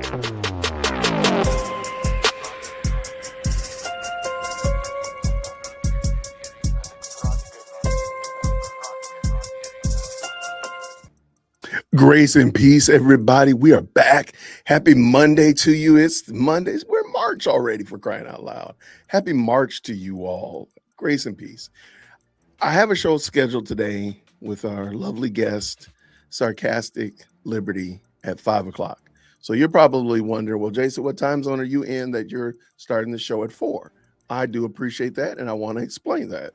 Grace and peace, everybody. We are back. Happy Monday to you. It's Mondays. We're March already, for crying out loud. Happy March to you all. Grace and peace. I have a show scheduled today with our lovely guest, Sarcastic Liberty, at 5 o'clock. So you're probably wondering, well, Jason, what time zone are you in that you're starting the show at 4? I do appreciate that, and I want to explain that.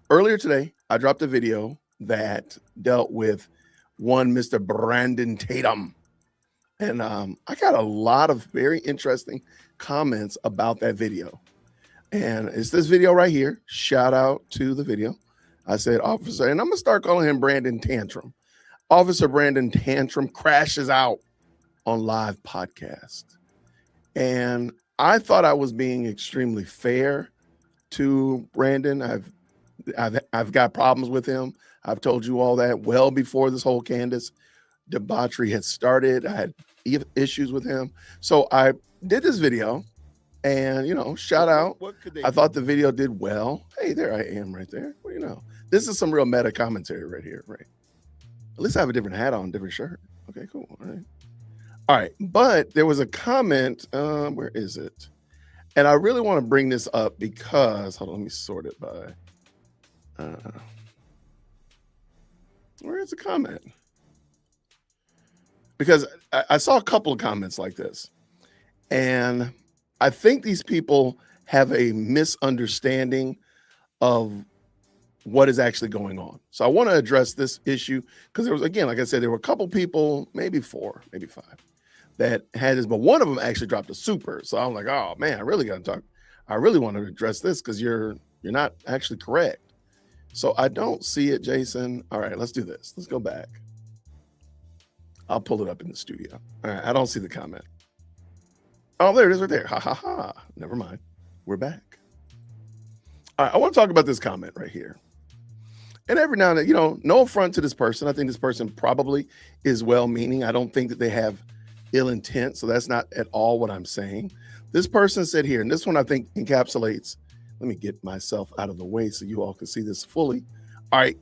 Earlier today, I dropped a video that dealt with one Mr. Brandon Tatum. And I got a lot of very interesting comments about that video. And it's this video right here. Shout out to the video. I said, Officer, and I'm going to start calling him Brandon Tantrum. Officer Brandon Tantrum crashes out on live podcast. And I thought I was being extremely fair to Brandon. I've got problems with him. I've told you all that well before this whole Candace debauchery had started. I had issues with him. So I did this video and, shout out. I thought the video did well. Hey, there I am right there. What do you know? This is some real meta commentary right here, right? At least I have a different hat on, different shirt. Okay, cool. All right. But there was a comment. Where is it? And I really want to bring this up because, hold on, let me sort it by. Where is the comment? Because I saw a couple of comments like this. And I think these people have a misunderstanding of what is actually going on. So I want to address this issue because there was, again, like I said, there were a couple people, maybe 4, maybe 5, that had this, but one of them actually dropped a super. So I'm like, oh man, I really got to talk. I really want to address this because you're not actually correct. So I don't see it, Jason. All right, let's do this. Let's go back. I'll pull it up in the studio. All right, I don't see the comment. Oh, there it is right there. Ha, ha, ha. Never mind. We're back. All right, I want to talk about this comment right here. And every now and then, no affront to this person. I think this person probably is well-meaning. I don't think that they have ill intent, so that's not at all what I'm saying. This person said here, and this one I think encapsulates. Let me get myself out of the way so you all can see this fully. All right.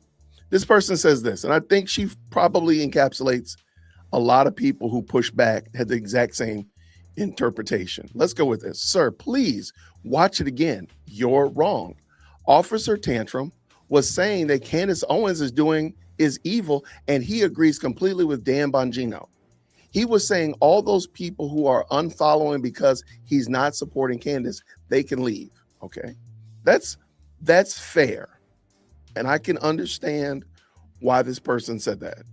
This person says this, and I think she probably encapsulates a lot of people who push back, had the exact same interpretation. Let's go with this. Sir, please watch it again. You're wrong. Officer Tantrum was saying that Candace Owens is evil, and he agrees completely with Dan Bongino. He was saying all those people who are unfollowing because he's not supporting Candace, they can leave. Okay. That's fair. And I can understand why this person said that.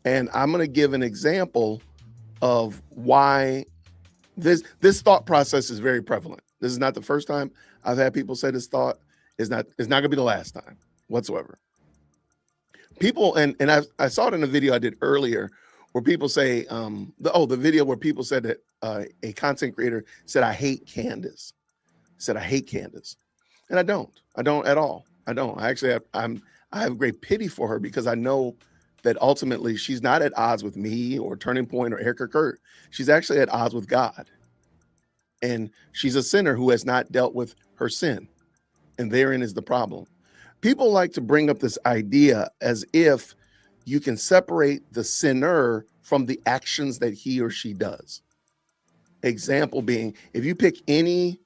And I'm going to give an example of why this thought process is very prevalent. This is not the first time I've had people say this thought. It's not going to be the last time whatsoever. People, and I saw it in a video I did earlier where people say, the video where people said that a content creator said, I hate Candace. Said, I hate Candace. And I don't at all. I don't. I have great pity for her because I know that ultimately she's not at odds with me or Turning Point or Erica Kirk. She's actually at odds with God. And she's a sinner who has not dealt with her sin. And therein is the problem. People like to bring up this idea as if you can separate the sinner from the actions that he or she does. Example being, if you pick any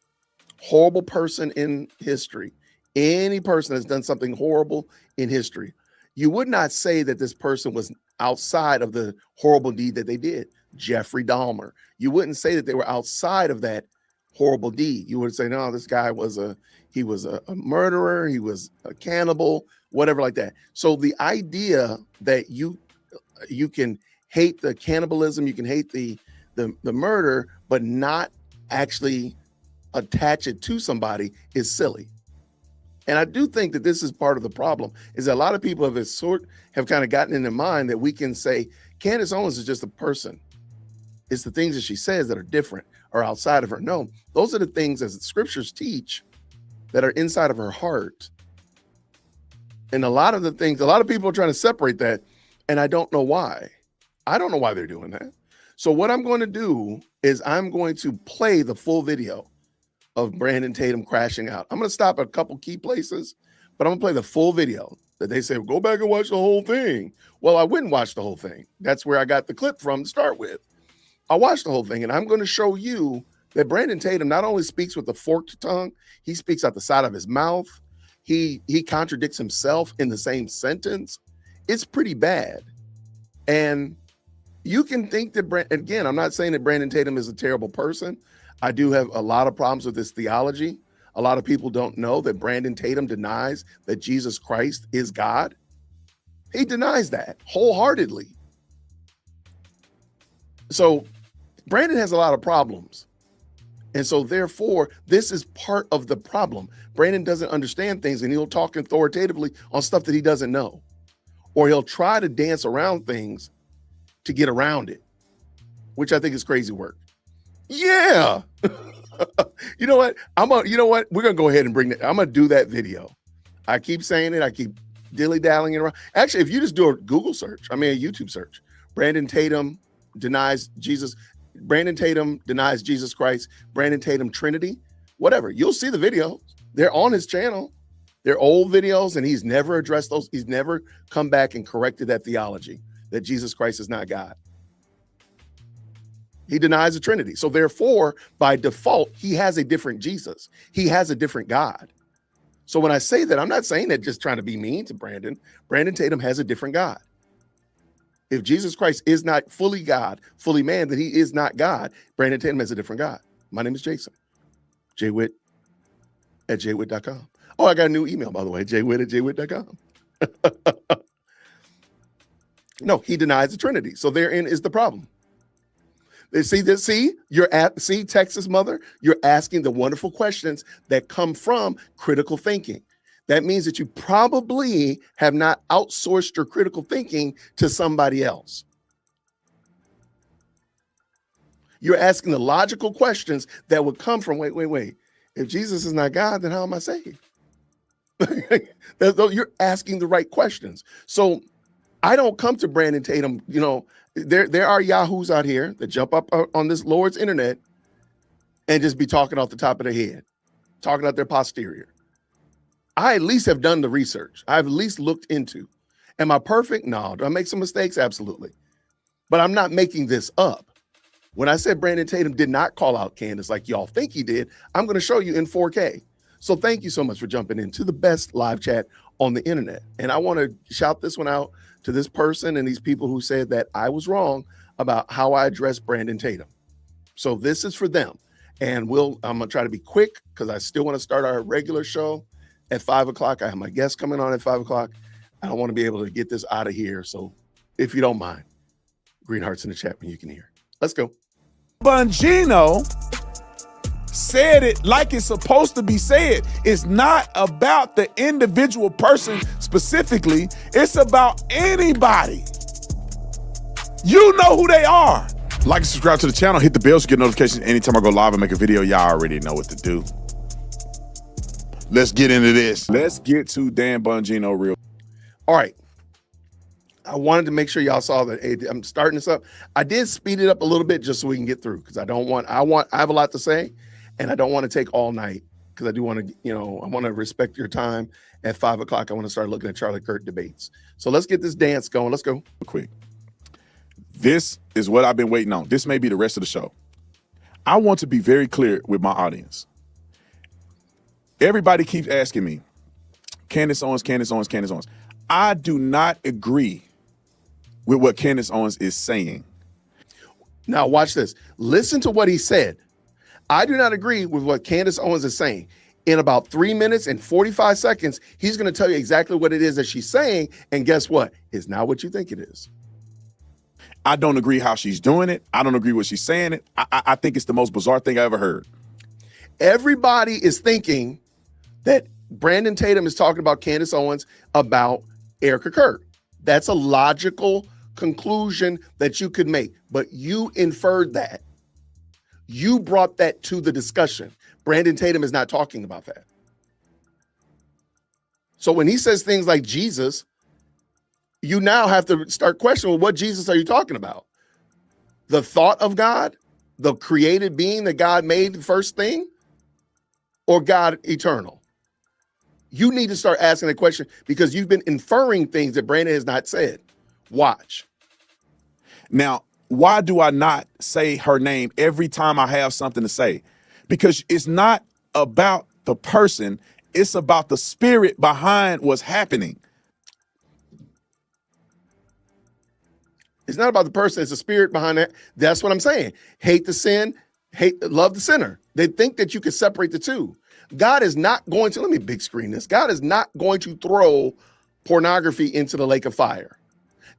horrible person in history, any person that's done something horrible in history, you would not say that this person was outside of the horrible deed that they did. Jeffrey Dahmer. You wouldn't say that they were outside of that horrible deed. You would say, no, this guy was a murderer. He was a cannibal, whatever like that. So the idea that you can hate the cannibalism, you can hate the murder, but not actually attach it to somebody is silly. And I do think that this is part of the problem, is that a lot of people have kind of gotten in their mind that we can say Candace Owens is just a person. It's the things that she says that are different or outside of her. No, those are the things, as the scriptures teach, that are inside of her heart. And a lot of people are trying to separate that, and I don't know why. I don't know why they're doing that. So what I'm going to do is I'm going to play the full video of Brandon Tatum crashing out. I'm going to stop at a couple key places, but I'm going to play the full video that they say, go back and watch the whole thing. Well, I wouldn't watch the whole thing. That's where I got the clip from to start with. I watched the whole thing, and I'm going to show you that Brandon Tatum not only speaks with a forked tongue, he speaks out the side of his mouth. He contradicts himself in the same sentence. It's pretty bad. And you can think that, again, I'm not saying that Brandon Tatum is a terrible person. I do have a lot of problems with his theology. A lot of people don't know that Brandon Tatum denies that Jesus Christ is God. He denies that wholeheartedly. So Brandon has a lot of problems. And so therefore, this is part of the problem. Brandon doesn't understand things, and he'll talk authoritatively on stuff that he doesn't know. Or he'll try to dance around things to get around it, which I think is crazy work. Yeah. You know what? We're going to go ahead and bring that. I'm going to do that video. I keep saying it. I keep dilly-dallying around. Actually, if you just do a Google search, a YouTube search, Brandon Tatum denies Jesus. Brandon Tatum denies Jesus Christ. Brandon Tatum Trinity, whatever. You'll see the videos. They're on his channel. They're old videos, and he's never addressed those. He's never come back and corrected that theology that Jesus Christ is not God. He denies the Trinity. So therefore, by default, he has a different Jesus. He has a different God. So when I say that, I'm not saying that just trying to be mean to Brandon. Brandon Tatum has a different God. If Jesus Christ is not fully God, fully man, then he is not God. Brandon Tatum has a different God. My name is Jason. jwitt@jwitt.com. Oh, I got a new email, by the way, jwitt@jwitt.com. No, he denies the Trinity. So therein is the problem. See, Texas mother, you're asking the wonderful questions that come from critical thinking. That means that you probably have not outsourced your critical thinking to somebody else. You're asking the logical questions that would come from, wait. If Jesus is not God, then how am I saved? You're asking the right questions. So I don't come to Brandon Tatum, there are yahoos out here that jump up on this Lord's internet and just be talking off the top of their head, talking out their posterior. I at least have done the research. I've at least looked into. Am I perfect? No. Do I make some mistakes? Absolutely. But I'm not making this up. When I said Brandon Tatum did not call out Candace like y'all think he did, I'm going to show you in 4K. So thank you so much for jumping into the best live chat on the internet. And I want to shout this one out to this person and these people who said that I was wrong about how I addressed Brandon Tatum. So this is for them. And I'm going to try to be quick because I still want to start our regular show at 5 o'clock. I have my guest coming on at 5 o'clock. I don't want to be able to get this out of here. So if you don't mind, green hearts in the chat when you can hear. Let's go. Bongino said it like it's supposed to be said. It's not about the individual person specifically. It's about anybody. You know who they are. Like and subscribe to the channel. Hit the bell to get notifications anytime I go live and make a video. Y'all already know what to do. Let's get into this. Let's get to Dan Bongino real. All right. I wanted to make sure y'all saw that. Hey, I'm starting this up. I did speed it up a little bit just so we can get through because I have a lot to say and I don't want to take all night because I do want to, I want to respect your time. At 5 o'clock, I want to start looking at Charlie Kirk debates. So let's get this dance going. Let's go. Quick. This is what I've been waiting on. This may be the rest of the show. I want to be very clear with my audience. Everybody keeps asking me, Candace Owens. I do not agree with what Candace Owens is saying. Now watch this. Listen to what he said. I do not agree with what Candace Owens is saying. In about 3 minutes and 45 seconds, he's going to tell you exactly what it is that she's saying. And guess what? It's not what you think it is. I don't agree how she's doing it. I don't agree what she's saying it. I think it's the most bizarre thing I ever heard. Everybody is thinking that Brandon Tatum is talking about Candace Owens about Erica Kirk. That's a logical conclusion that you could make, but you inferred that. You brought that to the discussion. Brandon Tatum is not talking about that. So when he says things like Jesus, you now have to start questioning, well, what Jesus are you talking about? the thought of God, the created being that God made the first thing, or God eternal? You need to start asking that question because you've been inferring things that Brandon has not said. Watch. Now, why do I not say her name every time I have something to say? Because it's not about the person, it's about the spirit behind what's happening. It's not about the person, it's the spirit behind that. That's what I'm saying. Hate the sin, love the sinner. They think that you can separate the two. God is not going to, let me big screen this. God is not going to throw pornography into the lake of fire.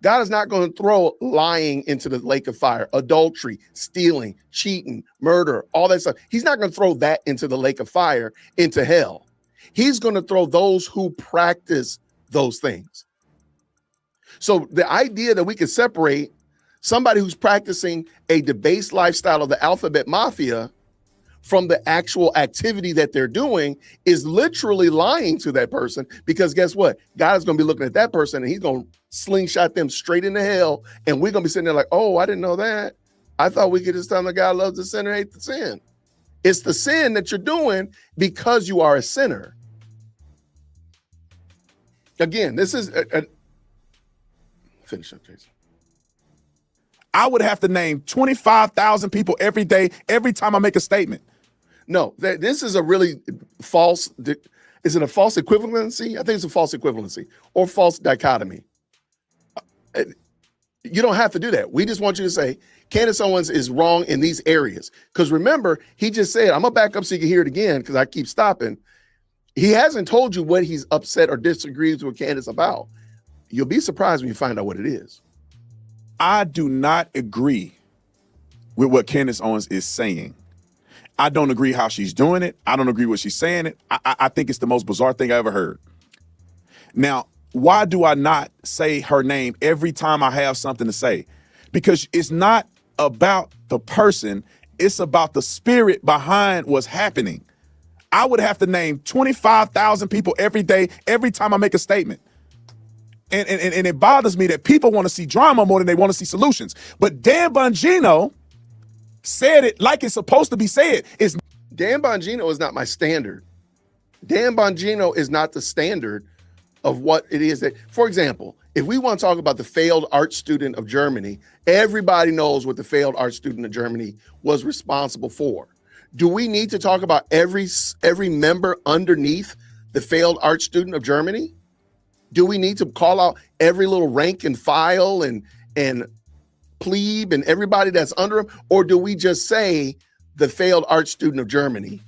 God is not going to throw lying into the lake of fire, adultery, stealing, cheating, murder, all that stuff. He's not going to throw that into the lake of fire, into hell. He's going to throw those who practice those things. So the idea that we can separate somebody who's practicing a debased lifestyle of the alphabet mafia from the actual activity that they're doing is literally lying to that person, because guess what? God is going to be looking at that person and he's going to slingshot them straight into hell. And we're going to be sitting there like, oh, I didn't know that. I thought we could just tell them that God loves the sinner, hate the sin. It's the sin that you're doing because you are a sinner. Again, this is finish up, Jason. I would have to name 25,000 people every day, every time I make a statement. No, this is a really false. Is it a false equivalency? I think it's a false equivalency or false dichotomy. You don't have to do that. We just want you to say Candace Owens is wrong in these areas. Because remember, he just said, I'm going to back up so you can hear it again because I keep stopping. He hasn't told you what he's upset or disagrees with Candace about. You'll be surprised when you find out what it is. I do not agree with what Candace Owens is saying. I don't agree how she's doing it. I don't agree what she's saying it. I think it's the most bizarre thing I ever heard. Now, why do I not say her name every time I have something to say? Because it's not about the person, it's about the spirit behind what's happening. I would have to name 25,000 people every day, every time I make a statement. And it bothers me that people want to see drama more than they want to see solutions. But Dan Bongino said it like it's supposed to be said. Dan Bongino is not my standard. Dan Bongino is not the standard of what it is that, for example, if we want to talk about the failed art student of Germany, everybody knows what the failed art student of Germany was responsible for. Do we need to talk about every member underneath the failed art student of Germany? Do we need to call out every little rank and file and plebe and everybody that's under him? Or do we just say the failed art student of Germany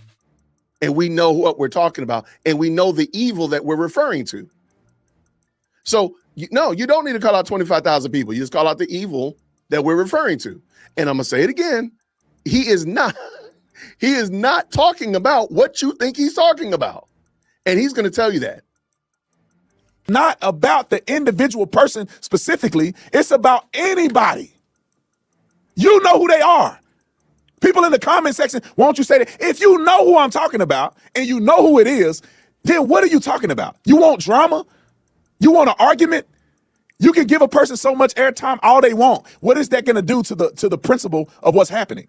and we know what we're talking about and we know the evil that we're referring to? So, no, you don't need to call out 25,000 people. You just call out the evil that we're referring to. And I'm going to say it again. He is not talking about what you think he's talking about. And he's going to tell you that. Not about the individual person specifically. It's about anybody. You know who they are. People in the comment section, won't you say that? If you know who I'm talking about and you know who it is, then what are you talking about? You want drama? You want an argument? You can give a person so much airtime all they want. What is that going to do to the principle of what's happening?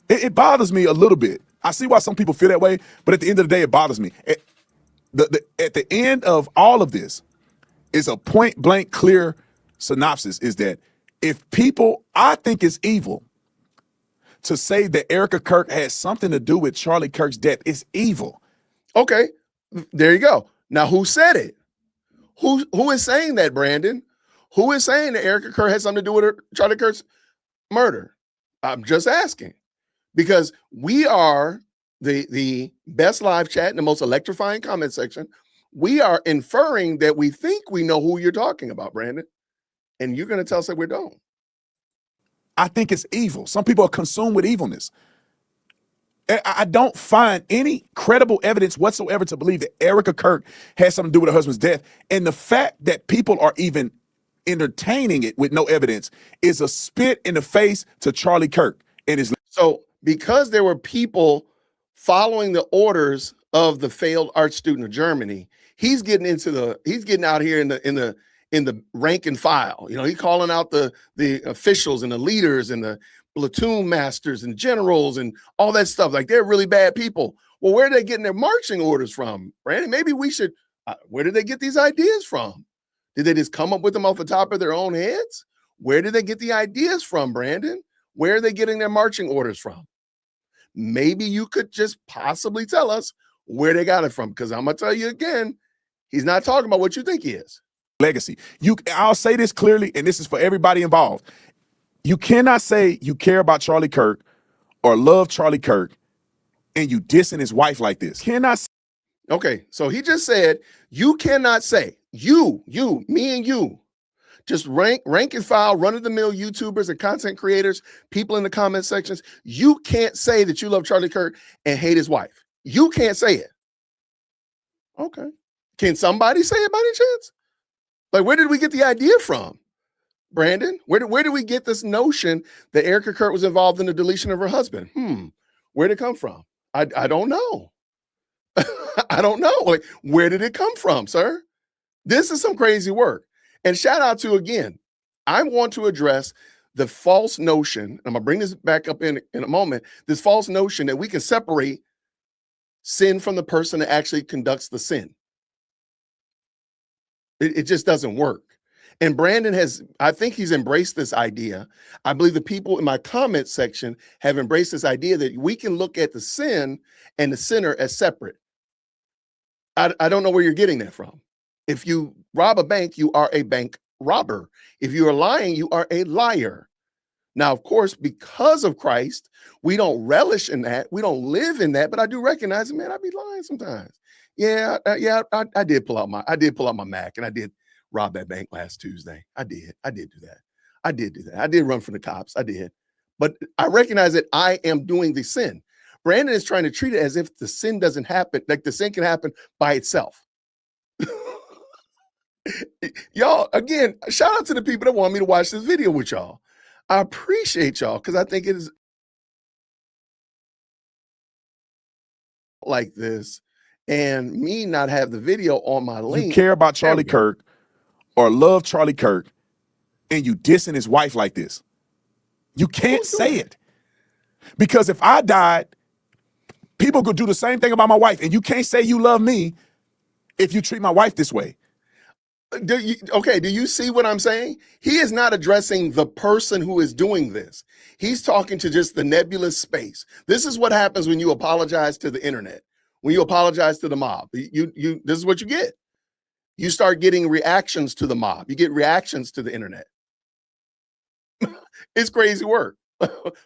It bothers me a little bit. I see why some people feel that way, but at the end of the day, it bothers me. At the end of all of this is a point blank clear synopsis is that if people, I think it's evil to say that Erica Kirk has something to do with Charlie Kirk's death. It's evil. Okay, there you go. Now, who said it? Who is saying that, Brandon? Who is saying that Erica Kirk has something to do with Charlie Kirk's murder? I'm just asking because we are the best live chat in the most electrifying comment section. We are inferring that we think we know who you're talking about, Brandon, and you're going to tell us that we don't. I think it's evil. Some people are consumed with evilness. I don't find any credible evidence whatsoever to believe that Erica Kirk has something to do with her husband's death. And the fact that people are even entertaining it with no evidence is a spit in the face to Charlie Kirk. So because there were people following the orders of the failed art student of Germany, he's getting out here in in the rank and file. You know, he calling out the officials and the leaders and the platoon masters and generals and all that stuff. Like, they're really bad people. Well, where are they getting their marching orders from, Brandon? Maybe we should, where did they get these ideas from? Did they just come up with them off the top of their own heads? Where did they get the ideas from, Brandon? Where are they getting their marching orders from? Maybe you could just possibly tell us where they got it from, because I'm going to tell you again, he's not talking about what you think he is. Legacy. I'll say this clearly, and this is for everybody involved. You cannot say you care about Charlie Kirk or love Charlie Kirk and you dissing his wife like this. Cannot. Okay, so he just said, you cannot say, me and you, just rank and file, run-of-the-mill YouTubers and content creators, people in the comment sections, you can't say that you love Charlie Kirk and hate his wife. You can't say it. Okay. Can somebody say it by any chance? Like, where did we get the idea from, Brandon? Where did we get this notion that Erica Kirk was involved in the deletion of her husband? Where did it come from? I don't know. I don't know. Like, where did it come from, sir? This is some crazy work. And shout out to, again, I want to address the false notion, and I'm going to bring this back up in a moment, this false notion that we can separate sin from the person that actually conducts the sin. It just doesn't work. And Brandon I think he's embraced this idea. I believe the people in my comment section have embraced this idea that we can look at the sin and the sinner as separate. I don't know where you're getting that from. If you rob a bank, you are a bank robber. If you are lying, you are a liar. Now, of course, because of Christ, we don't relish in that. We don't live in that, but I do recognize it, man. I be lying sometimes. Yeah, I did pull out my Mac and I did rob that bank last Tuesday. I did do that. I did run from the cops. I did. But I recognize that I am doing the sin. Brandon is trying to treat it as if the sin doesn't happen, like the sin can happen by itself. Y'all, again, shout out to the people that want me to watch this video with y'all. I appreciate y'all, because I think it is like this, and me not have the video on my link. You care about Charlie Kirk or love Charlie Kirk and you dissing his wife like this. You can't say it. Because if I died, people could do the same thing about my wife, and you can't say you love me if you treat my wife this way. Do you see what I'm saying? He is not addressing the person who is doing this. He's talking to just the nebulous space. This is what happens when you apologize to the internet, when you apologize to the mob. This is what you get. You start getting reactions to the mob. You get reactions to the internet. It's crazy work.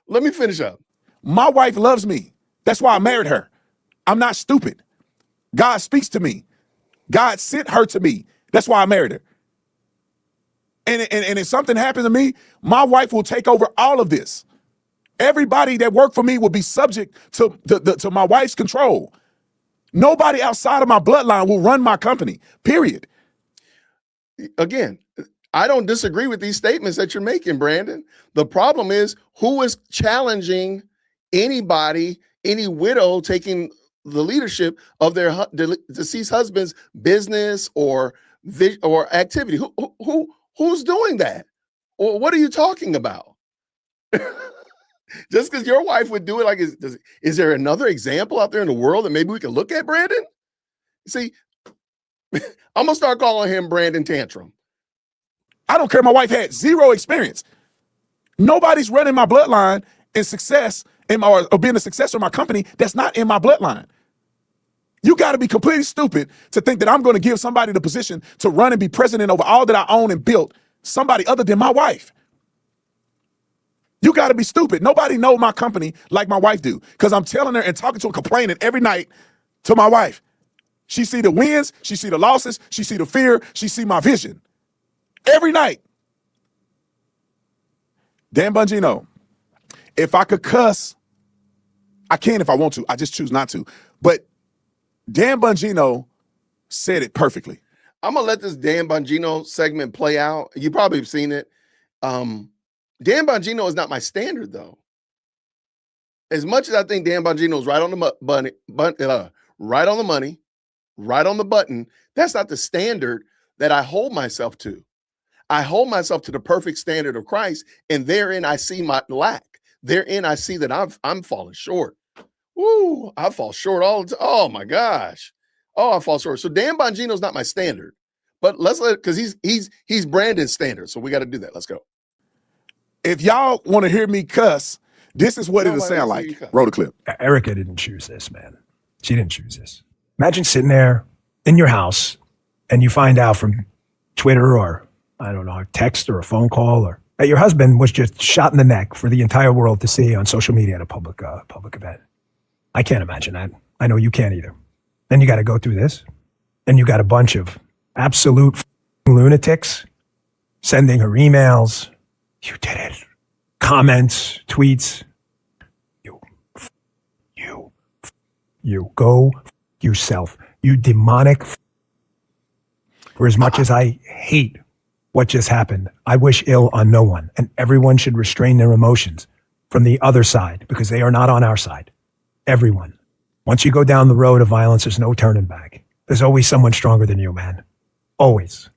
Let me finish up. My wife loves me. That's why I married her. I'm not stupid. God speaks to me. God sent her to me. That's why I married her. And if something happens to me, my wife will take over all of this. Everybody that worked for me will be subject to my wife's control. Nobody outside of my bloodline will run my company, period. Again, I don't disagree with these statements that you're making, Brandon. The problem is, who is challenging anybody, any widow taking the leadership of their deceased husband's business or activity? Who's doing that? Or what are you talking about? Just because your wife would do it, like, is there another example out there in the world that maybe we can look at, Brandon? See, I'm gonna start calling him Brandon Tantrum. I don't care. My wife had zero experience. Nobody's running my bloodline in success or being a successor in my company that's not in my bloodline. You got to be completely stupid to think that I'm going to give somebody the position to run and be president over all that I own and built, somebody other than my wife. You got to be stupid. Nobody knows my company like my wife do, because I'm telling her and talking to her, complaining every night to my wife. She see the wins, she see the losses, she see the fear, she see my vision. Every night. Dan Bongino, if I could cuss, I can if I want to. I just choose not to. But Dan Bongino said it perfectly. I'm going to let this Dan Bongino segment play out. You probably have seen it. Dan Bongino is not my standard, though. As much as I think Dan Bongino is right on the money, right on the button, that's not the standard that I hold myself to. I hold myself to the perfect standard of Christ, and therein I see my lack. Therein I see that I'm falling short. Woo, I fall short all the time. Oh my gosh. Oh, I fall short. So Dan Bongino's not my standard. But let's let, because he's Brandon's standard. So we got to do that. Let's go. If y'all want to hear me cuss, this is what it'll sound like. Roll the clip. Erica didn't choose this, man. She didn't choose this. Imagine sitting there in your house and you find out from Twitter or, I don't know, a text or a phone call, or that your husband was just shot in the neck for the entire world to see on social media at a public event. I can't imagine that. I know you can't either. Then you got to go through this. Then you got a bunch of absolute lunatics sending her emails. You did it. Comments, tweets. You go yourself. You demonic. For as much as I hate what just happened, I wish ill on no one, and everyone should restrain their emotions from the other side because they are not on our side. Everyone. Once you go down the road of violence, there's no turning back. There's always someone stronger than you, man. Always.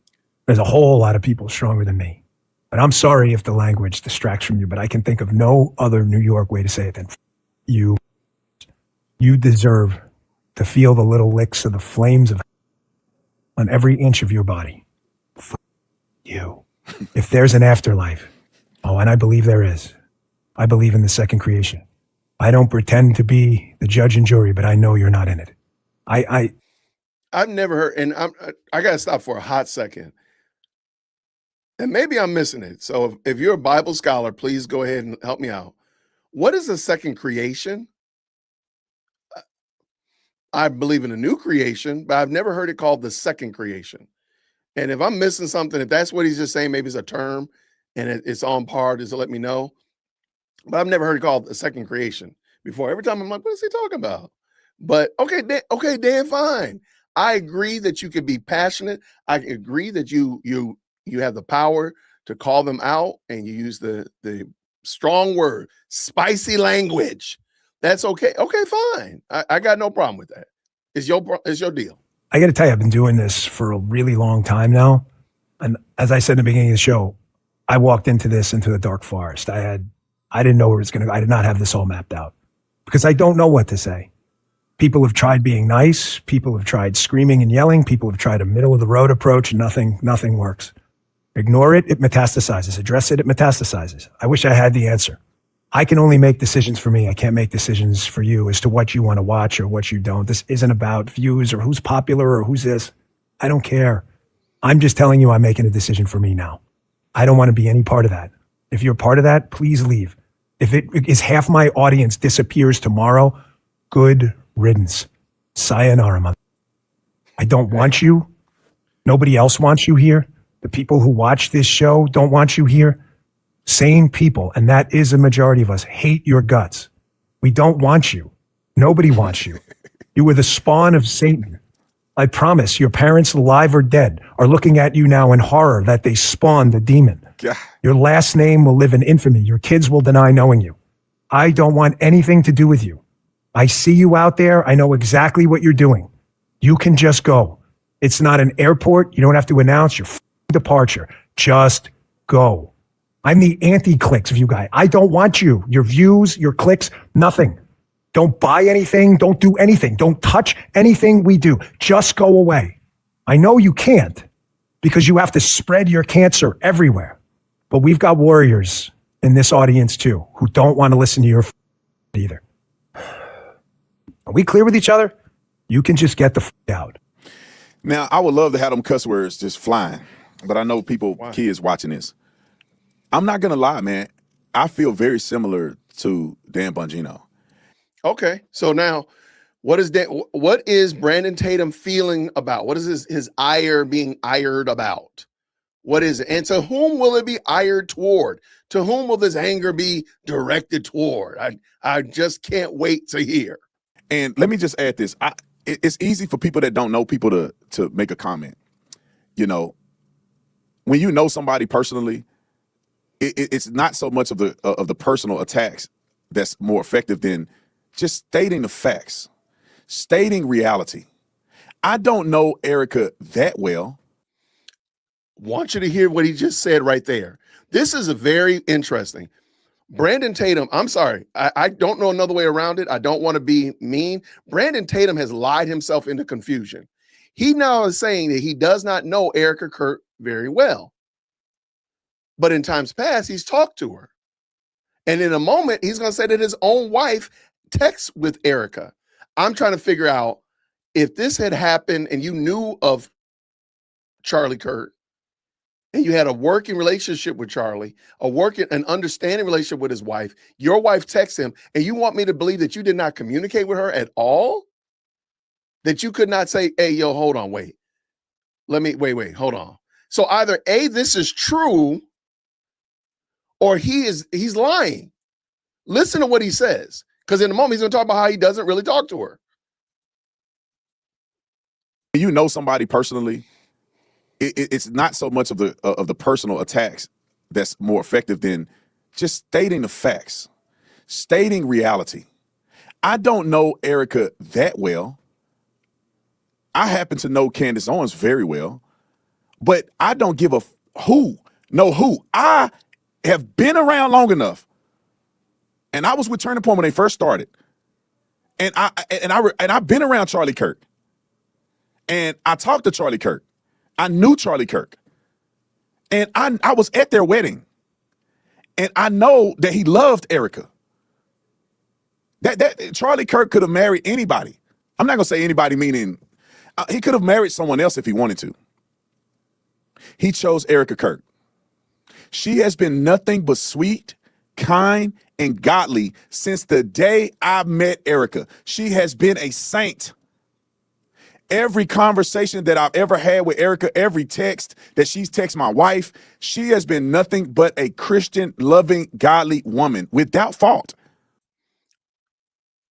There's a whole lot of people stronger than me. But I'm sorry if the language distracts from you, but I can think of no other New York way to say it than you. You deserve to feel the little licks of the flames of on every inch of your body. You. If there's an afterlife, oh, and I believe there is. I believe in the second creation. I don't pretend to be the judge and jury, but I know you're not in it. I've never heard, and I got to stop for a hot second. And maybe I'm missing it. So if you're a Bible scholar, please go ahead and help me out. What is the second creation? I believe in a new creation, but I've never heard it called the second creation. And if I'm missing something, if that's what he's just saying, maybe it's a term and it's on par, just to let me know. But I've never heard it called the second creation before. Every time I'm like, what is he talking about? But okay, Dan, fine. I agree that you could be passionate. I agree that you have the power to call them out, and you use the strong word, spicy language. That's okay. Okay, fine. I got no problem with that. It's your deal. I got to tell you, I've been doing this for a really long time now. And as I said in the beginning of the show, I walked into the dark forest. I didn't know where it was going to go. I did not have this all mapped out because I don't know what to say. People have tried being nice. People have tried screaming and yelling. People have tried a middle of the road approach. Nothing works. Ignore it. It metastasizes. Address it. It metastasizes. I wish I had the answer. I can only make decisions for me. I can't make decisions for you as to what you want to watch or what you don't. This isn't about views or who's popular or who's this. I don't care. I'm just telling you I'm making a decision for me now. I don't want to be any part of that. If you're part of that, please leave. If it is half my audience disappears tomorrow, good riddance. Sayonara, mother. I don't want you. Nobody else wants you here. The people who watch this show don't want you here. Sane people, and that is a majority of us, hate your guts. We don't want you. Nobody wants you. You were the spawn of Satan. I promise your parents, alive or dead, are looking at you now in horror that they spawned a demon. God. Your last name will live in infamy. Your kids will deny knowing you. I don't want anything to do with you. I see you out there. I know exactly what you're doing. You can just go. It's not an airport. You don't have to announce your departure. Just go. I'm the anti-clicks of you guys. I don't want you. Your views, your clicks, nothing. Don't buy anything. Don't do anything. Don't touch anything we do. Just go away. I know you can't because you have to spread your cancer everywhere. But we've got warriors in this audience too who don't want to listen to your either. Are we clear with each other? You can just get the out. Now, I would love to have them cuss words just flying, but I know kids watching this. I'm not going to lie, man. I feel very similar to Dan Bongino. Okay. So now what is Brandon Tatum feeling about? What is his ire being ired about? What is it? And to whom will it be ired toward? To whom will this anger be directed toward? I just can't wait to hear. And let me just add this. It's easy for people that don't know people to make a comment. You know, when you know somebody personally, it's not so much of the personal attacks that's more effective than just stating the facts, stating reality. I don't know Erica that well. Want you to hear what he just said right there. This is a very interesting. Brandon Tatum, I'm sorry, I don't know another way around it. I don't want to be mean. Brandon Tatum has lied himself into confusion. He now is saying that he does not know Erica Kirk very well. But in times past, he's talked to her. And in a moment, he's going to say that his own wife texts with Erica. I'm trying to figure out if this had happened and you knew of Charlie Kirk and you had a working relationship with Charlie, an understanding relationship with his wife, your wife texts him, and you want me to believe that you did not communicate with her at all? That you could not say, hey, yo, hold on, wait, hold on. So either A, this is true, or he's lying. Listen to what he says, because in a moment he's going to talk about how he doesn't really talk to her. You know somebody personally, it's not so much of the personal attacks that's more effective than just stating the facts, stating reality. I don't know Erica that well. I happen to know Candace Owens very well, but I don't give a who. I have been around long enough, and I was with Turning Point when they first started, and I've been around Charlie Kirk, and I talked to Charlie Kirk. I knew Charlie Kirk, and I was at their wedding, and I know that he loved Erica. That Charlie Kirk could have married anybody. I'm not gonna say anybody meaning he could have married someone else if he wanted to. He chose Erica Kirk. She has been nothing but sweet, kind, and godly since the day I met Erica. She has been a saint. Every conversation that I've ever had with Erica, every text that she's texted my wife, she has been nothing but a Christian, loving, godly woman without fault.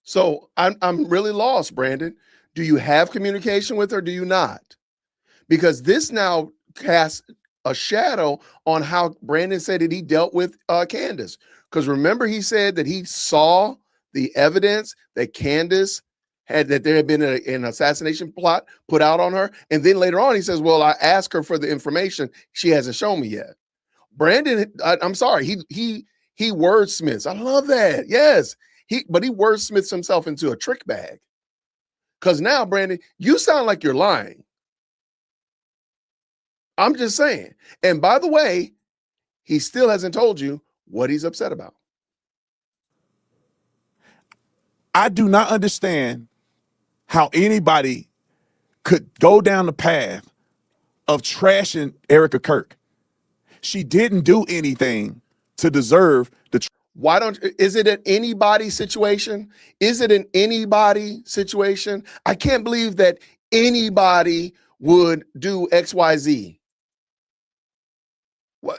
So I'm really lost, Brandon. Do you have communication with her? Do you not? Because this now casts a shadow on how Brandon said that he dealt with Candace. Because remember, he said that he saw the evidence that Candace had, that there had been an assassination plot put out on her. And then later on, he says, well, I asked her for the information. She hasn't shown me yet. Brandon, I'm sorry, he wordsmiths. I love that. Yes. But he wordsmiths himself into a trick bag. Because now, Brandon, you sound like you're lying. I'm just saying. And by the way, he still hasn't told you what he's upset about. I do not understand how anybody could go down the path of trashing Erica Kirk. She didn't do anything to deserve the. Is it an anybody situation? Is it an anybody situation? I can't believe that anybody would do XYZ.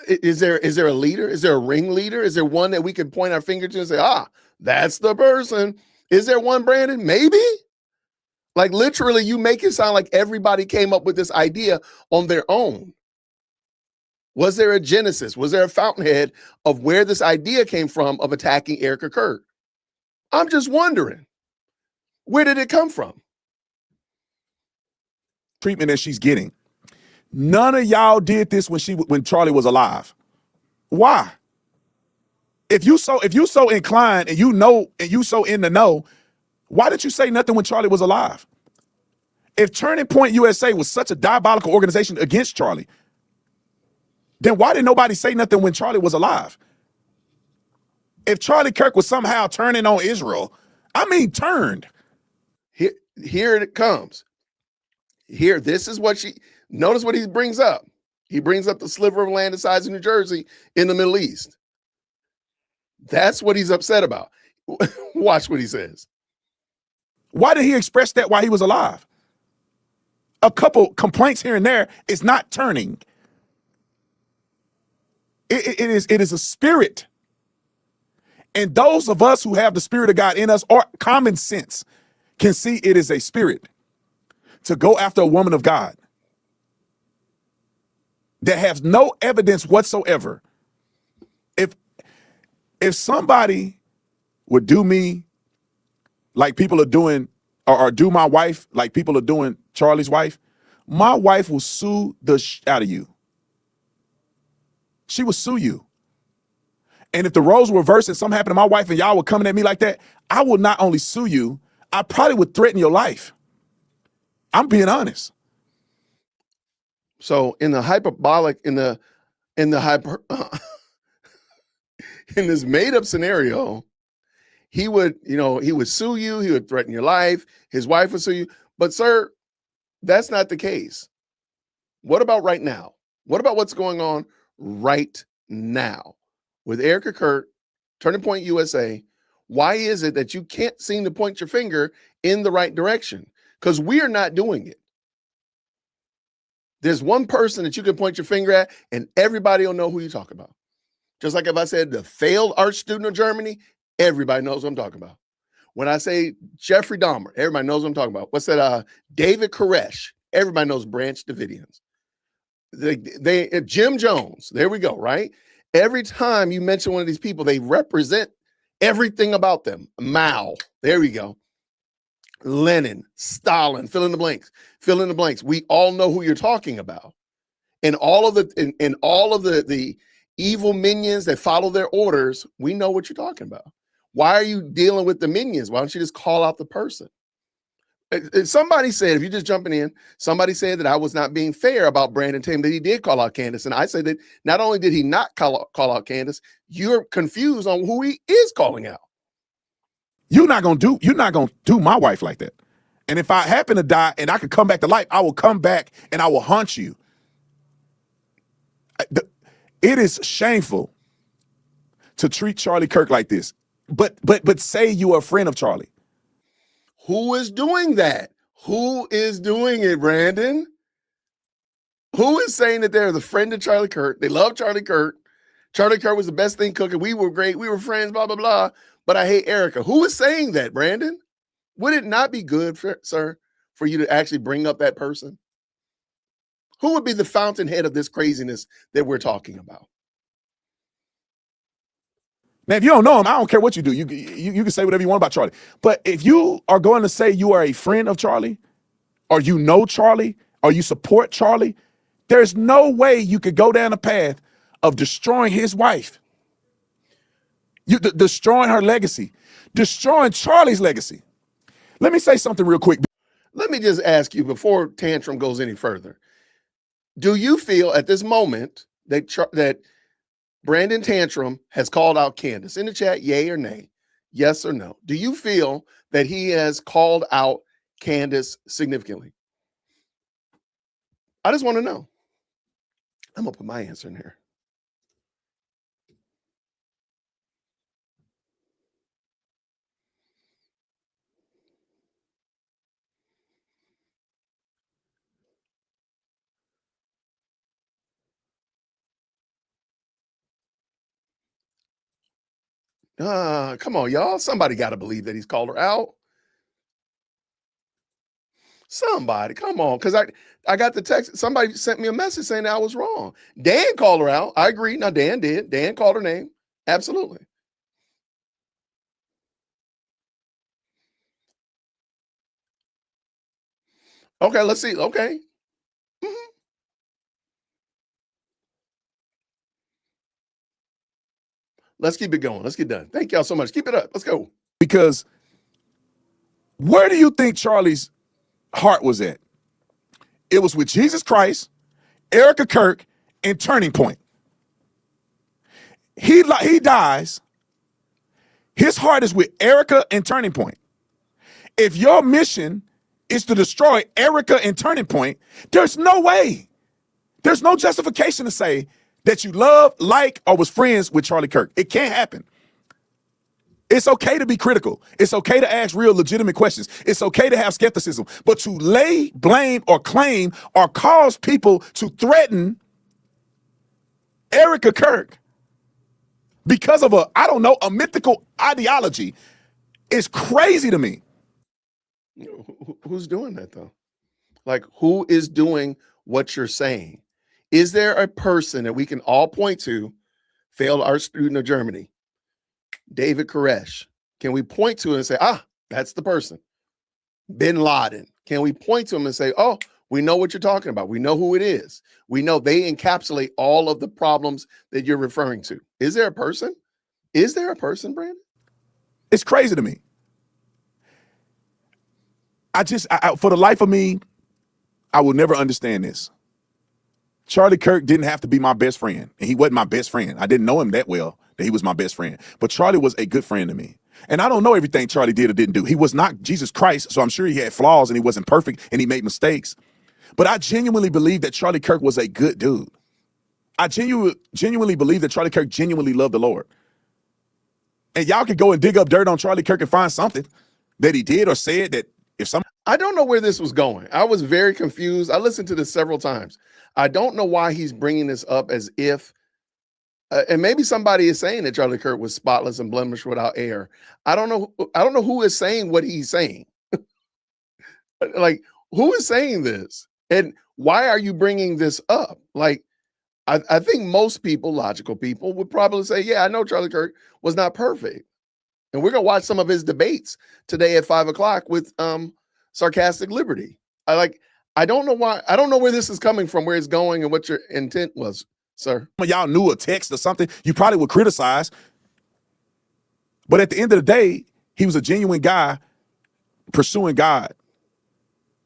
Is there a leader? Is there a ringleader? Is there one that we can point our finger to and say, that's the person? Is there one, Brandon? Maybe? Like literally, you make it sound like everybody came up with this idea on their own. Was there a genesis? Was there a fountainhead of where this idea came from of attacking Erica Kirk? I'm just wondering, where did it come from? Treatment that she's getting. None of y'all did this when Charlie was alive. Why? If you so inclined and you so in the know, why did you say nothing when Charlie was alive? If Turning Point USA was such a diabolical organization against Charlie, then why did nobody say nothing when Charlie was alive? If Charlie Kirk was somehow turning on Israel, turned. Here it comes. This is what notice what he brings up. He brings up the sliver of land the size of New Jersey in the Middle East. That's what he's upset about. Watch what he says. Why did he express that while he was alive? A couple complaints here and there is not turning. It is a spirit. And those of us who have the Spirit of God in us, or common sense, can see it is a spirit to go after a woman of God that has no evidence whatsoever. If somebody would do me like people are doing, or do my wife like people are doing Charlie's wife, my wife will sue the out of you. she would sue you. And if the roles were reversed and something happened to my wife and y'all were coming at me like that, I would not only sue you, I probably would threaten your life. I'm being honest. So in the hyperbolic, in this made up scenario, he would sue you, he would threaten your life, his wife would sue you. But sir, that's not the case. What about right now? What about what's going on right now with Erica Kirk, Turning Point USA? Why is it that you can't seem to point your finger in the right direction? Because we are not doing it. There's one person that you can point your finger at and everybody will know who you talk about. Just like if I said the failed art student of Germany, everybody knows what I'm talking about. When I say Jeffrey Dahmer, everybody knows what I'm talking about. What's that? David Koresh, everybody knows Branch Davidians. Jim Jones, there we go, right? Every time you mention one of these people, they represent everything about them. Mao, there we go. Lenin, Stalin, fill in the blanks, fill in the blanks. We all know who you're talking about. And all of the evil minions that follow their orders, we know what you're talking about. Why are you dealing with the minions? Why don't you just call out the person? Somebody said, if you're just jumping in, somebody said that I was not being fair about Brandon Tatum, that he did call out Candace. And I said that not only did he not call out Candace, you're confused on who he is calling out. You're not gonna do my wife like that. And if I happen to die and I could come back to life, I will come back and I will haunt you. It is shameful to treat Charlie Kirk like this. But say you are a friend of Charlie. Who is doing that? Who is doing it, Brandon? Who is saying that they're the friend of Charlie Kirk? They love Charlie Kirk. Charlie Kirk was the best thing cooking. We were great. We were friends, blah, blah, blah. But I hate Erica. Who is saying that, Brandon? Would it not be good, sir, for you to actually bring up that person? Who would be the fountainhead of this craziness that we're talking about? Now, if you don't know him, I don't care what you do. You can say whatever you want about Charlie. But if you are going to say you are a friend of Charlie, or you know Charlie, or you support Charlie, there's no way you could go down a path of destroying his wife. Destroying her legacy, destroying Charlie's legacy. Let me say something real quick. Let me just ask you before Tantrum goes any further. Do you feel at this moment that Brandon Tantrum has called out Candace? In the chat, yay or nay, yes or no? Do you feel that he has called out Candace significantly? I just want to know. I'm going to put my answer in here. Come on, y'all. Somebody got to believe that he's called her out. Somebody, come on. Because I got the text. Somebody sent me a message saying that I was wrong. Dan called her out. I agree. Now, Dan did. Dan called her name. Absolutely. Okay, let's see. Okay. Mm-hmm. Let's keep it going. Let's get done. Thank y'all so much. Keep it up. Let's go. Because where do you think Charlie's heart was at? It was with Jesus Christ, Erica Kirk, and Turning Point. He dies. His heart is with Erica and Turning Point. If your mission is to destroy Erica and Turning Point, there's no way. There's no justification to say that you love, like, or was friends with Charlie Kirk. It can't happen. It's okay to be critical. It's okay to ask real legitimate questions. It's okay to have skepticism. But to lay blame or claim or cause people to threaten Erica Kirk because of a mythical ideology is crazy to me. Who's doing that, though? Like, who is doing what you're saying? Is there a person that we can all point to, failed art student of Germany, David Koresh? Can we point to him and say, that's the person? Bin Laden. Can we point to him and say, oh, We know what you're talking about. We know who it is. We know they encapsulate all of the problems that you're referring to. Is there a person? Is there a person, Brandon? It's crazy to me. For the life of me, I will never understand this. Charlie Kirk didn't have to be my best friend, and he wasn't my best friend. I didn't know him that well that he was my best friend, but Charlie was a good friend to me. And I don't know everything Charlie did or didn't do. He was not Jesus Christ, so I'm sure he had flaws and he wasn't perfect and he made mistakes. But I genuinely believe that Charlie Kirk was a good dude. I genuinely believe that Charlie Kirk genuinely loved the Lord. And y'all could go and dig up dirt on Charlie Kirk and find something that he did or said that if some. I don't know where this was going. I was very confused. I listened to this several times. I don't know why he's bringing this up as if, and maybe somebody is saying that Charlie Kirk was spotless and blemished without error. I don't know. I don't know who is saying what he's saying. Like, who is saying this? And why are you bringing this up? Like, I think most people, logical people, would probably say, yeah, I know Charlie Kirk was not perfect. And we're going to watch some of his debates today at 5:00 with Sarcastic Liberty. I don't know why. I don't know where this is coming from, where it's going, and what your intent was, sir. Y'all knew a text or something, you probably would criticize. But at the end of the day, he was a genuine guy pursuing God.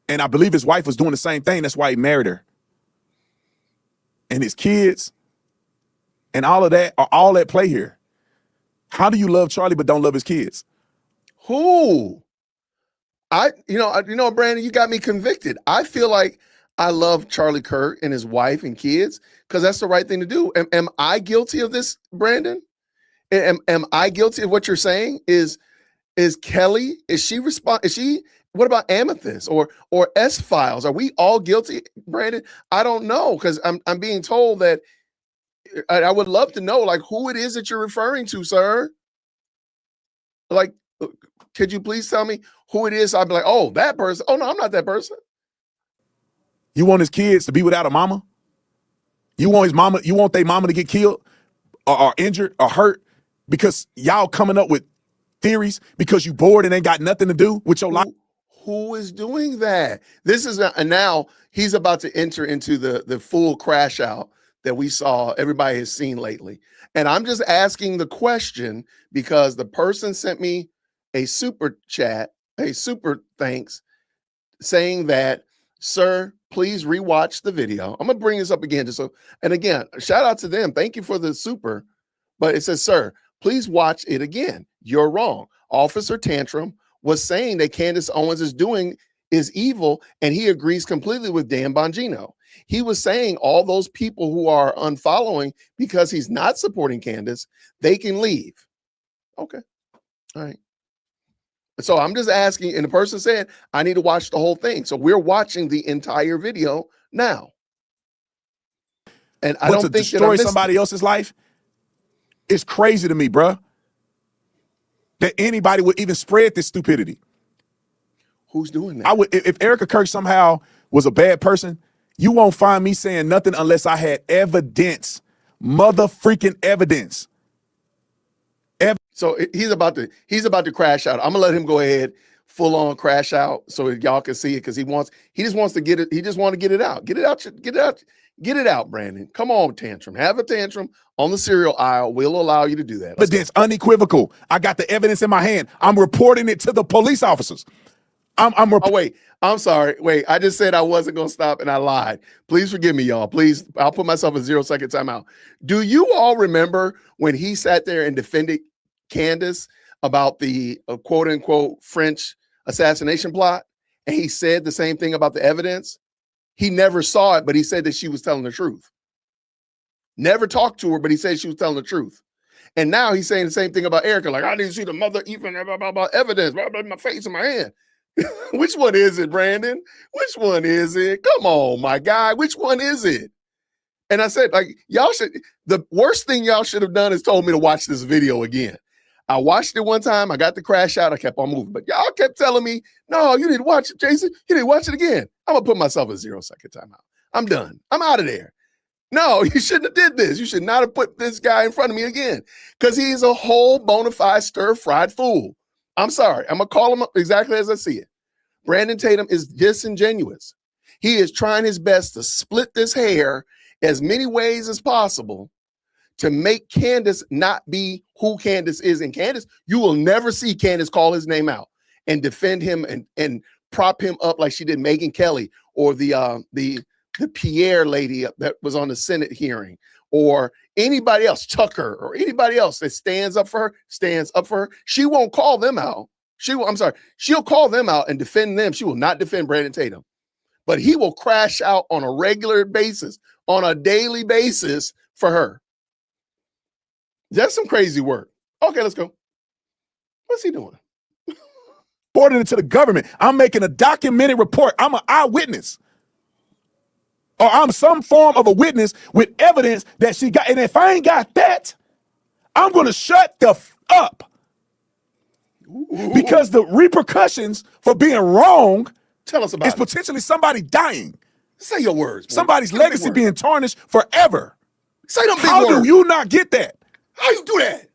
And I believe his wife was doing the same thing. That's why he married her. And his kids and all of that are all at play here. How do you love Charlie but don't love his kids? Who? Brandon, you got me convicted. I feel like I love Charlie Kirk and his wife and kids because that's the right thing to do. Am I guilty of this, Brandon? Am I guilty of what you're saying? Is Kelly? What about Amethyst or S-Files? Are we all guilty, Brandon? I don't know, because I'm being told that I would love to know, like, who it is that you're referring to, sir. Like, could you please tell me who it is? I'd be like, oh, that person. Oh, no, I'm not that person. You want his kids to be without a mama? You want his mama? You want their mama to get killed or injured or hurt because y'all coming up with theories because you bored and ain't got nothing to do with your life? Who is doing that? This is and now he's about to enter into the full crash out that we saw everybody has seen lately. And I'm just asking the question because the person sent me a super chat, a super thanks, saying that, sir, please rewatch the video. I'm gonna bring this up again. And again, shout out to them. Thank you for the super. But it says, sir, please watch it again. You're wrong. Officer Tantrum was saying that Candace Owens is evil, and he agrees completely with Dan Bongino. He was saying all those people who are unfollowing because he's not supporting Candace, they can leave. Okay. All right. So I'm just asking, and the person said, I need to watch the whole thing. So we're watching the entire video now. And I don't think to destroy somebody else's life is crazy to me, bruh. That anybody would even spread this stupidity. Who's doing that? If Erica Kirk somehow was a bad person, you won't find me saying nothing unless I had evidence, mother-freaking evidence. So he's about to crash out. I'm gonna let him go ahead, full on crash out, so y'all can see it because he just wants to get it. He just want to get it out. Get it out, Brandon. Come on, Tantrum. Have a tantrum on the cereal aisle. We'll allow you to do that. Evidence unequivocal. I got the evidence in my hand. I'm reporting it to the police officers. Oh, wait. I'm sorry. Wait, I just said I wasn't going to stop and I lied. Please forgive me, y'all. Please, I'll put myself a 0-second timeout. Do you all remember when he sat there and defended Candace about the quote unquote French assassination plot? And he said the same thing about the evidence. He never saw it, but he said that she was telling the truth. Never talked to her, but he said she was telling the truth. And now he's saying the same thing about Erica. Like, I didn't see the mother even about evidence, my face in my hand. Which one is it, Brandon? Which one is it? Come on, my guy. Which one is it? And I said, like, the worst thing y'all should have done is told me to watch this video again. I watched it one time. I got the crash out. I kept on moving. But y'all kept telling me, no, you need to watch it, Jason. You need to watch it again. I'm going to put myself a 0-second timeout. I'm done. I'm out of there. No, you shouldn't have did this. You should not have put this guy in front of me again because he's a whole bona fide stir-fried fool. I'm sorry. I'm going to call him up exactly as I see it. Brandon Tatum is disingenuous. He is trying his best to split this hair as many ways as possible to make Candace not be who Candace is. And Candace, you will never see Candace call his name out and defend him and prop him up like she did Megyn Kelly or the Pierre lady that was on the Senate hearing, or anybody else, Tucker, or anybody else that stands up for her. She won't call them out. She'll call them out and defend them. She will not defend Brandon Tatum. But he will crash out on a regular basis, on a daily basis for her. That's some crazy work. Okay, let's go. What's he doing? Reported it to the government. I'm making a documented report. I'm an eyewitness. Or I'm some form of a witness with evidence that she got. And if I ain't got that, I'm going to shut the up. Ooh. Because the repercussions for being wrong Tell us about is potentially somebody dying. Say your words. Somebody's legacy being tarnished forever. Say them big How words. do you not get that? How you do that?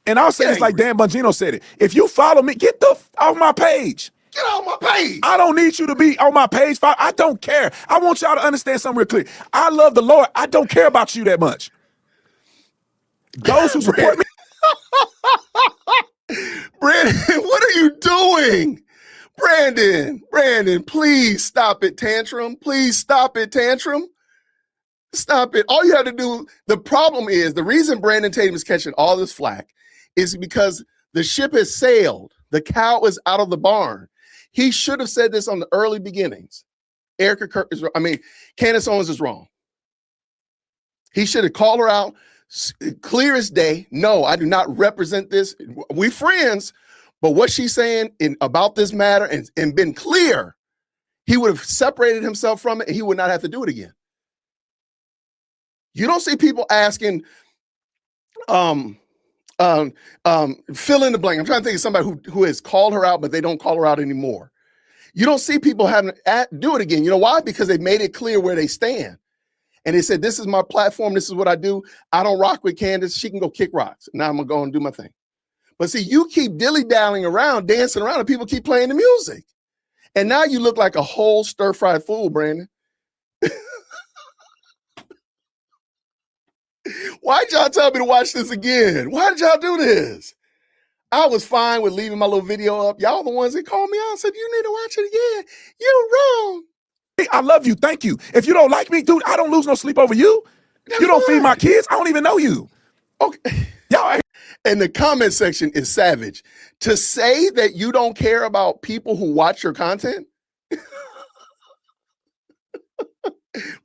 And I'll say this like Dan Bongino said it. If you follow me, get the off my page. Get off my page. I don't need you to be on my page. I don't care. I want y'all to understand something real clear. I love the Lord. I don't care about you that much. Those who support me. Brandon, what are you doing? Brandon, please stop it, tantrum. Please stop it, tantrum. Stop it. All you have to do, the problem is, the reason Brandon Tatum is catching all this flack is because the ship has sailed. The cow is out of the barn. He should have said this on the early beginnings. Kirk is, Candace Owens is wrong. He should have called her out clear as day. No, I do not represent this. We friends, but what she's saying about this matter and been clear, he would have separated himself from it and he would not have to do it again. You don't see people asking, fill in the blank. I'm trying to think of somebody who has called her out, but they don't call her out anymore. You don't see people having to do it again. You know why? Because they made it clear where they stand. And they said, this is my platform. This is what I do. I don't rock with Candace. She can go kick rocks. Now I'm going to go and do my thing. But see, you keep dilly-dallying around, dancing around, and people keep playing the music. And now you look like a whole stir-fried fool, Brandon. Why'd y'all tell me to watch this again? Why did y'all do this? I was fine with leaving my little video up. Y'all the ones that called me out and said, you need to watch it again. You're wrong. I love you. Thank you. If you don't like me, dude, I don't lose no sleep over you. That's you don't fine. feed my kids. I don't even know you. Okay. Y'all. And the comment section is savage. To say that you don't care about people who watch your content,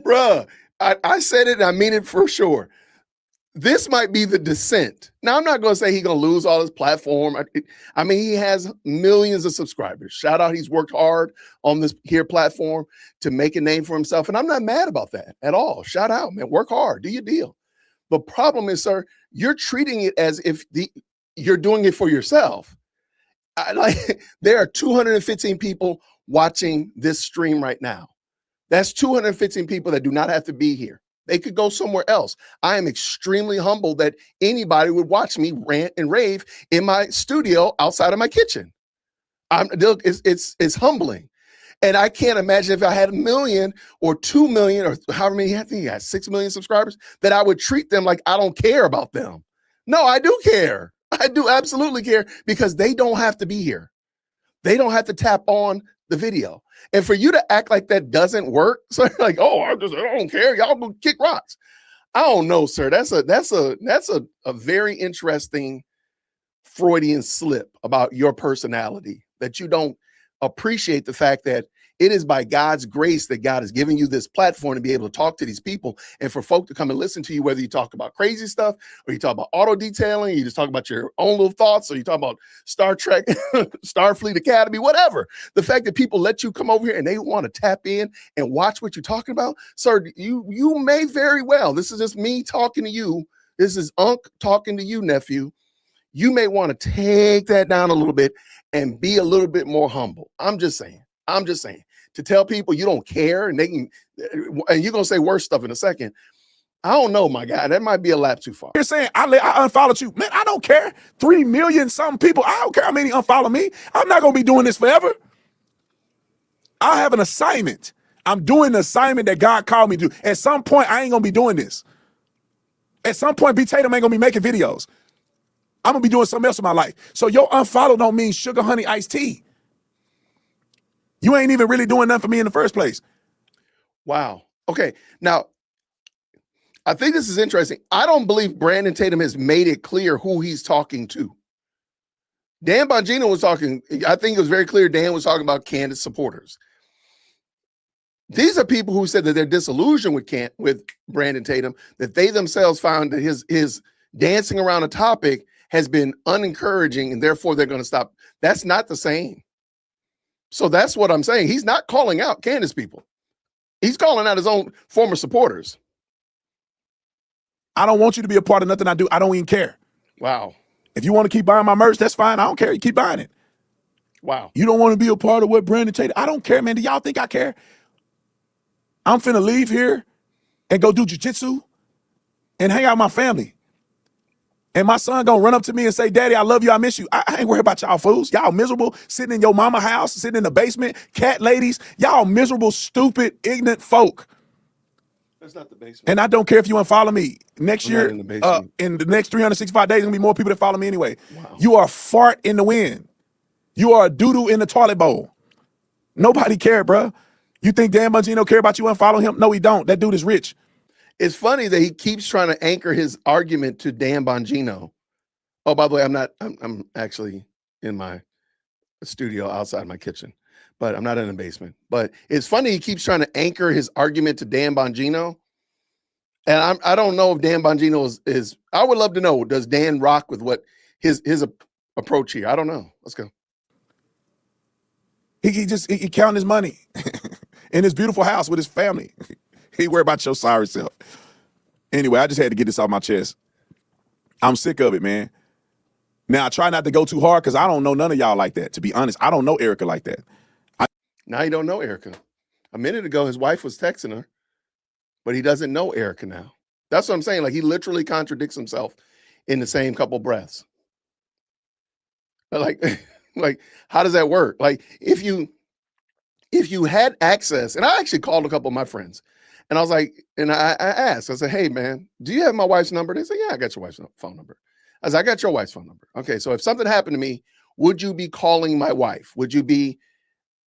bruh, I said it and I mean it for sure. This might be the descent. Now, I'm not going to say he's going to lose all his platform. I mean, he has millions of subscribers. Shout out, he's worked hard on this here platform to make a name for himself. And I'm not mad about that at all. Shout out, man. Work hard. Do your deal. The problem is, sir, you're treating it as if you're doing it for yourself. There are 215 people watching this stream right now. That's 215 people that do not have to be here. They could go somewhere else. I am extremely humbled that anybody would watch me rant and rave in my studio outside of my kitchen. It's humbling. And I can't imagine if I had 1 million or 2 million or however many, I think he has 6 million subscribers, that I would treat them like I don't care about them. No, I do care. I do absolutely care because they don't have to be here. They don't have to tap on the video. And for you to act like that doesn't work, so you're like, oh, I don't care. Y'all go kick rocks. I don't know, sir. That's a very interesting Freudian slip about your personality, that you don't appreciate the fact that it is by God's grace that God is giving you this platform to be able to talk to these people and for folk to come and listen to you, whether you talk about crazy stuff or you talk about auto detailing, you just talk about your own little thoughts, or you talk about Star Trek, Starfleet Academy, whatever. The fact that people let you come over here and they want to tap in and watch what you're talking about, sir, you may very well, this is just me talking to you. This is Unc talking to you, nephew. You may want to take that down a little bit and be a little bit more humble. I'm just saying. To tell people you don't care and and you're going to say worse stuff in a second. I don't know, my guy. That might be a lap too far. You're saying I unfollowed you. Man, I don't care. 3 million some people. I don't care how many unfollow me. I'm not going to be doing this forever. I have an assignment. I'm doing the assignment that God called me to do. At some point, I ain't gonna be doing this. At some point, B. Tatum ain't gonna be making videos. I'm gonna be doing something else in my life. So your unfollow don't mean sugar, honey, iced tea. You ain't even really doing nothing for me in the first place. Wow. Okay. Now, I think this is interesting. I don't believe Brandon Tatum has made it clear who he's talking to. Dan Bongino was talking, I think it was very clear Dan was talking about Candace supporters. These are people who said that they're disillusioned with Brandon Tatum, that they themselves found that his dancing around a topic has been unencouraging, and therefore they're going to stop. That's not the same. So that's what I'm saying. He's not calling out Candace people. He's calling out his own former supporters. I don't want you to be a part of nothing I do. I don't even care. Wow. If you want to keep buying my merch, that's fine. I don't care. You keep buying it. Wow. You don't want to be a part of what Brandon Tatum. I don't care, man. Do y'all think I care? I'm finna leave here and go do jujitsu and hang out with my family. And my son gonna run up to me and say, Daddy, I love you, I miss you. I ain't worried about y'all fools. Y'all miserable, sitting in your mama house, sitting in the basement, cat ladies. Y'all miserable, stupid, ignorant folk. That's not the basement. And I don't care if you unfollow me. Next year, in the in the next 365 days, there's gonna be more people that follow me anyway. Wow. You are a fart in the wind. You are a doo-doo in the toilet bowl. Nobody care, bro. You think Dan Bongino care about you unfollow him? No, he don't. That dude is rich. It's funny that he keeps trying to anchor his argument to Dan Bongino. Oh, by the way, I'm actually in my studio outside my kitchen, but I'm not in the basement. But it's funny he keeps trying to anchor his argument to Dan Bongino. And I don't know if Dan Bongino is I would love to know, does Dan rock with what his approach here? I don't know. Let's go. He counting his money in his beautiful house with his family. He worry about your sorry self. Anyway, I just had to get this off my chest. I'm sick of it, man. Now, I try not to go too hard because I don't know none of y'all like that. To be honest, I don't know Erica like that. Now you don't know Erica. A minute ago, his wife was texting her, but he doesn't know Erica now. That's what I'm saying. Like, he literally contradicts himself in the same couple breaths. Like, like, how does that work? Like, if you had access, and I actually called a couple of my friends, and I was like, and I asked, I said, hey, man, do you have my wife's number? They said, yeah, I got your wife's phone number. I said, I got your wife's phone number. Okay, so if something happened to me, would you be calling my wife? Would you be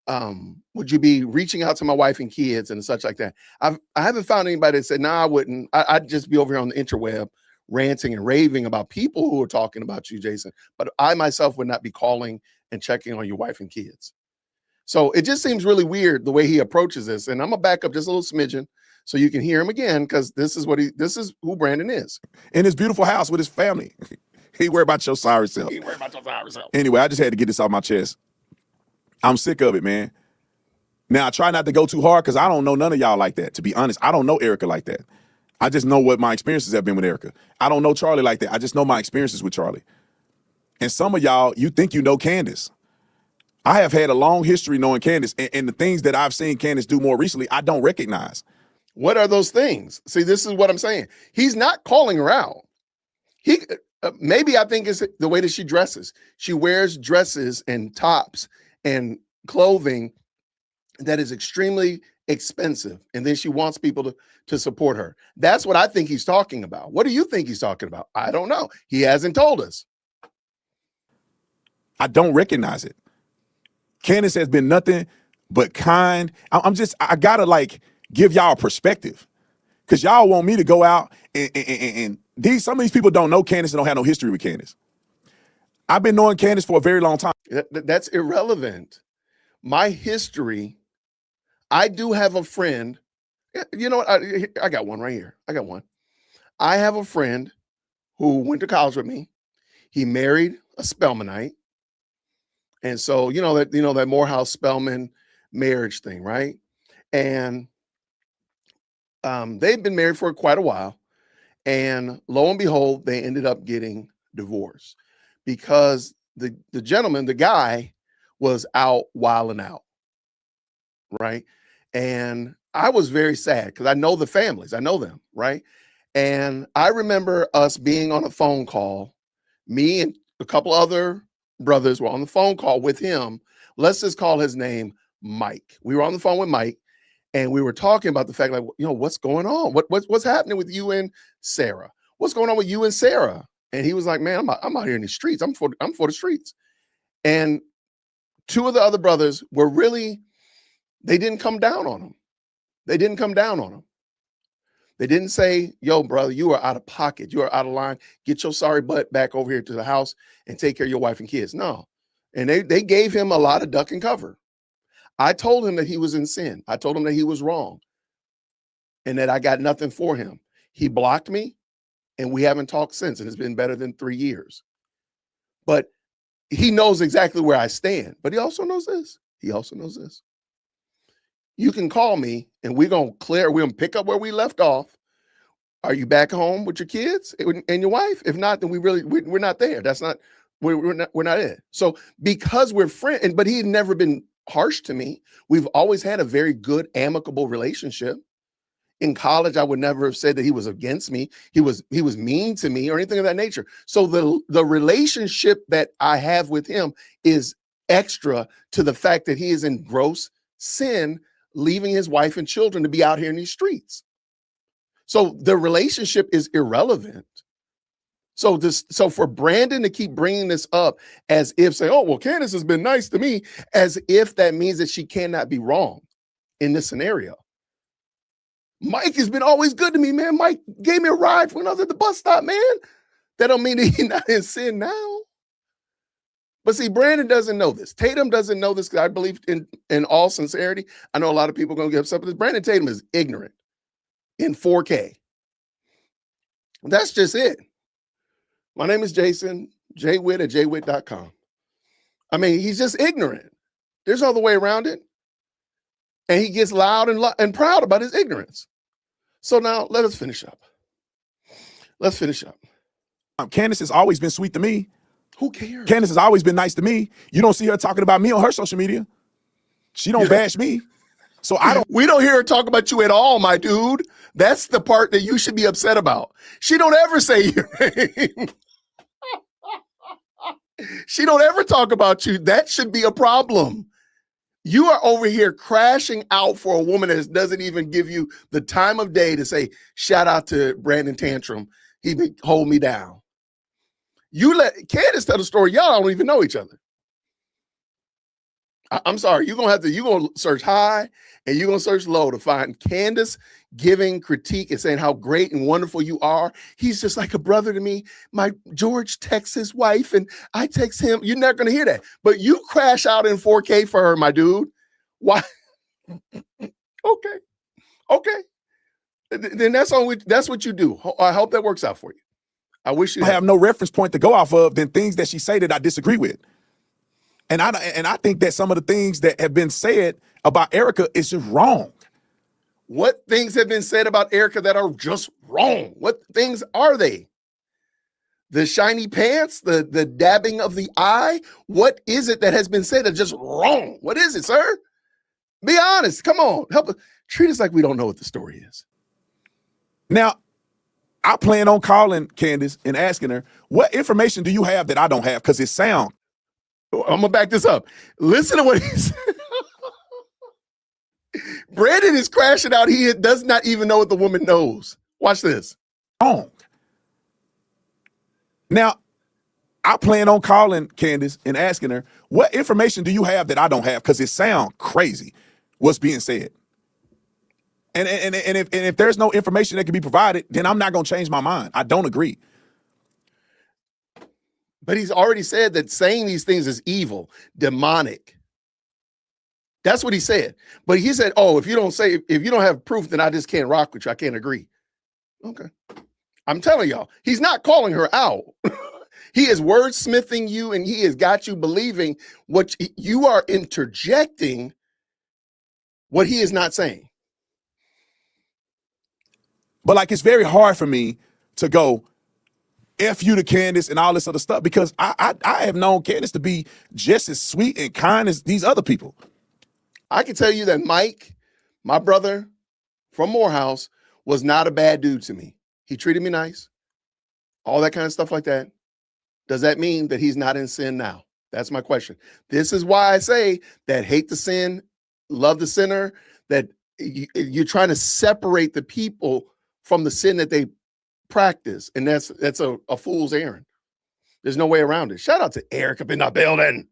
reaching out to my wife and kids and such like that? I haven't found anybody that said, no, I wouldn't. I'd just be over here on the interweb ranting and raving about people who are talking about you, Jason. But I myself would not be calling and checking on your wife and kids. So it just seems really weird the way he approaches this. And I'm gonna back up just a little smidgen so you can hear him again, because this is who Brandon is. In his beautiful house with his family. He worry about your sorry self. He worry about your sorry self. Anyway, I just had to get this off my chest. I'm sick of it, man. Now, I try not to go too hard because I don't know none of y'all like that. To be honest, I don't know Erica like that. I just know what my experiences have been with Erica. I don't know Charlie like that. I just know my experiences with Charlie. And some of y'all, you think you know Candace. I have had a long history knowing Candace, and the things that I've seen Candace do more recently, I don't recognize. What are those things? See, this is what I'm saying. He's not calling her out. He maybe I think it's the way that she dresses. She wears dresses and tops and clothing that is extremely expensive, and then she wants people to support her. That's what I think he's talking about. What do you think he's talking about? I don't know. He hasn't told us. I don't recognize it. Candace has been nothing but kind. I gotta like give y'all a perspective, because y'all want me to go out and some of these people don't know Candace and don't have no history with Candace. I've been knowing Candace for a very long time. That's irrelevant. My history, I do have a friend. You know what? I got one right here. I got one. I have a friend who went to college with me. He married a Spelmanite. And so, that Morehouse Spelman marriage thing, right? And they've been married for quite a while. And lo and behold, they ended up getting divorced because the gentleman, the guy, was out wilding out, right? And I was very sad because I know the families. I know them, right? And I remember us being on a phone call. Me and a couple other brothers were on the phone call with him. Let's just call his name Mike. We were on the phone with Mike, And we were talking about the fact, like, what's going on? What's happening with you and Sarah? What's going on with you and Sarah? And he was like, man, I'm out here in the streets. I'm for the streets. And two of the other brothers were really, they didn't come down on him. They didn't come down on him. They didn't say, yo, brother, you are out of pocket. You are out of line. Get your sorry butt back over here to the house and take care of your wife and kids. No. And they gave him a lot of duck and cover. I told him that he was in sin. I told him that he was wrong and that I got nothing for him. He blocked me and we haven't talked since. And it's been better than 3 years. But he knows exactly where I stand. But he also knows this. You can call me and we're going to pick up where we left off. Are you back home with your kids and your wife? If not, then we're not there. We're not it. So because we're friends, but he had never been harsh to me. We've always had a very good, amicable relationship. In college, I would never have said that he was against me. He was mean to me or anything of that nature. So the relationship that I have with him is extra to the fact that he is in gross sin, leaving his wife and children to be out here in these streets. So the relationship is irrelevant. So for Brandon to keep bringing this up as if say, oh, well, Candace has been nice to me, as if that means that she cannot be wrong in this scenario. Mike has been always good to me, man. Mike gave me a ride when I was at the bus stop, man. That don't mean that he's not in sin now. But see, Brandon doesn't know this. Tatum doesn't know this, because I believe in all sincerity, I know a lot of people are going to get upset with this. Brandon Tatum is ignorant in 4K. That's just it. My name is Jason, jwitt at jwitt.com. I mean, he's just ignorant. There's no other way around it. And he gets loud and proud about his ignorance. So now let us finish up. Let's finish up. Candace has always been sweet to me. Who cares? Candace has always been nice to me. You don't see her talking about me on her social media. She don't bash me. So we don't hear her talk about you at all, my dude. That's the part that you should be upset about. She don't ever say your name. She don't ever talk about you. That should be a problem. You are over here crashing out for a woman that doesn't even give you the time of day to say, shout out to Brandon Tantrum. He would hold me down. You let Candace tell the story. Y'all don't even know each other. I'm sorry. You're going to search high and you're going to search low to find Candace giving critique and saying how great and wonderful you are. He's just like a brother to me. My George texts his wife and I text him. You're not going to hear that. But you crash out in 4K for her, my dude. Why? Okay. Then that's what you do. I hope that works out for you. I wish you have no reference point to go off of than things that she say that I disagree with. And I think that some of the things that have been said about Erica is just wrong. What things have been said about Erica that are just wrong? What things are they? The shiny pants, the dabbing of the eye? What is it that has been said that's just wrong? What is it, sir? Be honest. Come on. Help us. Treat us like we don't know what the story is. Now, I plan on calling Candace and asking her, what information do you have that I don't have? Because it sounds. I'm going to back this up. Listen to what he said. Brandon is crashing out. He does not even know what the woman knows. Watch this. Wrong. Now, I plan on calling Candace and asking her, what information do you have that I don't have? Because it sounds crazy what's being said. And if there's no information that can be provided, then I'm not going to change my mind. I don't agree. But he's already said that saying these things is evil, demonic. That's what he said. But he said, oh, if you don't have proof, then I just can't rock with you. I can't agree. Okay. I'm telling y'all, he's not calling her out. He is wordsmithing you, and he has got you believing what you are interjecting what he is not saying. But like, it's very hard for me to go F you to Candace and all this other stuff, because I have known Candace to be just as sweet and kind as these other people. I can tell you that Mike, my brother from Morehouse, was not a bad dude to me. He treated me nice, all that kind of stuff like that. Does that mean that he's not in sin now? That's my question. This is why I say that hate the sin, love the sinner, that you're trying to separate the people from the sin that they practice, and that's a fool's errand. There's no way around it. Shout out to Eric up in the building.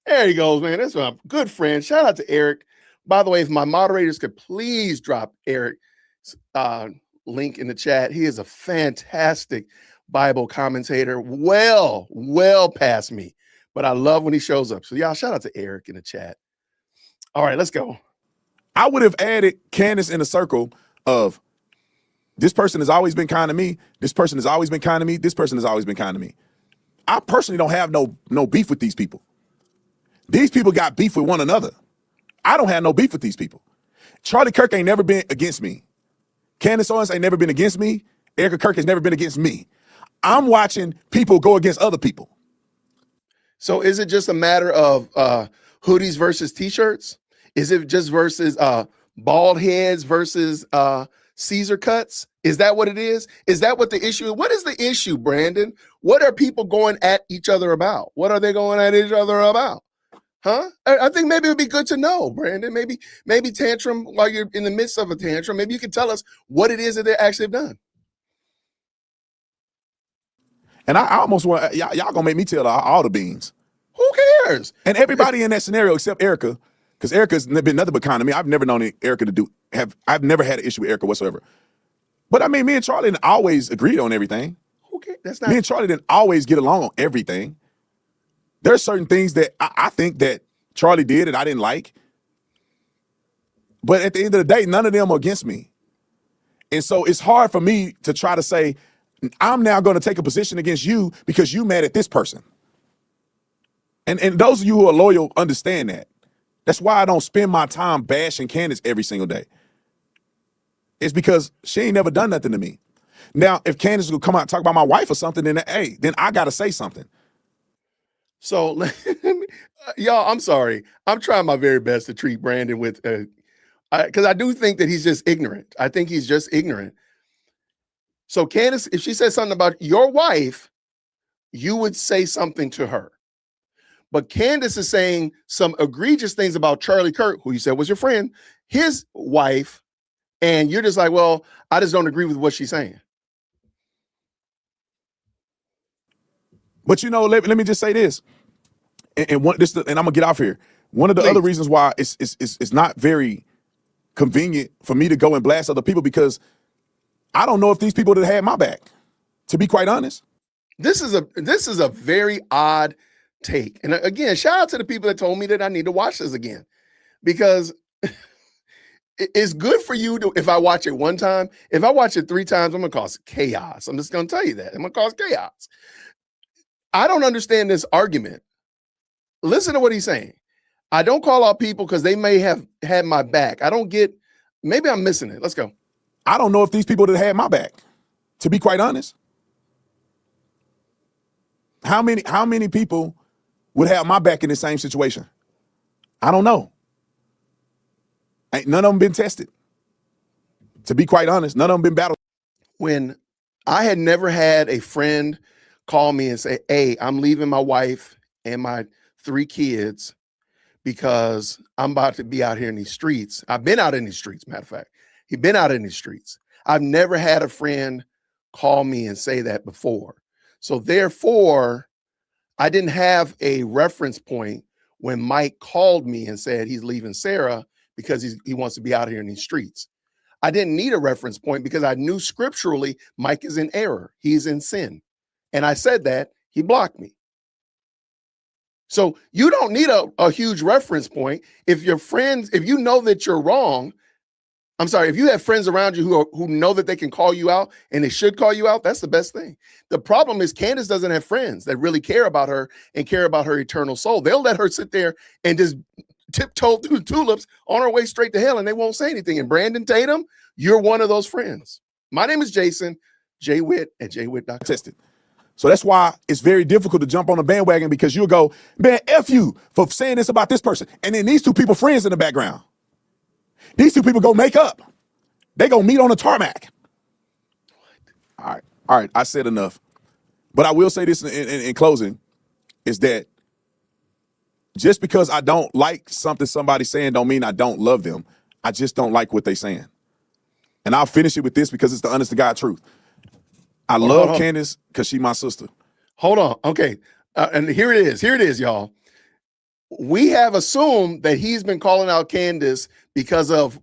There he goes, man. That's my good friend. Shout out to Eric. By the way, if my moderators could please drop Eric's link in the chat. He is a fantastic Bible commentator, well past me, but I love when he shows up. So y'all, shout out to Eric in the chat. All right, let's go. I would have added Candace in the circle of this person has always been kind to me. This person has always been kind to me. This person has always been kind to me. I personally don't have no beef with these people. These people got beef with one another. I don't have no beef with these people. Charlie Kirk ain't never been against me. Candace Owens ain't never been against me. Erica Kirk has never been against me. I'm watching people go against other people. So is it just a matter of hoodies versus t-shirts? Is it just versus bald heads versus Caesar cuts? Is that what it is? Is that what the issue is? What is the issue, Brandon? What are people going at each other about? What are they going at each other about? Huh? I think maybe it'd be good to know, Brandon. Maybe tantrum while you're in the midst of a tantrum. Maybe you can tell us what it is that they actually have done. And I almost want y'all gonna make me tell all the beans. Who cares? And everybody in that scenario except Erica, because Erica's been nothing but kind to me. I've never known Erica I've never had an issue with Erica whatsoever. But I mean, me and Charlie didn't always agree on everything. Who cares? That's not. Me and Charlie didn't always get along on everything. There are certain things that I think that Charlie did that I didn't like. But at the end of the day, none of them are against me. And so it's hard for me to try to say, I'm now going to take a position against you because you mad at this person. And those of you who are loyal understand that. That's why I don't spend my time bashing Candace every single day. It's because she ain't never done nothing to me. Now, if Candace will come out and talk about my wife or something, then hey, then I got to say something. So, y'all, I'm sorry. I'm trying my very best to treat Brandon with, because I do think that he's just ignorant. I think he's just ignorant. So Candace, if she says something about your wife, you would say something to her. But Candace is saying some egregious things about Charlie Kirk, who you said was your friend, his wife, and you're just like, well, I just don't agree with what she's saying. But you know, let me just say this, and I'm gonna get off here. One of the other reasons why it's not very convenient for me to go and blast other people, because I don't know if these people that had my back, to be quite honest. This is a very odd take. And again, shout out to the people that told me that I need to watch this again, because it's good for you to, if I watch it one time. If I watch it 3 times, I'm gonna cause chaos. I'm just gonna tell you that. I'm gonna cause chaos. I don't understand this argument. Listen to what he's saying. I don't call out people because they may have had my back. I don't get, maybe I'm missing it. Let's go. I don't know if these people that had my back, to be quite honest. How many people would have my back in the same situation? I don't know. Ain't none of them been tested. To be quite honest, none of them been battled. When I had never had a friend call me and say, hey, I'm leaving my wife and my 3 kids because I'm about to be out here in these streets. I've been out in these streets, matter of fact. He's been out in these streets. I've never had a friend call me and say that before. So therefore, I didn't have a reference point when Mike called me and said he's leaving Sarah because he wants to be out here in these streets. I didn't need a reference point because I knew scripturally Mike is in error. He's in sin. And I said that, he blocked me. So you don't need a huge reference point. If your friends, if you know that you're wrong, I'm sorry, if you have friends around you who know that they can call you out and they should call you out, that's the best thing. The problem is Candace doesn't have friends that really care about her and care about her eternal soul. They'll let her sit there and just tiptoe through tulips on her way straight to hell, and they won't say anything. And Brandon Tatum, you're one of those friends. My name is Jason, jwitt at jwitt.com. Tested. So that's why it's very difficult to jump on a bandwagon, because you'll go, man, F you for saying this about this person. And then these 2 people friends in the background. These 2 people go make up. They go meet on the tarmac. All right, I said enough. But I will say this in closing, is that just because I don't like something somebody's saying don't mean I don't love them. I just don't like what they saying. And I'll finish it with this because it's the honest to God truth. I love Candace because she's my sister. Hold on. Okay. And here it is. Here it is, y'all. We have assumed that he's been calling out Candace because of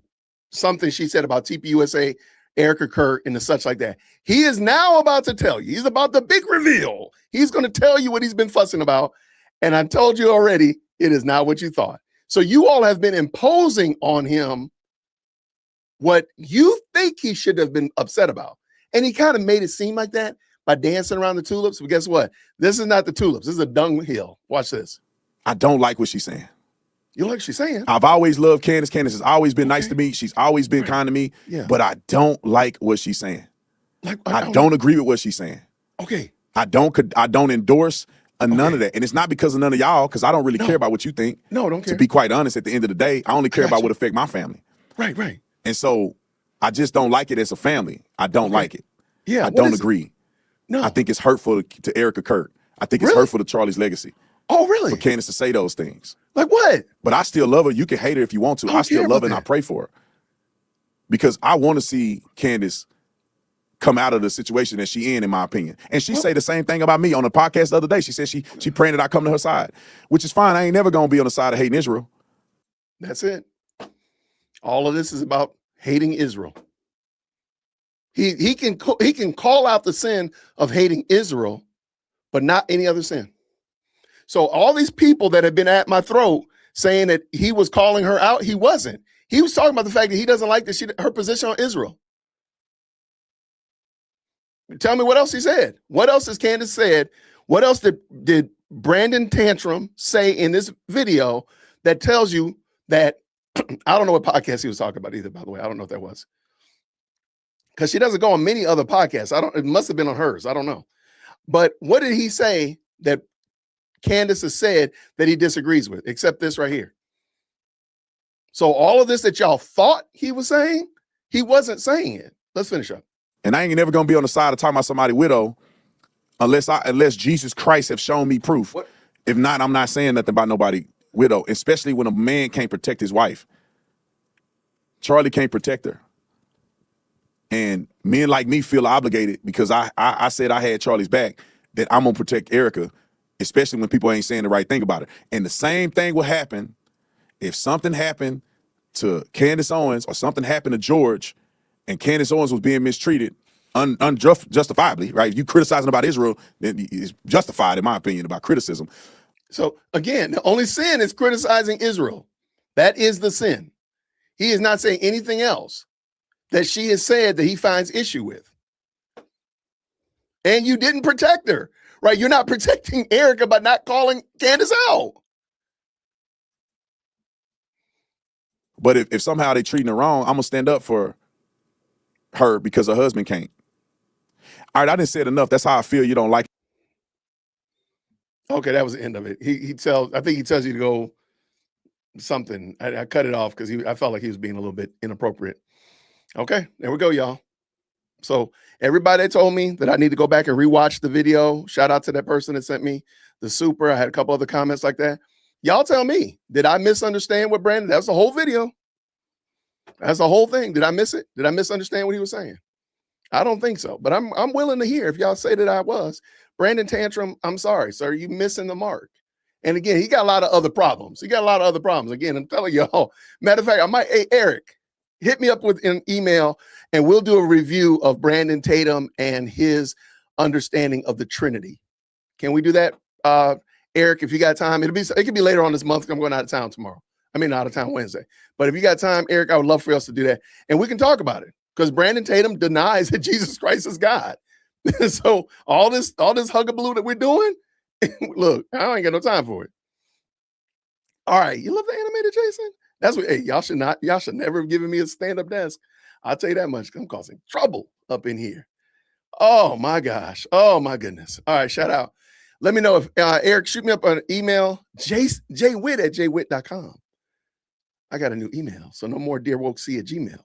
something she said about TPUSA, Erica Kirk, and the such like that. He is now about to tell you. He's about the big reveal. He's going to tell you what he's been fussing about. And I told you already, it is not what you thought. So you all have been imposing on him what you think he should have been upset about. And he kind of made it seem like that by dancing around the tulips. But guess what? This is not the tulips. This is a dunghill. Watch this. I don't like what she's saying. You like what she's saying? I've always loved Candace. Candace has always been nice to me. She's always been kind to me. Yeah. But I don't like what she's saying. Like, I don't agree with what she's saying. Okay. I don't endorse none of that. And it's not because of none of y'all, because I don't really care about what you think. No, don't care. To be quite honest, at the end of the day, I only care about what affect my family. Right, right. And so I just don't like it as a family. I don't like it. Yeah. I don't agree. No. I think it's hurtful to Erica Kirk. I think it's hurtful to Charlie's legacy. Oh, really? For Candace to say those things. Like what? But I still love her. You can hate her if you want to. I still love her and I pray for her. Because I want to see Candace come out of the situation that she in my opinion. And she say the same thing about me on the podcast the other day. She said she praying that I come to her side, which is fine. I ain't never going to be on the side of hating Israel. That's it. All of this is about hating Israel. He can call out the sin of hating Israel, but not any other sin. So all these people that have been at my throat saying that he was calling her out, he wasn't. He was talking about the fact that he doesn't like her position on Israel. Tell me what else he said. What else has Candace said? What else did Brandon Tantrum say in this video that tells you that I don't know what podcast he was talking about either, by the way. I don't know what that was. Because she doesn't go on many other podcasts. It must have been on hers. I don't know. But what did he say that Candace has said that he disagrees with, except this right here? So all of this that y'all thought he was saying, he wasn't saying it. Let's finish up. And I ain't never gonna be on the side of talking about somebody's widow unless Jesus Christ have shown me proof. What? If not, I'm not saying nothing about nobody widow, especially when a man can't protect his wife. Charlie can't protect her. And men like me feel obligated because I said I had Charlie's back, that I'm gonna protect Erica, especially when people ain't saying the right thing about her. And the same thing will happen if something happened to Candace Owens or something happened to George and Candace Owens was being mistreated unjustifiably, right? If you criticizing about Israel, then it's justified, in my opinion, about criticism. So again, the only sin is criticizing Israel. That is the sin. He is not saying anything else that she has said that he finds issue with. And you didn't protect her, right? You're not protecting Erica by not calling Candace out. But if somehow they treating her wrong, I'm gonna stand up for her because her husband can't. All right, I didn't say it enough. That's how I feel. You don't like it. Okay, that was the end of it. I think he tells you to go something. I cut it off because I felt like he was being a little bit inappropriate. Okay, there we go, y'all. So everybody told me that I need to go back and rewatch the video. Shout out to that person that sent me the super. I had a couple other comments like that. Y'all tell me, did I misunderstand what Brandon? That's the whole video. That's the whole thing. Did I miss it? Did I misunderstand what he was saying? I don't think so, but I'm willing to hear if y'all say that I was. Brandon Tantrum, I'm sorry, sir. You missing the mark. And again, he got a lot of other problems. Again, I'm telling y'all. Matter of fact, hey, Eric, hit me up with an email and we'll do a review of Brandon Tatum and his understanding of the Trinity. Can we do that? Eric, if you got time, it could be later on this month. I'm going out of town tomorrow. Out of town Wednesday. But if you got time, Eric, I would love for us to do that. And we can talk about it because Brandon Tatum denies that Jesus Christ is God. So all this hugabaloo that we're doing, look, I ain't got no time for it. All right. You love the animated Jason? That's what, hey, y'all should never have given me a stand-up desk. I'll tell you that much. I'm causing trouble up in here. Oh my gosh. Oh my goodness. All right. Shout out. Let me know if Eric, shoot me up an email, jwitt@jwitt.com. I got a new email. So no more Dear Woke C at Gmail.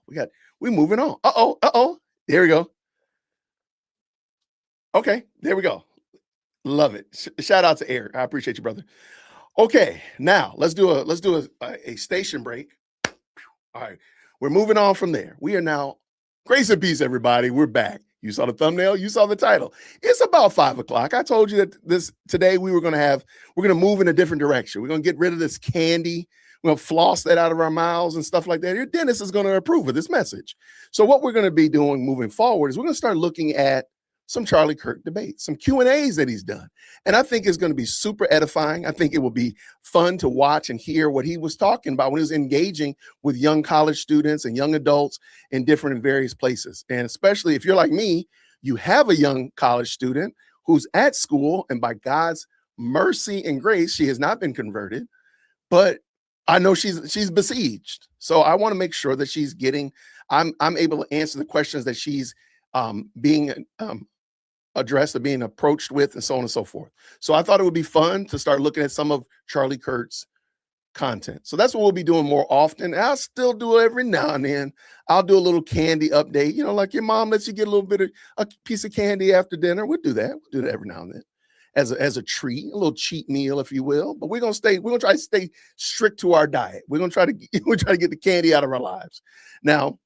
We moving on. There we go. Okay, there we go. Love it. Shout out to Eric. I appreciate you, brother. Okay, now let's do a station break. All right. we're moving on from there. We are now, grace and peace, everybody. We're back. You saw the thumbnail, you saw the title. It's about 5 o'clock. I told you that today we're going to move in a different direction. We're going to get rid of this candy. We're going to floss that out of our mouths and stuff like that. Your dentist is going to approve of this message. So what we're going to be doing moving forward is we're going to start looking at some Charlie Kirk debates, some Q&As that he's done. And I think it's going to be super edifying. I think it will be fun to watch and hear what he was talking about when he was engaging with young college students and young adults in different and various places. And especially if you're like me, you have a young college student who's at school, and by God's mercy and grace, she has not been converted, but I know she's besieged. So I want to make sure that she's getting, I'm able to answer the questions that she's being addressed or being approached with, and so on and so forth. So I thought it would be fun to start looking at some of Charlie Kirk's content. So that's what we'll be doing more often. And I'll still do it every now and then. I'll do a little candy update, you know, like your mom lets you get a little bit of a piece of candy after dinner. We'll do that. We'll do that every now and then as a treat, a little cheat meal, if you will. But we're gonna try to stay strict to our diet. We're gonna try to get the candy out of our lives. Now,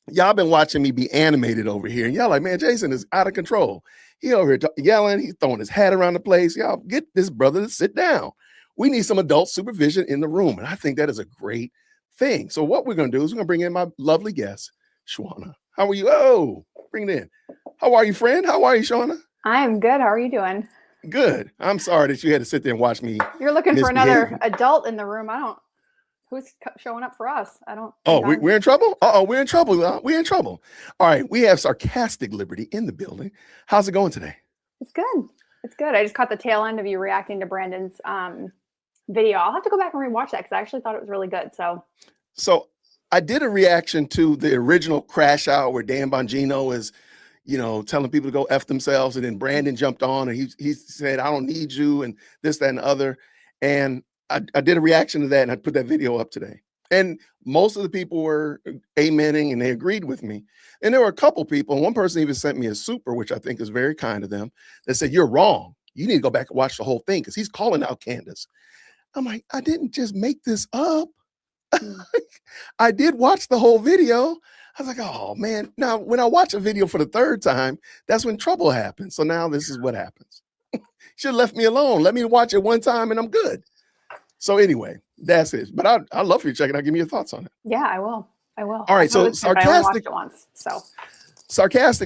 y'all been watching me be animated over here, and y'all like, man, Jason is out of control. He over here yelling, he's throwing his hat around the place. Y'all get this brother to sit down. We need some adult supervision in the room, and I think that is a great thing. So what we're going to do is we're going to bring in my lovely guest, Shawana. How are you? Oh, bring it in. How are you, friend? How are you, Shawana? I am good. How are you doing? Good. I'm sorry that you had to sit there and watch me. You're looking for another adult in the room. Who's showing up for us? I don't. Oh, we're in trouble? Uh-oh, we're in trouble. We're in trouble. All right, we have Sarcastic Liberty in the building. How's it going today? It's good. It's good. I just caught the tail end of you reacting to Brandon's video. I'll have to go back and rewatch that because I actually thought it was really good. So I did a reaction to the original Crash Out where Dan Bongino is, you know, telling people to go F themselves. And then Brandon jumped on and he said, I don't need you and this, that, and the other. And I did a reaction to that, and I put that video up today. And most of the people were amening, and they agreed with me. And there were a couple people, and one person even sent me a super, which I think is very kind of them, that said, you're wrong. You need to go back and watch the whole thing because he's calling out Candace. I'm like, I didn't just make this up. I did watch the whole video. I was like, oh, man. Now, when I watch a video for the third time, that's when trouble happens. So now this is what happens. Should have left me alone. Let me watch it one time, and I'm good. So anyway, that's it. But I'd love for you to check it out. Give me your thoughts on it. Yeah, I will. All right. So Sarcastic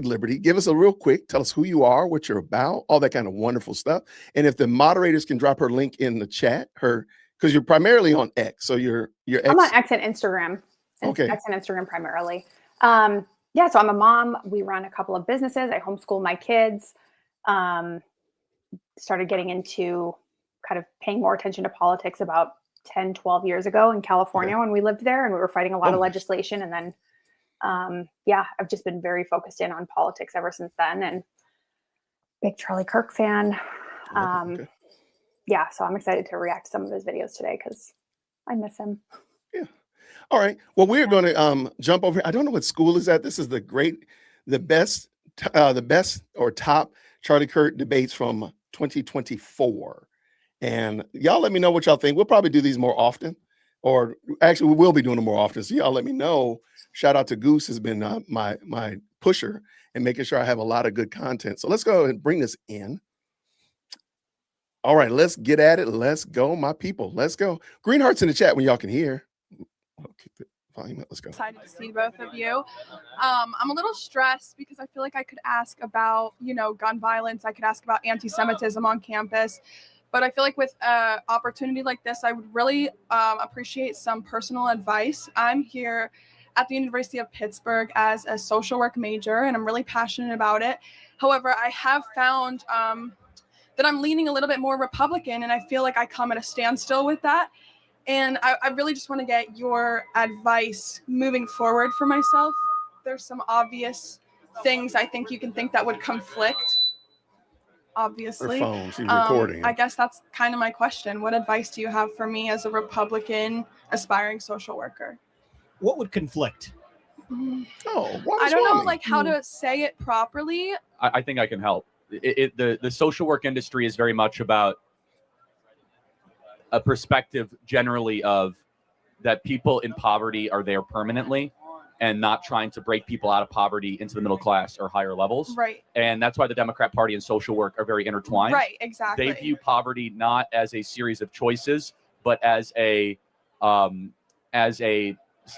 Liberty, give us a real quick. Tell us who you are, what you're about, all that kind of wonderful stuff. And if the moderators can drop her link in the chat, because you're primarily on X. So you're X. I'm on X and Instagram. Okay. X and Instagram primarily. Yeah. So I'm a mom. We run a couple of businesses. I homeschool my kids. Started getting into kind of paying more attention to politics about 10, 12 years ago in California when we lived there, and we were fighting a lot of legislation. And then, I've just been very focused in on politics ever since then, and big Charlie Kirk fan. Yeah, so I'm excited to react to some of his videos today because I miss him. Yeah. All right. Well, we're going to jump over here. I don't know what school is at. This is the best or top Charlie Kirk debates from 2024. And y'all let me know what y'all think. We'll probably do these more often, or actually we will be doing them more often. So y'all let me know. Shout out to Goose has been my pusher and making sure I have a lot of good content. So let's go and bring this in. All right, let's get at it. Let's go, my people. Let's go. Green hearts in the chat when y'all can hear. Let's go. Excited to see both of you. I'm a little stressed because I feel like I could ask about, gun violence. I could ask about anti-Semitism on campus. But I feel like with an opportunity like this, I would really appreciate some personal advice. I'm here at the University of Pittsburgh as a social work major, and I'm really passionate about it. However, I have found that I'm leaning a little bit more Republican, and I feel like I come at a standstill with that. And I really just want to get your advice moving forward for myself. There's some obvious things I think you can think that would conflict. Obviously, her phone, she's recording. I guess that's kind of my question. What advice do you have for me as a Republican aspiring social worker? What would conflict? I don't know, like how to say it properly. I think I can help. The social work industry is very much about a perspective generally of that people in poverty are there permanently and not trying to break people out of poverty into the middle class or higher levels. Right. And that's why the Democrat Party and social work are very intertwined. Right, exactly. They view poverty not as a series of choices, but as a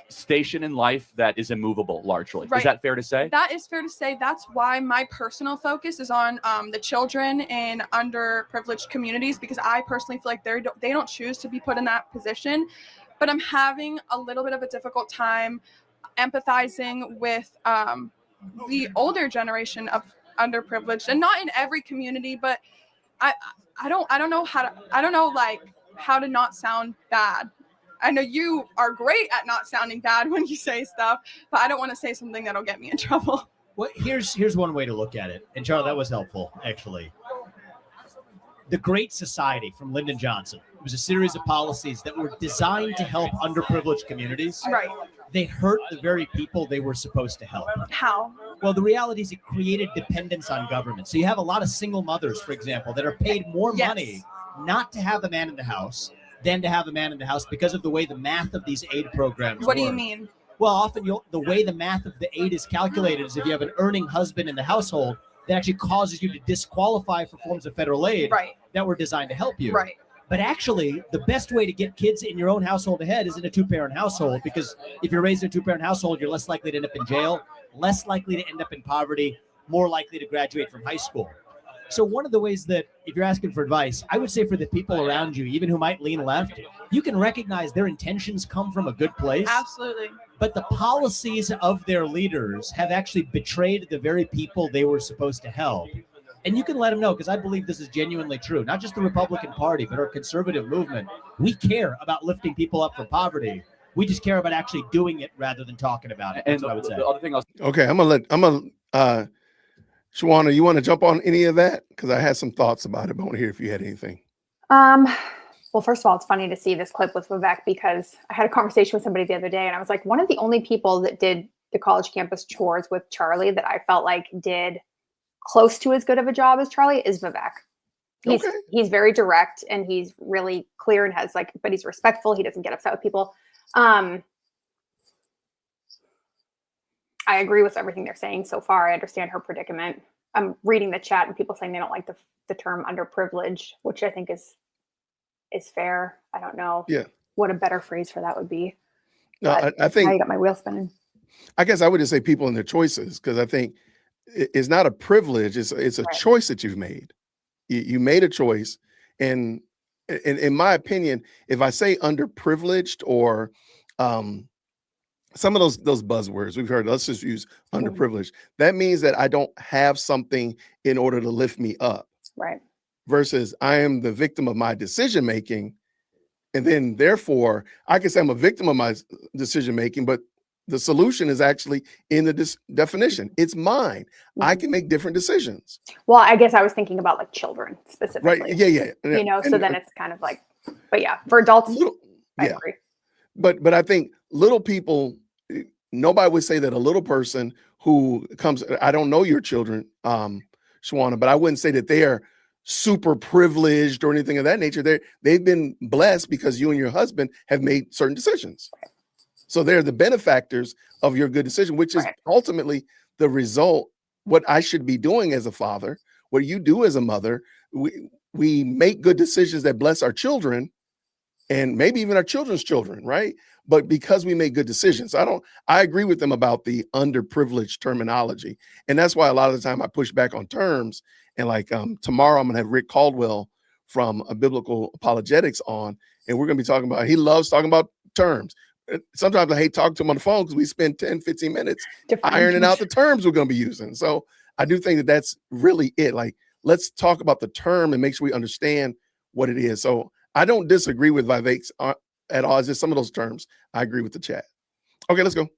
station in life that is immovable largely. Right. Is that fair to say? That is fair to say. That's why my personal focus is on the children in underprivileged communities, because I personally feel like they don't choose to be put in that position. But I'm having a little bit of a difficult time empathizing with the older generation of underprivileged, and not in every community, but I don't know how to not sound bad. I know you are great at not sounding bad when you say stuff, but I don't want to say something that'll get me in trouble. Well, here's one way to look at it. And Charlie, that was helpful, actually. The Great Society from Lyndon Johnson. It was a series of policies that were designed to help underprivileged communities. Right. They hurt the very people they were supposed to help. How? Well, the reality is it created dependence on government. So you have a lot of single mothers, for example, that are paid more money not to have a man in the house than to have a man in the house because of the way the math of these aid programs What do work. you mean? Well, often the way the math of the aid is calculated is if you have an earning husband in the household, that actually causes you to disqualify for forms of federal aid that were designed to help you. Right. But actually, the best way to get kids in your own household ahead is in a two-parent household, because if you're raised in a two-parent household, you're less likely to end up in jail, less likely to end up in poverty, more likely to graduate from high school. So one of the ways that, if you're asking for advice, I would say for the people around you, even who might lean left, you can recognize their intentions come from a good place. Absolutely. But the policies of their leaders have actually betrayed the very people they were supposed to help. And you can let them know, because I believe this is genuinely true. Not just the Republican Party, but our conservative movement. We care about lifting people up from poverty. We just care about actually doing it rather than talking about it. That's what I would say. The other thing Okay, I'm gonna Shawana, you want to jump on any of that? Because I had some thoughts about it, but I want to hear if you had anything. Well, first of all, it's funny to see this clip with Vivek, because I had a conversation with somebody the other day, and I was like, one of the only people that did the college campus chores with Charlie that I felt like did close to as good of a job as Charlie is Vivek. He's very direct, and he's really clear, and but he's respectful. He doesn't get upset with people. I agree with everything they're saying so far. I understand her predicament. I'm reading the chat and people saying they don't like the term underprivileged, which I think is fair. I don't know what a better phrase for that would be. No, I think I got my wheel spinning. I guess I would just say people and their choices, because I think it's not a privilege. It's a choice that you've made. You made a choice. And in my opinion, if I say underprivileged or some of those buzzwords we've heard, let's just use underprivileged. That means that I don't have something in order to lift me up. Right. Versus I am the victim of my decision making. And then therefore I can say I'm a victim of my decision making, but the solution is actually in the definition. It's mine. I can make different decisions. Well, I guess I was thinking about like children specifically. Right. Yeah. You know, so then it's kind of like, but yeah, for adults, I agree. But I think little people, nobody would say that a little person who comes, I don't know your children, Shawana, but I wouldn't say that they are super privileged or anything of that nature. They've been blessed because you and your husband have made certain decisions. So they're the benefactors of your good decision, which is ultimately the result, what I should be doing as a father, what you do as a mother. We make good decisions that bless our children and maybe even our children's children, right? But because we make good decisions, I agree with them about the underprivileged terminology. And that's why a lot of the time I push back on terms. And like tomorrow I'm gonna have Rick Caldwell from Biblical Apologetics on, and we're gonna be talking about, he loves talking about terms. Sometimes I hate talking to him on the phone because we spend 10, 15 minutes ironing out the terms we're going to be using. So I do think that that's really it. Like, let's talk about the term and make sure we understand what it is. So I don't disagree with Vivek at all. It's just some of those terms I agree with the chat. Okay, let's go.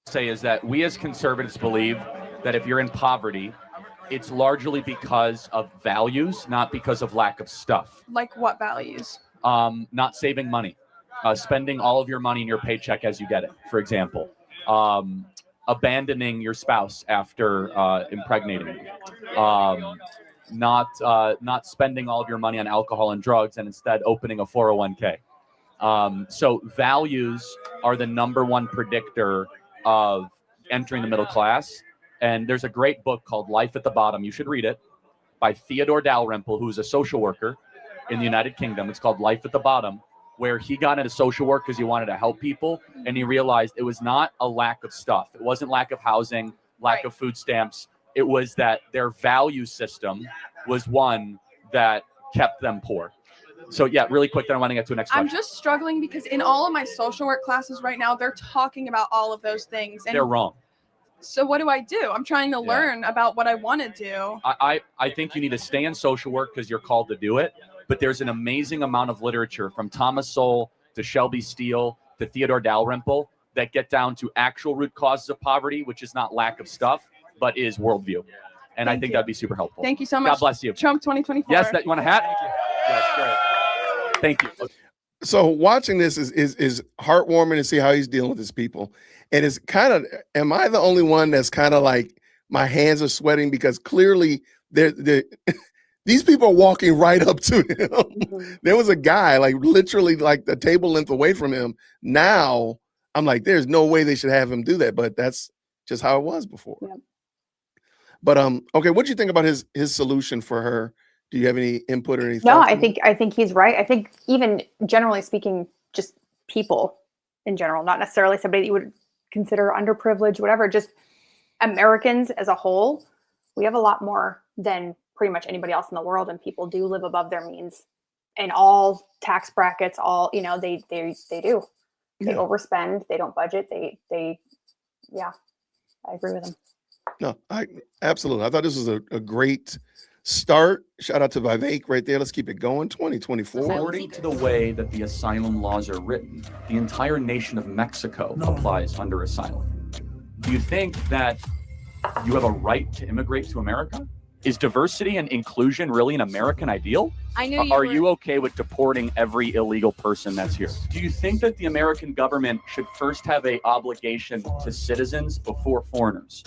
Say is that we as conservatives believe that if you're in poverty, it's largely because of values, not because of lack of stuff. Like what values? Not saving money. Spending all of your money in your paycheck as you get it, for example. Abandoning your spouse after impregnating you. Not spending all of your money on alcohol and drugs and instead opening a 401k. So values are the #1 predictor of entering the middle class. And there's a great book called Life at the Bottom. You should read it, by Theodore Dalrymple, who's a social worker in the United Kingdom. It's called Life at the Bottom, where he got into social work because he wanted to help people. And he realized it was not a lack of stuff. It wasn't lack of housing, lack of food stamps. It was that their value system was one that kept them poor. So yeah, really quick, then I want to get to the next question. I'm just struggling because in all of my social work classes right now, they're talking about all of those things. And they're wrong. So what do I do? I'm trying to learn about what I want to do. I think you need to stay in social work because you're called to do it. But there's an amazing amount of literature from Thomas Sowell to Shelby Steele to Theodore Dalrymple that get down to actual root causes of poverty, which is not lack of stuff, but is worldview. And I think that'd be super helpful. Thank you so much. God bless you. Trump 2024. Yes, that you want a hat? Thank you. Yes, great. Thank you. So watching this is heartwarming to see how he's dealing with his people. And it's kind of, am I the only one that's kind of like, my hands are sweating because clearly these people are walking right up to him. Mm-hmm. There was a guy like literally like the table length away from him. Now I'm like, there's no way they should have him do that, but that's just how it was before. Yeah. But okay, what do you think about his solution for her? Do you have any input or anything? No, I think he's right. I think even generally speaking, just people in general, not necessarily somebody that you would consider underprivileged, whatever, just Americans as a whole, we have a lot more than pretty much anybody else in the world, and people do live above their means in all tax brackets. All they do. They overspend. They don't budget. They I agree with him. No, I absolutely. I thought this was a great start. Shout out to Vivek right there. Let's keep it going. 2024. According to the way that the asylum laws are written, the entire nation of Mexico applies under asylum. Do you think that you have a right to immigrate to America? Is diversity and inclusion really an American ideal? Are you okay with deporting every illegal person that's here? Do you think that the American government should first have an obligation to citizens before foreigners?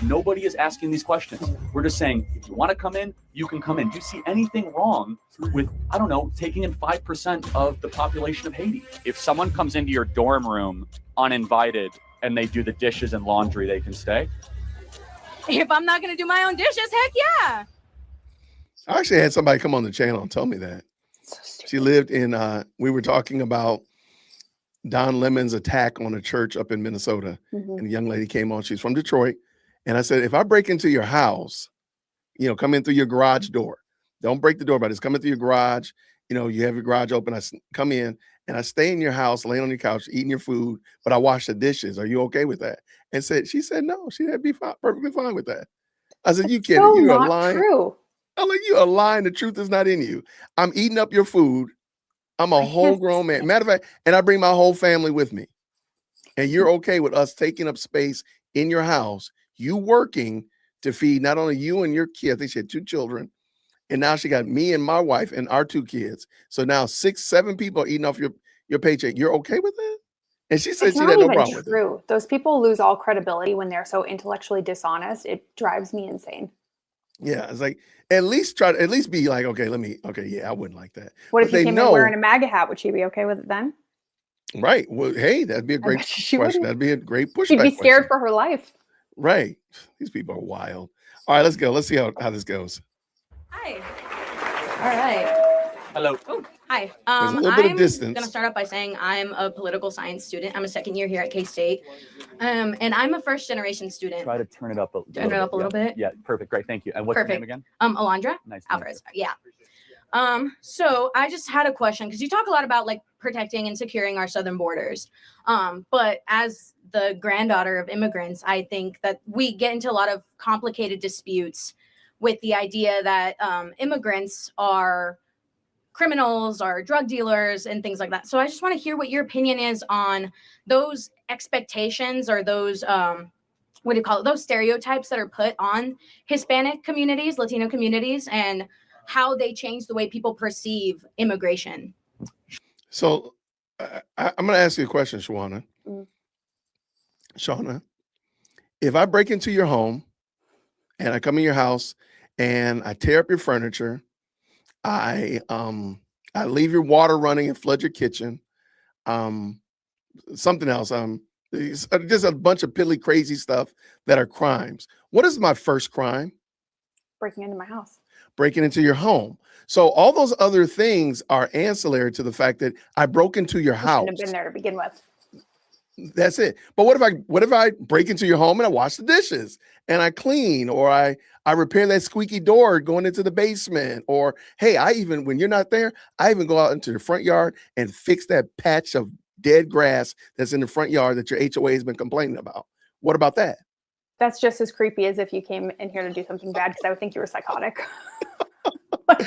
Nobody is asking these questions. We're just saying, if you want to come in, you can come in. Do you see anything wrong with, I don't know, taking in 5% of the population of Haiti? If someone comes into your dorm room uninvited and they do the dishes and laundry, they can stay? If I'm not going to do my own dishes, heck yeah. I actually had somebody come on the channel and tell me that. She lived in, we were talking about Don Lemon's attack on a church up in Minnesota. Mm-hmm. And a young lady came on, she's from Detroit. And I said, if I break into your house, come in through your garage door, don't break the door, but just come in through your garage. You have your garage open. I come in and I stay in your house, laying on your couch, eating your food, but I wash the dishes. Are you okay with that? And she said, no, she'd be perfectly fine with that. I said, you kidding? So You're not lying. True. I'm like, you're lying. The truth is not in you. I'm eating up your food. I'm a whole grown man. Matter of fact, and I bring my whole family with me. And you're okay with us taking up space in your house, you working to feed not only you and your kid. I think she had 2 children. And now she got me and my wife and our 2 kids. So now 6, 7 people are eating off your paycheck. You're okay with that? And she said she had no problem with it. Those people lose all credibility when they're so intellectually dishonest. It drives me insane. Yeah, it's like at least be like, okay, yeah, I wouldn't like that. What if you came in wearing a MAGA hat? Would she be okay with it then? Right. Well, hey, that'd be a great question. That'd be a great pushback. She'd be scared for her life. Right. These people are wild. All right, let's go. Let's see how this goes. Hi. All right. Hello. Oh, hi. There's a little bit of distance. I'm going to start off by saying I'm a political science student. I'm a second year here at K-State. And I'm a first generation student. Try to turn it up a little bit. Yeah, perfect. Great. Thank you. And what's your name again? Alondra. Nice. Alvarez. Yeah. So I just had a question because you talk a lot about like protecting and securing our southern borders. But as the granddaughter of immigrants, I think that we get into a lot of complicated disputes with the idea that immigrants are criminals or drug dealers and things like that. So I just want to hear what your opinion is on those expectations or those those stereotypes that are put on Hispanic communities, Latino communities, and how they change the way people perceive immigration. So I'm going to ask you a question, Shawana. Shauna, if I break into your home and I come in your house and I tear up your furniture, I leave your water running and flood your kitchen, um, something else. It's just a bunch of piddly crazy stuff that are crimes. What is my first crime? Breaking into my house. Breaking into your home. So all those other things are ancillary to the fact that I broke into your You house. shouldn't have been there to begin with. That's it. But what if I break into your home and I wash the dishes and I clean, or I repair that squeaky door going into the basement, or hey, when you're not there, I even go out into the front yard and fix that patch of dead grass that's in the front yard that your HOA has been complaining about. What about that? That's just as creepy as if you came in here to do something bad, because I would think you were psychotic. But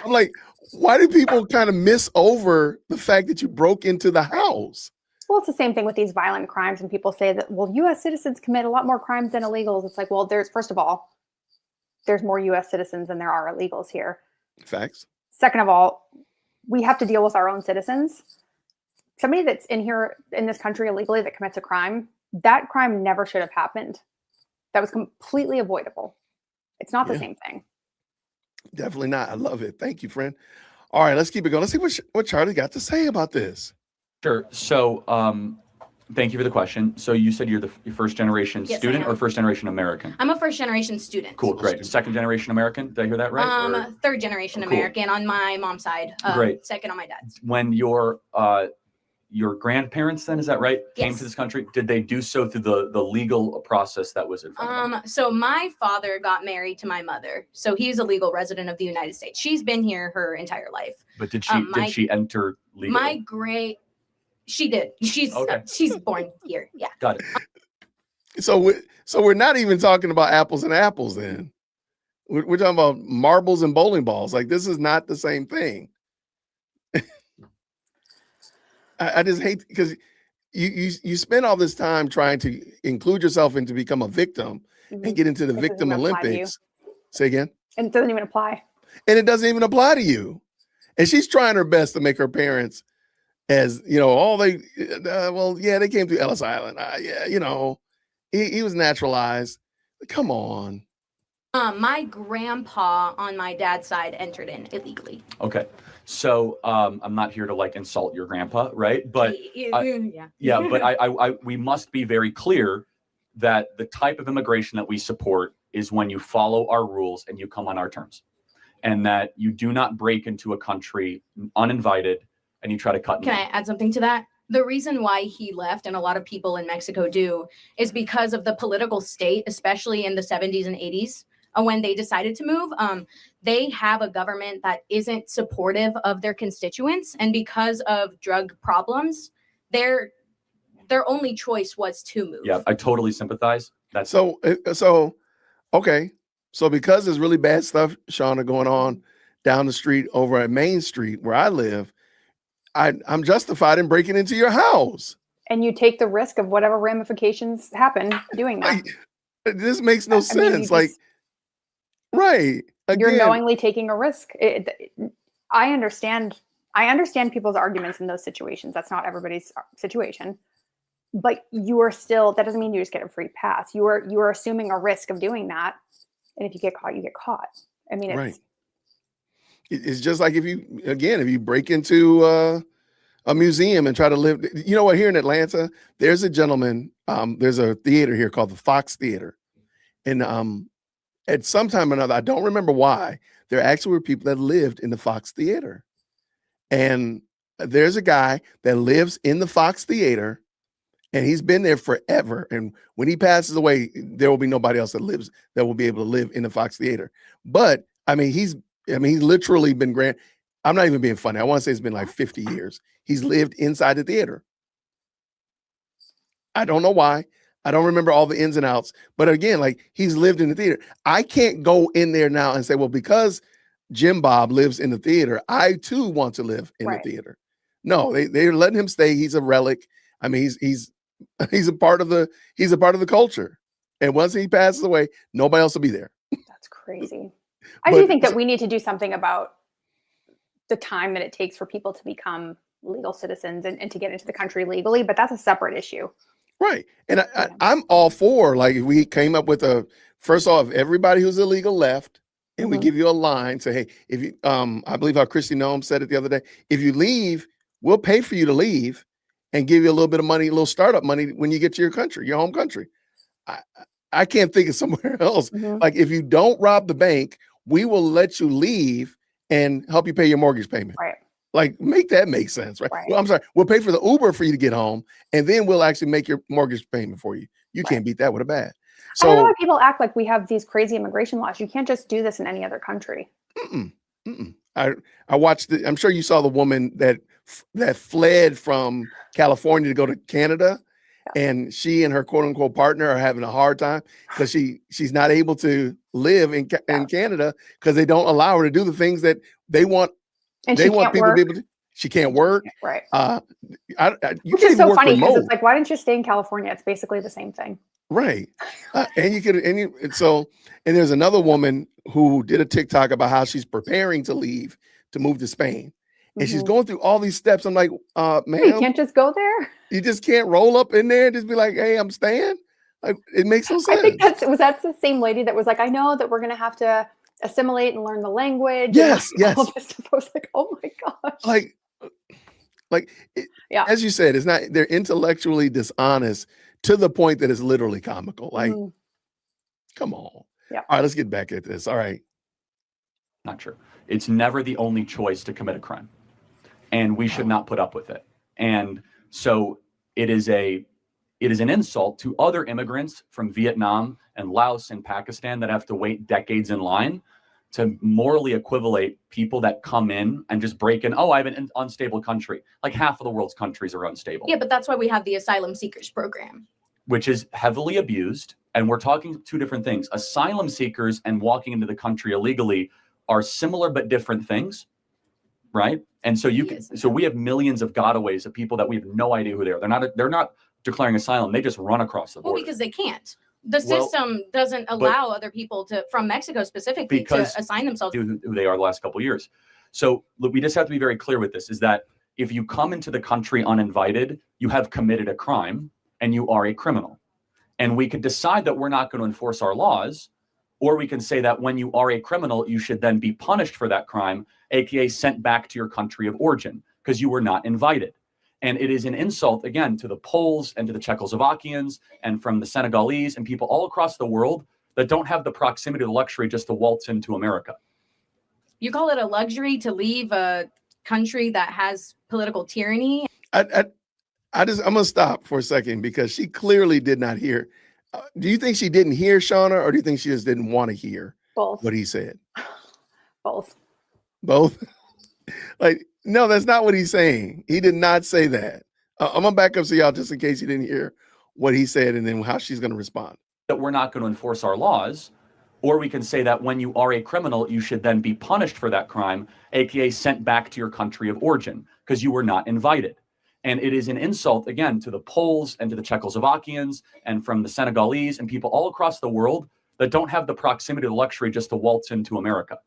I'm like, why do people kind of miss over the fact that you broke into the house? Well, it's the same thing with these violent crimes, and people say that, well, U.S. citizens commit a lot more crimes than illegals. It's like, well, first of all, there's more U.S. citizens than there are illegals here. Facts. Second of all, we have to deal with our own citizens. Somebody that's in here in this country illegally that commits a crime, that crime never should have happened. That was completely avoidable. It's not the same thing. Definitely not. I love it. Thank you, friend. All right, let's keep it going. Let's see what Charlie got to say about this. Sure. So, thank you for the question. So you said you're the first generation Yes, I student am. or first generation American? I'm a first generation student. Cool, great. Second generation American? Did I hear that right? Or- Third generation Cool. American on my mom's side. Great. Second on my dad's. When your grandparents, then, is that right, came Yes. to this country, did they do so through the legal process that was in front of them? So my father got married to my mother, so he's a legal resident of the United States. She's been here her entire life. But did she enter legally? She did. She's Okay. She's born here. Yeah. Got it. So we're not even talking about apples and apples then. We're talking about marbles and bowling balls. Like, this is not the same thing. I just hate, because you spend all this time trying to include yourself and to become a victim and get into the It victim doesn't apply to you. Olympics. Say again? And it doesn't even apply. And it doesn't even apply to you. And she's trying her best to make her parents as, they came through Ellis Island. He was naturalized. Come on. My grandpa on my dad's side entered in illegally. Okay. So I'm not here to insult your grandpa, right? But we must be very clear that the type of immigration that we support is when you follow our rules and you come on our terms, and that you do not break into a country uninvited and you try to cut. Can I add something to that? The reason why he left, and a lot of people in Mexico do, is because of the political state, especially in the 70s and 80s. When they decided to move, they have a government that isn't supportive of their constituents, and because of drug problems, their only choice was to move. Yeah, I totally sympathize. That's So okay. So because there's really bad stuff, Shauna, going on down the street over at Main Street where I live, I'm justified in breaking into your house. And you take the risk of whatever ramifications happen doing that. This makes no sense. Right. Again, You're knowingly taking a risk. I understand people's arguments in those situations. That's not everybody's situation. But you are still, that doesn't mean you just get a free pass. You are assuming a risk of doing that. And if you get caught, you get caught. I mean, right. It's just like if you break into a museum and try to live, here in Atlanta, there's a gentleman, there's a theater here called the Fox Theater. And at some time or another, I don't remember why, there actually were people that lived in the Fox Theater. And there's a guy that lives in the Fox Theater, and he's been there forever. And when he passes away, there will be nobody else that will be able to live in the Fox Theater. But he's literally been I'm not even being funny. I want to say it's been like 50 years. He's lived inside the theater. I don't know why. I don't remember all the ins and outs, but again, he's lived in the theater. I can't go in there now and say, well, because Jim Bob lives in the theater, I too want to live in the theater. No, they're letting him stay. He's a relic. He's a part of the culture. And once he passes away, nobody else will be there. That's crazy. I do think that we need to do something about the time that it takes for people to become legal citizens and to get into the country legally, but that's a separate issue. Right. And I'm all for, if we came up with first off, everybody who's illegal left, and we give you a line, say, hey, if you, I believe how Christy Noem said it the other day, if you leave, we'll pay for you to leave and give you a little bit of money, a little startup money when you get to your country, your home country. I can't think of somewhere else. Mhm. Like, if you don't rob the bank, we will let you leave and help you pay your mortgage payment. Right. Like, make that make sense, right? Right. Well, I'm sorry, we'll pay for the Uber for you to get home, and then we'll actually make your mortgage payment for you. You Right. can't beat that with a bat. I don't know So why people act like we have these crazy immigration laws. You can't just do this in any other country. I watched I'm sure you saw the woman that fled from California to go to Canada, and she and her quote unquote partner are having a hard time because she's not able to live in Canada because they don't allow her to do the things that they want. And They she want can't people to work. be able to. She can't work. Right. You Which can't is even so work funny because remote. it's like, why didn't you stay in California? It's basically the same thing. Right. And you could, and there's another woman who did a TikTok about how she's preparing to leave to move to Spain. And she's Mhm. going through all these steps. I'm like, You ma'am, can't just go there. you just can't roll up in there and just be like, hey, I'm staying. Like, it makes no sense. I think that's the same lady that was like, I know that we're gonna have to assimilate and learn the language. Yes, and yes. all this stuff. I was like, oh my gosh. Yeah. As you said, it's not, they're intellectually dishonest to the point that it's literally comical. Like, Mhm. come on. Yeah. All right, let's get back at this. All right. Not true. It's never the only choice to commit a crime, and we should not put up with it. And so it is an insult to other immigrants from Vietnam and Laos and Pakistan that have to wait decades in line to morally equivalate people that come in and just break in. Oh, I have an unstable country. Like, half of the world's countries are unstable. Yeah, but that's why we have the asylum seekers program, which is heavily abused. And we're talking two different things. Asylum seekers and walking into the country illegally are similar but different things, right? And so we have millions of gotaways of people that we have no idea who they are. They're not declaring asylum. They just run across the border. Well, because they can't. The system doesn't allow other people from Mexico specifically to assign themselves to who they are the last couple of years. So look, we just have to be very clear with this, is that if you come into the country uninvited, you have committed a crime and you are a criminal. And we could decide that we're not going to enforce our laws, or we can say that when you are a criminal, you should then be punished for that crime, aka sent back to your country of origin, because you were not invited. And it is an insult, again, to the Poles and to the Czechoslovakians and from the Senegalese and people all across the world that don't have the proximity or the luxury just to waltz into America. You call it a luxury to leave a country that has political tyranny? I'm going to stop for a second because she clearly did not hear. Do you think she didn't hear Shauna, or do you think she just didn't want to hear Both. what he said? Both. Like, no, that's not what he's saying. He did not say that. I'm going to back up so y'all, just in case you didn't hear what he said and then how she's going to respond. That we're not going to enforce our laws, or we can say that when you are a criminal, you should then be punished for that crime, aka sent back to your country of origin, because you were not invited. And it is an insult, again, to the Poles and to the Czechoslovakians and from the Senegalese and people all across the world that don't have the proximity or the luxury just to waltz into America.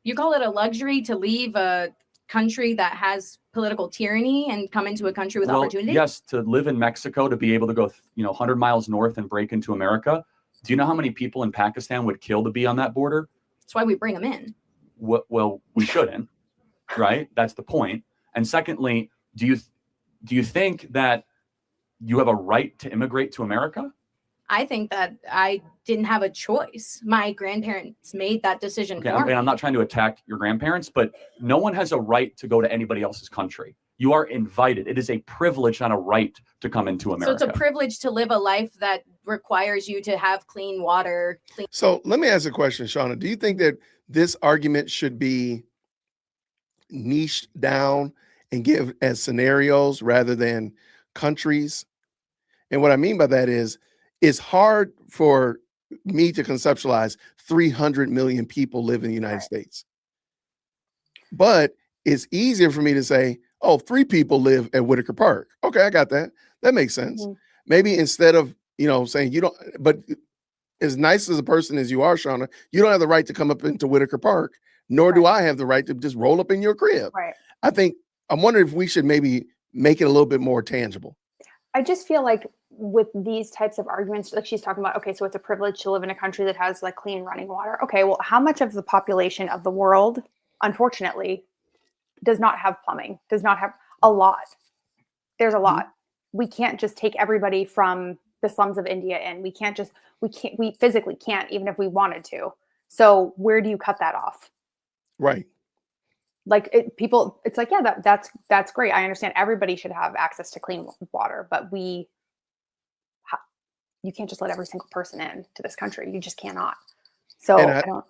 You call it a luxury to leave a country that has political tyranny and come into a country with opportunity? Yes, to live in Mexico, to be able to go 100 miles north and break into America. Do you know how many people in Pakistan would kill to be on that border? That's why we bring them in. Well, we shouldn't, right? That's the point. And secondly, do you think that you have a right to immigrate to America? I think that I didn't have a choice. My grandparents made that decision for me. And I'm not trying to attack your grandparents, but no one has a right to go to anybody else's country. You are invited. It is a privilege, not a right, to come into America. So it's a privilege to live a life that requires you to have clean water. So let me ask a question, Shauna. Do you think that this argument should be niched down and give as scenarios rather than countries? And what I mean by that is, it's hard for me to conceptualize 300 million people live in the United States. But it's easier for me to say, oh, 3 people live at Whitaker Park. Okay, I got that. That makes sense. Mm-hmm. Maybe instead of, saying you don't, but as nice as a person as you are, Shauna, you don't have the right to come up into Whitaker Park, nor do I have the right to just roll up in your crib. Right. I'm wondering if we should maybe make it a little bit more tangible. I just feel like with these types of arguments, like she's talking about, okay, so it's a privilege to live in a country that has like clean running water. Okay, well, how much of the population of the world, unfortunately, does not have plumbing, does not have a lot. There's a lot. We can't just take everybody from the slums of India in. We physically can't, even if we wanted to. So where do you cut that off? Right. Like it's like, yeah, that's great. I understand everybody should have access to clean water, but you can't just let every single person in to this country. You just cannot. So I don't.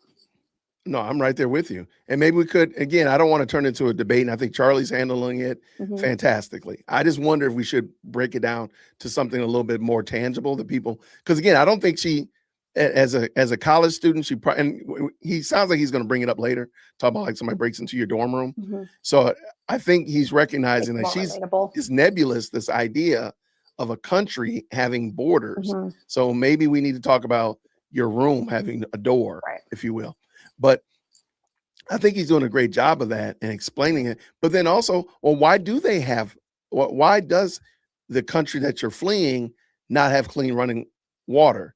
No, I'm right there with you. And maybe we could, again, I don't want to turn into a debate, and I think Charlie's handling it fantastically. I just wonder if we should break it down to something a little bit more tangible to people. Because again, I don't think she, as a college student, and he sounds like he's going to bring it up later, talk about like somebody breaks into your dorm room. So I think he's recognizing that it's nebulous, this idea of a country having borders. So maybe we need to talk about your room having a door, if you will. But I think he's doing a great job of that and explaining it. But then also, well, why does the country that you're fleeing not have clean running water?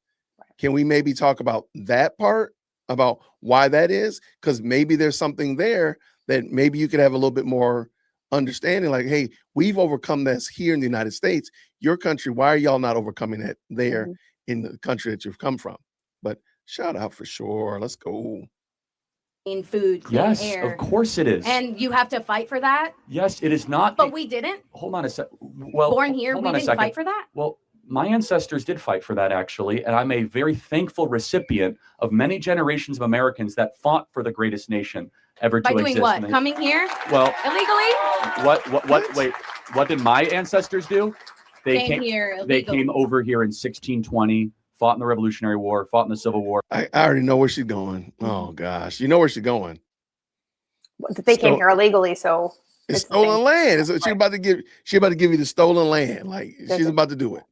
Can we maybe talk about that part, about why that is? Because maybe there's something there that maybe you could have a little bit more understanding, like, hey, we've overcome this here in the United States. Your country, why are y'all not overcoming it there in the country that you've come from? But shout out for sure. Let's go. Clean food, clean air. Yes, of course it is. And you have to fight for that? Yes, it is not. But we didn't? Hold on a sec. Well, born here, we didn't fight for that? Well, my ancestors did fight for that, actually, and I'm a very thankful recipient of many generations of Americans that fought for the greatest nation ever to exist. By doing what? Coming here? Well, illegally? Wait, what did my ancestors do? They came here illegally. They came over here in 1620. Fought in the Revolutionary War, fought in the Civil War. I already know where she's going. Oh gosh, you know where she's going. They came here illegally, so it's stolen land. She's about to give you the stolen land. Like she's about to do it.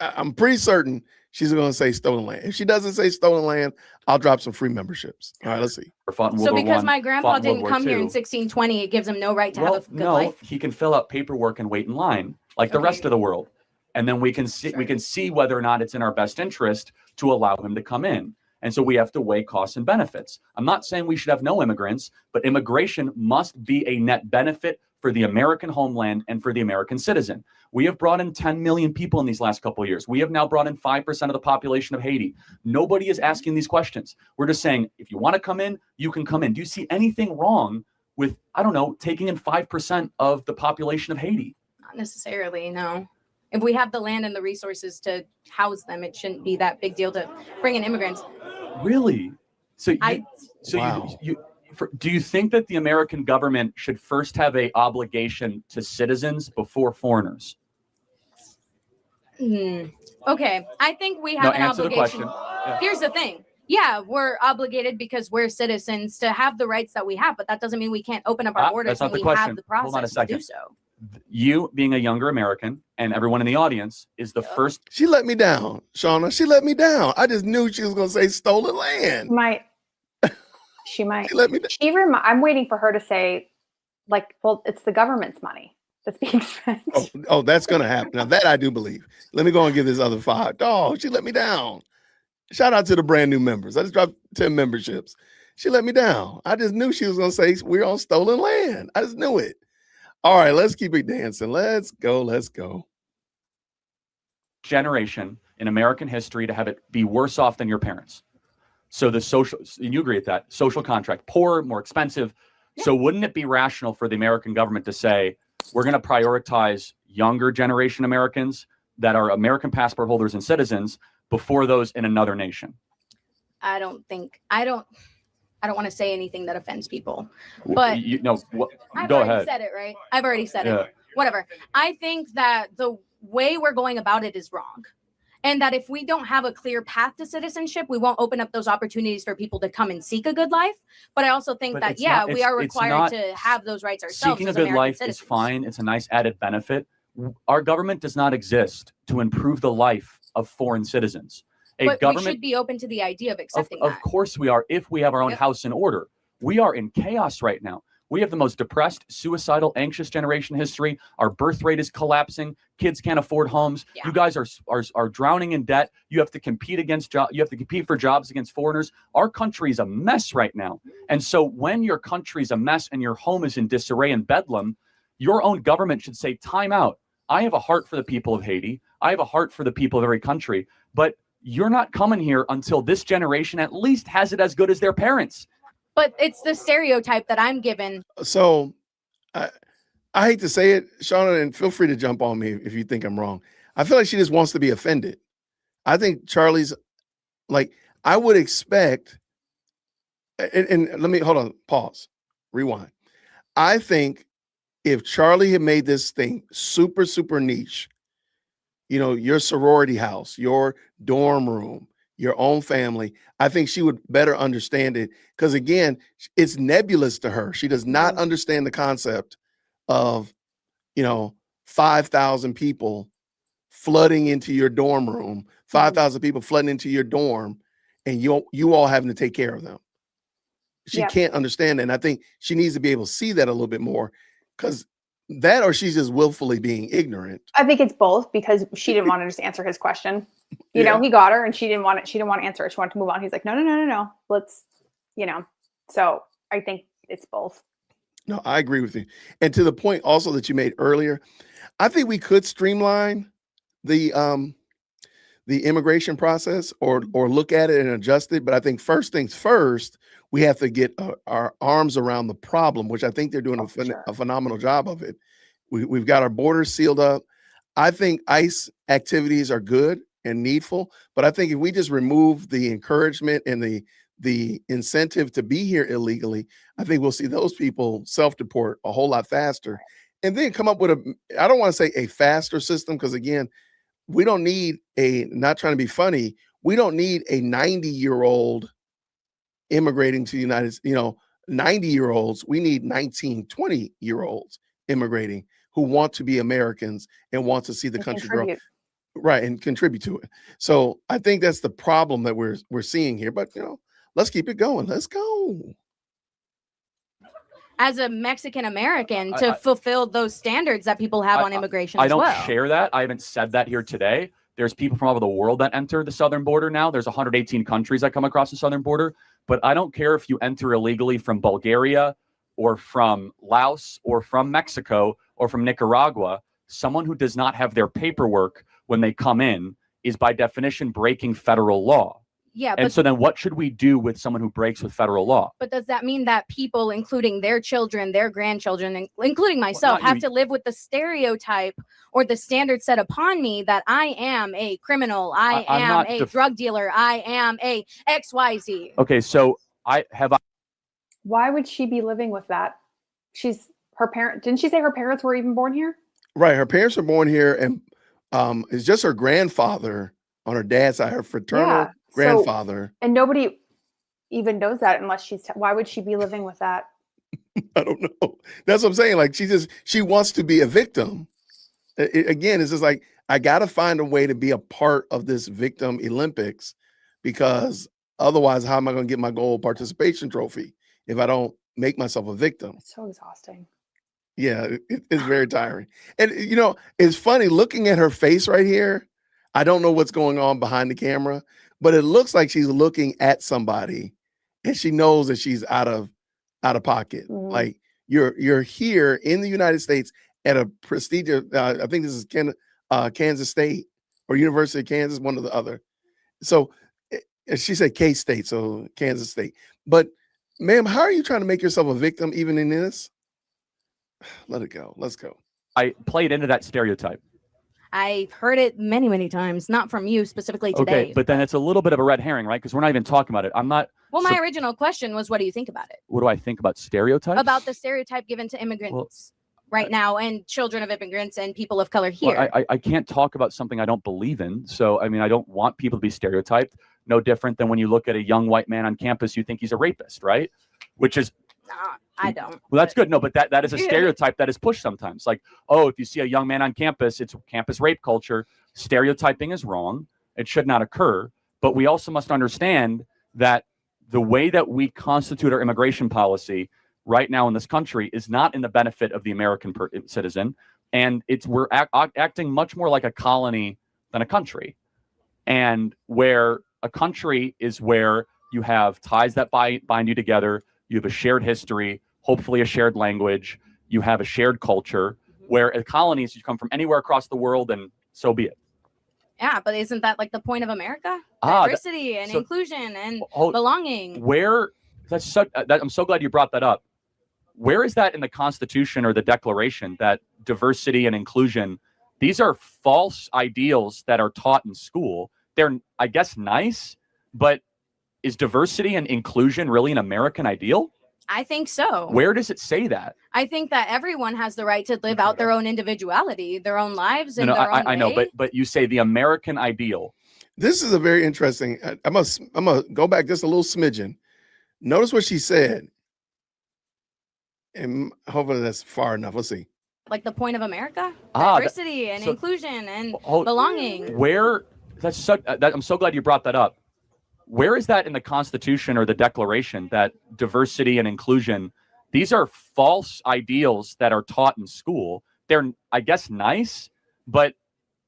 I'm pretty certain she's going to say stolen land. If she doesn't say stolen land, I'll drop some free memberships. All right, let's see. So because my grandpa didn't come here in 1620, it gives him no right to have a good life. He can fill out paperwork and wait in line like the rest of the world. And then we can see whether or not it's in our best interest to allow him to come in. And so we have to weigh costs and benefits. I'm not saying we should have no immigrants, but immigration must be a net benefit for the American homeland and for the American citizen. We have brought in 10 million people in these last couple of years. We have now brought in 5% of the population of Haiti. Nobody is asking these questions. We're just saying, if you want to come in, you can come in. Do you see anything wrong with, I don't know, taking in 5% of the population of Haiti? Not necessarily, no. If we have the land and the resources to house them, it shouldn't be that big deal to bring in immigrants. Really? Do you think that the American government should first have an obligation to citizens before foreigners? Okay, I think we have an obligation. Yeah. Here's the thing. Yeah, we're obligated because we're citizens to have the rights that we have, but that doesn't mean we can't open up our borders when we have the process to do so. You, being a younger American, and everyone in the audience, is the first. She let me down, Shauna. She let me down. I just knew she was going to say stolen land. She might. She let me down. I'm waiting for her to say, like, well, it's the government's money that's being spent. Oh, that's going to happen. Now, that I do believe. Let me go and give this other 5. Oh, she let me down. Shout out to the brand new members. I just dropped 10 memberships. She let me down. I just knew she was going to say we're on stolen land. I just knew it. All right, let's keep it dancing. Let's go. Generation in American history to have it be worse off than your parents. So the social, and you agree with that, social contract, poorer, more expensive. Yeah. So wouldn't it be rational for the American government to say, we're going to prioritize younger generation Americans that are American passport holders and citizens before those in another nation? I don't want to say anything that offends people, but I've already ahead. said it, right? I've already said it. Whatever. I think that the way we're going about it is wrong. And that if we don't have a clear path to citizenship, we won't open up those opportunities for people to come and seek a good life. But I also think we are required to have those rights ourselves. Seeking a good life is fine. It's a nice added benefit. Our government does not exist to improve the life of foreign citizens. But we should be open to the idea of accepting that. Of course we are, if we have our own house in order. We are in chaos right now. We have the most depressed, suicidal, anxious generation in history. Our birth rate is collapsing. Kids can't afford homes. Yeah. You guys are drowning in debt. You have to compete for jobs against foreigners. Our country is a mess right now. And so when your country is a mess and your home is in disarray and bedlam, your own government should say, time out. I have a heart for the people of Haiti. I have a heart for the people of every country, but you're not coming here until this generation at least has it as good as their parents. But it's the stereotype that I'm given. So I hate to say it, Shauna, and feel free to jump on me if you think I'm wrong. I feel like she just wants to be offended. I think Charlie's like, I would expect, and let me, hold on, pause, rewind. I think if Charlie had made this thing super, super niche, you know, your sorority house, your dorm room, your own family, I think she would better understand it. Because again, it's nebulous to her. She does not understand the concept of, you know, 5,000 people flooding into your dorm room, 5,000 people flooding into your dorm, and you all having to take care of them. She can't understand that. And I think she needs to be able to see that a little bit more, because that, or she's just willfully being ignorant. I think it's both, because she didn't want to just answer his question. You know, he got her and she didn't want it. She didn't want to answer it. She wanted to move on. He's like, no. Let's, you know, so I think it's both. No, I agree with you. And to the point also that you made earlier, I think we could streamline the immigration process or look at it and adjust it. But I think first things first, we have to get our arms around the problem, which I think they're doing a phenomenal job of it. We've got our borders sealed up. I think ICE activities are good and needful, but I think if we just remove the encouragement and the incentive to be here illegally, I think we'll see those people self-deport a whole lot faster, and then come up with I don't want to say a faster system, because again, we don't need not trying to be funny, we don't need a 90-year-old immigrating to the United States, you know, 90-year-olds. We need 19, 20-year-olds immigrating who want to be Americans and want to see the country grow. Right, and contribute to it. So I think that's the problem that we're seeing here. But, you know, let's keep it going. Let's go. As a Mexican American, to fulfill those standards that people have on immigration I as well. don't share that. I haven't said that here today. There's people from all over the world that enter the southern border now. There's 118 countries that come across the southern border. But I don't care if you enter illegally from Bulgaria or from Laos or from Mexico or from Nicaragua. Someone who does not have their paperwork when they come in is by definition breaking federal law. Yeah. And so then what should we do with someone who breaks with federal law? But does that mean that people, including their children, their grandchildren, including myself, have to live with the stereotype or the standard set upon me that I am a criminal, I am a drug dealer, I am a XYZ? Okay, so Why would she be living with that? Didn't she say her parents were even born here? Right, her parents were born here, and it's just her grandfather on her dad's side, her fraternal grandfather. And nobody even knows that unless why would she be living with that? I don't know. That's what I'm saying. Like, she wants to be a victim. Again, it's just like, I got to find a way to be a part of this victim Olympics, because otherwise, how am I going to get my gold participation trophy if I don't make myself a victim? It's so exhausting. Yeah, it's very tiring. And, you know, it's funny looking at her face right here. I don't know what's going on behind the camera, but it looks like she's looking at somebody and she knows that she's out of pocket. Mm-hmm. Like, you're here in the United States at a prestigious, I think this is Kansas State or University of Kansas, one or the other. So she said K-State, so Kansas State. But ma'am, how are you trying to make yourself a victim even in this? Let it go. Let's go. I played into that stereotype. I've heard it many, many times, not from you specifically today. Okay, but then it's a little bit of a red herring, right? Because we're not even talking about it. I'm not. Well, my original question was, what do you think about it? What do I think about stereotypes? About the stereotype given to immigrants right now, and children of immigrants and people of color here. Well, I can't talk about something I don't believe in. So, I mean, I don't want people to be stereotyped. No different than when you look at a young white man on campus, you think he's a rapist, right? Which is... I don't. Well, that's good. No, but that is a stereotype that is pushed sometimes. Like, oh, if you see a young man on campus, it's campus rape culture. Stereotyping is wrong. It should not occur. But we also must understand that the way that we constitute our immigration policy right now in this country is not in the benefit of the American citizen. And we're acting much more like a colony than a country. And where a country is where you have ties that bind you together. You have a shared history, hopefully a shared language. you have a shared culture where colonies, you come from anywhere across the world, and so be it. Yeah, but isn't that like the point of America? Diversity and inclusion and belonging. Where that's so, I'm so glad you brought that up. Where is that in the Constitution or the Declaration that diversity and inclusion, these are false ideals that are taught in school? They're, I guess, nice, but is diversity and inclusion really an American ideal? I think so. Where does it say that? I think that everyone has the right to live out their own individuality, their own lives, and their own way. I know, but you say the American ideal. This is a very interesting. I'm gonna go back just a little smidgen. Notice what she said, and hopefully that's far enough. Let's see. Like the point of America, diversity and inclusion and belonging. Where that's so. I'm so glad you brought that up. Where is that in the Constitution or the Declaration that diversity and inclusion, these are false ideals that are taught in school? They're, I guess, nice, but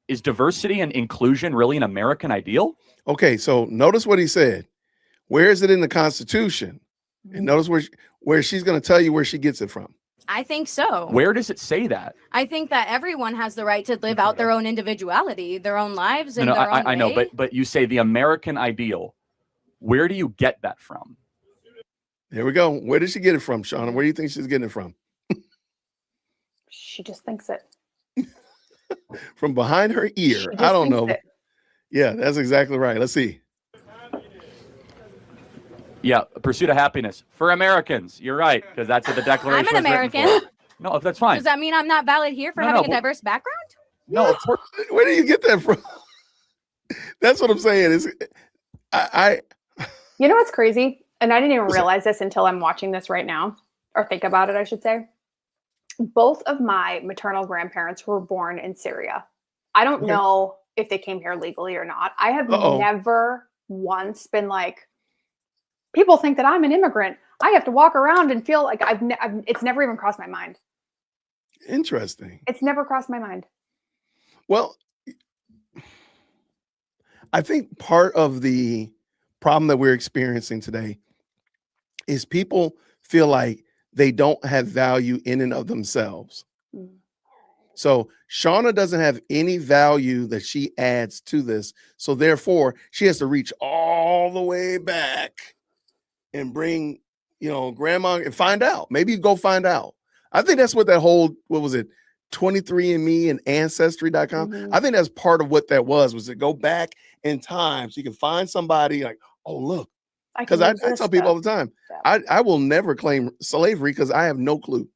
is diversity and inclusion really an American ideal? Okay, so notice what he said. Where is it in the Constitution? And notice where she's going to tell you where she gets it from. I think so. Where does it say that? I think that everyone has the right to live out their own individuality, their own lives, and their own way. I know, but you say the American ideal. Where do you get that from? There we go. Where did she get it from, Shauna? Where do you think she's getting it from? She just thinks it. From behind her ear. I don't know. Yeah, that's exactly right. Let's see. Yeah, pursuit of happiness for Americans. You're right, because that's what the Declaration. I'm an American. No, that's fine. Does that mean I'm not valid here for having a diverse background? No, where do you get that from? That's what I'm saying. Is You know what's crazy? And I didn't even realize this until I'm watching this right now, or think about it, I should say. Both of my maternal grandparents were born in Syria. I don't know if they came here legally or not. I have never once been like, people think that I'm an immigrant. I have to walk around and feel like it's never even crossed my mind. Interesting. It's never crossed my mind. Well, I think part of the problem that we're experiencing today is people feel like they don't have value in and of themselves. So Shauna doesn't have any value that she adds to this. So therefore, she has to reach all the way back and bring, grandma and find out. Maybe go find out. I think that's what that whole, 23andMe and Ancestry.com. I think that's part of what that was to go back in time so you can find somebody like, oh, look. Because I tell people all the time, I will never claim slavery because I have no clue.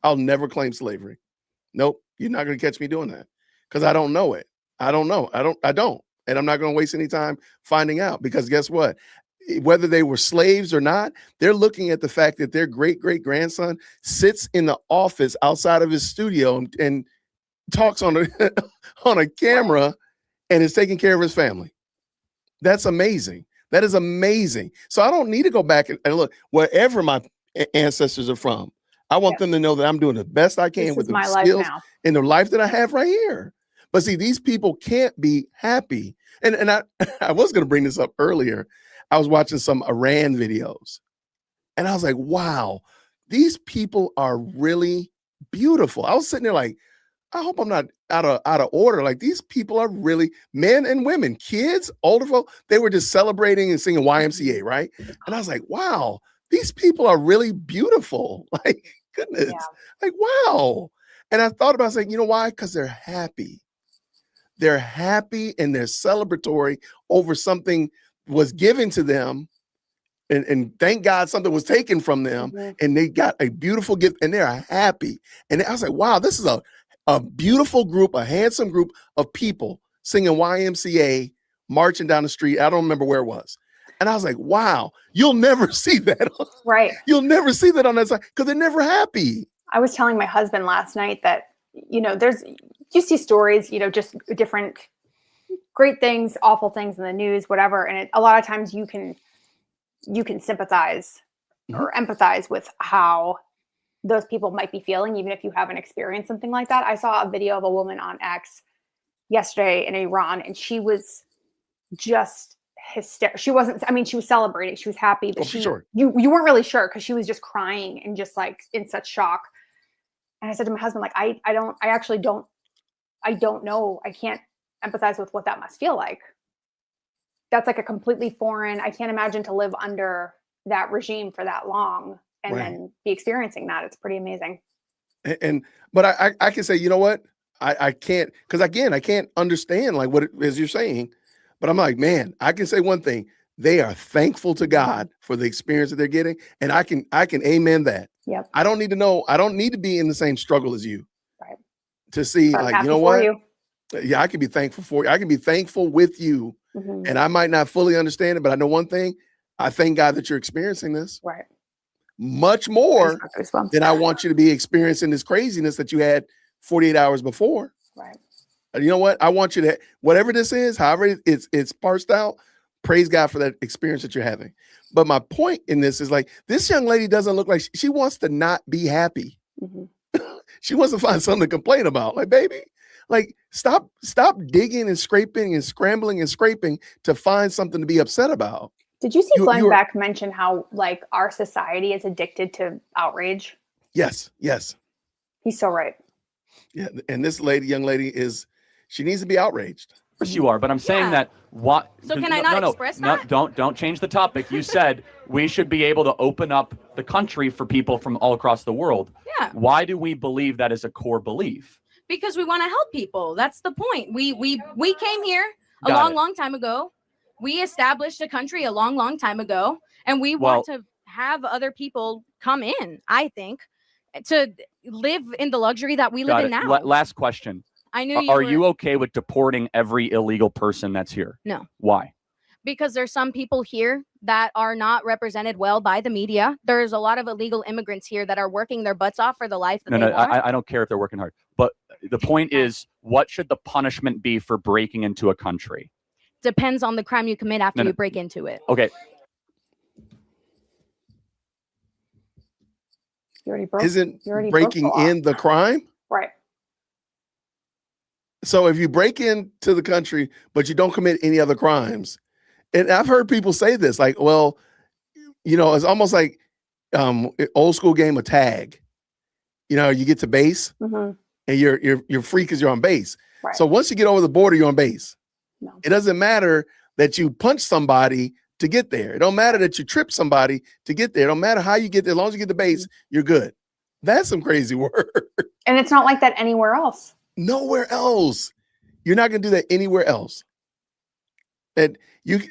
I'll never claim slavery. Nope. You're not going to catch me doing that because I don't know it. I don't know. I don't. And I'm not going to waste any time finding out because guess what? Whether they were slaves or not, they're looking at the fact that their great-great-grandson sits in the office outside of his studio and talks on a camera and is taking care of his family. That's amazing. That is amazing. So I don't need to go back and look wherever my ancestors are from. I want them to know that I'm doing the best I can with the skills and the life that I have right here. But see, these people can't be happy. And I was going to bring this up earlier. I was watching some Iran videos and I was like, wow, these people are really beautiful. I was sitting there like, I hope I'm not out of order. Like these people are really men and women, kids, older folk. They were just celebrating and singing YMCA, right? And I was like, wow, these people are really beautiful. Like, goodness, like, wow. And I thought about saying, you know why? Because they're happy. They're happy and they're celebratory over something was given to them. And thank God something was taken from them and they got a beautiful gift and they're happy. And I was like, wow, this is a beautiful group, a handsome group of people singing YMCA, marching down the street. I don't remember where it was. And I was like, wow, you'll never see that. Right. You'll never see that on that side because they're never happy. I was telling my husband last night that, you see stories, just different great things, awful things in the news, whatever. And a lot of times you can sympathize or empathize with how those people might be feeling, even if you haven't experienced something like that. I saw a video of a woman on X yesterday in Iran, and she was just hysterical. She wasn't, she was celebrating. She was happy, but you weren't really sure because she was just crying and just like in such shock. And I said to my husband, like, I actually don't know. I can't empathize with what that must feel like. That's like a completely foreign, I can't imagine to live under that regime for that long and then be experiencing that. It's pretty amazing. But I can say, you know what? I can't, because again, I can't understand like what it is you're saying. But I'm like, man, I can say one thing. They are thankful to God for the experience that they're getting. And I can amen that. Yep. I don't need to know. I don't need to be in the same struggle as you. Right. To see, But I'm like, you happy know for what? you. Yeah, I can be thankful for you. I can be thankful with you. And I might not fully understand it, but I know one thing. I thank God that you're experiencing this. Right. Much more than I want you to be experiencing this craziness that you had 48 hours before. Right. And you know what? I want you to, whatever this is, however it's parsed out, praise God for that experience that you're having. But my point in this is like, this young lady doesn't look like she wants to not be happy. She wants to find something to complain about. Like, baby, like stop digging and scraping and scrambling and scraping to find something to be upset about. Did you see Glenn Beck mention how like our society is addicted to outrage? Yes. Yes. He's so right. Yeah. And this young lady she needs to be outraged. Of course you are, but I'm saying that what? So can I not express that? Don't change the topic. You said we should be able to open up the country for people from all across the world. Yeah. Why do we believe that is a core belief? Because we want to help people. That's the point. We came here a long time ago. We established a country a long time ago, and we want to have other people come in, I think, to live in the luxury that we live in now. Last question. I knew Are you okay with deporting every illegal person that's here? No. Why? Because there's some people here that are not represented well by the media. There's a lot of illegal immigrants here that are working their butts off for the life that they want. I don't care if they're working hard. But the point is, what should the punishment be for breaking into a country? Depends on the crime you commit after you break into it. Okay. Isn't breaking in the crime? Right. So if you break into the country, but you don't commit any other crimes, and I've heard people say this, like, well, you know, it's almost like old school game of tag. You know, you get to base and you're free because you're on base. Right. So once you get over the border, you're on base. No. It doesn't matter that you punch somebody to get there. It don't matter that you trip somebody to get there. It don't matter how you get there. As long as you get the base, you're good. That's some crazy work. And it's not like that anywhere else. Nowhere else. You're not going to do that anywhere else. And you.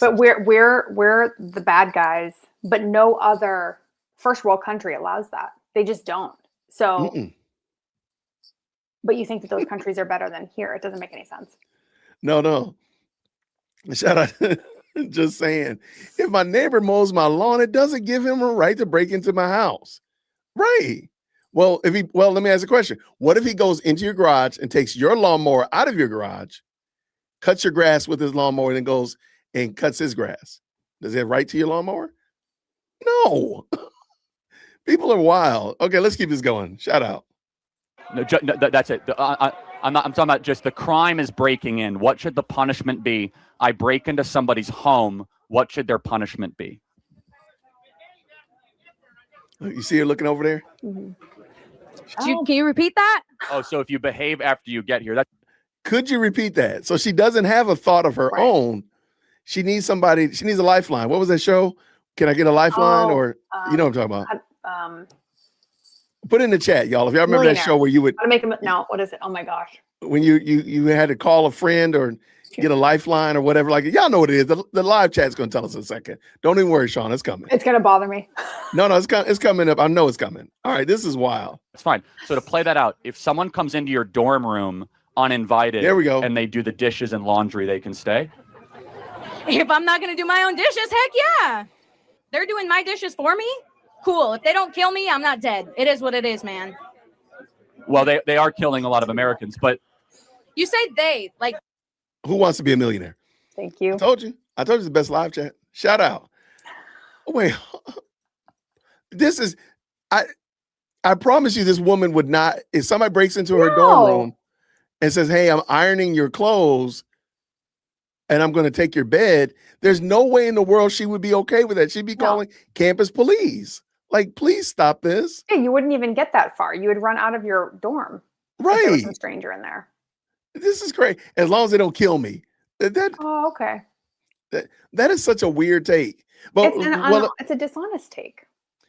But we're the bad guys. But no other first world country allows that. They just don't. So. But you think that those countries are better than here? It doesn't make any sense. No. Shout out. Just saying. If my neighbor mows my lawn, it doesn't give him a right to break into my house. Right. Well, let me ask a question. What if he goes into your garage and takes your lawnmower out of your garage, cuts your grass with his lawnmower, and then goes and cuts his grass? Does he have right to your lawnmower? No. People are wild. Okay, let's keep this going. Shout out. No, that's it. I'm talking about just the crime is breaking in. What should the punishment be? I break into somebody's home. What should their punishment be? You see her looking over there? Can you repeat that? Oh, so if you behave after you get here, could you repeat that? So she doesn't have a thought of her own. She needs somebody. She needs a lifeline. What was that show? Can I get a lifeline? You know what I'm talking about? Put it in the chat, y'all. If y'all remember that show where you would make them. No, what is it? Oh my gosh. When you had to call a friend or get a lifeline or whatever, like y'all know what it is. The live chat's going to tell us in a second. Don't even worry, Sean. It's coming. It's going to bother me. No, it's coming up. I know it's coming. All right, this is wild. It's fine. So to play that out, if someone comes into your dorm room uninvited, there we go, and they do the dishes and laundry, they can stay. If I'm not going to do my own dishes, heck yeah. They're doing my dishes for me. Cool. If they don't kill me, I'm not dead. It is what it is, man. Well, they are killing a lot of Americans, but you say they, like, who wants to be a millionaire? Thank you. I told you it's the best live chat. Shout out. Wait, this is I promise you this woman would not, if somebody breaks into her dorm room and says, hey, I'm ironing your clothes and I'm going to take your bed, there's no way in the world she would be okay with that. She'd be calling campus police. Like, please stop this. Yeah, you wouldn't even get that far. You would run out of your dorm. If there was Right. some stranger in there. This is great. As long as they don't kill me. Oh, okay. That is such a weird take. But It's a dishonest take.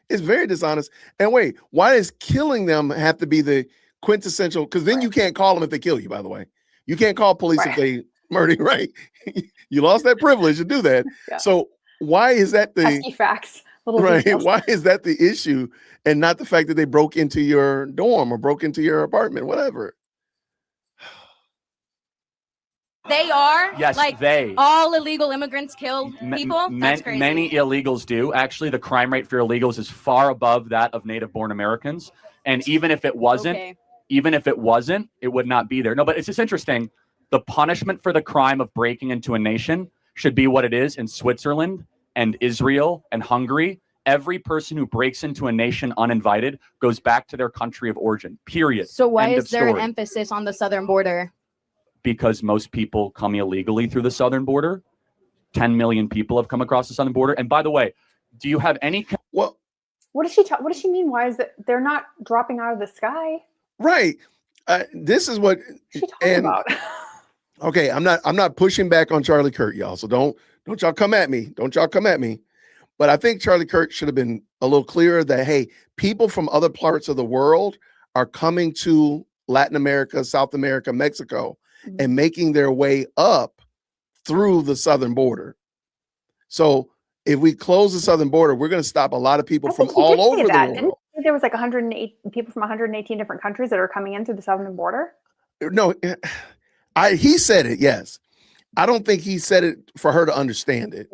it's very dishonest. And wait, why does killing them have to be the quintessential? Because then you can't call them if they kill you, by the way. You can't call police if they murder you, right? You lost that privilege to do that. Yeah. So why is that the pesky facts? Right? Why is that the issue and not the fact that they broke into your dorm or broke into your apartment, whatever? They are? Yes, like they. All illegal immigrants kill people? That's crazy. Many illegals do. Actually, the crime rate for illegals is far above that of native-born Americans. And even if it wasn't, it would not be there. No, but it's just interesting. The punishment for the crime of breaking into a nation should be what it is in Switzerland and Israel and Hungary. Every person who breaks into a nation uninvited goes back to their country of origin, period. So why is there an emphasis on the southern border? Because most people come illegally through the southern border. 10 million people have come across the southern border. And by the way, do you have any... Well, what does she mean? Why is that they're not dropping out of the sky? Right. This is what she's talking about. Okay, I'm not pushing back on Charlie Kirk, y'all. So don't y'all come at me. Don't y'all come at me. But I think Charlie Kirk should have been a little clearer that, hey, people from other parts of the world are coming to Latin America, South America, Mexico, and making their way up through the southern border. So if we close the southern border, we're going to stop a lot of people from all over the world. Didn't there was like 108 people from 118 different countries that are coming in through the southern border? No, he said it, yes. I don't think he said it for her to understand it.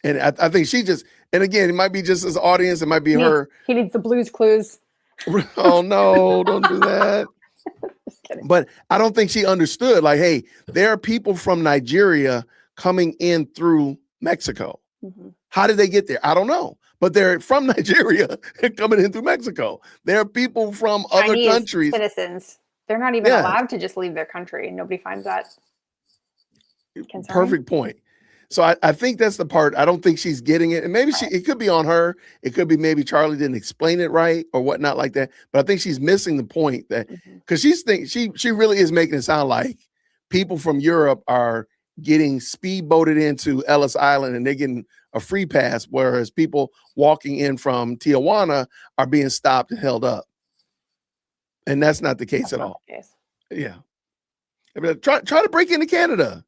And I think she just, and again, it might be just his audience, it might be her. He needs the Blues Clues. Oh no, don't do that. Just kidding. But I don't think she understood, like, hey, there are people from Nigeria coming in through Mexico. How did they get there? I don't know. But they're from Nigeria coming in through Mexico. There are people from other countries. Citizens. They're not even allowed to just leave their country. Nobody finds that concerning. Perfect point. So I think that's the part. I don't think she's getting it. And maybe it could be on her. It could be maybe Charlie didn't explain it right or whatnot like that. But I think she's missing the point that because she really is making it sound like people from Europe are getting speedboated into Ellis Island and they're getting a free pass, whereas people walking in from Tijuana are being stopped and held up. And that's not the case at all. Yeah. I mean, try to break into Canada.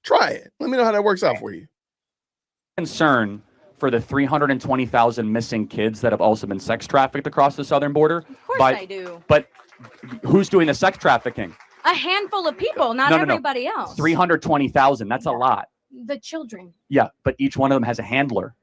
Try it. Let me know how that works out for you. Concern for the 320,000 missing kids that have also been sex trafficked across the southern border. Of course I do. But who's doing the sex trafficking? A handful of people, not everybody else. 320,000. That's a lot. The children. Yeah, but each one of them has a handler.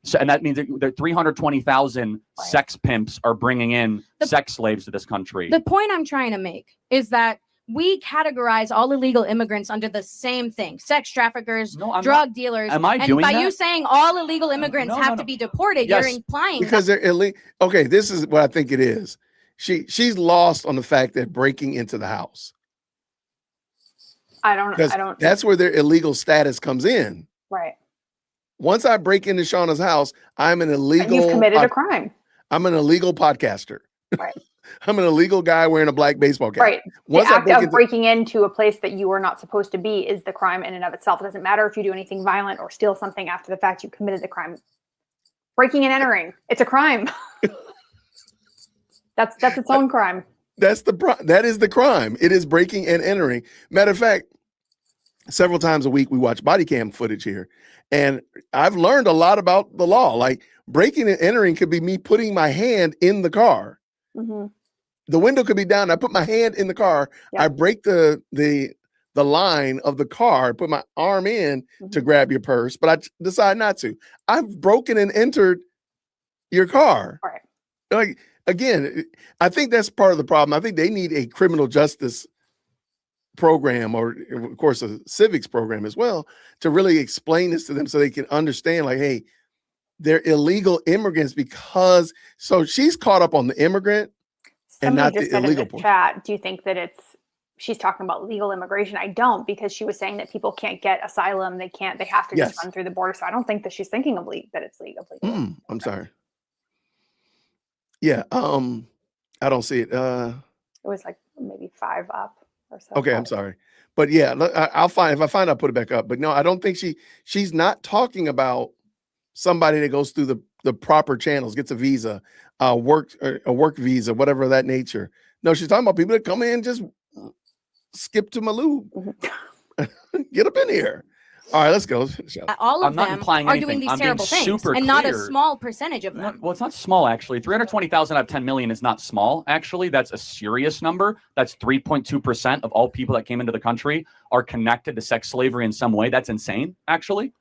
So, and that means that 320,000 sex pimps are bringing in sex slaves to this country. The point I'm trying to make is that we categorize all illegal immigrants under the same thing: sex traffickers, drug dealers. Am I doing that? And by you saying all illegal immigrants have to be deported, you're implying because they're illegal. Okay, this is what I think it is. She's lost on the fact that breaking into the house. I don't. That's where their illegal status comes in. Right. Once I break into Shauna's house, I'm an illegal. And you've committed a crime. I'm an illegal podcaster. Right. I'm an illegal guy wearing a black baseball cap. Right. The act of breaking into a place that you are not supposed to be is the crime in and of itself. It doesn't matter if you do anything violent or steal something after the fact. You committed the crime. Breaking and entering, it's a crime. That's its own crime. That is the crime. It is breaking and entering. Matter of fact, several times a week we watch body cam footage here, and I've learned a lot about the law. Like breaking and entering could be me putting my hand in the car. The window could be down. I put my hand in the car. Yep. I break the line of the car, put my arm in to grab your purse, but I decide not to. I've broken and entered your car. Right. Like, again, I think that's part of the problem. I think they need a criminal justice program, or of course a civics program as well, to really explain this to them so they can understand, like, hey, they're illegal immigrants because, so she's caught up on the immigrant and not the illegal part. Chat, do you think that it's she's talking about legal immigration. I don't, because she was saying that people can't get asylum. They have to just run through the border. So I don't think that she's thinking of that it's legal. I'm sorry. Yeah. I don't see it. It was like maybe 5 up or so. Okay. I'm sorry. But yeah, I'll find, if I find, I'll put it back up. But no, I don't think she's not talking about somebody that goes through the proper channels, gets a visa, a work visa, whatever of that nature. No, she's talking about people that come in, just skip to Malou. Get up in here. All right, let's go. All of them are doing these terrible things, and not a small percentage of them. Well, it's not small, actually. 320,000 out of 10 million is not small, actually. That's a serious number. That's 3.2% of all people that came into the country are connected to sex slavery in some way. That's insane, actually.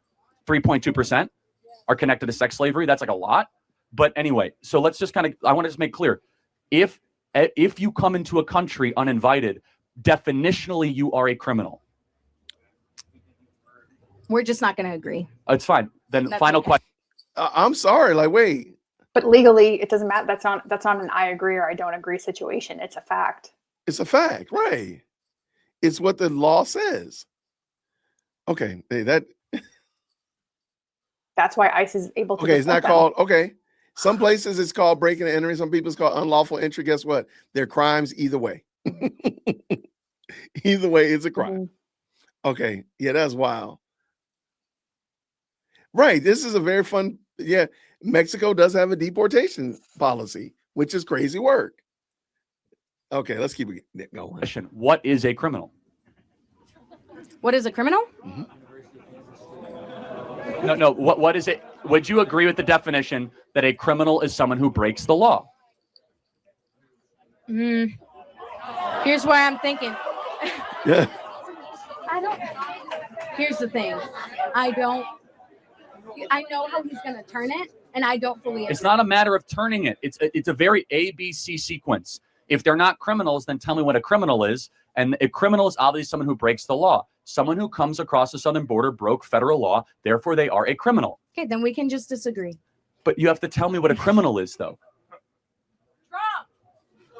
3.2% are connected to sex slavery. That's like a lot. But anyway, so let's just kind of, I want to just make clear. If you come into a country uninvited, definitionally, you are a criminal. We're just not going to agree. It's fine. Then That's final okay. question. I'm sorry. Like, wait. But legally, it doesn't matter. That's not an I agree or I don't agree situation. It's a fact. It's a fact, right? It's what the law says. Okay, that's why ICE is able to. Okay, it's not called. Okay, some places it's called breaking and entering. Some people it's called unlawful entry. Guess what? They're crimes either way. Either way, it's a crime. Okay, yeah, that's wild. Right. This is a very fun. Yeah. Mexico does have a deportation policy, which is crazy work. Okay. Let's keep it going. What is a criminal? What is a criminal? No. What is it? Would you agree with the definition that a criminal is someone who breaks the law? Here's why I'm thinking. Yeah. Here's the thing. I know how he's going to turn it, and I don't fully agree. It's not a matter of turning it. It's a very ABC sequence. If they're not criminals, then tell me what a criminal is. And a criminal is obviously someone who breaks the law. Someone who comes across the southern border broke federal law. Therefore, they are a criminal. Okay, then we can just disagree. But you have to tell me what a criminal is, though. Trump.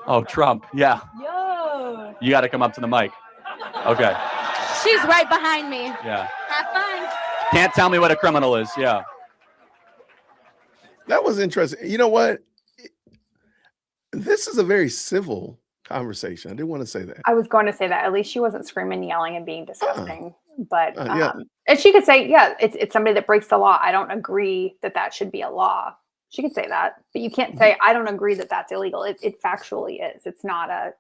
Oh, Trump. Yeah. Yo. You got to come up to the mic. Okay. She's right behind me. Yeah. Have fun. Can't tell me what a criminal is. Yeah. That was interesting. You know what? This is a very civil conversation. I didn't want to say that. I was going to say that. At least she wasn't screaming, yelling, and being disgusting. But yeah. And she could say, yeah, it's somebody that breaks the law. I don't agree that should be a law. She could say that, but you can't say I don't agree that that's illegal. It factually is. It's not a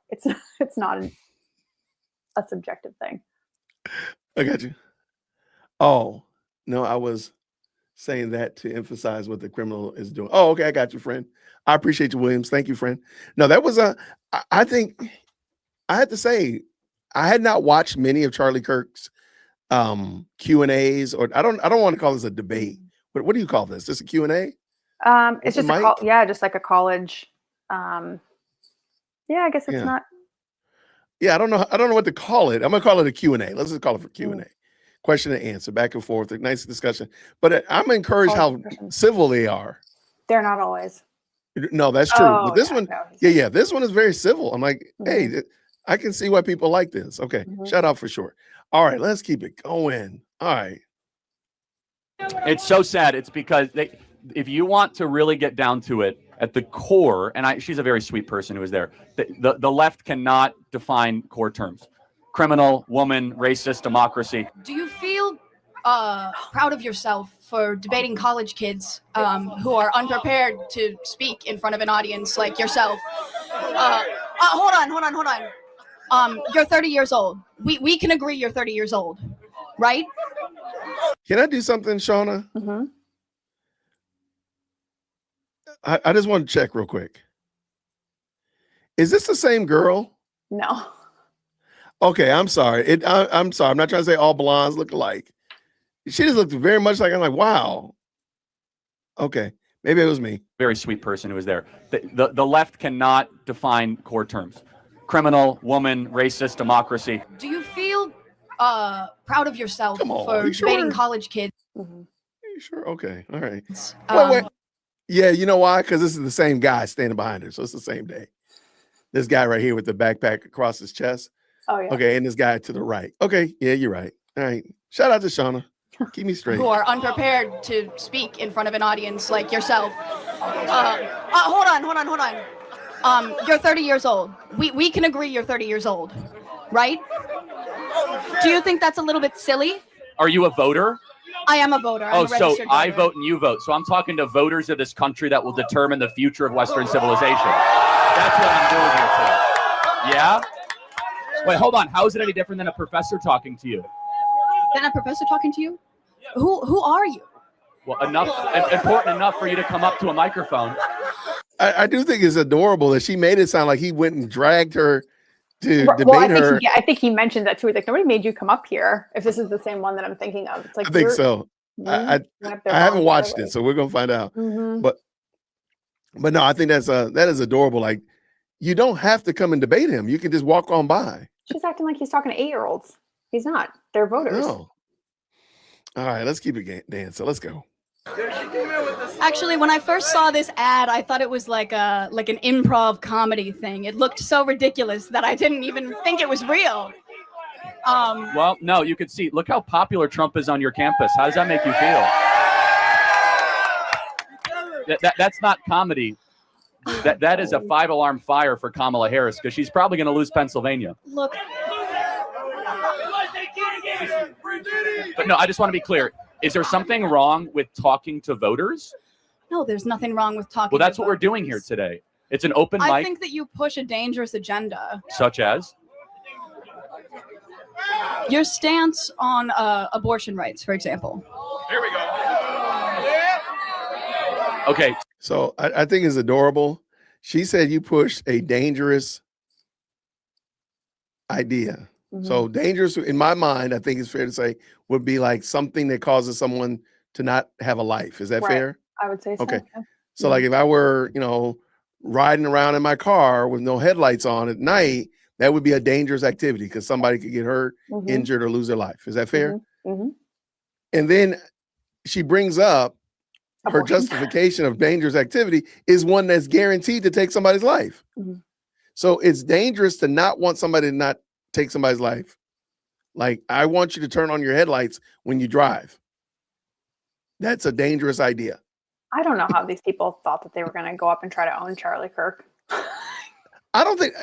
subjective thing. I got you. Oh, no, I was saying that to emphasize what the criminal is doing. Oh, okay. I got you, friend. I appreciate you, Williams. Thank you, friend. No, that was I think I had to say, I had not watched many of Charlie Kirk's Q&As, or I don't want to call this a debate. But what do you call this? Just a Q&A? It's just just like a college. I guess it's not. Yeah, I don't know what to call it. I'm gonna call it a Q&A. Let's just call it for Q&A. Question and answer, back and forth, a nice discussion. But I'm encouraged how civil they are. They're not always. No, that's true. But this one, this one is very civil. I'm like, hey, I can see why people like this. Okay, shout out for sure. All right, let's keep it going. All right. It's so sad. It's because if you want to really get down to it, at the core, and she's a very sweet person who was there, the left cannot define core terms. Criminal, woman, racist, democracy. Do you feel proud of yourself for debating college kids who are unprepared to speak in front of an audience like yourself? Hold on. You're 30 years old. We can agree you're 30 years old, right? Can I do something, Shauna? I just want to check real quick. Is this the same girl? No. Okay, I'm sorry. I'm sorry. I'm not trying to say all blondes look alike. She just looked very much like, I'm like, wow. Okay, maybe it was me. Very sweet person who was there. The left cannot define core terms. Criminal, woman, racist, democracy. Do you feel proud of yourself for debating college kids? Are you sure? Okay, all right. Wait. Yeah, you know why? Because this is the same guy standing behind her, so it's the same day. This guy right here with the backpack across his chest. Oh yeah. Okay, and this guy to the right. Okay, yeah, you're right. All right. Shout out to Shauna. Keep me straight. Who are unprepared to speak in front of an audience like yourself. Hold on. You're 30 years old. We can agree you're 30 years old, right? Do you think that's a little bit silly? Are you a voter? I am a voter. I'm a So registered I voter. vote and you vote. So I'm talking to voters of this country that will determine the future of Western civilization. That's what I'm doing here today. Yeah? Wait, hold on. How is it any different than a professor talking to you? Then a professor talking to you? Who are you? Well, important enough for you to come up to a microphone. I do think it's adorable that she made it sound like he went and dragged her to debate Well, her. I think he mentioned that too. He's like, nobody made you come up here. If this is the same one that I'm thinking of, it's like I think so. I haven't watched it, so we're gonna find out. Mm-hmm. But no, I think that is adorable. Like, you don't have to come and debate him. You can just walk on by. She's acting like he's talking to 8-year-olds. He's not. They're voters. No. All right, let's keep it dancing. Let's go. Actually, when I first saw this ad, I thought it was like an improv comedy thing. It looked so ridiculous that I didn't even think it was real. Well, no, you could see. Look how popular Trump is on your campus. How does that make you feel? That's not comedy. That is a 5-alarm fire for Kamala Harris because she's probably going to lose Pennsylvania. Look. But no, I just want to be clear. Is there something wrong with talking to voters? No, there's nothing wrong with talking. Well, that's to what we're voters. doing here today. It's an open mic. I think that you push a dangerous agenda. Such as? Your stance on abortion rights, for example. Here we go. Okay. So I think it's adorable. She said you pushed a dangerous idea. Mm-hmm. So dangerous, in my mind, I think it's fair to say, would be like something that causes someone to not have a life. Is that Right. fair? I would say so. Okay. Yeah. So like if I were, riding around in my car with no headlights on at night, that would be a dangerous activity because somebody could get hurt, Mhm. injured, or lose their life. Is that fair? Mm-hmm. And then she brings up her Abortion. justification of dangerous activity is one that's guaranteed to take somebody's life. Mhm. So it's dangerous to not want somebody to not take somebody's life. Like, I want you to turn on your headlights when you drive. That's a dangerous idea. I don't know how these people thought that they were going to go up and try to own Charlie Kirk. I don't think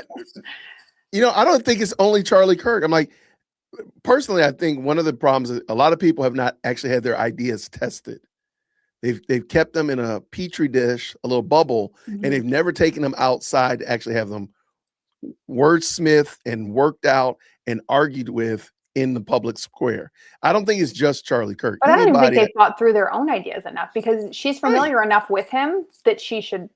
it's only Charlie Kirk. I'm like, personally, I think one of the problems is a lot of people have not actually had their ideas tested. They've kept them in a petri dish, a little bubble, Mm-hmm. and they've never taken them outside to actually have them wordsmithed and worked out and argued with in the public square. I don't think it's just Charlie Kirk. But I don't even think they thought through their own ideas enough because she's familiar enough with him that she should.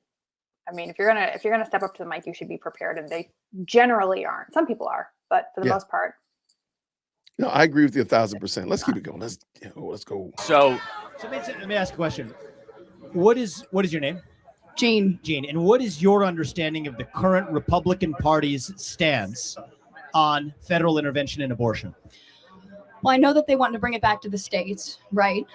I mean, if you're gonna step up to the mic, you should be prepared, and they generally aren't. Some people are, but for the most part. No, I agree with you 1,000%. Let's keep it going. Let's go. So let me ask a question. What is your name? Jean. Jean. And what is your understanding of the current Republican Party's stance on federal intervention in abortion? Well, I know that they want to bring it back to the states, right?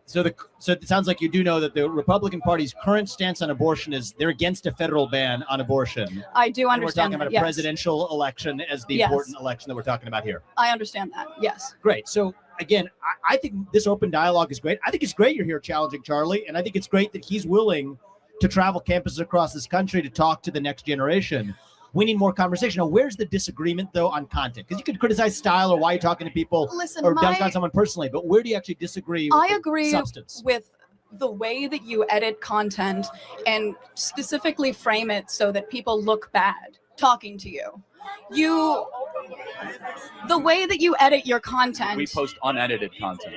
So it sounds like you do know that the Republican Party's current stance on abortion is they're against a federal ban on abortion. I do And understand we're talking about that, a presidential election as the important election that we're talking about here. I understand that, yes. Great. So again, I think this open dialogue is great. I think it's great you're here challenging Charlie, and I think it's great that he's willing to travel campuses across this country to talk to the next generation. We need more conversation. Now, where's the disagreement, though, on content? Because you could criticize style or why you're talking to people or dunk on someone personally, but where do you actually disagree with I agree substance? with the way that you edit content and specifically frame it so that people look bad talking to you. The way that you edit your content. we post unedited content.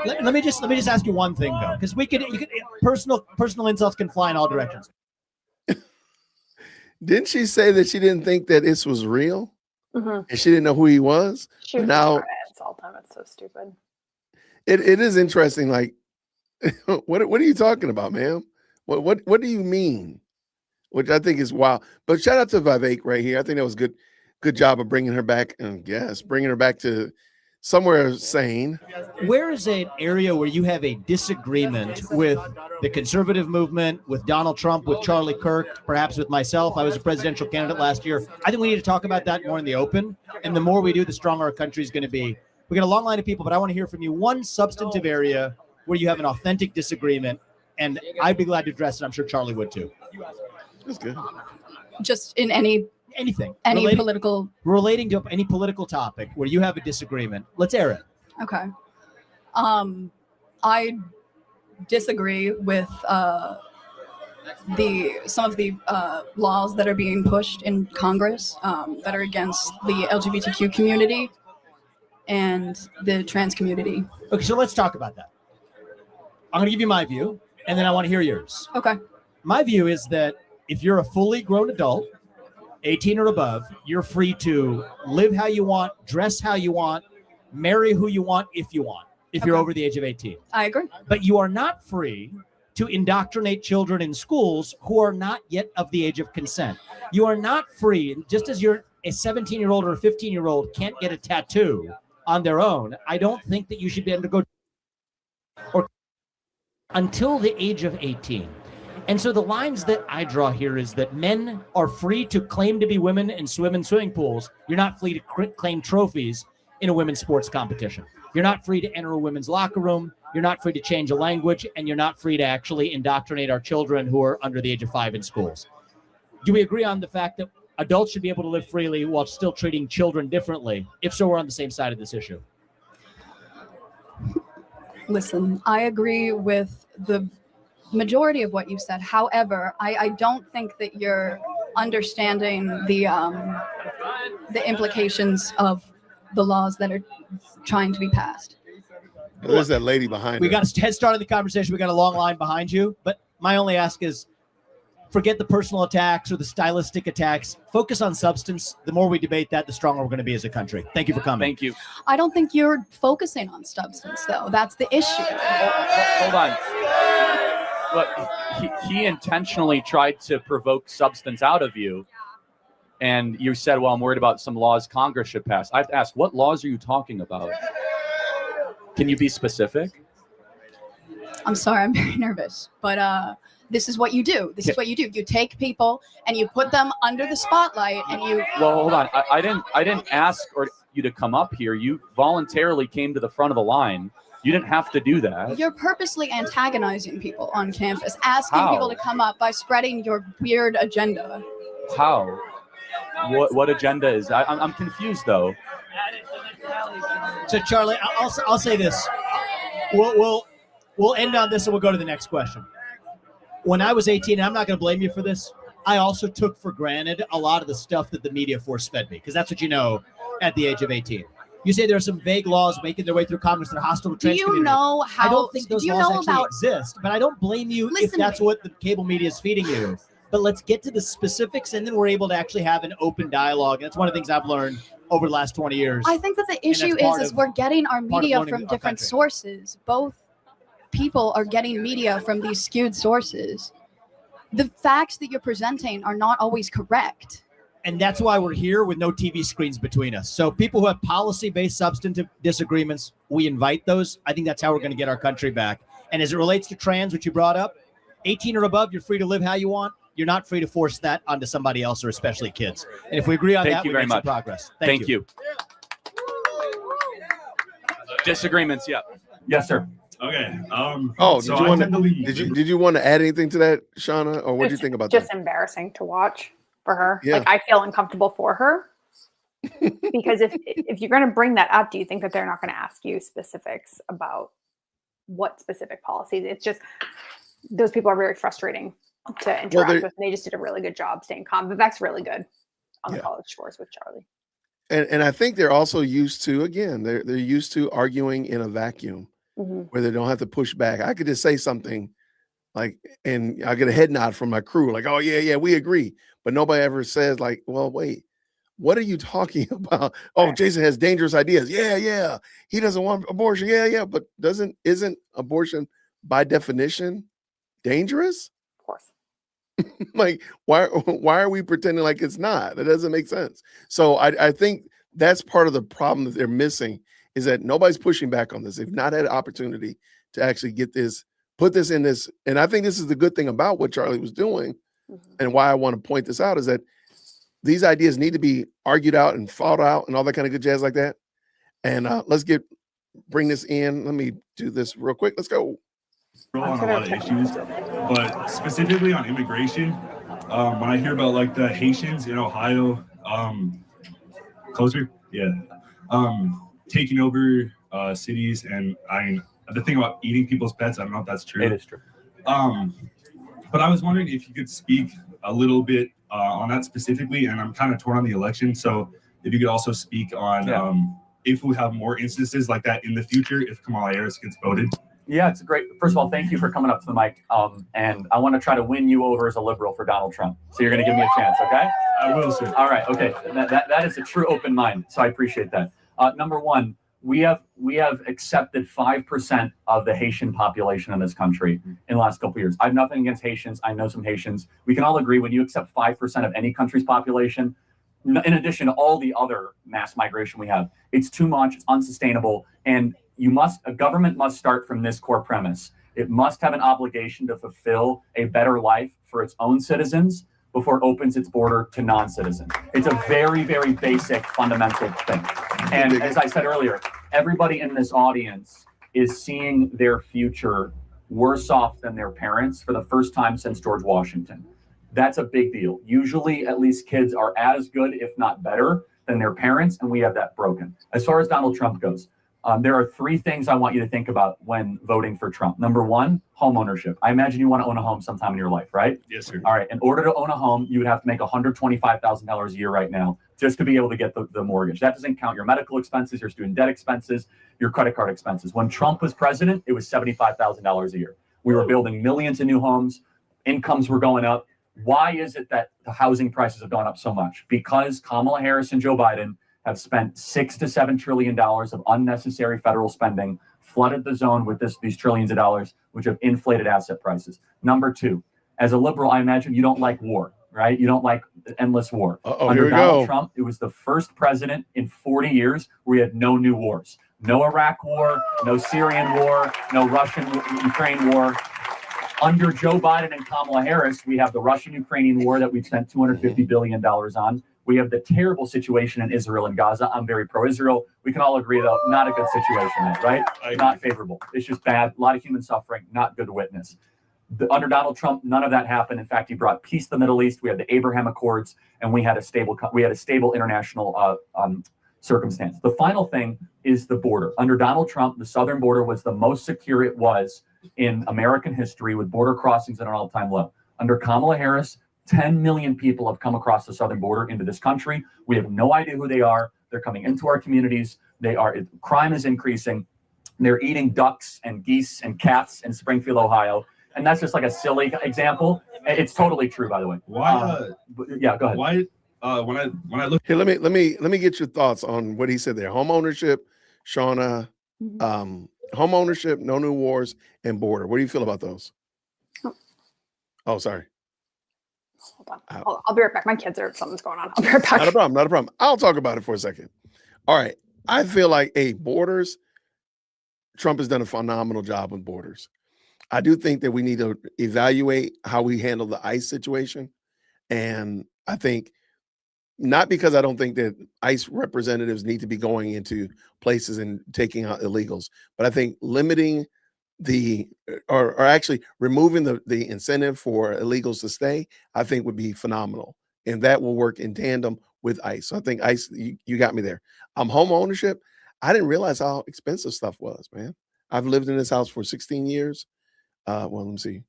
Let me just ask you one thing, though, because personal insults can fly in all directions. Didn't she say that she didn't think that this was real? Mm-hmm. And she didn't know who he was? She was now trying to insult him. It's so stupid. It is interesting. Like, what are you talking about, ma'am? What do you mean? Which I think is wild. But shout out to Vivek right here. I think that was good job of bringing her back. Bringing her back to somewhere sane. Where is an area where you have a disagreement with the conservative movement, with Donald Trump, with Charlie Kirk, perhaps with myself? I was a presidential candidate last year. I think we need to talk about that more in the open. And the more we do, the stronger our country is going to be. We got a long line of people, but I want to hear from you one substantive area where you have an authentic disagreement. And I'd be glad to address it. I'm sure Charlie would too. That's good. Just in anything, relating to any political topic where you have a disagreement. Let's air it. Okay. I disagree with some of the laws that are being pushed in Congress that are against the LGBTQ community and the trans community. Okay, so let's talk about that. I'm going to give you my view, and then I want to hear yours. Okay. My view is that if you're a fully grown adult, 18 or above, you're free to live how you want, dress how you want, marry who you want if you want, if you're over the age of 18. I agree. But you are not free to indoctrinate children in schools who are not yet of the age of consent. You are not free, just as you're a 17-year-old or a 15-year-old can't get a tattoo on their own, I don't think that you should be able to go or until the age of 18. And so the lines that I draw here is that men are free to claim to be women and swim in swimming pools. You're not free to claim trophies in a women's sports competition. You're not free to enter a women's locker room. You're not free to change a language, and you're not free to actually indoctrinate our children who are under the age of 5 in schools. Do we agree on the fact that adults should be able to live freely while still treating children differently? If so, we're on the same side of this issue. Listen, I agree with the majority of what you said. However, I don't think that you're understanding the implications of the laws that are trying to be passed. There's that lady behind We her. got a head start of the conversation. We got a long line behind you. But my only ask is, forget the personal attacks or the stylistic attacks. Focus on substance. The more we debate that, the stronger we're going to be as a country. Thank you for coming. Thank you. I don't think you're focusing on substance, though. That's the issue. Hold on. Look, he intentionally tried to provoke substance out of you. And you said, well, I'm worried about some laws Congress should pass. I have to ask, what laws are you talking about? Can you be specific? I'm sorry, I'm very nervous. But this is what you do. This is what you do. You take people and you put them under the spotlight and you... Well, hold on. I didn't ask you to come up here. You voluntarily came to the front of the line. You didn't have to do that. You're purposely antagonizing people on campus, asking people to come up by spreading your weird agenda. How? What agenda is that? I'm confused, though. So, Charlie, I'll say this. We'll end on this and we'll go to the next question. When I was 18, and I'm not going to blame you for this, I also took for granted a lot of the stuff that the media force-fed me, because that's what you know at the age of 18. You say there are some vague laws making their way through Congress that are hostile to trans community. Know how? I don't think those laws actually exist, but I don't blame you if that's what the cable media is feeding you. But let's get to the specifics, and then we're able to actually have an open dialogue. That's one of the things I've learned over the last 20 years. I think that the issue is we're getting our media from different sources. Both people are getting media from these skewed sources. The facts that you're presenting are not always correct. And that's why we're here with no TV screens between us. So people who have policy-based substantive disagreements, we invite those. I think that's how we're going to get our country back. And as it relates to trans, which you brought up, 18 or above, you're free to live how you want. You're not free to force that onto somebody else, or especially kids. And if we agree on that, we make some progress. Thank you. Disagreements, yeah. Yes, sir. Okay. Did you want to add anything to that, Shauna, or what do you think about that? Just embarrassing to watch for her. Yeah. Like, I feel uncomfortable for her because if you're going to bring that up, do you think that they're not going to ask you specifics about what specific policies? It's just those people are very frustrating to interact with. And they just did a really good job staying calm. Vivek's really good on the college shores with Charlie. And I think they're also used to, again, they're used to arguing in a vacuum where they don't have to push back. I could just say something like, and I get a head nod from my crew, like, oh, yeah, we agree. But nobody ever says like, well, wait, what are you talking about? Oh, Jason has dangerous ideas. Yeah. He doesn't want abortion. Yeah. But isn't abortion by definition dangerous? Of course. Like, why are we pretending like it's not? That doesn't make sense. So I think that's part of the problem that they're missing is that nobody's pushing back on this. They've not had an opportunity to actually get this, put this in this. And I think this is the good thing about what Charlie was doing, and why I want to point this out is that these ideas need to be argued out and fought out and all that kind of good jazz like that. And let's bring this in. Let me do this real quick. Let's go. On a lot of issues, but specifically on immigration, when I hear about like the Haitians in Ohio, taking over cities, and the thing about eating people's pets, I don't know if that's true. It is true. But I was wondering if you could speak a little bit on that specifically, and I'm kind of torn on the election, so if you could also speak on if we have more instances like that in the future if Kamala Harris gets voted. Yeah, it's great. First of all, thank you for coming up to the mic. And I want to try to win you over as a liberal for Donald Trump. So you're going to give me a chance, okay? I will, sir. All right, okay. That is a true open mind. So I appreciate that. Number one, we have accepted 5% of the Haitian population in this country in the last couple of years. I have nothing against Haitians. I know some Haitians. We can all agree when you accept 5% of any country's population, in addition to all the other mass migration we have, it's too much, it's unsustainable, and a government must start from this core premise. It must have an obligation to fulfill a better life for its own citizens before it opens its border to non-citizens. It's a very, very basic, fundamental thing. And as I said earlier, everybody in this audience is seeing their future worse off than their parents for the first time since George Washington. That's a big deal. Usually, at least kids are as good, if not better, than their parents, and we have that broken. As far as Donald Trump goes, there are three things I want you to think about when voting for Trump. Number one, home ownership. I imagine you want to own a home sometime in your life, right? Yes, sir. All right. In order to own a home, you would have to make $125,000 a year right now just to be able to get the mortgage. That doesn't count your medical expenses, your student debt expenses, your credit card expenses. When Trump was president, it was $75,000 a year. We were building millions of new homes. Incomes were going up. Why is it that the housing prices have gone up so much? Because Kamala Harris and Joe Biden have spent $6 to $7 trillion of unnecessary federal spending, flooded the zone with these trillions of dollars, which have inflated asset prices. Number two, as a liberal, I imagine you don't like war, right? You don't like endless war. Under Donald Trump, it was the first president in 40 years where we had no new wars. No Iraq war, no Syrian war, no Russian-Ukraine war. Under Joe Biden and Kamala Harris, we have the Russian-Ukrainian war that we've spent $250 billion on. We have the terrible situation in Israel and Gaza. I'm very pro-Israel. We can all agree, though, not a good situation, right? Not favorable. It's just bad. A lot of human suffering, not good to witness. Under Donald Trump, none of that happened. In fact, he brought peace to the Middle East. We had the Abraham Accords, and we had a stable international circumstance. The final thing is the border. Under Donald Trump, the southern border was the most secure it was in American history, with border crossings at an all-time low. Under Kamala Harris, 10 million people have come across the southern border into this country. We have no idea who they are. They're coming into our communities. Crime is increasing. They're eating ducks and geese and cats in Springfield, Ohio. And that's just like a silly example. It's totally true, by the way. Why? Yeah, go ahead. Why? When I look here, let me get your thoughts on what he said there. Home ownership, Shauna, home ownership, no new wars, and border. What do you feel about those? Oh, sorry. Hold on. I'll be right back. My kids something's going on. I'll be right back. Not a problem. I'll talk about it for a second. All right. I feel like, borders, Trump has done a phenomenal job with borders. I do think that we need to evaluate how we handle the ICE situation. And I think, not because I don't think that ICE representatives need to be going into places and taking out illegals, but I think limiting or actually removing the incentive for illegals to stay, I think would be phenomenal. And that will work in tandem with ICE. So I think ICE, you got me there. Home ownership, I didn't realize how expensive stuff was, man. I've lived in this house for 16 years. Well, let me see.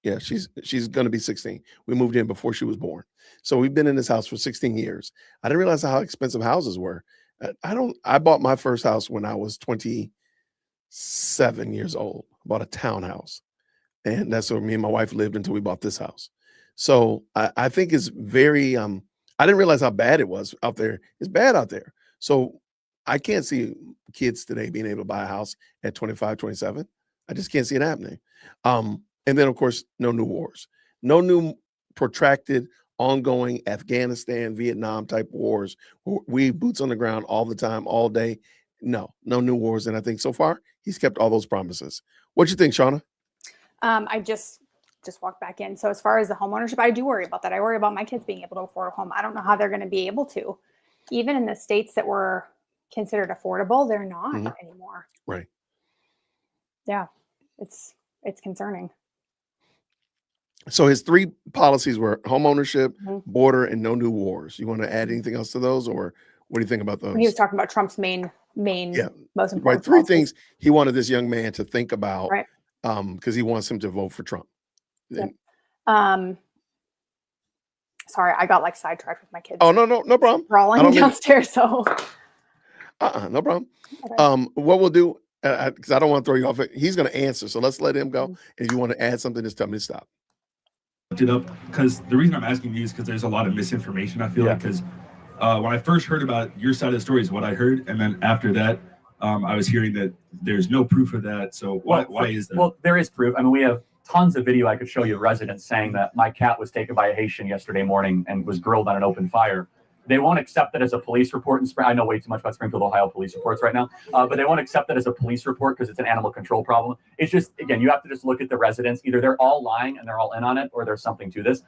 Yeah, she's going to be 16. We moved in before she was born. So we've been in this house for 16 years. I didn't realize how expensive houses were. I bought my first house when I was 27 years old. I bought a townhouse. And that's where me and my wife lived until we bought this house. So I think it's very, I didn't realize how bad it was out there. It's bad out there. So I can't see kids today being able to buy a house at 25, 27. I just can't see it happening. And then, of course, no new wars, no new protracted, ongoing Afghanistan, Vietnam type wars. We boots on the ground all the time, all day. No new wars. And I think so far he's kept all those promises. What you think, Shauna? I just walked back in. So as far as the home ownership, I do worry about that. I worry about my kids being able to afford a home. I don't know how they're going to be able to. Even in the states that were considered affordable, they're not anymore. Right. Yeah, it's concerning. So his 3 policies were home ownership, border, and no new wars. You want to add anything else to those, or what do you think about those? When he was talking about Trump's main most important right. 3 policies. things he wanted this young man to think about, Right. Because he wants him to vote for Trump. Yep. Sorry, I got like sidetracked with my kids. Oh, no problem. Brawling downstairs, so no problem. Okay. What we'll do, because I don't want to throw you off, he's going to answer, so let's let him go. And if you want to add something, just tell me to stop. It up because the reason I'm asking you is because there's a lot of misinformation. I feel like because when I first heard about your side of the story is what I heard, and then after that, I was hearing that there's no proof of that. So why is that? Well, there is proof. I mean, we have tons of video I could show you of residents saying that my cat was taken by a Haitian yesterday morning and was grilled on an open fire. They won't accept it as a police report. And I know way too much about Springfield, Ohio police reports right now, but they won't accept it as a police report because it's an animal control problem. It's just, again, you have to just look at the residents. Either they're all lying and they're all in on it, or there's something to this.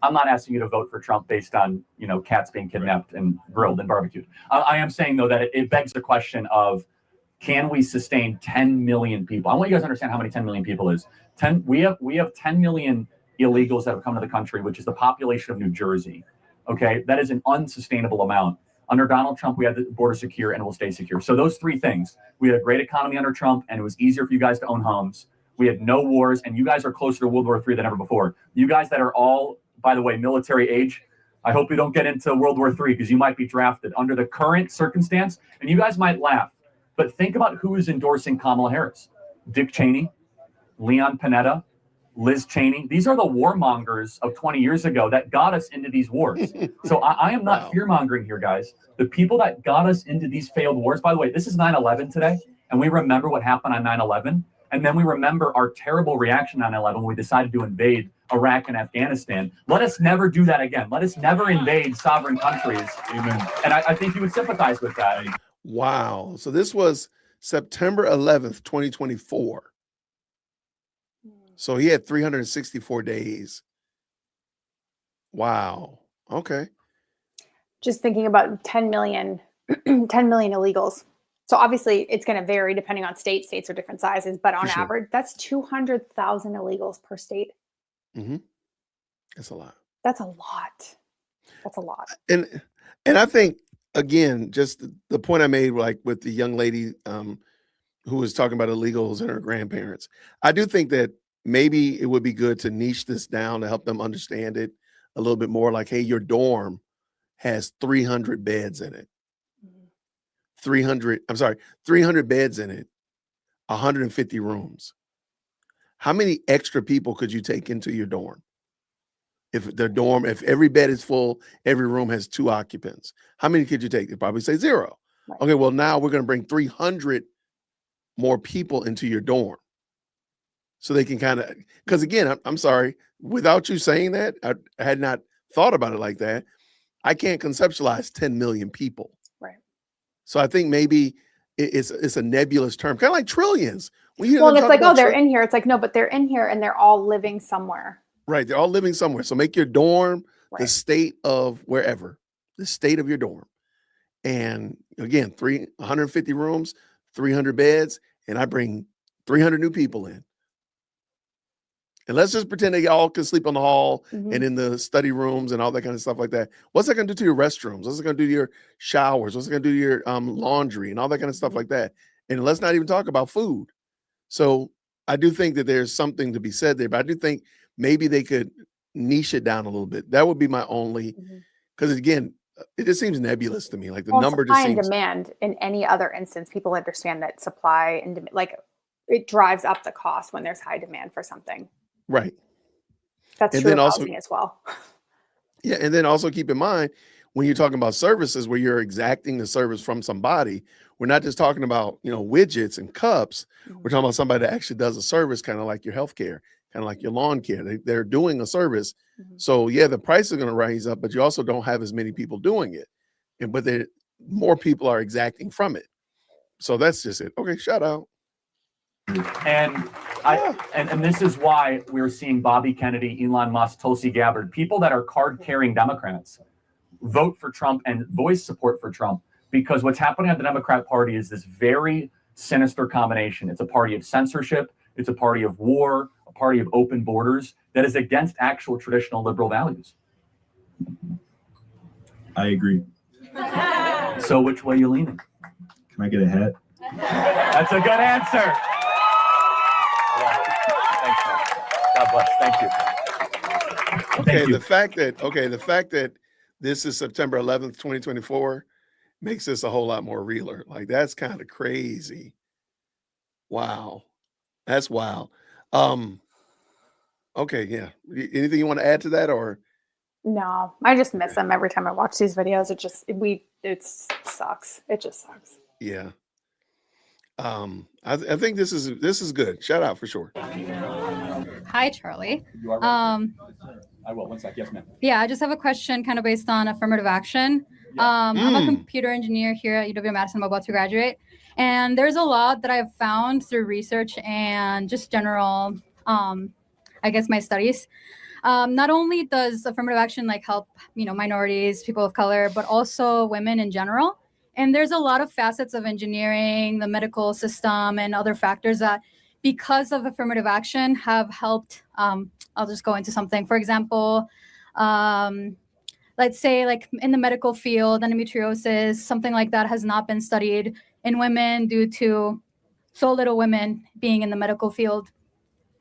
I'm not asking you to vote for Trump based on, cats being kidnapped and grilled and barbecued. I am saying, though, that it begs the question of, can we sustain 10 million people? I want you guys to understand how many 10 million people is. We have 10 million illegals that have come to the country, which is the population of New Jersey. Okay, that is an unsustainable amount. Under Donald Trump, we had the border secure and it will stay secure. So those 3 things, we had a great economy under Trump and it was easier for you guys to own homes. We had no wars, and you guys are closer to World War III than ever before. You guys that are all, by the way, military age, I hope you don't get into World War III because you might be drafted under the current circumstance, and you guys might laugh. But think about who is endorsing Kamala Harris. Dick Cheney, Leon Panetta, Liz Cheney. These are the warmongers of 20 years ago that got us into these wars. So I am not fear-mongering here, guys. The people that got us into these failed wars, by the way, this is 9/11 today, and we remember what happened on 9/11, and then we remember our terrible reaction on 9/11 when we decided to invade Iraq and Afghanistan. Let us never do that again. Let us never invade sovereign countries. Amen. And I think you would sympathize with that. Wow. So this was September 11th, 2024. So he had 364 days. Wow. Okay. Just thinking about 10 million illegals. So obviously it's going to vary depending on states. States are different sizes, but on average, that's 200,000 illegals per state. That's a lot. That's a lot. That's a lot. And I think, again, just the point I made, like with the young lady who was talking about illegals and her grandparents, I do think that maybe it would be good to niche this down to help them understand it a little bit more. Like, hey, your dorm has 300 beds in it. 300 beds in it, 150 rooms. How many extra people could you take into your dorm? If every bed is full, every room has 2 occupants, how many could you take? They'd probably say 0. Right. Okay, well, now we're going to bring 300 more people into your dorm. So they can kind of, because again, I'm sorry, without you saying that, I had not thought about it like that. I can't conceptualize 10 million people. Right. So I think maybe it's a nebulous term, kind of like trillions. Well, it's like, oh, they're in here. It's like, no, but they're in here and they're all living somewhere. Right. They're all living somewhere. So make your dorm the state of wherever, the state of your dorm. And again, 150 rooms, 300 beds, and I bring 300 new people in. And let's just pretend they all can sleep on the hall and in the study rooms and all that kind of stuff like that. What's that going to do to your restrooms? What's it going to do to your showers? What's it going to do to your laundry and all that kind of stuff like that? And let's not even talk about food. So I do think that there's something to be said there, but I do think maybe they could niche it down a little bit. That would be my only, because again, it just seems nebulous to me. Like the number just seems. Supply and demand in any other instance, people understand that supply and demand, like it drives up the cost when there's high demand for something. Right. That's true of housing as well. Yeah. And then also keep in mind, when you're talking about services where you're exacting the service from somebody, we're not just talking about, widgets and cups. We're talking about somebody that actually does a service, kind of like your healthcare, kind of like your lawn care. They're doing a service. So yeah, the price is going to rise up, but you also don't have as many people doing it. But more people are exacting from it. So that's just it. Okay, shout out. And and this is why we're seeing Bobby Kennedy, Elon Musk, Tulsi Gabbard, people that are card-carrying Democrats, vote for Trump and voice support for Trump, because what's happening at the Democrat Party is this very sinister combination. It's a party of censorship, it's a party of war, a party of open borders that is against actual traditional liberal values. I agree. So which way are you leaning? Can I get a hat? That's a good answer. Thanks, man. God bless. Thank you. Okay, Thank you. the fact that this is September 11th, 2024 makes this a whole lot more realer. Like, that's kind of crazy. Wow. That's wild. Okay, yeah. Anything you want to add to that, or? No, I just miss them every time I watch these videos. It sucks. It just sucks. Yeah. I think this is good. Shout out for sure. Hi, Charlie. You are right. I will. 1 sec. Yes, ma'am. Yeah, I just have a question kind of based on affirmative action. I'm a computer engineer here at UW-Madison. I'm about to graduate. And there's a lot that I've found through research and just general, I guess, my studies. Not only does affirmative action like help, minorities, people of color, but also women in general. And there's a lot of facets of engineering, the medical system, and other factors that, because of affirmative action, have helped. I'll just go into something. For example, let's say like in the medical field, endometriosis, something like that has not been studied in women due to so little women being in the medical field.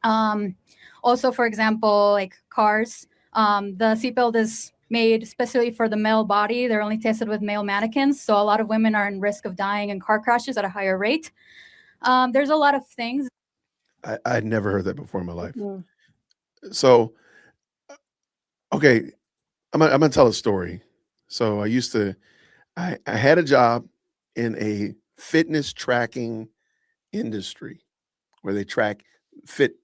Also, for example, like cars, the seatbelt is made especially for the male body. They're only tested with male mannequins. So a lot of women are in risk of dying in car crashes at a higher rate. There's a lot of things. I'd never heard that before in my life. So, okay, I'm gonna tell a story. So I had a job in a fitness tracking industry where they track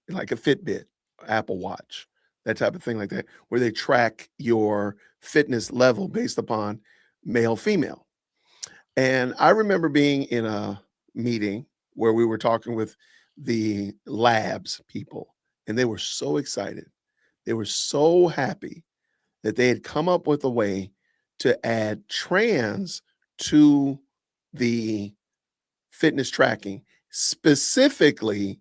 like a Fitbit, Apple Watch, that type of thing like that, where they track your fitness level based upon male, female. And I remember being in a meeting where we were talking with the labs people, and they were so excited. They were so happy that they had come up with a way to add trans to the fitness tracking, specifically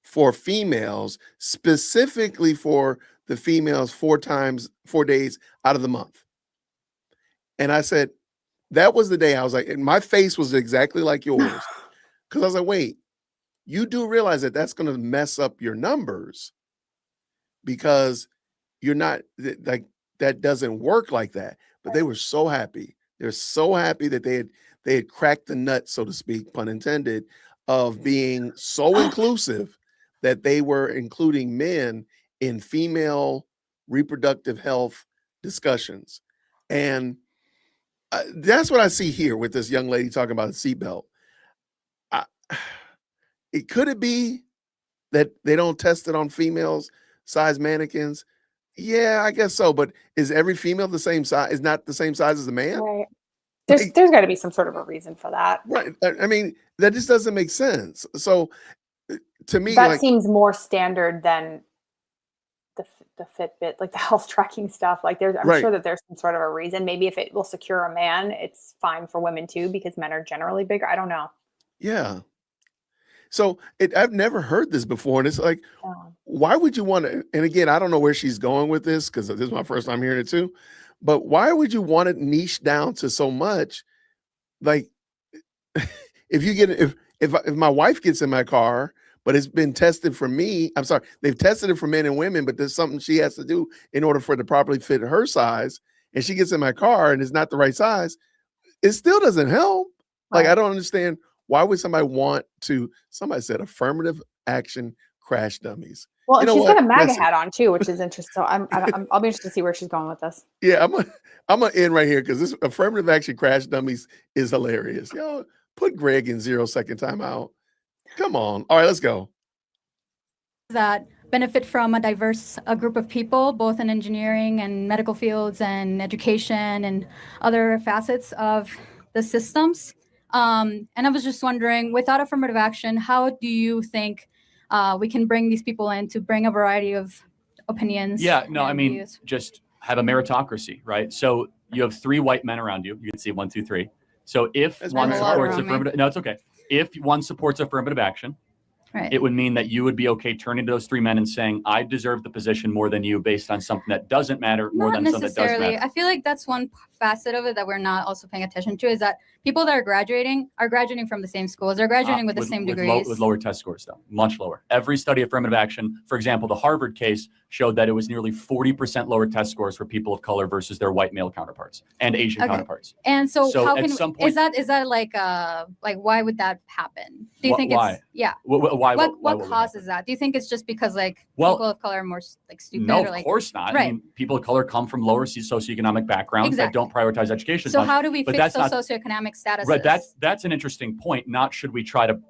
for females, specifically for the females 4 days out of the month. And I said, that was the day I was like, and my face was exactly like yours. Because I was like, wait, you do realize that that's going to mess up your numbers, because you're not like, that doesn't work like that. But they were so happy. They're so happy that they had cracked the nut, so to speak, pun intended, of being so inclusive that they were including men in female reproductive health discussions. And that's what I see here with this young lady talking about a seatbelt. Could it be that they don't test it on females size mannequins? Yeah, I guess so. But is every female the same size? Is not the same size as a man? Right. There's got to be some sort of a reason for that. Right. I mean, that just doesn't make sense. So to me, that seems more standard than the Fitbit, like the health tracking stuff. Like I'm sure that there's some sort of a reason. Maybe if it will secure a man, it's fine for women too, because men are generally bigger. I don't know. Yeah. So I've never heard this before. And it's like, why would you want to, and again, I don't know where she's going with this, because this is my first time hearing it too, but why would you want it niche down to so much? Like, if my wife gets in my car, but it's been tested for me, I'm sorry, they've tested it for men and women, but there's something she has to do in order for it to properly fit her size, and she gets in my car and it's not the right size, it still doesn't help. Like, I don't understand. Why would somebody want to? Somebody said affirmative action crash dummies. Well, and she's got a MAGA hat on too, which is interesting. So I'll be interested to see where she's going with this. Yeah, I'm gonna end right here, because this affirmative action crash dummies is hilarious. Yo, put Greg in 0-second timeout. Come on. All right, let's go. That benefit from a diverse group of people, both in engineering and medical fields and education and other facets of the systems. And I was just wondering, without affirmative action, how do you think we can bring these people in to bring a variety of opinions? Yeah, no, I mean, views? just have a meritocracy, right? So you have 3 white men around you. You can see 1, 2, 3. So if one supports affirmative, no, it's okay. If one supports affirmative action, right, it would mean that you would be okay turning to those 3 men and saying, I deserve the position more than you based on something that doesn't matter more not than something that does necessarily. matter. I feel like that's one facet of it that we're not also paying attention to, is that people that are graduating from the same schools. They're graduating with the same degrees. With lower test scores, though, much lower. Every study of affirmative action, for example, the Harvard case showed that it was nearly 40% lower test scores for people of color versus their white male counterparts and Asian counterparts. And so how at can some point, is that like why would that happen? Do you think why? it's yeah? Why What causes that? Do you think it's just because like people of color are more like stupid? No, or, like, of course not. Right. I mean, people of color come from lower socioeconomic backgrounds that don't prioritize education. So much, how do we but fix that's those socioeconomic statuses? Right. That's an interesting point. Not should we try to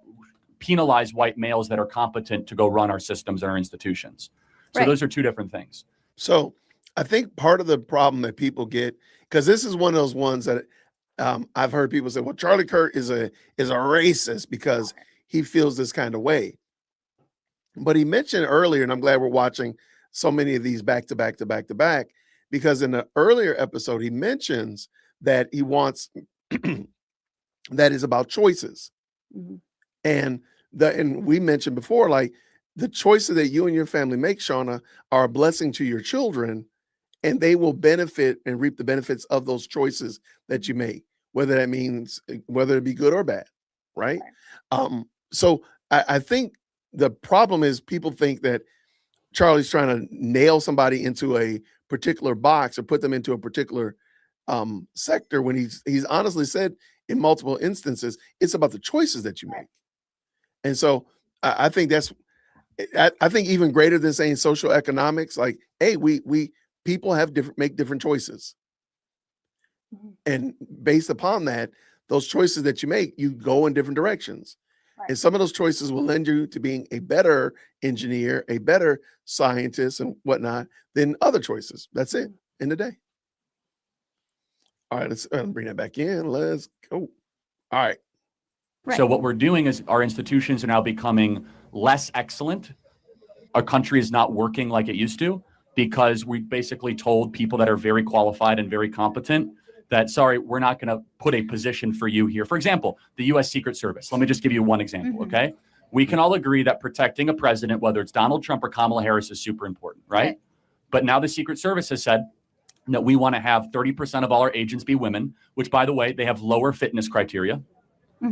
penalize white males that are competent to go run our systems and our institutions. So those are 2 different things. So I think part of the problem that people get, because this is one of those ones that I've heard people say, well, Charlie Kirk is a racist because he feels this kind of way. But he mentioned earlier, and I'm glad we're watching so many of these back to back to back to back, because in the earlier episode, he mentions that he wants that is about choices. And we mentioned before, like the choices that you and your family make, Shauna, are a blessing to your children, and they will benefit and reap the benefits of those choices that you make, whether that means whether it be good or bad, right? So I think the problem is people think that Charlie's trying to nail somebody into a particular box or put them into a particular sector, when he's honestly said in multiple instances, it's about the choices that you make. And so I think I think even greater than saying social economics, like, hey, we people make different choices. And based upon that, those choices that you make, you go in different directions. And some of those choices will lend you to being a better engineer, a better scientist and whatnot than other choices. That's it in the day. All right, let's bring that back in. Let's go. All right. So what we're doing is our institutions are now becoming less excellent. Our country is not working like it used to because we basically told people that are very qualified and very competent that, sorry, we're not going to put a position for you here. For example, the U.S. Secret Service. Let me just give you one example, okay? We can all agree that protecting a president, whether it's Donald Trump or Kamala Harris, is super important, right? But now the Secret Service has said that we want to have 30% of all our agents be women, which, by the way, they have lower fitness criteria.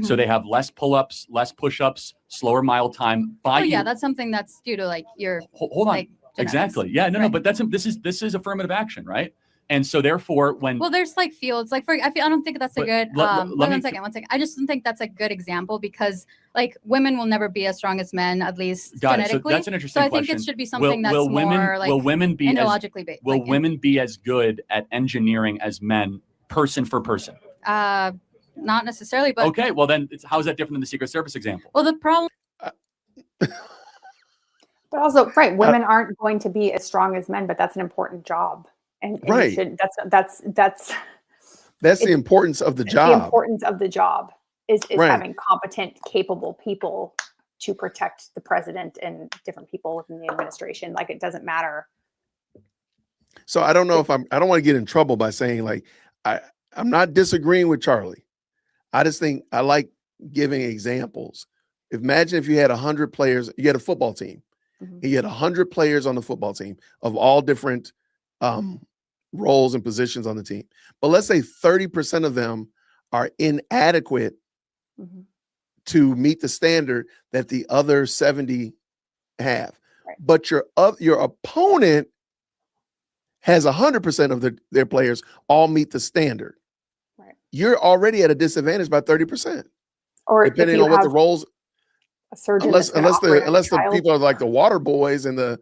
So they have less pull-ups, less push-ups, slower mile time. Yeah, that's something that's due to like your hold on. Like, exactly. Yeah, no, but this is affirmative action, right? And so therefore, when there's like fields like I don't think that's a good one second. I just don't think that's a good example because like women will never be as strong as men, at least genetically. So that's an interesting question. So I think it should be something that's more like ideologically based. Will women be as good at engineering as men, person for person? Not necessarily, but okay. Well, then how is that different than the Secret Service example? Well, the problem. But also, women aren't going to be as strong as men, but that's an important job, and that's the importance of the job. The importance of the job is having competent, capable people to protect the president and different people within the administration. Like it doesn't matter. So I don't know if I don't want to get in trouble by saying like I'm not disagreeing with Charlie. I just think I like giving examples. Imagine if you had 100 players, you had a football team, and you had 100 players on the football team of all different roles and positions on the team. But let's say 30% of them are inadequate to meet the standard that the other 70 have. But your opponent has 100% of their players all meet the standard. You're already at a dispadisadvantage by 30%. Or depending on what the roles, unless the people are like the water boys and the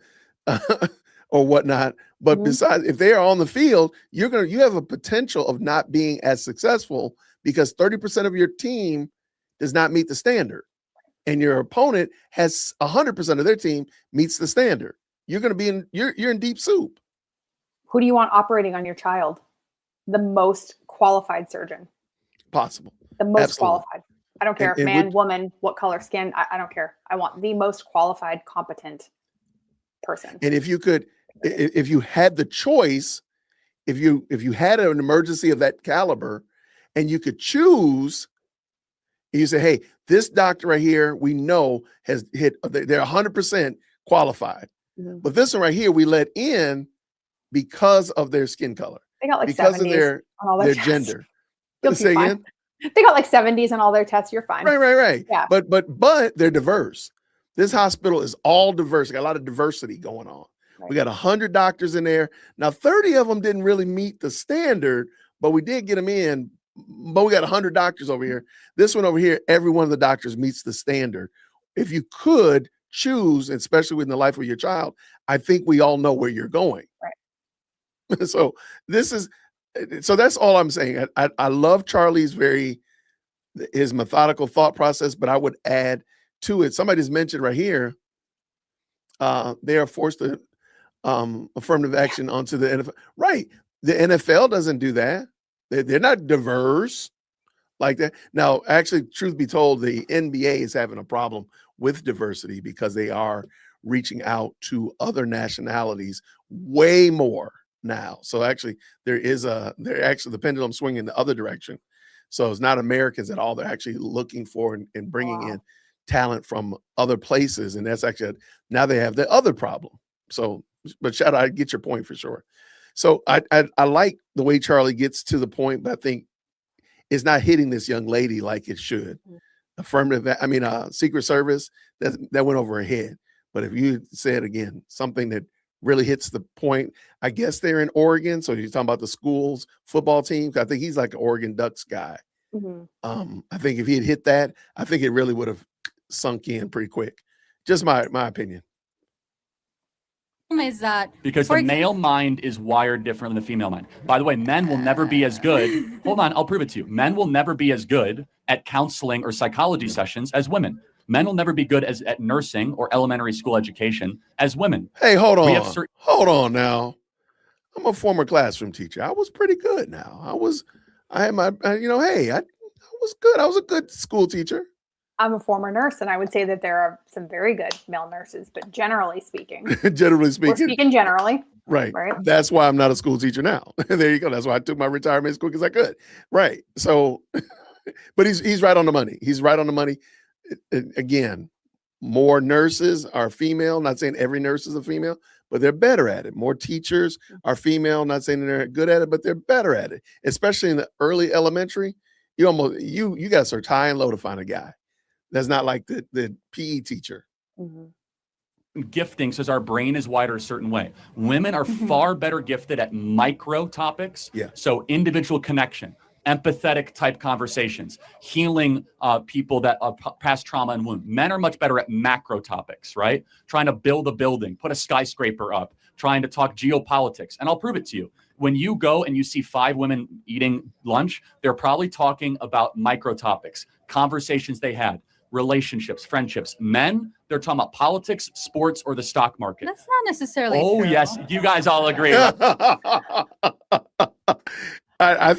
or whatnot. But besides, if they are on the field, you have a potential of not being as successful because 30% of your team does not meet the standard, and your opponent has 100% of their team meets the standard. You're going to be you're in deep soup. Who do you want operating on your child? The most qualified surgeon. Possible. The most Absolutely. qualified. I don't care if And man, woman, what color skin. I don't care. I want the most qualified, competent person. And if you could, if you had the choice, if you had an emergency of that caliber and you could choose, and you say, hey, this doctor right here, we know has hit, they're 100% qualified. Mhm. But this one right here, we let in because of their skin color, They got like because 70s of their on all their tests. gender. You'll be Say fine. again? They got like 70s on all their tests. You're fine. Right. Yeah. But they're diverse. This hospital is all diverse. Got a lot of diversity going on. Right. We got 100 doctors in there. Now, 30 of them didn't really meet the standard, but we did get them in. But we got 100 doctors over here. This one over here, every one of the doctors meets the standard. If you could choose, especially within the life of your child, I think we all know where you're going. Right. So that's all I'm saying. I love Charlie's his methodical thought process, but I would add to it. Somebody's mentioned right here, they are forced to affirmative action onto the NFL. Right. The NFL doesn't do that. They're not diverse like that. Now, actually, truth be told, the NBA is having a problem with diversity because they are reaching out to other nationalities way more now. So actually, the pendulum swinging the other direction. So it's not Americans at all. They're actually looking for and bringing in talent from other places. And that's actually, now they have the other problem. So, but shout out, I get your point for sure. So I like the way Charlie gets to the point, but I think it's not hitting this young lady like it should. Secret Service, that went over her head. But if you said again, something that really hits the point, I guess they're in Oregon. So you're talking about the school's football team. I think he's like an Oregon Ducks guy. Mm-hmm. I think if he had hit that, I think it really would have sunk in pretty quick. Just my opinion. Is that because the male mind is wired different than the female mind. By the way, men will never be as good. Hold on, I'll prove it to you. Men will never be as good at counseling or psychology sessions as women. Men will never be good at nursing or elementary school education as women. Hey, hold on. Hold on now. I'm a former classroom teacher. I was pretty good now. I was good. I was a good school teacher. I'm a former nurse, and I would say that there are some very good male nurses, but generally speaking, we're speaking generally. Right. That's why I'm not a school teacher now. There you go. That's why I took my retirement as quick as I could. Right. So, but he's right on the money. He's right on the money. Again, more nurses are female. Not saying every nurse is a female, but they're better at it. More teachers are female. Not saying they're good at it, but they're better at it. Especially in the early elementary, you got to search high and low to find a guy. That's not like the PE teacher. Mm-hmm. Gifting says our brain is wired a certain way. Women are far better gifted at micro topics. Yeah. So individual connection, empathetic type conversations, healing people that are past trauma and wound. Men are much better at macro topics, right? Trying to build a building, put a skyscraper up, trying to talk geopolitics. And I'll prove it to you. When you go and you see 5 women eating lunch, they're probably talking about micro topics, conversations they had, relationships, friendships. Men, they're talking about politics, sports, or the stock market. That's not necessarily true. true. Yes, you guys all agree. I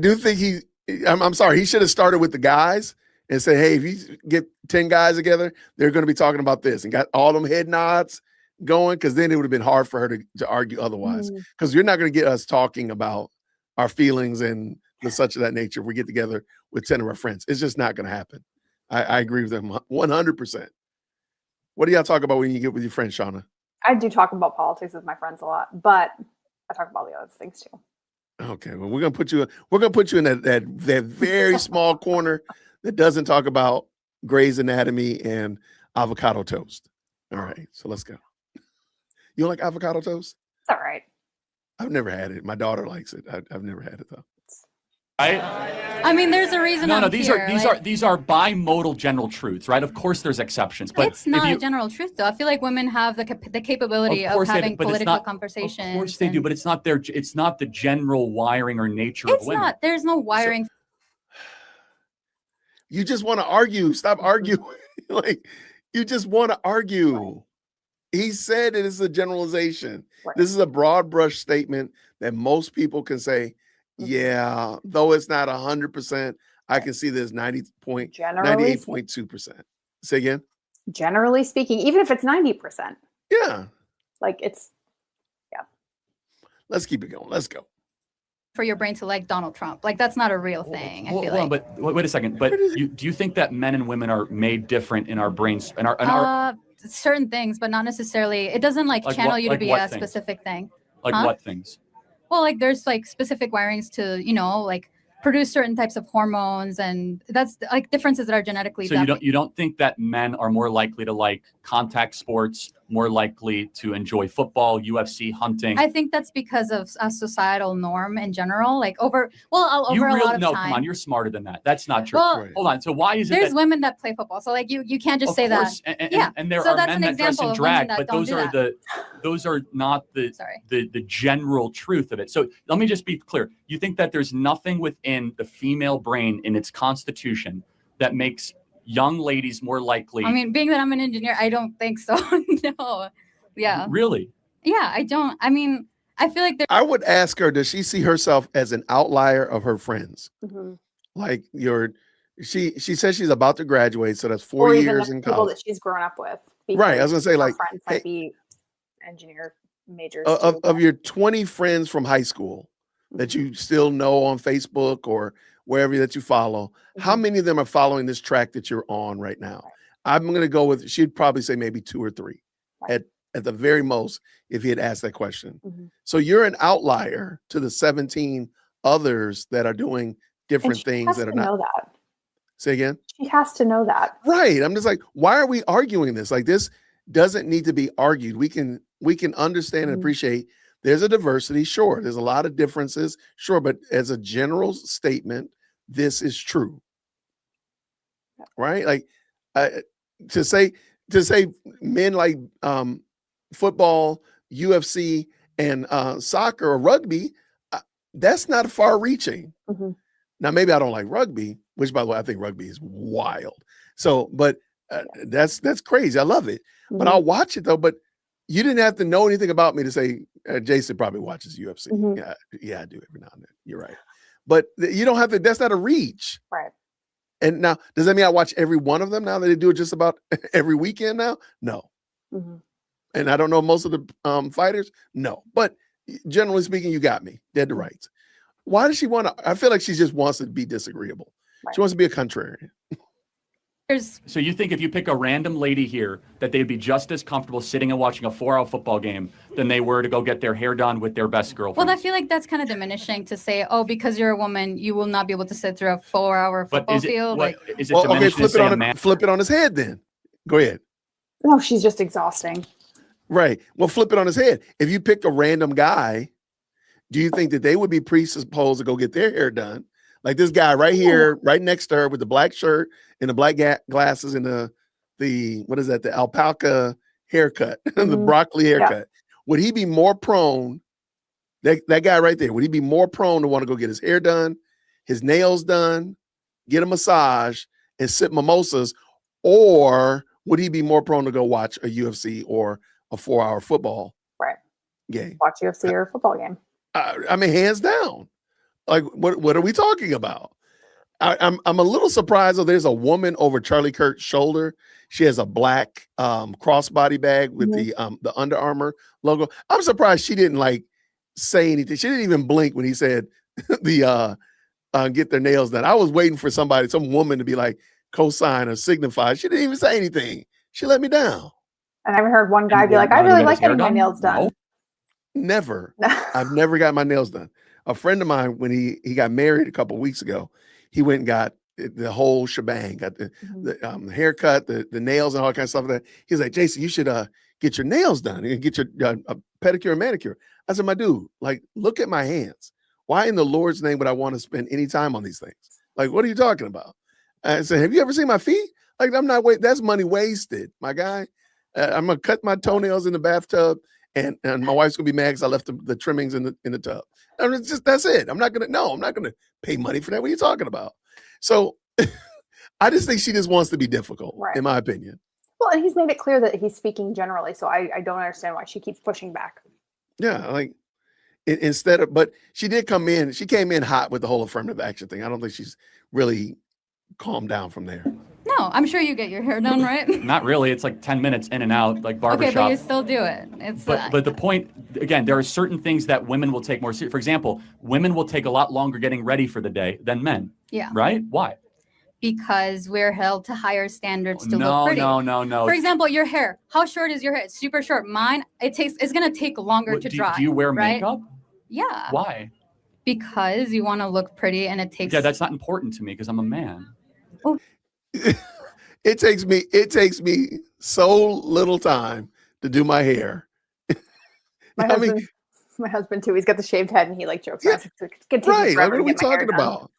do think I'm sorry, he should have started with the guys and said, hey, if you get 10 guys together, they're going to be talking about this, and got all them head nods going, because then it would have been hard for her to argue otherwise, because you're not going to get us talking about our feelings and the such of that nature if we get together with 10 of our friends. It's just not going to happen. I agree with them 100%. What do y'all talk about when you get with your friends, Shauna? I do talk about politics with my friends a lot, but I talk about the other things too. Okay, well, we're gonna put you in that very small corner that doesn't talk about Grey's Anatomy and avocado toast. All right, so let's go. You don't like avocado toast? It's all right. I've never had it. My daughter likes it. I've never had it though. I mean, there's a reason. No, these are bimodal general truths, right? Of course, there's exceptions, but it's not a general truth, though. I feel like women have the capability of having political conversations. Of course they do, but it's not the general wiring or nature of women. It's not. There's no wiring. You just want to argue. Stop arguing. Like, you just want to argue. Right. He said it is a generalization. Right. This is a broad brush statement that most people can say, Yeah, though it's not 100%, I can see there's Generally, 98.2%. Say again? generally speaking, even if it's 90%, Yeah. like it's, yeah. Let's keep it going. Let's go. For your brain to like Donald Trump. Like that's not a real thing. I feel Hold on, like. but wait a second. But do you think that men and women are made different in our brains and our Certain things, but not necessarily. It doesn't like channel you to be a specific thing. Like what things? Well, like there's like specific wirings to, like produce certain types of hormones, and that's like differences that are genetically. So you don't think that men are more likely to like contact sports, more likely to enjoy football, UFC, hunting? I think that's because of a societal norm in general. Like over a lot of time. No, come on, you're smarter than that. That's not true. Well, hold on. So why is it there's women that play football? So like you can't just say that. And there so are that's men an that dress example in of drag, women that but don't do those are not the general truth of it. So let me just be clear. You think that there's nothing within the female brain in its constitution that makes young ladies more likely? I mean, being that I'm an engineer, I don't think so. No. Yeah. Really? Yeah, I don't. I mean, I feel like I would ask her, does she see herself as an outlier of her friends? Mm-hmm. Like she says she's about to graduate, so that's 4 years in people college that she's grown up with. Right. I was gonna say, like, friends might be engineer majors. Of your 20 friends from high school that you still know on Facebook or wherever that you follow, how many of them are following this track that you're on right now? I'm going to go with, she'd probably say maybe 2 or 3 at the very most if he had asked that question. So you're an outlier to the 17 others that are doing different things that are not. Know that. Say again? She has to know that. Right. I'm just like, why are we arguing this? Like, this doesn't need to be argued. We can understand and appreciate there's a diversity. Sure. There's a lot of differences. Sure. But as a general statement, this is true. Right. Like to say men like football, UFC, and soccer or rugby, that's not far reaching. Now, maybe I don't like rugby, which, by the way, I think rugby is wild. So, but that's crazy. I love it. But I'll watch it, though. But you didn't have to know anything about me to say, Jason probably watches UFC. Yeah, I do every now and then. You're right. But you don't have to, that's not a reach. Right. And now, does that mean I watch every one of them now that they do it just about every weekend now? No. And I don't know most of the fighters? No. But generally speaking, you got me. Dead to rights. Why does she want to? I feel like she just wants to be disagreeable. She wants to be a contrarian. So you think if you pick a random lady here that they'd be just as comfortable sitting and watching a 4-hour football game than they were to go get their hair done with their best girlfriend? Well, I feel like that's kind of diminishing to say, oh, because you're a woman, you will not be able to sit through a 4-hour football field. Is it diminishing to say a man? Flip it on his head then. Go ahead. No, she's just exhausting. Right. Well, flip it on his head. If you pick a random guy, do you think that they would be predisposed to go get their hair done? Like this guy right here, right next to her with the black shirt and the black glasses and the what is that? The alpaca haircut, the broccoli haircut. Would he be more prone, that guy right there, would he be more prone to want to go get his hair done, his nails done, get a massage and sip mimosas? Or would he be more prone to go watch a UFC or a 4-hour football game? Watch UFC or a football game. I mean, hands down. Like, what are we talking about? I'm a little surprised that there's a woman over Charlie Kirk's shoulder. She has a black crossbody bag with the Under Armour logo. I'm surprised she didn't like say anything. She didn't even blink when he said the get their nails done. I was waiting for some woman to be like co-sign or signify. She didn't even say anything. She let me down. And I haven't heard one guy be like, I really like getting my nails done. Never. I've never got my nails done. A friend of mine, when he got married a couple of weeks ago, he went and got the whole shebang, got the haircut, the nails and all kinds of stuff like that. He's like, Jason, you should get your nails done and get your a pedicure and manicure. I said, my dude, like, look at my hands. Why in the Lord's name would I want to spend any time on these things? Like, what are you talking about? I said, have you ever seen my feet? Like, that's money wasted, my guy. I'm gonna cut my toenails in the bathtub, and my wife's gonna be mad because I left the trimmings in the tub. And it's just, that's it. I'm not gonna pay money for that. What are you talking about? So I just think she just wants to be difficult, in my opinion. Well, and he's made it clear that he's speaking generally, so I don't understand why she keeps pushing back. Yeah, like instead of, but she came in hot with the whole affirmative action thing. I don't think she's really calmed down from there. No, I'm sure you get your hair done, right? Not really. It's like 10 minutes in and out, like barbershop. Okay, but you still do it. It's but the point, again, there are certain things that women will take more seriously. For example, women will take a lot longer getting ready for the day than men. Yeah. Right? Why? Because we're held to higher standards to look pretty. No. For example, your hair. How short is your hair? It's super short. Mine, it's gonna take longer to dry. Do you wear right? makeup? Yeah. Why? Because you want to look pretty, and it takes. Yeah, that's not important to me because I'm a man. Oh. It takes me so little time to do my hair. My husband too. He's got the shaved head, and he like jokes. Yeah, right. Like, what are we talking about?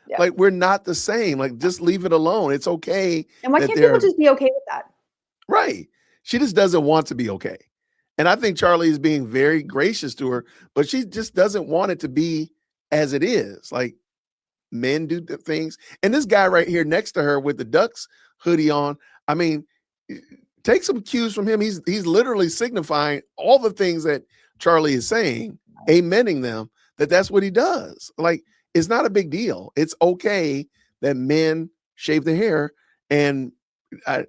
Yeah. Like, we're not the same. Like, just leave it alone. It's okay. And why can't people just be okay with that? Right. She just doesn't want to be okay. And I think Charlie is being very gracious to her, but she just doesn't want it to be as it is. Like, men do the things. And this guy right here next to her with the Ducks hoodie on, I mean, take some cues from him. He's literally signifying all the things that Charlie is saying, amening them, that's what he does. Like, it's not a big deal. It's okay that men shave their hair. And like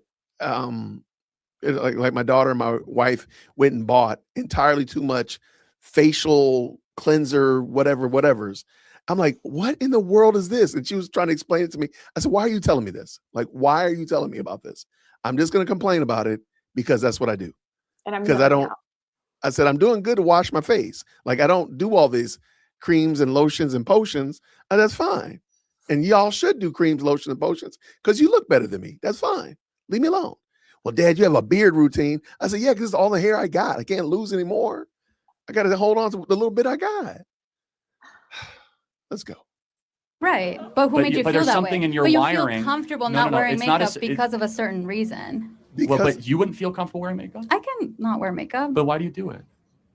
my daughter and my wife went and bought entirely too much facial cleanser, whatever's. I'm like, what in the world is this? And she was trying to explain it to me. I said, why are you telling me this? Like, why are you telling me about this? I'm just going to complain about it because that's what I do. And I said, I'm doing good to wash my face. Like, I don't do all these creams and lotions and potions. And that's fine. And y'all should do creams, lotions, and potions because you look better than me. That's fine. Leave me alone. Well, Dad, you have a beard routine. I said, yeah, because it's all the hair I got. I can't lose any more. I got to hold on to the little bit I got. Let's go. Right. But who made you feel there's that something way? in your but you wiring. feel comfortable not wearing makeup because of a certain reason. Well, but you wouldn't feel comfortable wearing makeup? I can not wear makeup. But why do you do it?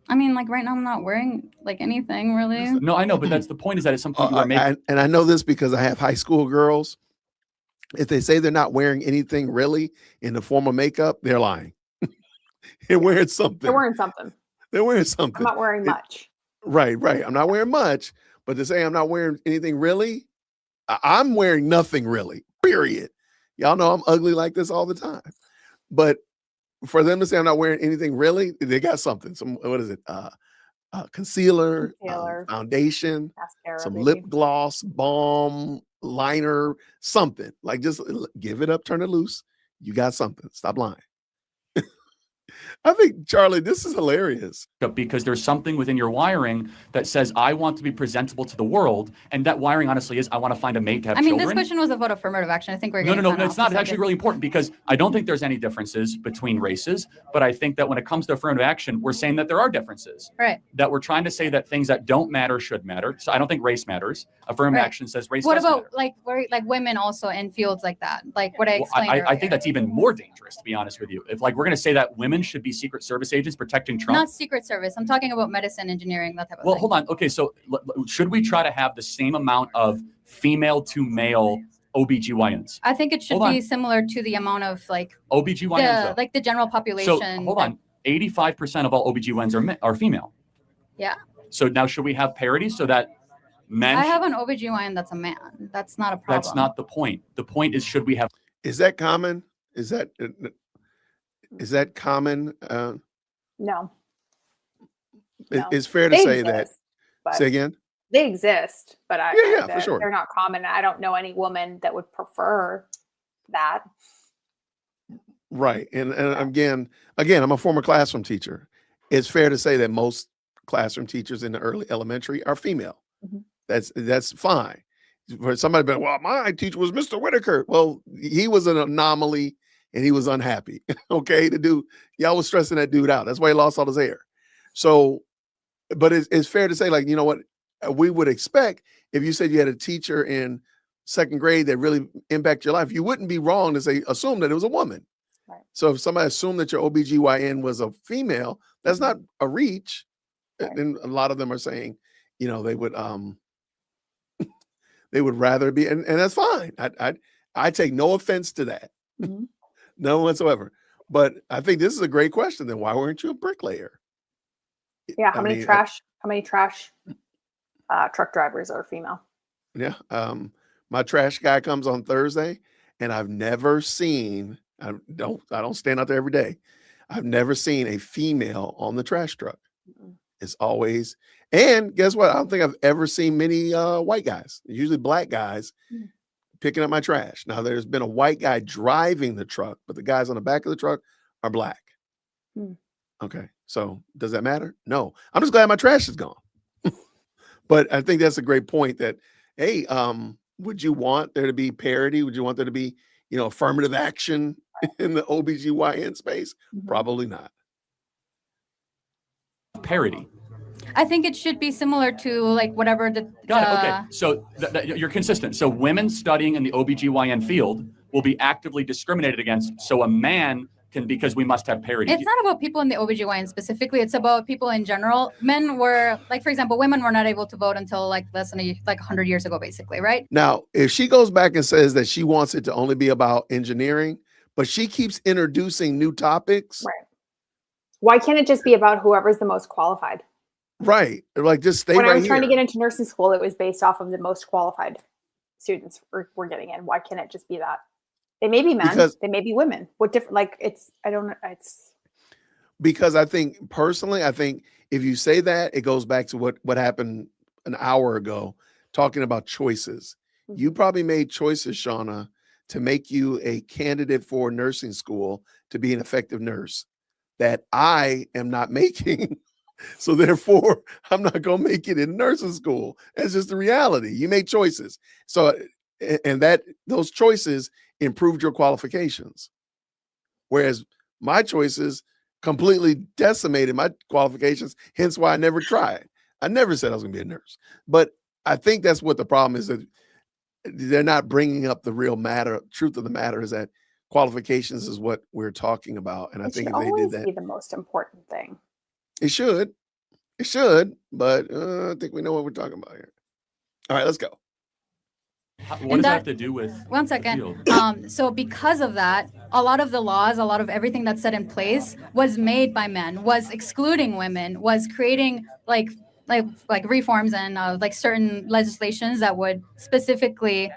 I mean, like right now I'm not wearing like anything really. No, I know, but that's the point is that it's something you wear makeup. And I know this because I have high school girls. If they say they're not wearing anything really in the form of makeup, they're lying. They're wearing something. They're wearing something. They're wearing something. I'm not wearing much. Right. I'm not wearing much, but to say I'm not wearing anything really, I'm wearing nothing really, period. Y'all know I'm ugly like this all the time. But for them to say I'm not wearing anything really, they got something. Some, what is it? Concealer, foundation, mascara, some lip gloss, balm, liner, something. Like, just give it up, turn it loose. You got something. Stop lying. I think, Charlie, this is hilarious. Because there's something within your wiring that says, I want to be presentable to the world. And that wiring, honestly, is I want to find a mate to have children. This question was about affirmative action. I think we're getting No, it's not. It's actually really important because I don't think there's any differences between races. But I think that when it comes to affirmative action, we're saying that there are differences. Right. That we're trying to say that things that don't matter should matter. So I don't think race matters. Affirmative action says race does matter. What about like women also in fields like that? Like what I explained I think that's even more dangerous, to be honest with you. If like we're going to say that women should be Secret Service agents protecting Trump. Not Secret Service. I'm talking about medicine, engineering, that type of thing. Well, hold on. Okay, so should we try to have the same amount of female to male OBGYNs? I think it should be similar to the amount of like OBGYNs, like the general population. So hold on. 85% of all OBGYNs are female. Yeah. So now should we have parity so that men? I have an OBGYN that's a man. That's not a problem. That's not the point. The point is, should we have? Is that common? Is that common? No. It's fair to say that. Say again? They exist, but for sure. They're not common. I don't know any woman that would prefer that. Right. And again, I'm a former classroom teacher. It's fair to say that most classroom teachers in the early elementary are female. Mm-hmm. That's fine. For somebody, but well, my teacher was Mr. Whitaker. Well, he was an anomaly and he was unhappy. Okay, y'all was stressing that dude out. That's why he lost all his hair. So, but it's fair to say, like, you know what, we would expect if you said you had a teacher in second grade that really impacted your life, you wouldn't be wrong to assume that it was a woman. Right. So if somebody assumed that your OBGYN was a female, that's not a reach. Right. And a lot of them are saying, you know, they would rather be, and that's fine. I take no offense to that. Mm-hmm. None whatsoever. But I think this is a great question. Then why weren't you a bricklayer? Yeah. How many trash truck drivers are female? Yeah. My trash guy comes on Thursday, and I've never seen, I don't stand out there every day. I've never seen a female on the trash truck. It's always, and guess what? I don't think I've ever seen many white guys. Usually black guys picking up my trash. Now there's been a white guy driving the truck, but the guys on the back of the truck are black. Okay. So does that matter? No. I'm just glad my trash is gone. But I think that's a great point that, hey, would you want there to be parity? Would you want there to be, affirmative action in the OBGYN space? Probably not. Parity. I think it should be similar to like whatever the. Got it. Okay. So you're consistent. So women studying in the OBGYN field will be actively discriminated against. So a man can, because we must have parity. It's not about people in the OBGYN specifically. It's about people in general. Men were, like, for example, women were not able to vote until like less than 100 years ago, basically, right? Now, if she goes back and says that she wants it to only be about engineering, but she keeps introducing new topics. Right. Why can't it just be about whoever's the most qualified? Right. Like, just stay when right I was trying to here. get into nursing school, it was based off of the most qualified students were getting in. Why can't it just be that? They may be men, they may be women. What different, I don't know. Because I think personally, if you say that, it goes back to what happened an hour ago, talking about choices. You probably made choices, Shauna, to make you a candidate for nursing school to be an effective nurse that I am not making. So therefore, I'm not going to make it in nursing school. That's just the reality. You made choices. So, and those choices improved your qualifications. Whereas my choices completely decimated my qualifications, hence why I never tried. I never said I was going to be a nurse. But I think that's what the problem is, that they're not bringing up the real matter. Truth of the matter is that qualifications is what we're talking about. And I think if they did that, be the most important thing. It should, but I think we know what we're talking about here. All right, let's go. What does that have to do with? One second. So because of that, a lot of the laws, a lot of everything that's set in place was made by men, was excluding women, was creating like reforms and like certain legislations that would specifically,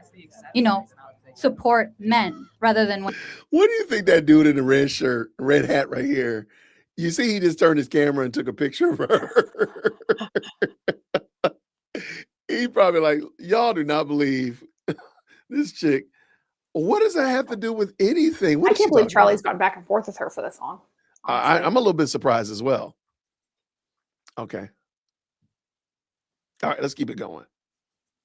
support men rather than women. What do you think that dude in the red shirt, red hat right here? You see, he just turned his camera and took a picture of her. He probably like, y'all do not believe this chick. What does that have to do with anything? I can't believe Charlie's gone back and forth with her for this long. I'm a little bit surprised as well. Okay. All right, let's keep it going.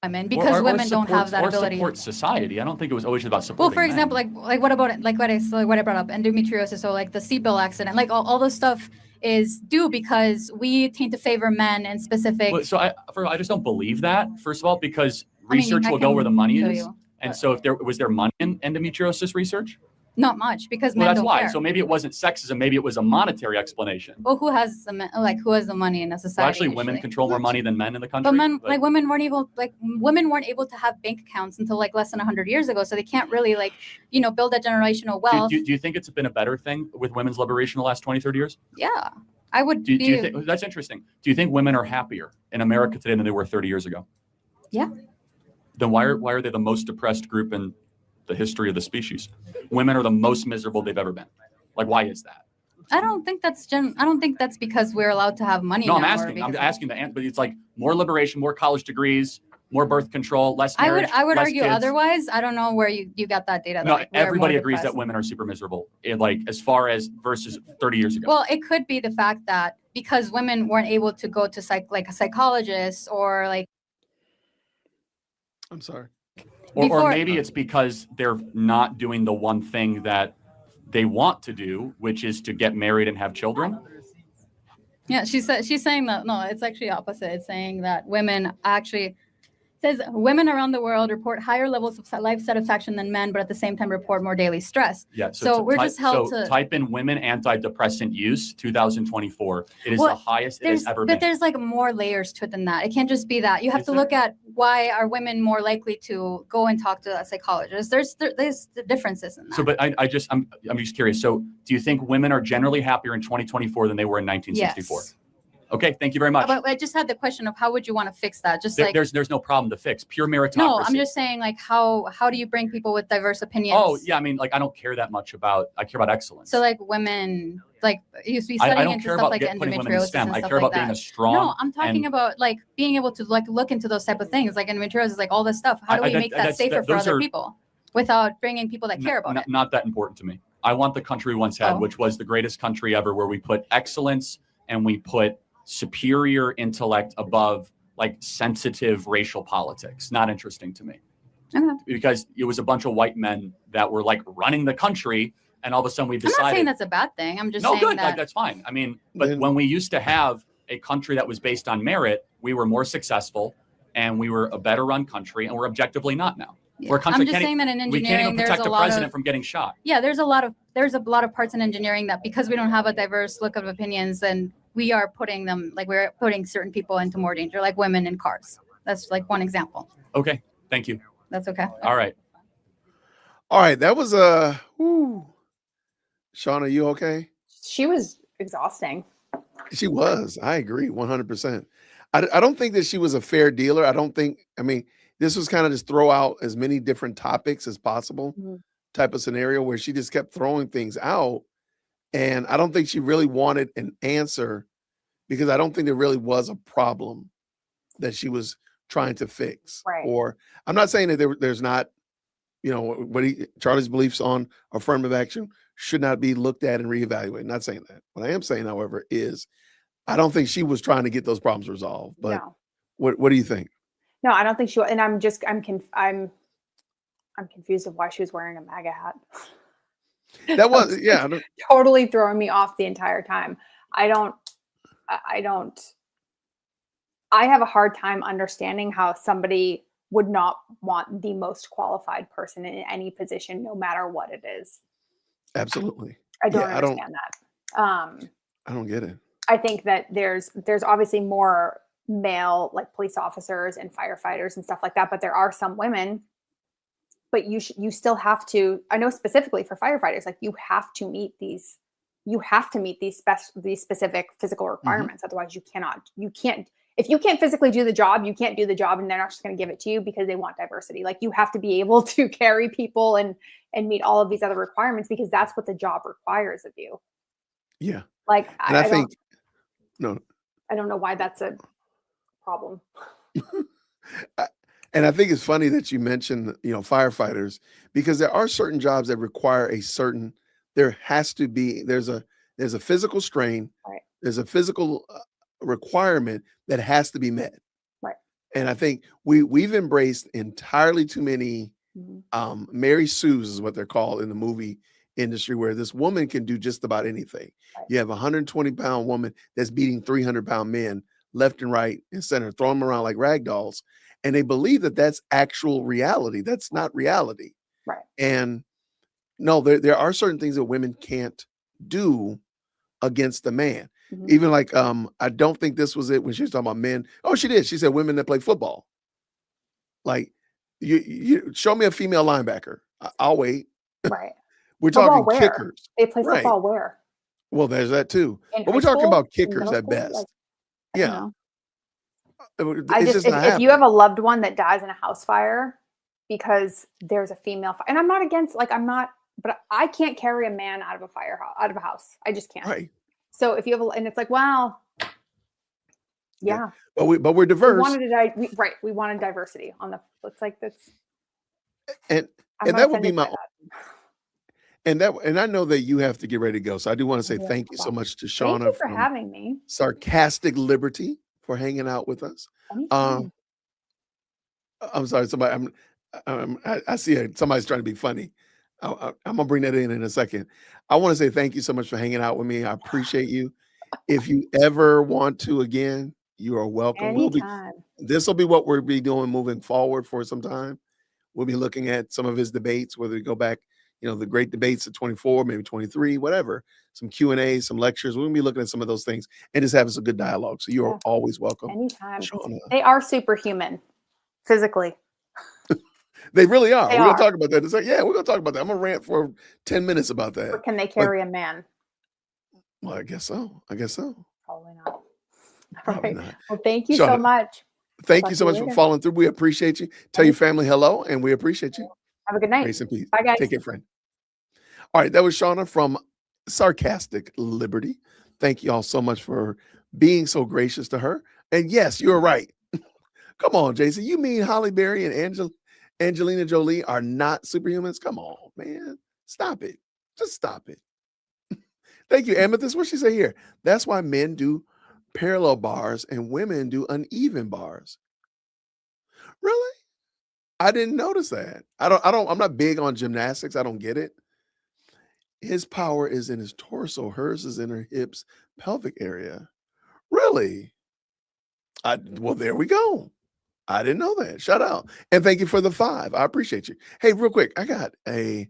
Women, because women don't have that ability. Support society. I don't think it was always about supporting. Well, for example, like what about it? Like what I brought up, endometriosis, or like the seatbelt accident, like all this stuff is due because we tend to favor men in specific. Well, so I just don't believe that. First of all, because research will go where the money is, and so if there was money in endometriosis research. Not much, because men that's don't why. care. So maybe it wasn't sexism. Maybe it was a monetary explanation. Well, who has the money in a society? Well, actually, women control more money than men in the country. But women weren't able to have bank accounts until like less than 100 years ago. So they can't really build that generational wealth. Do you think it's been a better thing with women's liberation the last 20, 30 years? Yeah, I would. Do you think that's interesting? Do you think women are happier in America today than they were 30 years ago? Yeah. Then why are they the most depressed group in the history of the species? Women are the most miserable they've ever been. Like, why is that? I don't think that's because we're allowed to have money. No, I'm asking the answer, but it's like more liberation, more college degrees, more birth control, less marriage. I would less argue kids. otherwise. I don't know where you got that data. No, everybody agrees that women are super miserable. As far as versus 30 years ago. Well, it could be the fact that because women weren't able to go to a psychologist or like. I'm sorry. Or maybe it's because they're not doing the one thing that they want to do, which is to get married and have children. Yeah, she's saying that. No, it's actually opposite. It's saying that women actually says women around the world report higher levels of life satisfaction than men, but at the same time report more daily stress. Yeah. So we're just held to type in women antidepressant use 2024. It is the highest it has ever been. But there's like more layers to it than that. It can't just be that. You have to look at why are women more likely to go and talk to a psychologist. There's the differences in that. So, but I'm just curious. So, do you think women are generally happier in 2024 than they were in 1964? Yes. Okay, thank you very much. But I just had the question of how would you want to fix that? Just like there's no problem to fix. Pure meritocracy. no, I'm just saying like how do you bring people with diverse opinions? Oh yeah, I mean like I don't care that much about. I care about excellence. So like women, like you used to be I studying don't into care stuff about like putting women in endometriosis STEM. and I stuff care like about being that. a strong. No, I'm talking and, about like being able to like look into those type of things, like endometriosis, like all this stuff. How do we make that safer for other people without bringing people that care about it? Not that important to me. I want the country we once had, which was the greatest country ever, where we put excellence and we put superior intellect above like sensitive racial politics. Not interesting to me. Okay. Because it was a bunch of white men that were like running the country, and all of a sudden we decided. I'm not saying that's a bad thing. I'm just saying good. that That's fine. I mean, but when we used to have a country that was based on merit, we were more successful, and we were a better run country, and we're objectively not now. yeah. We're a country I'm just saying that in we can't engineering, even there's protect a a lot president of from getting shot. yeah, there's a lot of parts in engineering that because we don't have a diverse look of opinions, then we are putting them like we're putting certain people into more danger, like women in cars. That's like one example. Okay, thank you. That's okay. All right. That was Sean, are you okay? She was exhausting. She was. I agree 100%. I don't think that she was a fair dealer. I mean, this was kind of just throw out as many different topics as possible type of scenario where she just kept throwing things out. And I don't think she really wanted an answer because I don't think there really was a problem that she was trying to fix. Right. Or I'm not saying that there's not, Charlie's beliefs on affirmative action should not be looked at and reevaluated. Not saying that. What I am saying, however, is I don't think she was trying to get those problems resolved. But No. what do you think? No, I don't think she. And I'm confused of why she was wearing a MAGA hat. That was totally throwing me off the entire time. I have a hard time understanding how somebody would not want the most qualified person in any position, no matter what it is. Absolutely. I don't understand that. I don't get it. I think that there's obviously more male like police officers and firefighters and stuff like that, but there are some women. But you still have to. I know specifically for firefighters, like you have to meet these specific physical requirements. Otherwise, you can't. If you can't physically do the job, you can't do the job, and they're not just going to give it to you because they want diversity. Like you have to be able to carry people and meet all of these other requirements because that's what the job requires of you. Yeah. Like, I think I don't know why that's a problem. And I think it's funny that you mentioned, firefighters, because there are certain jobs that require there's a physical strain, right. There's a physical requirement that has to be met. Right. And I think we've embraced entirely too many Mary Sue's is what they're called in the movie industry, where this woman can do just about anything. Right. You have a 120-pound woman that's beating 300-pound men left and right and center, throwing them around like rag dolls. And they believe that that's actual reality. That's not reality. Right. And no, there are certain things that women can't do against a man. Even like, I don't think this was it when she was talking about men. Oh, she did. She said women that play football. Like, you show me a female linebacker. I'll wait. Right. We're football talking where? kickers. They play football where? Well, there's that too. But we're talking about kickers at best. Yeah. If you have a loved one that dies in a house fire because there's a female and I'm not against, but I can't carry a man out of a house. I just can't. Right. So if you have and it's like, wow. Yeah. But we're diverse. We wanted diversity on the, it's like that's. And that would be my, and I know that you have to get ready to go. So I do want to say thank you so much to Shauna. Thank you for having me. Sarcastic Liberty for hanging out with us. I'm sorry, somebody. I see somebody's trying to be funny. I'm gonna bring that in a second. I want to say thank you so much for hanging out with me. I appreciate you. If you ever want to again, you are welcome. Anytime. This will be what we'll be doing moving forward for some time. We'll be looking at some of his debates, whether we go back, the great debates of 24, maybe 23, whatever, some Q&A, some lectures. We'll be looking at some of those things and just having some good dialogue. So you're always welcome. Anytime. They are superhuman physically. They really are. We're going to talk about that. It's like, we're going to talk about that. I'm going to rant for 10 minutes about that. Or can they carry a man? Well, I guess so. Probably not. All Probably right. not. Well, thank you so Shauna, much. thank Talk you to so you much for later. following through. We appreciate you. Tell your family hello, and we appreciate you. Have a good night. Grace and peace. Bye, guys. Take care, friend. All right, that was Shauna from Sarcastic Liberty. Thank you all so much for being so gracious to her. And yes, you're right. Come on, Jason. You mean Holly Berry and Angelina Jolie are not superhumans? Come on, man. Stop it. Just stop it. Thank you, Amethyst. What she say here? That's why men do parallel bars and women do uneven bars. Really? I didn't notice that. I'm not big on gymnastics. I don't get it. His power is in his torso. Hers is in her hips, pelvic area. Really? Well, there we go. I didn't know that. Shout out. And thank you for the 5. I appreciate you. Hey, real quick, I got a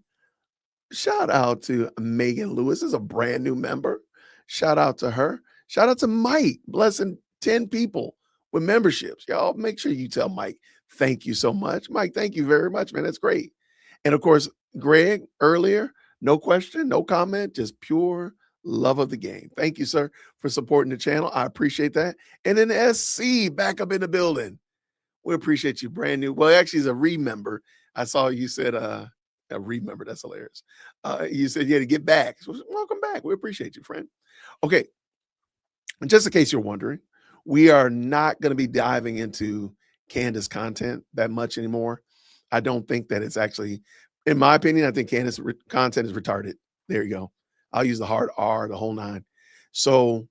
shout out to Megan Lewis. This is a brand new member. Shout out to her. Shout out to Mike, blessing 10 people with memberships. Y'all make sure you tell Mike, thank you so much. Mike, thank you very much, man. That's great. And of course, Greg earlier, no question, no comment, just pure love of the game. Thank you, sir, for supporting the channel. I appreciate that. And then SC back up in the building. We appreciate you, brand new. Well, actually, he's a remember. I saw you said a remember. That's hilarious. You said you had to get back. So welcome back. We appreciate you, friend. Okay. Just in case you're wondering, we are not going to be diving into Candace content that much anymore. I don't think that it's actually, in my opinion, I think Candace content is retarded. There you go. I'll use the hard R, the whole 9. So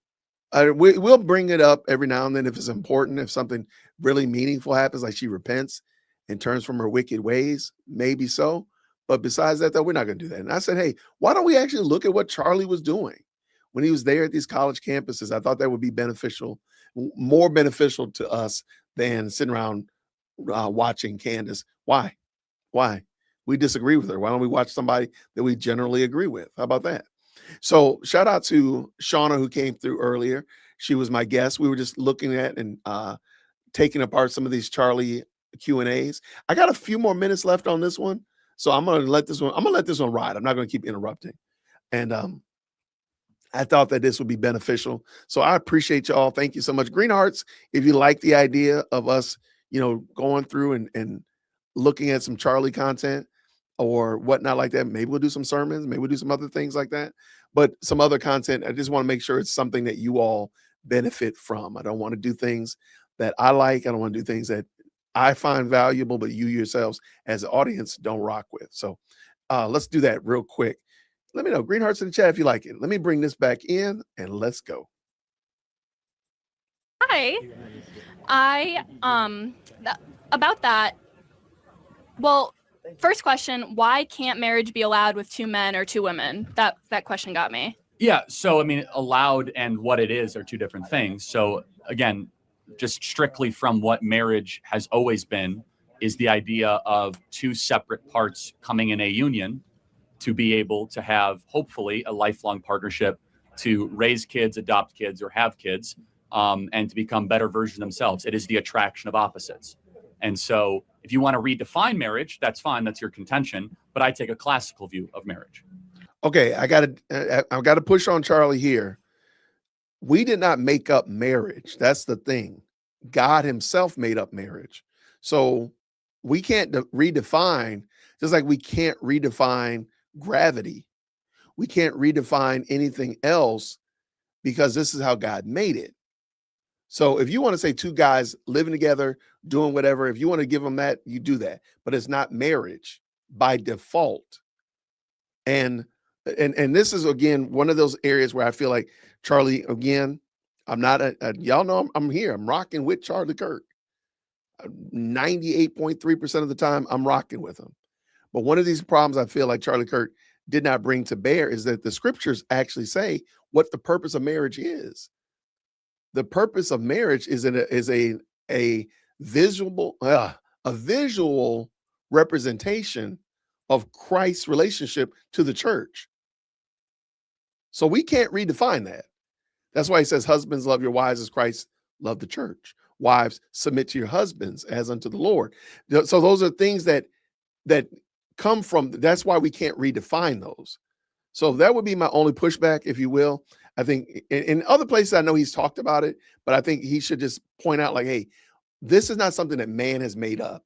we'll bring it up every now and then if it's important, if something really meaningful happens, like she repents and turns from her wicked ways, maybe so. But besides that, though, we're not going to do that. And I said, hey, why don't we actually look at what Charlie was doing when he was there at these college campuses? I thought that would be beneficial, more beneficial to us than sitting around watching Candace. Why? We disagree with her. Why don't we watch somebody that we generally agree with? How about that? So shout out to Shauna, who came through earlier. She was my guest. We were just looking at and taking apart some of these Charlie Q&As. I got a few more minutes left on this one. So I'm going to let this one ride. I'm not going to keep interrupting. And I thought that this would be beneficial. So I appreciate y'all. Thank you so much. Green Hearts, if you like the idea of us, going through and looking at some Charlie content or whatnot like that, maybe we'll do some sermons, maybe we'll do some other things like that. But some other content, I just want to make sure it's something that you all benefit from. I don't want to do things that I like. I don't want to do things that I find valuable, but you yourselves as an audience don't rock with. So let's do that real quick. Let me know, Green Hearts in the chat if you like it. Let me bring this back in and let's go. Hi. About that. Well, first question, why can't marriage be allowed with 2 men or 2 women? That question got me. Yeah. So, I mean, allowed and what it is are 2 different things. So again, just strictly from what marriage has always been is the idea of 2 separate parts coming in a union to be able to have, hopefully, a lifelong partnership to raise kids, adopt kids, or have kids, and to become better versions of themselves. It is the attraction of opposites. And so if you want to redefine marriage, that's fine. That's your contention. But I take a classical view of marriage. Okay, I've got to push on Charlie here. We did not make up marriage. That's the thing. God himself made up marriage. So we can't redefine, just like we can't redefine gravity. We can't redefine anything else because this is how God made it. So if you want to say 2 guys living together, doing whatever, if you want to give them that, you do that. But it's not marriage by default. And this is, again, one of those areas where I feel like Charlie, again, I'm not y'all know I'm here. I'm rocking with Charlie Kirk. 98.3% of the time I'm rocking with him. But one of these problems I feel like Charlie Kirk did not bring to bear is that the scriptures actually say what the purpose of marriage is. The purpose of marriage is a visual representation of Christ's relationship to the church. So we can't redefine that. That's why he says, husbands, love your wives as Christ loved the church. Wives, submit to your husbands as unto the Lord. So those are things that come from, that's why we can't redefine those. So that would be my only pushback, if you will. I think in other places, I know he's talked about it, but I think he should just point out like, hey, this is not something that man has made up.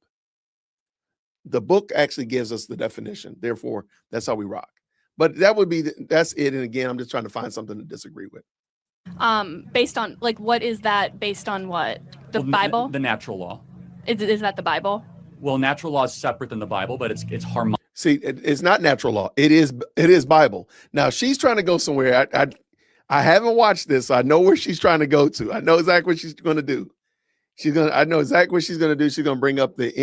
The book actually gives us the definition. Therefore, that's how we rock. But that would be, that's it. And again, I'm just trying to find something to disagree with. Based on, like, what is that based on what? The Bible? The natural law. Is that the Bible? Well, natural law is separate than the Bible, but it's harmonious. See, it's not natural law. It is Bible. Now she's trying to go somewhere. I haven't watched this, so I know where she's trying to go to. I know exactly what she's going to do. I know exactly what she's going to do. She's going to bring up the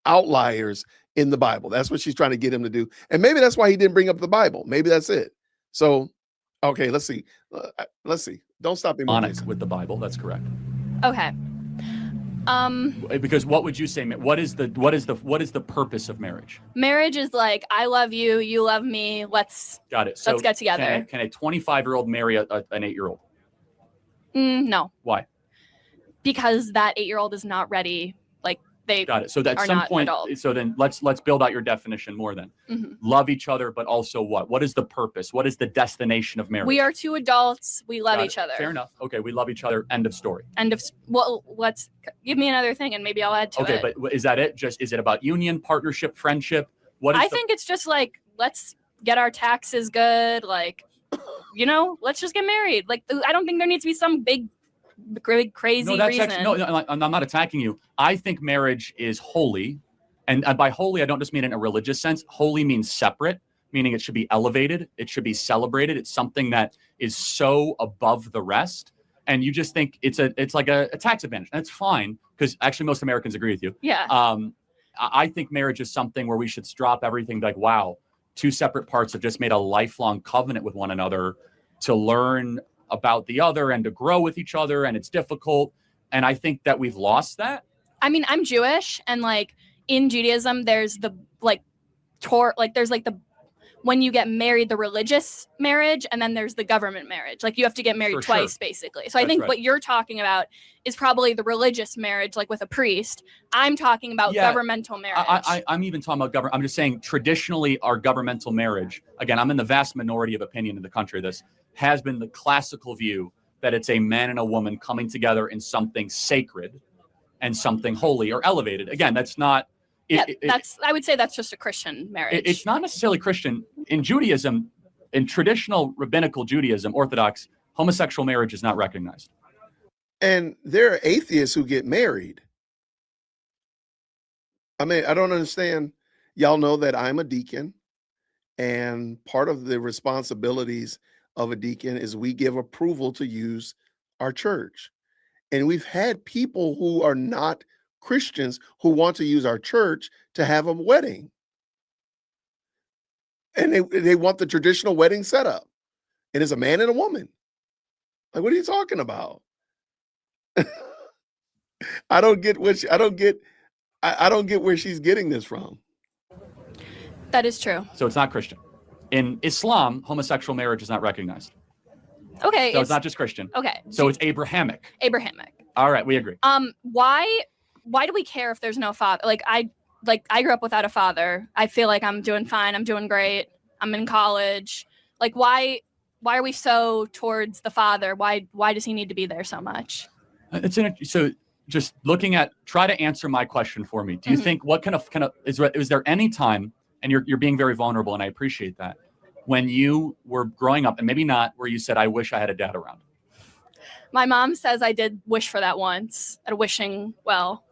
outliers in the Bible. That's what she's trying to get him to do. And maybe that's why he didn't bring up the Bible. Maybe that's it. So, okay, let's see. Let's see. Don't stop him with the Bible. That's correct. Okay. Because what would you say? What is the purpose of marriage? Marriage is like, I love you, you love me. Let's get together. Can a 25-year-old marry an 8-year-old? No. Why? Because that 8-year-old is not ready. Like, they got it. So at some point, so then let's build out your definition more then. Mm-hmm. Love each other, but also what? What is the purpose? What is the destination of marriage? We are two adults. We love each other. Fair enough. Okay, we love each other. End of story. Well, let's give me another thing and maybe I'll add to it. Okay, but is that it? Is it about union, partnership, friendship? I think it's just like, let's get our taxes good. Like, let's just get married. Like, I don't think there needs to be some big crazy reason. I'm not attacking you. I think marriage is holy, and by holy I don't just mean in a religious sense. Holy means separate, meaning it should be elevated, it should be celebrated. It's something that is so above the rest, and you just think it's like a tax advantage. And that's fine, because actually most Americans agree with you. Yeah. I think marriage is something where we should drop everything. Like, wow, two separate parts have just made a lifelong covenant with one another to learn about the other and to grow with each other, and it's difficult. And I think that we've lost that. I mean, I'm Jewish, and like in Judaism, there's the when you get married, the religious marriage, and then there's the government marriage. Like, you have to get married twice, basically. So I think what you're talking about is probably the religious marriage, like with a priest. I'm talking about governmental marriage. I'm even talking about government. I'm just saying traditionally our governmental marriage, again, I'm in the vast minority of opinion in the country, this has been the classical view that it's a man and a woman coming together in something sacred and something holy or elevated. Again, that's not... I would say that's just a Christian marriage. It's not necessarily Christian. In Judaism, in traditional rabbinical Judaism, Orthodox, homosexual marriage is not recognized. And there are atheists who get married. I mean, I don't understand. Y'all know that I'm a deacon, and part of the responsibilities of a deacon is we give approval to use our church. And we've had people who are not Christians who want to use our church to have a wedding. And they want the traditional wedding setup. And it's a man and a woman. Like, what are you talking about? I don't get where she's getting this from. That is true. So it's not Christian. In Islam, homosexual marriage is not recognized. Okay. So it's not just Christian. Okay. So it's Abrahamic. Abrahamic. All right, we agree. Why do we care if there's no father? I grew up without a father. I feel like I'm doing fine. I'm doing great. I'm in college. Like, why are we so towards the father? Why does he need to be there so much? So just try to answer my question for me. Do you think what kind of is there any time, and you're being very vulnerable, and I appreciate that, when you were growing up, and maybe not, where you said, I wish I had a dad around? My mom says I did wish for that once at a wishing well.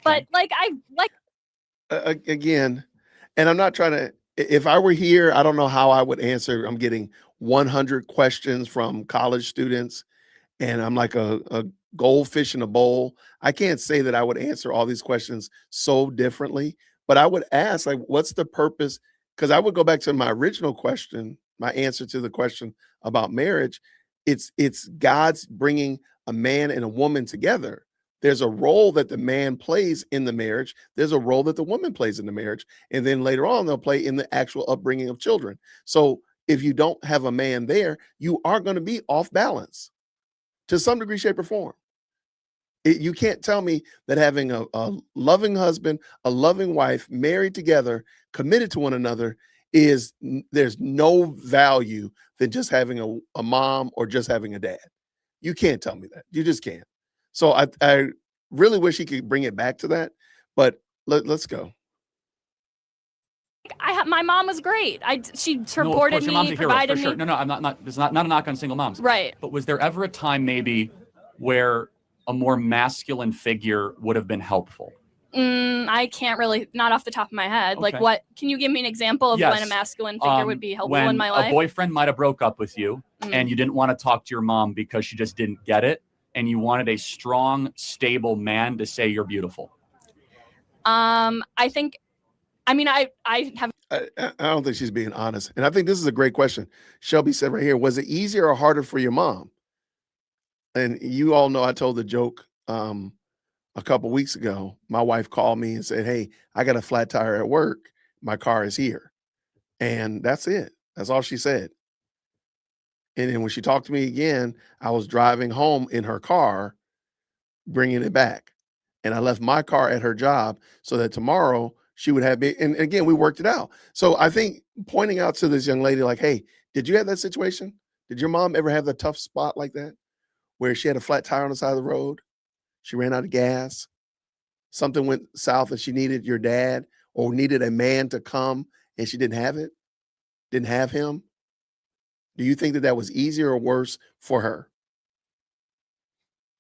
But again, and I'm not trying to, if I were here, I don't know how I would answer. I'm getting 100 questions from college students, and I'm like a goldfish in a bowl. I can't say that I would answer all these questions so differently, but I would ask, like, what's the purpose? Because I would go back to my original question, my answer to the question about marriage. It's God's bringing a man and a woman together. There's a role that the man plays in the marriage. There's a role that the woman plays in the marriage. And then later on, they'll play in the actual upbringing of children. So if you don't have a man there, you are going to be off balance to some degree, shape, or form. You can't tell me that having a loving husband, a loving wife, married together, committed to one another, is there's no value than just having a mom or just having a dad. You can't tell me that. You just can't. So I really wish he could bring it back to that, but let's go. My mom was great. She No, of supported course, your mom's me, a hero, provided for sure. me. No, I'm not. It's not a knock on single moms. Right. But was there ever a time maybe where a more masculine figure would have been helpful? I can't really, not off the top of my head. Okay. Like, what? Can you give me an example of when a masculine figure would be helpful in my life? When a boyfriend might have broke up with you, and you didn't want to talk to your mom because she just didn't get it, and you wanted a strong, stable man to say you're beautiful. I think. I mean, I have. I don't think she's being honest. And I think this is a great question. Shelby said right here, was it easier or harder for your mom? And you all know I told the joke a couple weeks ago. My wife called me and said, hey, I got a flat tire at work. My car is here. And that's it. That's all she said. And then when she talked to me again, I was driving home in her car, bringing it back. And I left my car at her job so that tomorrow she would have me. And again, we worked it out. So I think pointing out to this young lady, like, hey, did you have that situation? Did your mom ever have the tough spot like that where she had a flat tire on the side of the road? She ran out of gas. Something went south and she needed your dad or needed a man to come and she didn't have it, didn't have him. Do you think that that was easier or worse for her?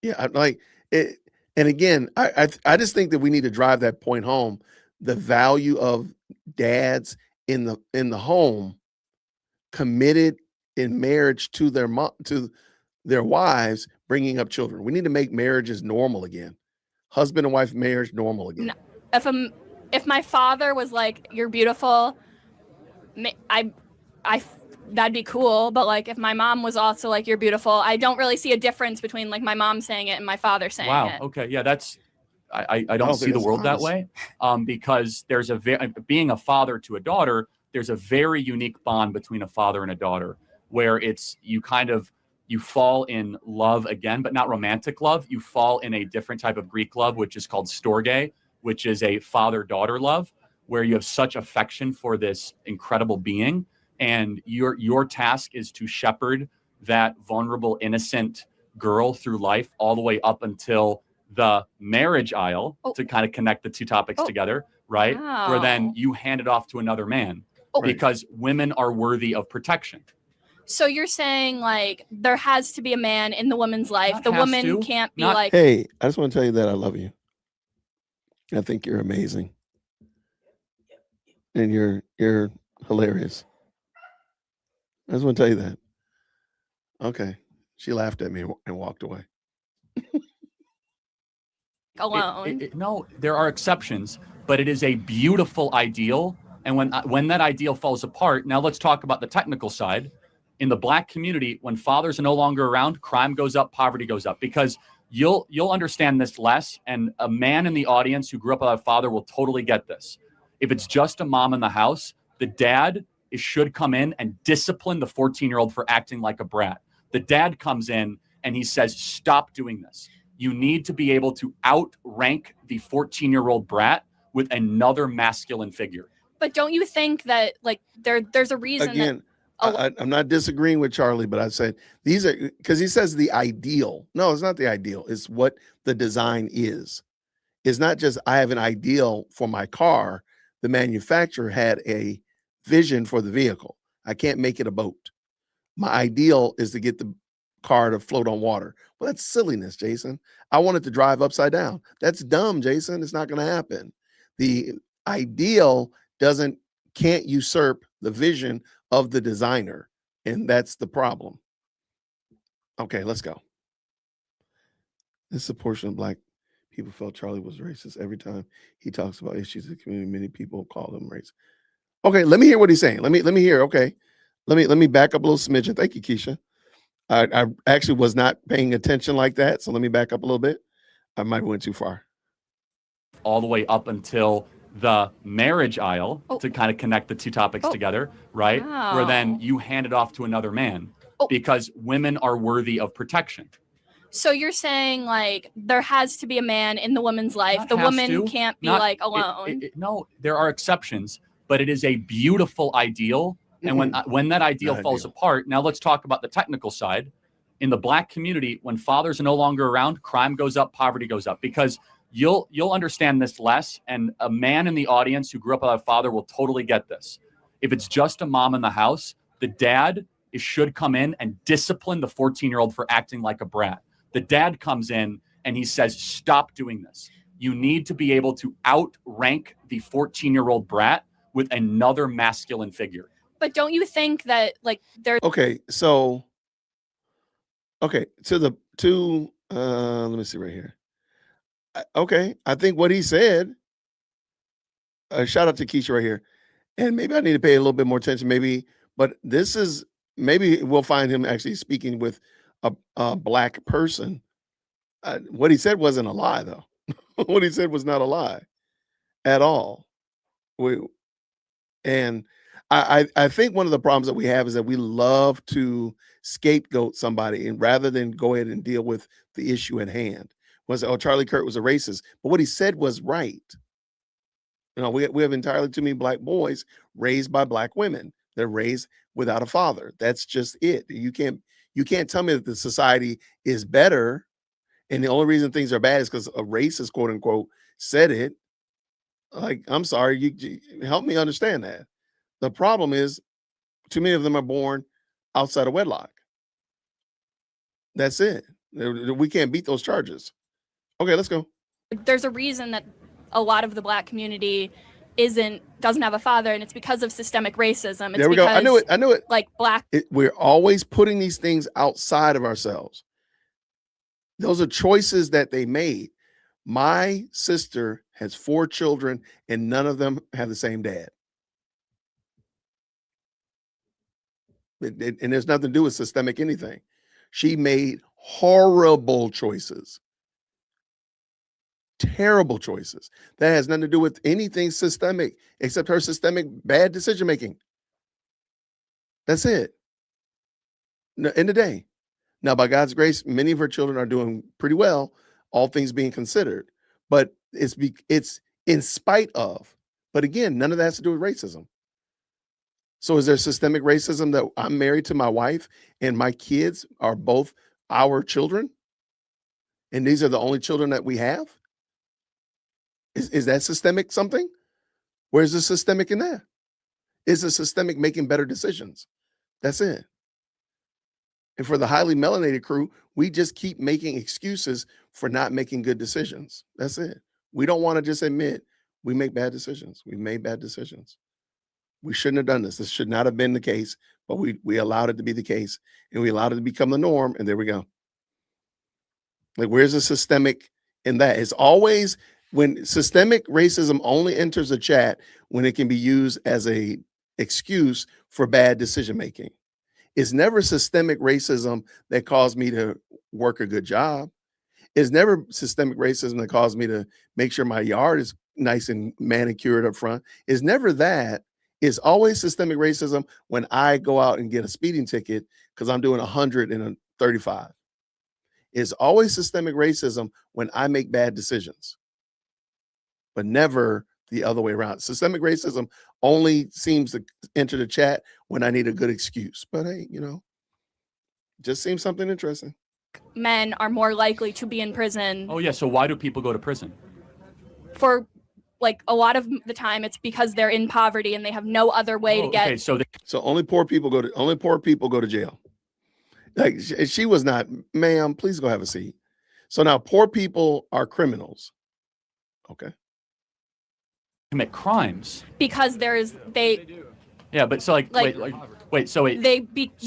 Yeah, like it. And again, I just think that we need to drive that point home. The value of dads in the home, committed in marriage to their wives, bringing up children. We need to make marriages normal again. Husband and wife marriage normal again. No, if my father was like, you're beautiful, that'd be cool. But like if my mom was also like, you're beautiful, I don't really see a difference between like my mom saying it and my father saying it. Wow. Okay. Yeah, that's. I don't see the world that way, because there's being a father to a daughter, there's a very unique bond between a father and a daughter where it's you fall in love again, but not romantic love. You fall in a different type of Greek love, which is called storge, which is a father-daughter love, where you have such affection for this incredible being, and your task is to shepherd that vulnerable, innocent girl through life all the way up until the marriage aisle, to kind of connect the two topics together, right? Wow. Where then you hand it off to another man because women are worthy of protection. So you're saying like there has to be a man in the woman's life. Not the has woman to. can't be Not- like, Hey, I just want to tell you that I love you. I think you're amazing. And you're hilarious. I just want to tell you that. Okay. She laughed at me and walked away. alone. No, there are exceptions, but it is a beautiful ideal. And when that ideal falls apart, now let's talk about the technical side. In the Black community, when fathers are no longer around, crime goes up, poverty goes up, because you'll understand this less. And a man in the audience who grew up without a father will totally get this. If it's just a mom in the house, the dad should come in and discipline the 14-year-old for acting like a brat. The dad comes in and he says, stop doing this. You need to be able to outrank the 14-year-old brat with another masculine figure. But don't you think that like there's a reason Again, that I'm not disagreeing with Charlie, but I said these are because he says the ideal. No, it's not the ideal. It's what the design is. It's not just I have an ideal for my car. The manufacturer had a vision for the vehicle. I can't make it a boat. My ideal is to get the car to float on water. Well, that's silliness, Jason. I want it to drive upside down. That's dumb, Jason. It's not going to happen. The ideal can't usurp the vision of the designer, and that's the problem. Okay, let's go. This is a portion of Black people felt Charlie was racist every time he talks about issues in the community. Many people call him racist. Okay, let me hear what he's saying. Let me hear. Okay, let me back up a little smidgen. Thank you, Keisha. I actually was not paying attention like that, so let me back up a little bit. I might have went too far. All the way up until the marriage aisle, to kind of connect the two topics together, right? Wow. Where then you hand it off to another man because women are worthy of protection. So you're saying like there has to be a man in the woman's life. Not the has woman to. can't be Not- like alone. No, there are exceptions, but it is a beautiful ideal. And when that ideal falls apart, now let's talk about the technical side. In the Black community, when fathers are no longer around, crime goes up, poverty goes up, because you'll understand this less. And a man in the audience who grew up without a father will totally get this. If it's just a mom in the house, the dad should come in and discipline the 14-year-old for acting like a brat. The dad comes in and he says, stop doing this. You need to be able to outrank the 14-year-old brat with another masculine figure. But don't you think that like there's Okay, so let me see right here. Okay, I think what he said, shout out to Keisha right here. And maybe I need to pay a little bit more attention, but maybe we'll find him actually speaking with a Black person. What he said wasn't a lie, though. What he said was not a lie at all. I think one of the problems that we have is that we love to scapegoat somebody, and rather than go ahead and deal with the issue at hand. Charlie Kirk was a racist, but what he said was right. We have entirely too many Black boys raised by Black women. They're raised without a father. That's just it. You can't tell me that the society is better, and the only reason things are bad is because a racist, quote unquote, said it. Like, I'm sorry, you help me understand that. The problem is too many of them are born outside of wedlock. That's it. We can't beat those charges. Okay, let's go. There's a reason that a lot of the Black community doesn't have a father, and it's because of systemic racism. It's there we go. I knew it. Like we're always putting these things outside of ourselves. Those are choices that they made. My sister has 4 children, and none of them have the same dad. And there's nothing to do with systemic anything. She made horrible choices. Terrible choices. That has nothing to do with anything systemic except her systemic bad decision making. That's it. In the day. Now, by God's grace, many of her children are doing pretty well, all things being considered. But it's in spite of. But again, none of that has to do with racism. So is there systemic racism that I'm married to my wife and my kids are both our children? And these are the only children that we have? Is that systemic something? Where's the systemic in that? Is the systemic making better decisions? That's it. And for the highly melanated crew, we just keep making excuses for not making good decisions. That's it. We don't want to just admit we make bad decisions. We made bad decisions. We shouldn't have done this. This should not have been the case, but we allowed it to be the case, and we allowed it to become the norm, and there we go. Like, where's the systemic in that? It's always when systemic racism only enters a chat when it can be used as a excuse for bad decision making. It's never systemic racism that caused me to work a good job. It's never systemic racism that caused me to make sure my yard is nice and manicured up front. It's never that. It's always systemic racism when I go out and get a speeding ticket because I'm doing 100 and a 35. It's always systemic racism when I make bad decisions, but never the other way around. Systemic racism only seems to enter the chat when I need a good excuse. But hey, just seems something interesting. Men are more likely to be in prison. Oh yeah, so why do people go to prison? For like a lot of the time it's because they're in poverty and they have no other way to get. Okay, so only poor people go to jail. Like she was not, ma'am, please go have a seat. So now poor people are criminals. Okay. Commit crimes because yeah, but so wait, so wait,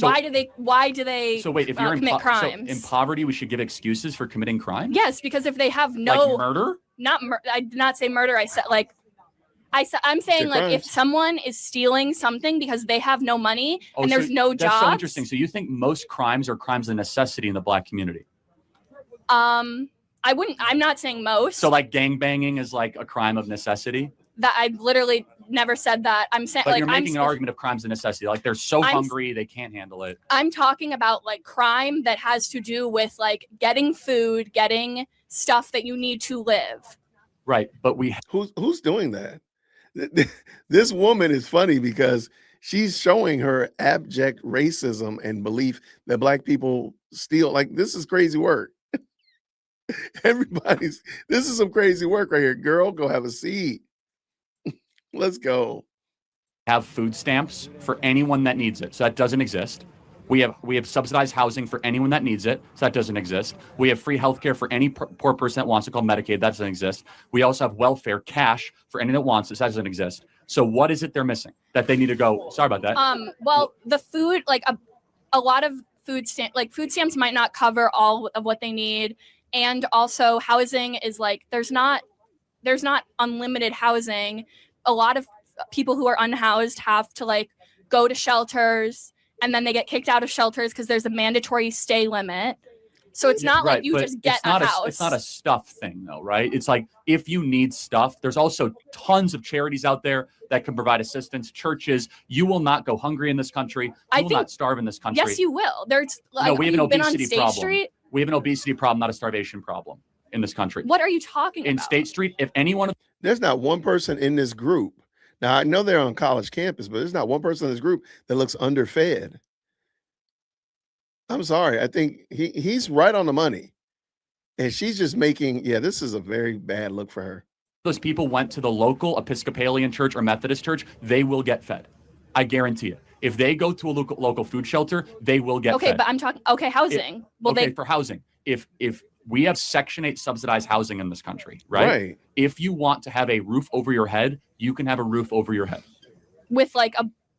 why do they so wait, if you're commit crimes? So in poverty we should give excuses for committing crimes? Yes, because if they have no like murder? I did not say murder. I'm saying like if someone is stealing something because they have no money and there's no job. That's so interesting. So you think most crimes are crimes of necessity in the Black community? I'm not saying most. So like gangbanging is like a crime of necessity? That I literally never said that. I'm saying but you're making an argument of crimes of necessity. Like they're so hungry they can't handle it. I'm talking about like crime that has to do with like getting food, getting stuff that you need to live. Right, but who's doing that? This woman is funny because she's showing her abject racism and belief that black people steal. Like, this is crazy work. This is some crazy work right here. Girl, go have a seat. Let's go. Have food stamps for anyone that needs it. So that doesn't exist. We have subsidized housing for anyone that needs it. So that doesn't exist. We have free healthcare for any poor person that wants it, called Medicaid. That doesn't exist. We also have welfare cash for anyone that wants it. So that doesn't exist. So what is it they're missing that they need to go? Sorry about that. Well, the food, like a lot of food stamps might not cover all of what they need. And also housing is like, there's not unlimited housing. A lot of people who are unhoused have to like go to shelters, and then they get kicked out of shelters because there's a mandatory stay limit. So it's not right, like you but just get it's not a house. It's not a stuff thing though, right? It's like if you need stuff, there's also tons of charities out there that can provide assistance. Churches, you will not go hungry in this country. You will not starve in this country. Yes, you will. There's like, no, we have an been on obesity State problem. Street? We have an obesity problem, not a starvation problem in this country. What are you talking in about? State Street? If anyone, there's not one person in this group. Now I know they're on college campus, but there's not one person in this group that looks underfed. I'm sorry. I think he's right on the money. And she's just making, this is a very bad look for her. those people went to the local Episcopalian church or Methodist church, they will get fed. I guarantee it. If they go to a local food shelter, they will get fed. Okay, but I'm talking, housing. For housing. If we have Section 8 subsidized housing in this country, right? If you want to have a roof over your head, you can have a roof over your head. With like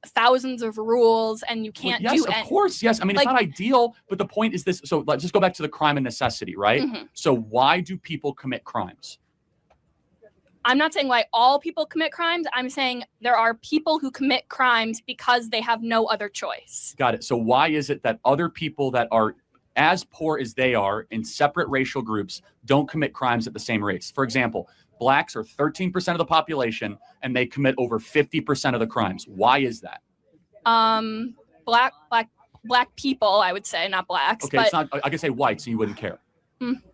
thousands of rules, and you can't do anything. Yes, of course, yes. I mean, it's not ideal, but the point is this. So let's just go back to the crime and necessity, right? Mm-hmm. So why do people commit crimes? I'm not saying why all people commit crimes. I'm saying there are people who commit crimes because they have no other choice. Got it. So why is it that other people that are as poor as they are in separate racial groups don't commit crimes at the same rates? For example, blacks are 13% of the population and they commit over 50% of the crimes. Why is that? Black people, I would say, not blacks. Okay, but, it's not. I can say white, so you wouldn't care.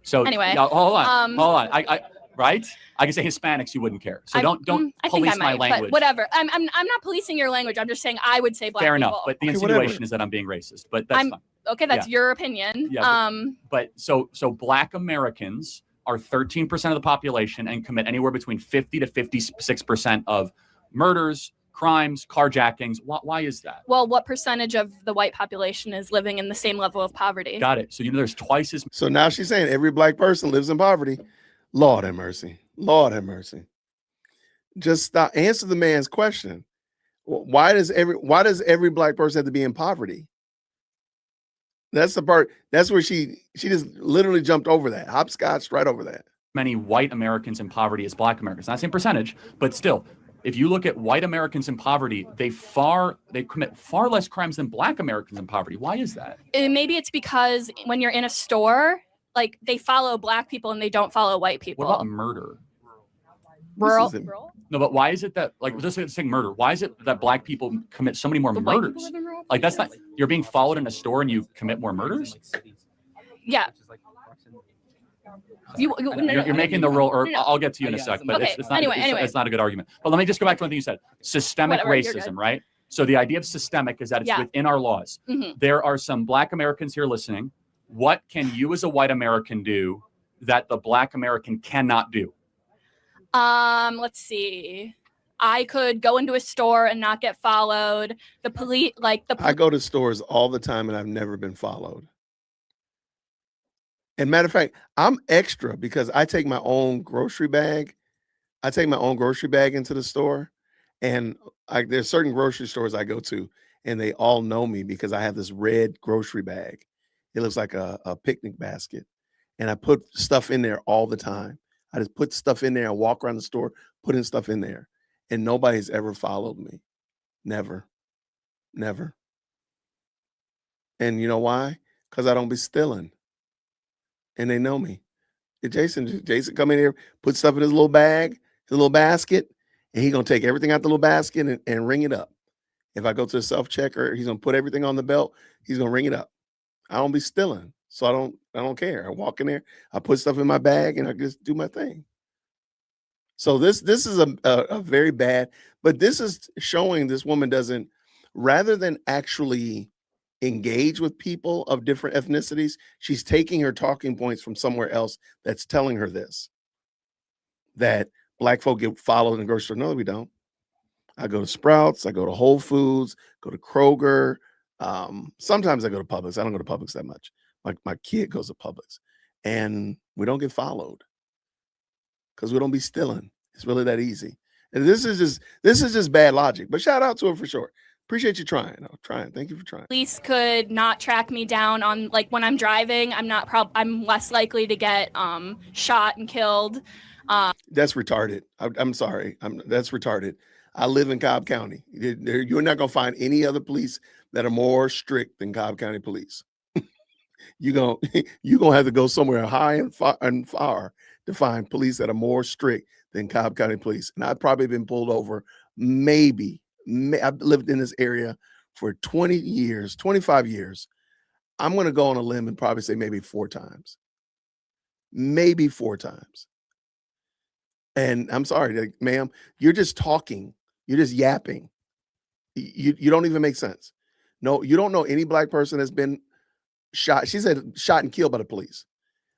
So anyway, now, hold on. Right? I can say Hispanics, you wouldn't care. So don't police my language. But whatever. I'm not policing your language. I'm just saying I would say black Fair people. enough. But the insinuation is that I'm being racist. But that's fine. Okay, that's your opinion. Yeah, but so Black Americans are 13% of the population and commit anywhere between 50 to 56% of murders, crimes, carjackings. Why is that? Well, what percentage of the white population is living in the same level of poverty? Got it. So there's twice as. So now she's saying every black person lives in poverty. Lord have mercy. Lord have mercy. Just stop. Answer the man's question. Why does every black person have to be in poverty? That's the part. That's where she just literally jumped over that, hopscotched right over that. Many white Americans in poverty as Black Americans. Not the same percentage, but still, if you look at white Americans in poverty, they commit far less crimes than Black Americans in poverty. Why is that? Maybe it's because when you're in a store, like they follow black people and they don't follow white people. What about murder? Rural? No, but why is it that, like, just saying murder, why is it that black people commit so many more murders? Like, that's not, you're being followed in a store and you commit more murders? Yeah. You're making the role, or I'll get to you in a sec, but it's not, it's not a good argument. But let me just go back to one thing you said. Systemic racism, right? So the idea of systemic is that it's within our laws. Mm-hmm. There are some Black Americans here listening. What can you as a white American do that the Black American cannot do? Let's see. I could go into a store and not get followed. The police, I go to stores all the time and I've never been followed. And matter of fact, I'm extra because I take my own grocery bag. I take my own grocery bag into the store, and there's certain grocery stores I go to, and they all know me because I have this red grocery bag. It looks like a picnic basket, and I put stuff in there all the time. I just put stuff in there. I walk around the store, putting stuff in there, and nobody's ever followed me. Never. And you know why? Because I don't be stealing. And they know me. Jason come in here, put stuff in his little bag, his little basket, and he's going to take everything out the little basket and ring it up. If I go to the self-checker, he's going to put everything on the belt. He's going to ring it up. I don't be stealing. So I don't care. I walk in there, I put stuff in my bag, and I just do my thing. So this is a very bad, but this is showing this woman doesn't, rather than actually engage with people of different ethnicities, she's taking her talking points from somewhere else that's telling her this, that black folk get followed in the grocery store. No, we don't. I go to Sprouts, I go to Whole Foods, go to Kroger. Sometimes I go to Publix. I don't go to Publix that much. My kid goes to Publix, and we don't get followed because we don't be stealing. It's really that easy. And this is just bad logic. But shout out to her for sure. Appreciate you trying. Thank you for trying. Police could not track me down on, like, when I'm driving. I'm less likely to get shot and killed. That's retarded. I'm sorry. That's retarded. I live in Cobb County. You're not gonna find any other police that are more strict than Cobb County police. you're gonna have to go somewhere high and far to find police that are more strict than Cobb County police. And I've probably been pulled over I've lived in this area for 20 years, 25 years. I'm going to go on a limb and probably say maybe 4 times. Maybe 4 times. And I'm sorry, like, ma'am, you're just talking. You're just yapping. You don't even make sense. No, you don't know any black person that's been shot. She said shot and killed by the police.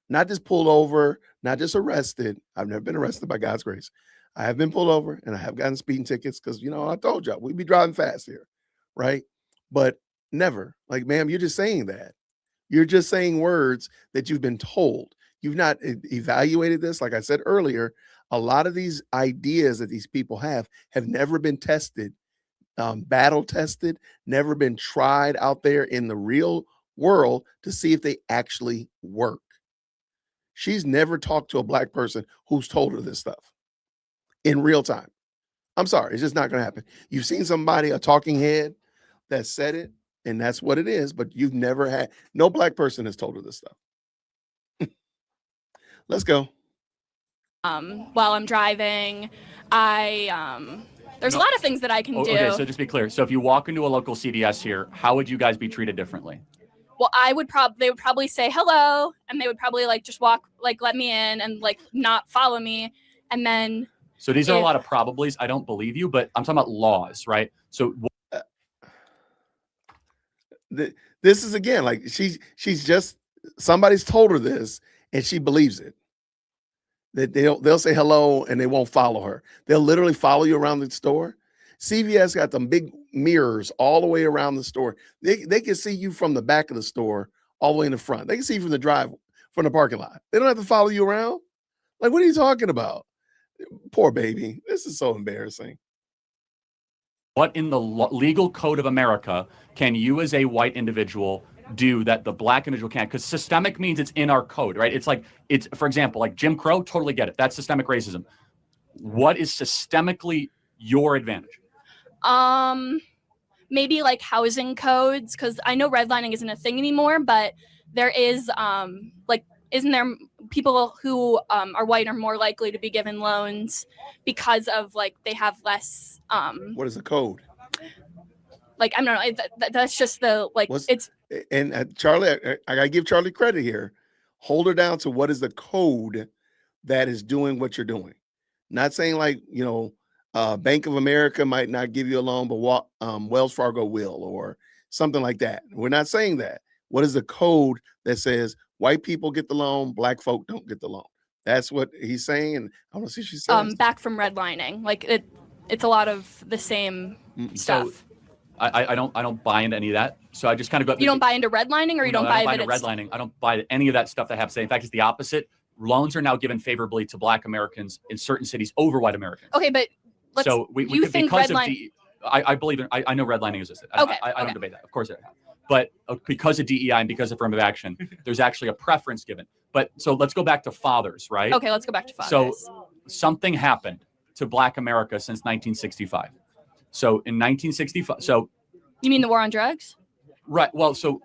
Not just pulled over, not just arrested. I've never been arrested, by God's grace. I have been pulled over and I have gotten speeding tickets because, I told y'all we be driving fast here, right? But never. Like, ma'am, you're just saying that. You're just saying words that you've been told. You've not evaluated this. Like I said earlier, a lot of these ideas that these people have never been tested, battle tested, never been tried out there in the real world to see if they actually work. She's never talked to a black person who's told her this stuff in real time. I'm sorry, it's just not going to happen. You've seen somebody, a talking head, that said it, and that's what it is, but you've never had, no black person has told her this stuff. Let's go. While I'm driving, there's a lot of things that I can do. Okay, so just be clear. So if you walk into a local CVS here, how would you guys be treated differently? Well, they would probably say hello, and they would probably just walk, let me in and not follow me. And then. So these are a lot of probablys. I don't believe you, but I'm talking about laws, right? So this is, again, like she's just, somebody's told her this and she believes it. That they'll say hello and they won't follow her. They'll literally follow you around the store. CVS got them big mirrors all the way around the store. They can see you from the back of the store all the way in the front. They can see you from the parking lot. They don't have to follow you around. Like, what are you talking about? Poor baby. This is so embarrassing. What in the legal code of America can you as a white individual do that the black individual can't? Because systemic means it's in our code, right? It's for example, like Jim Crow, totally get it. That's systemic racism. What is systemically your advantage? Maybe housing codes, because I know redlining isn't a thing anymore, but there is isn't there people who are white are more likely to be given loans because of they have less what is the code? I don't know. That's just the it's. And Charlie, I gotta give Charlie credit here. Hold her down to what is the code that is doing what you're doing. Not saying Bank of America might not give you a loan, but Wells Fargo will, or something like that. We're not saying that. What is the code that says white people get the loan, black folk don't get the loan? That's what he's saying. And I want to see what she says. Back from redlining, it's a lot of the same stuff. So, I don't buy into any of that. So I just kind of go. You don't buy into redlining, or you don't buy into redlining. I don't buy any of that stuff that I have to say. In fact, it's the opposite. Loans are now given favorably to black Americans in certain cities over white Americans. Okay, but we think I believe in. I know redlining existed. Okay, I don't debate that. Of course it has. But because of DEI and because of affirmative action, there's actually a preference given. But so let's go back to fathers, right? Okay, let's go back to fathers. So something happened to black America since 1965. So in 1965, you mean the war on drugs? Right. Well, so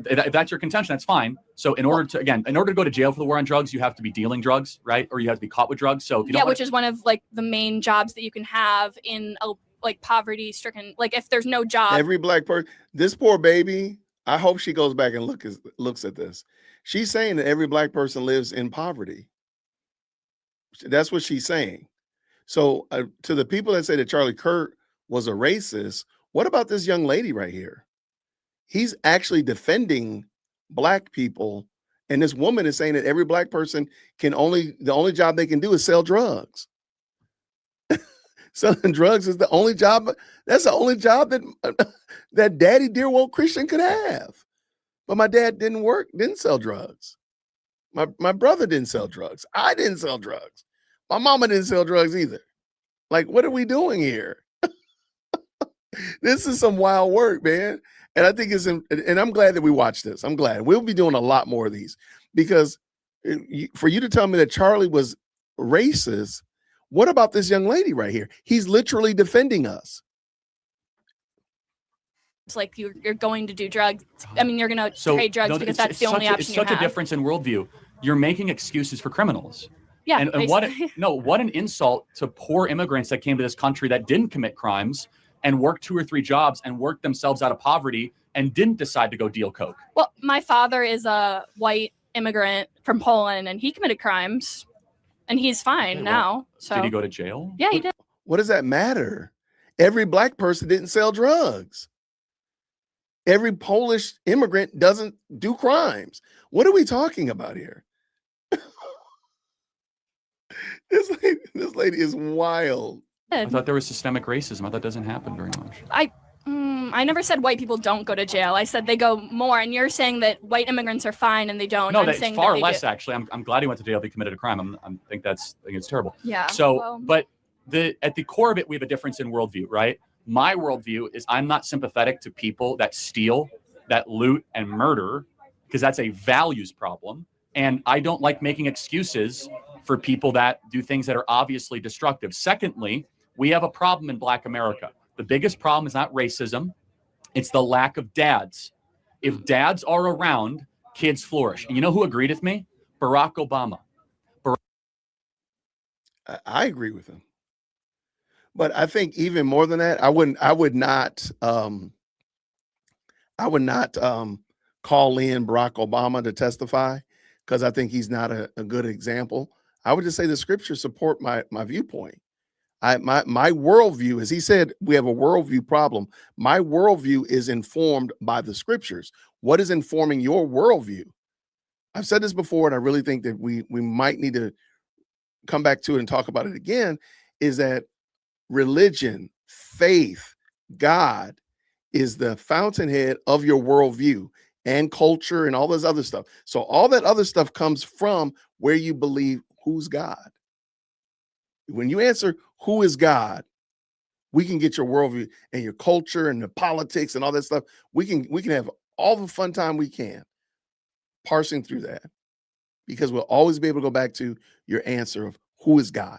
if that's your contention, that's fine. So in order to go to jail for the war on drugs, you have to be dealing drugs, right? Or you have to be caught with drugs. So if you which is one of the main jobs that you can have in a poverty stricken. If there's no job, every black person, this poor baby, I hope she goes back and looks at this. She's saying that every black person lives in poverty. That's what she's saying. So to the people that say that Charlie Kirk was a racist, what about this young lady right here? He's actually defending black people, and this woman is saying that every black person the only job they can do is sell drugs. Selling drugs is the only job. That's the only job that Daddy Dear Woke Christian could have. But my dad didn't sell drugs. My brother didn't sell drugs. I didn't sell drugs. My mama didn't sell drugs either. Like, what are we doing here? This is some wild work, man. And I think and I'm glad that we watched this. I'm glad. We'll be doing a lot more of these, because for you to tell me that Charlie was racist, what about this young lady right here? He's literally defending us. It's like you're going to do drugs. I mean, you're going to trade drugs because that's the only option you have. It's such a difference in worldview. You're making excuses for criminals. Yeah. And what an insult to poor immigrants that came to this country that didn't commit crimes and worked 2 or 3 jobs and worked themselves out of poverty and didn't decide to go deal coke. Well, my father is a white immigrant from Poland, and he committed crimes, and he's fine now. So did he go to jail? Yeah, he did. What does that matter? Every black person didn't sell drugs. Every Polish immigrant doesn't do crimes. What are we talking about here? This lady is wild. I thought there was systemic racism. I thought that doesn't happen very much. I never said white people don't go to jail. I said they go more, and you're saying that white immigrants are fine and they don't. No, I'm that's saying far that less, actually. I'm glad he went to jail if he committed a crime. I think it's terrible. Yeah. So, but at the core of it, we have a difference in worldview, right? My worldview is I'm not sympathetic to people that steal, that loot, and murder, because that's a values problem. And I don't like making excuses for people that do things that are obviously destructive. Secondly, we have a problem in Black America. The biggest problem is not racism. It's the lack of dads. If dads are around, kids flourish. And you know who agreed with me? Barack Obama. I agree with him. But I think even more than that, I would not call in Barack Obama to testify, because I think he's not a good example. I would just say the scriptures support my viewpoint. My worldview, as he said, we have a worldview problem. My worldview is informed by the scriptures. What is informing your worldview? I've said this before, and I really think that we might need to come back to it and talk about it again, is that religion, faith, God is the fountainhead of your worldview, and culture and all this other stuff. So all that other stuff comes from where you believe who's God. When you answer who is God, we can get your worldview and your culture and the politics and all that stuff. We can have all the fun time we can parsing through that, because we'll always be able to go back to your answer of who is God.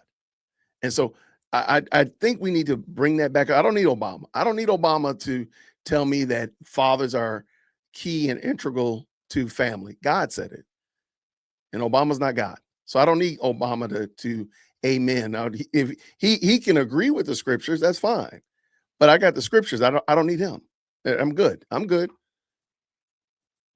And so I think we need to bring that back. I don't need Obama. I don't need Obama to tell me that fathers are key and integral to family. God said it, and Obama's not God. So I don't need Obama to amen. Now, if he can agree with the scriptures, that's fine. But I got the scriptures. I don't need him. I'm good.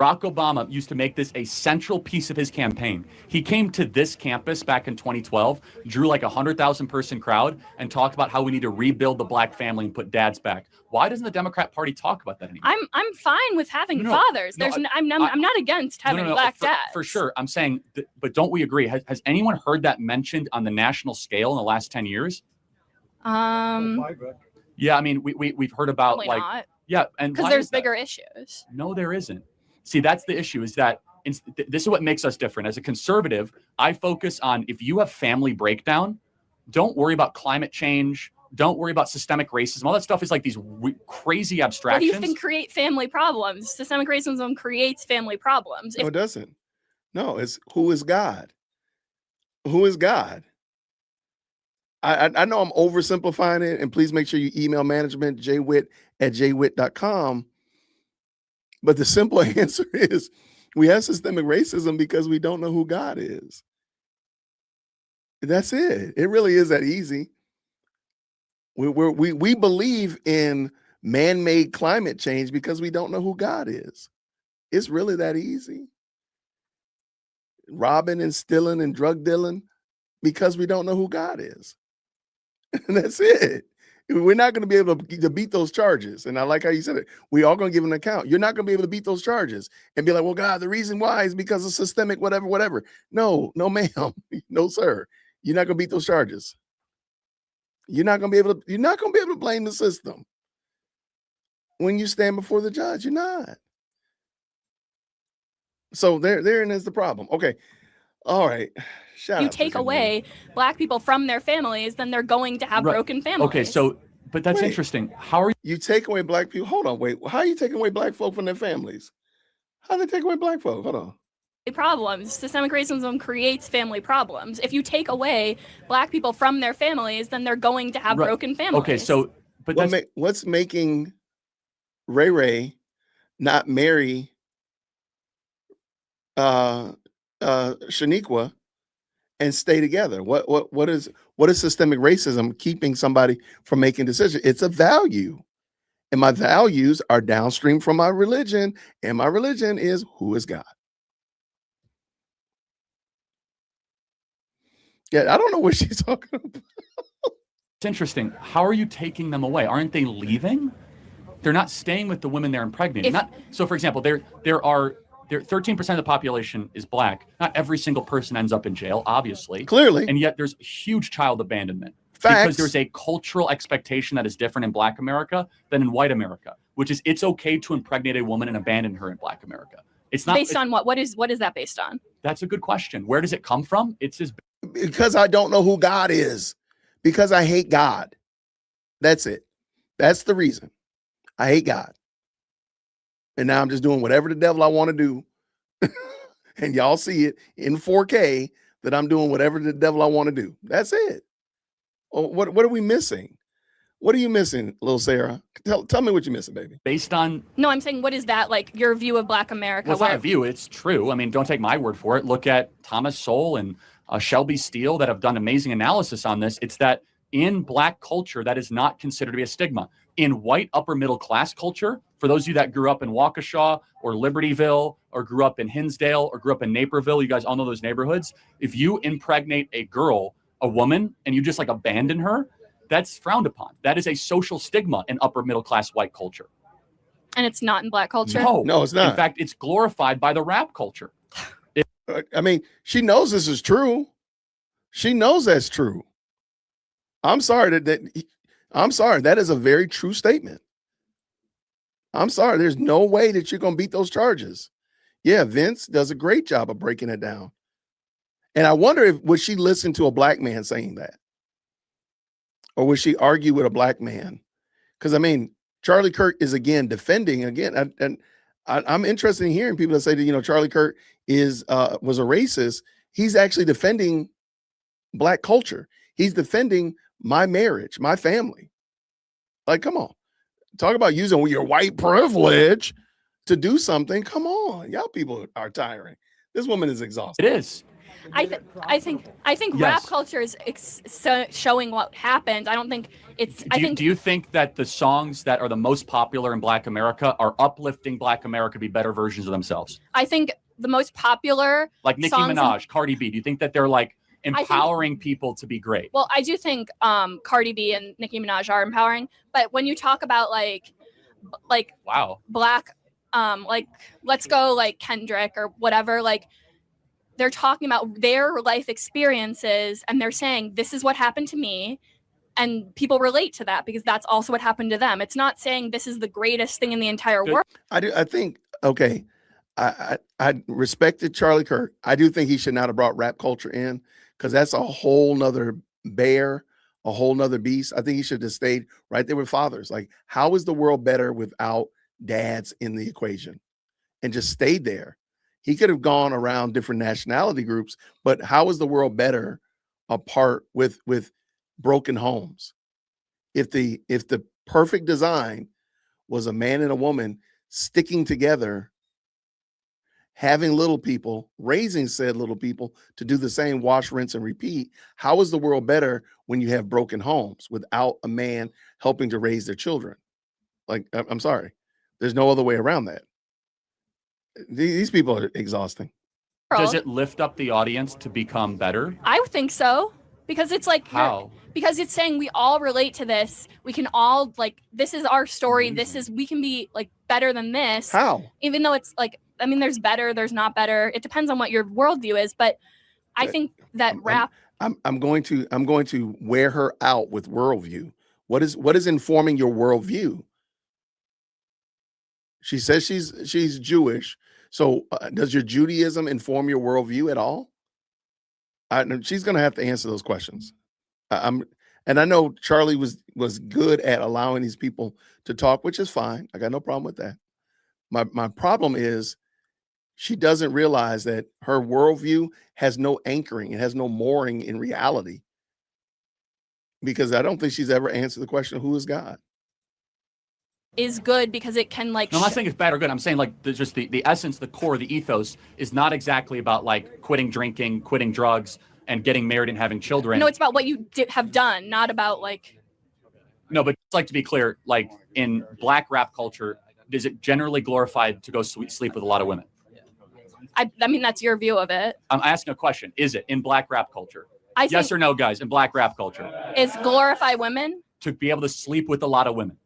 Barack Obama used to make this a central piece of his campaign. He came to this campus back in 2012, drew like 100,000 person crowd, and talked about how we need to rebuild the Black family and put dads back. Why doesn't the Democrat Party talk about that anymore? I'm fine with having fathers. I'm not against having Black dads. For sure. I'm saying, but don't we agree? Has anyone heard that mentioned on the national scale in the last 10 years? Yeah, I mean, we've heard about Probably not. Yeah, and because there's bigger issues. No, there isn't. See, that's the issue, is that this is what makes us different. As a conservative, I focus on, if you have family breakdown, don't worry about climate change. Don't worry about systemic racism. All that stuff is like these crazy abstractions. Well, you can create family problems. Systemic racism creates family problems. No, it doesn't. No, it's who is God? Who is God? I know I'm oversimplifying it, and please make sure you email management, jwitt@jwitt.com. But the simple answer is we have systemic racism because we don't know who God is. That's it. It really is that easy. We believe in man-made climate change because we don't know who God is. It's really that easy. Robbing and stealing and drug dealing because we don't know who God is. And that's it. We're not going to be able to beat those charges. And I like how you said it. We are going to give an account. You're not going to be able to beat those charges and be like, well, God, the reason why is because of systemic, whatever. No, ma'am. No, sir. You're not going to beat those charges. You're not going to be able to blame the system. When you stand before the judge, you're not. So therein is the problem. Okay. All right. You take away Black people from their families, then they're going to have broken families. Okay, so, but that's interesting. How are you take away Black people? Hold on, wait. How are you taking away Black folk from their families? How do they take away Black folk? Hold on. Problems. Systemic racism creates family problems. If you take away Black people from their families, then they're going to have broken families. Okay, so, but what's making Ray not marry Shaniqua and stay together? What is systemic racism keeping somebody from making decisions? It's a value. And my values are downstream from my religion, and my religion is who is God. Yeah, I don't know what she's talking about. It's interesting. How are you taking them away? Aren't they leaving? They're not staying with the women they're impregnating. So, for example, there 13% of the population is Black. Not every single person ends up in jail, obviously. Clearly. And yet there's huge child abandonment. Facts. Because there's a cultural expectation that is different in Black America than in white America, which is it's okay to impregnate a woman and abandon her in Black America. It's not based on what? What is that based on? That's a good question. Where does it come from? Because I don't know who God is. Because I hate God. That's it. That's the reason. I hate God. And now I'm just doing whatever the devil I want to do. And y'all see it in 4K that I'm doing whatever the devil I want to do. That's it. Oh, what are we missing? What are you missing, little Sarah? Tell me what you're missing, baby. Based on... No, I'm saying, what is that, like, your view of Black America? Well, it's not a view. It's true. I mean, don't take my word for it. Look at Thomas Sowell and Shelby Steele that have done amazing analysis on this. It's that in Black culture, that is not considered to be a stigma. In white upper middle class culture, for those of you that grew up in Waukesha or Libertyville or grew up in Hinsdale or grew up in Naperville, you guys all know those neighborhoods. If you impregnate a girl, a woman, and you just like abandon her, that's frowned upon. That is a social stigma in upper middle class white culture. And it's not in Black culture? No, it's not. In fact, it's glorified by the rap culture. I mean, she knows this is true. She knows that's true. I'm sorry I'm sorry. That is a very true statement. I'm sorry. There's no way that you're going to beat those charges. Yeah, Vince does a great job of breaking it down. And I wonder would she listen to a Black man saying that? Or would she argue with a Black man? Because, I mean, Charlie Kirk is, again, defending, and I'm interested in hearing people that say that, Charlie Kirk was a racist. He's actually defending Black culture. He's defending my marriage, my family. Like, come on. Talk about using your white privilege to do something. Come on. Y'all people are tiring. This woman is exhausted. It is. I think yes. Rap culture is showing what happened. I don't think it's. Do you think that the songs that are the most popular in Black America are uplifting Black America to be better versions of themselves? I think the most popular, like Nicki Minaj, Cardi B. Do you think that they're like empowering people to be great? Well, I do think Cardi B and Nicki Minaj are empowering. But when you talk about like wow, Black, like let's go like Kendrick or whatever, like. They're talking about their life experiences and they're saying, this is what happened to me. And people relate to that because that's also what happened to them. It's not saying this is the greatest thing in the entire world. I think, okay, I respected Charlie Kirk. I do think he should not have brought rap culture in because that's a whole nother bear, a whole nother beast. I think he should have stayed right there with fathers. Like, how is the world better without dads in the equation? And just stayed there. He could have gone around different nationality groups, but how is the world better apart with broken homes? If the perfect design was a man and a woman sticking together, having little people, raising said little people to do the same wash, rinse, and repeat, how is the world better when you have broken homes without a man helping to raise their children? Like, I'm sorry. There's no other way around that. These people are exhausting. Does it lift up the audience to become better? I would think so. Because it's like How? Because it's saying we all relate to this. We can all like this is our story. This is we can be like better than this. How? Even though it's like I mean, there's better, there's not better. It depends on what your worldview is. But I think that rap. I'm going to wear her out with worldview. What is informing your worldview? She says she's Jewish. So does your Judaism inform your worldview at all? She's going to have to answer those questions. And I know Charlie was good at allowing these people to talk, which is fine. I got no problem with that. My problem is she doesn't realize that her worldview has no anchoring. It has no mooring in reality. Because I don't think she's ever answered the question of who is God. Is good because it can like. No, I'm not saying it's bad or good. I'm saying like just the essence, the core, the ethos is not exactly about like quitting drinking, quitting drugs, and getting married and having children. No, it's about what you have done, not about like. No, but just like to be clear, like in Black rap culture, is it generally glorified to go sleep with a lot of women? I mean, that's your view of it. I'm asking a question. Is it in Black rap culture? Yes or no, guys? In Black rap culture, is glorify women to be able to sleep with a lot of women?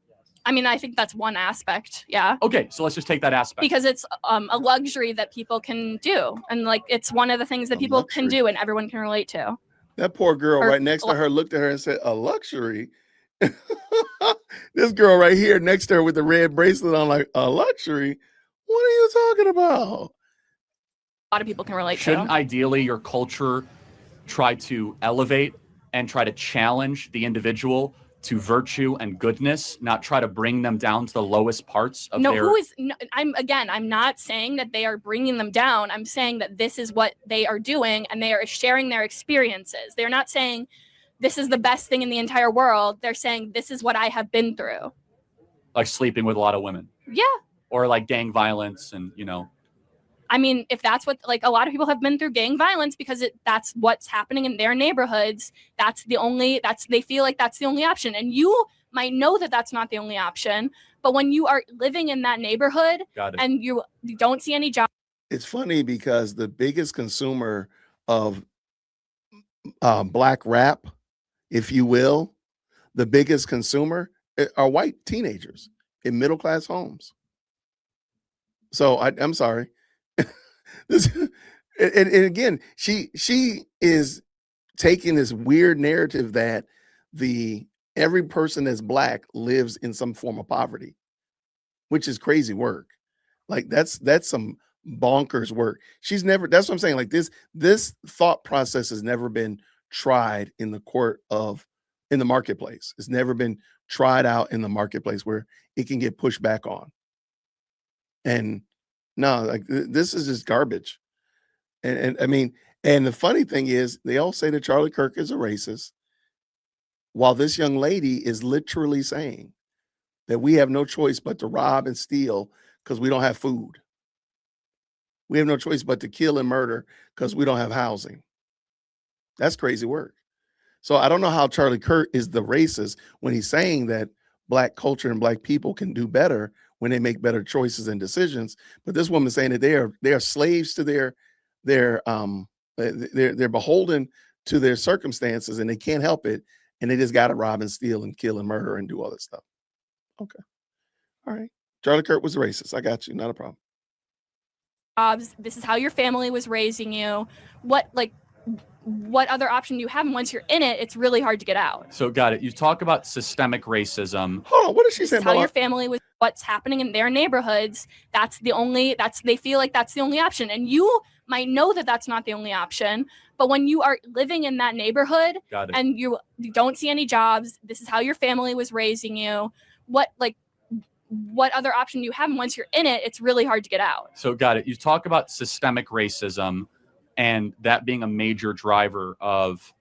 I mean, I think that's one aspect. Yeah. Okay, so let's just take that aspect. Because it's a luxury that people can do. And like, it's one of the things that people can do and everyone can relate to. That poor girl right next to her looked at her and said, a luxury? This girl right here next to her with the red bracelet on, like, a luxury? What are you talking about? A lot of people can relate to. Shouldn't ideally your culture try to elevate and try to challenge the individual to virtue and goodness, not try to bring them down to the lowest parts of their... I'm not saying that they are bringing them down. I'm saying that this is what they are doing and they are sharing their experiences. They're not saying this is the best thing in the entire world. They're saying this is what I have been through. Like sleeping with a lot of women. Yeah. Or like gang violence and, you know... I mean, if that's what, like, a lot of people have been through gang violence because that's what's happening in their neighborhoods. They feel like that's the only option. And you might know that that's not the only option. But when you are living in that neighborhood and you don't see any jobs. It's funny because the biggest consumer of Black rap, if you will, the biggest consumer are white teenagers in middle-class homes. So I'm sorry. And again, she is taking this weird narrative that every person that's Black lives in some form of poverty, which is crazy work. Like that's some bonkers work. That's what I'm saying. Like this thought process has never been tried in the marketplace. It's never been tried out in the marketplace where it can get pushed back on. And no, like this is just garbage. And I mean, and the funny thing is they all say that Charlie Kirk is a racist, while this young lady is literally saying that we have no choice but to rob and steal because we don't have food. We have no choice but to kill and murder because we don't have housing. That's crazy work. So I don't know how Charlie Kirk is the racist when he's saying that Black culture and Black people can do better when they make better choices and decisions. But this woman's saying that they are slaves to they're beholden to their circumstances and they can't help it. And they just got to rob and steal and kill and murder and do all this stuff. Okay. All right. Charlie Kirk was racist. I got you. Not a problem. Jobs. This is how your family was raising you. What other option do you have? And once you're in it, it's really hard to get out. So got it. You talk about systemic racism. Hold on. What is she saying? How your family was, what's happening in their neighborhoods. They feel like that's the only option. And you might know that that's not the only option. But when you are living in that neighborhood and you don't see any jobs, this is how your family was raising you. What other option do you have? And once you're in it, it's really hard to get out. So got it. You talk about systemic racism and that being a major driver of,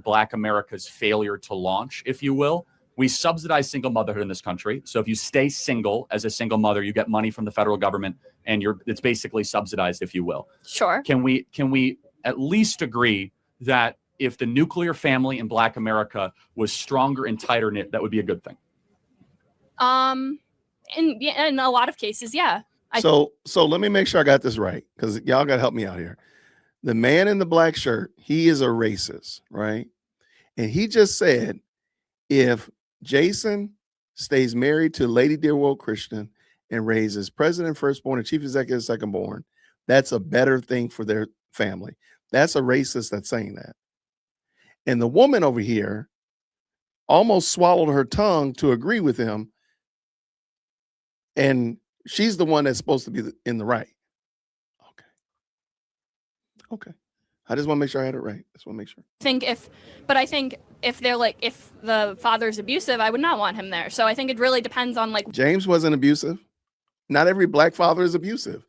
Black America's failure to launch, if you will. We subsidize single motherhood in this country. So if you stay single as a single mother, you get money from the federal government and it's basically subsidized, if you will. Sure. Can we at least agree that if the nuclear family in Black America was stronger and tighter knit, that would be a good thing? In a lot of cases, yeah. So let me make sure I got this right, because y'all got to help me out here. The man in the black shirt, he is a racist, right? And he just said, if Jason stays married to Lady Dear World Christian and raises president firstborn and chief executive secondborn, that's a better thing for their family. That's a racist that's saying that. And the woman over here almost swallowed her tongue to agree with him. And she's the one that's supposed to be in the right. Okay. I just want to make sure I had it right. I just want to make sure. I think if they're like, if the father's abusive, I would not want him there. So I think it really depends on like. James wasn't abusive. Not every black father is abusive.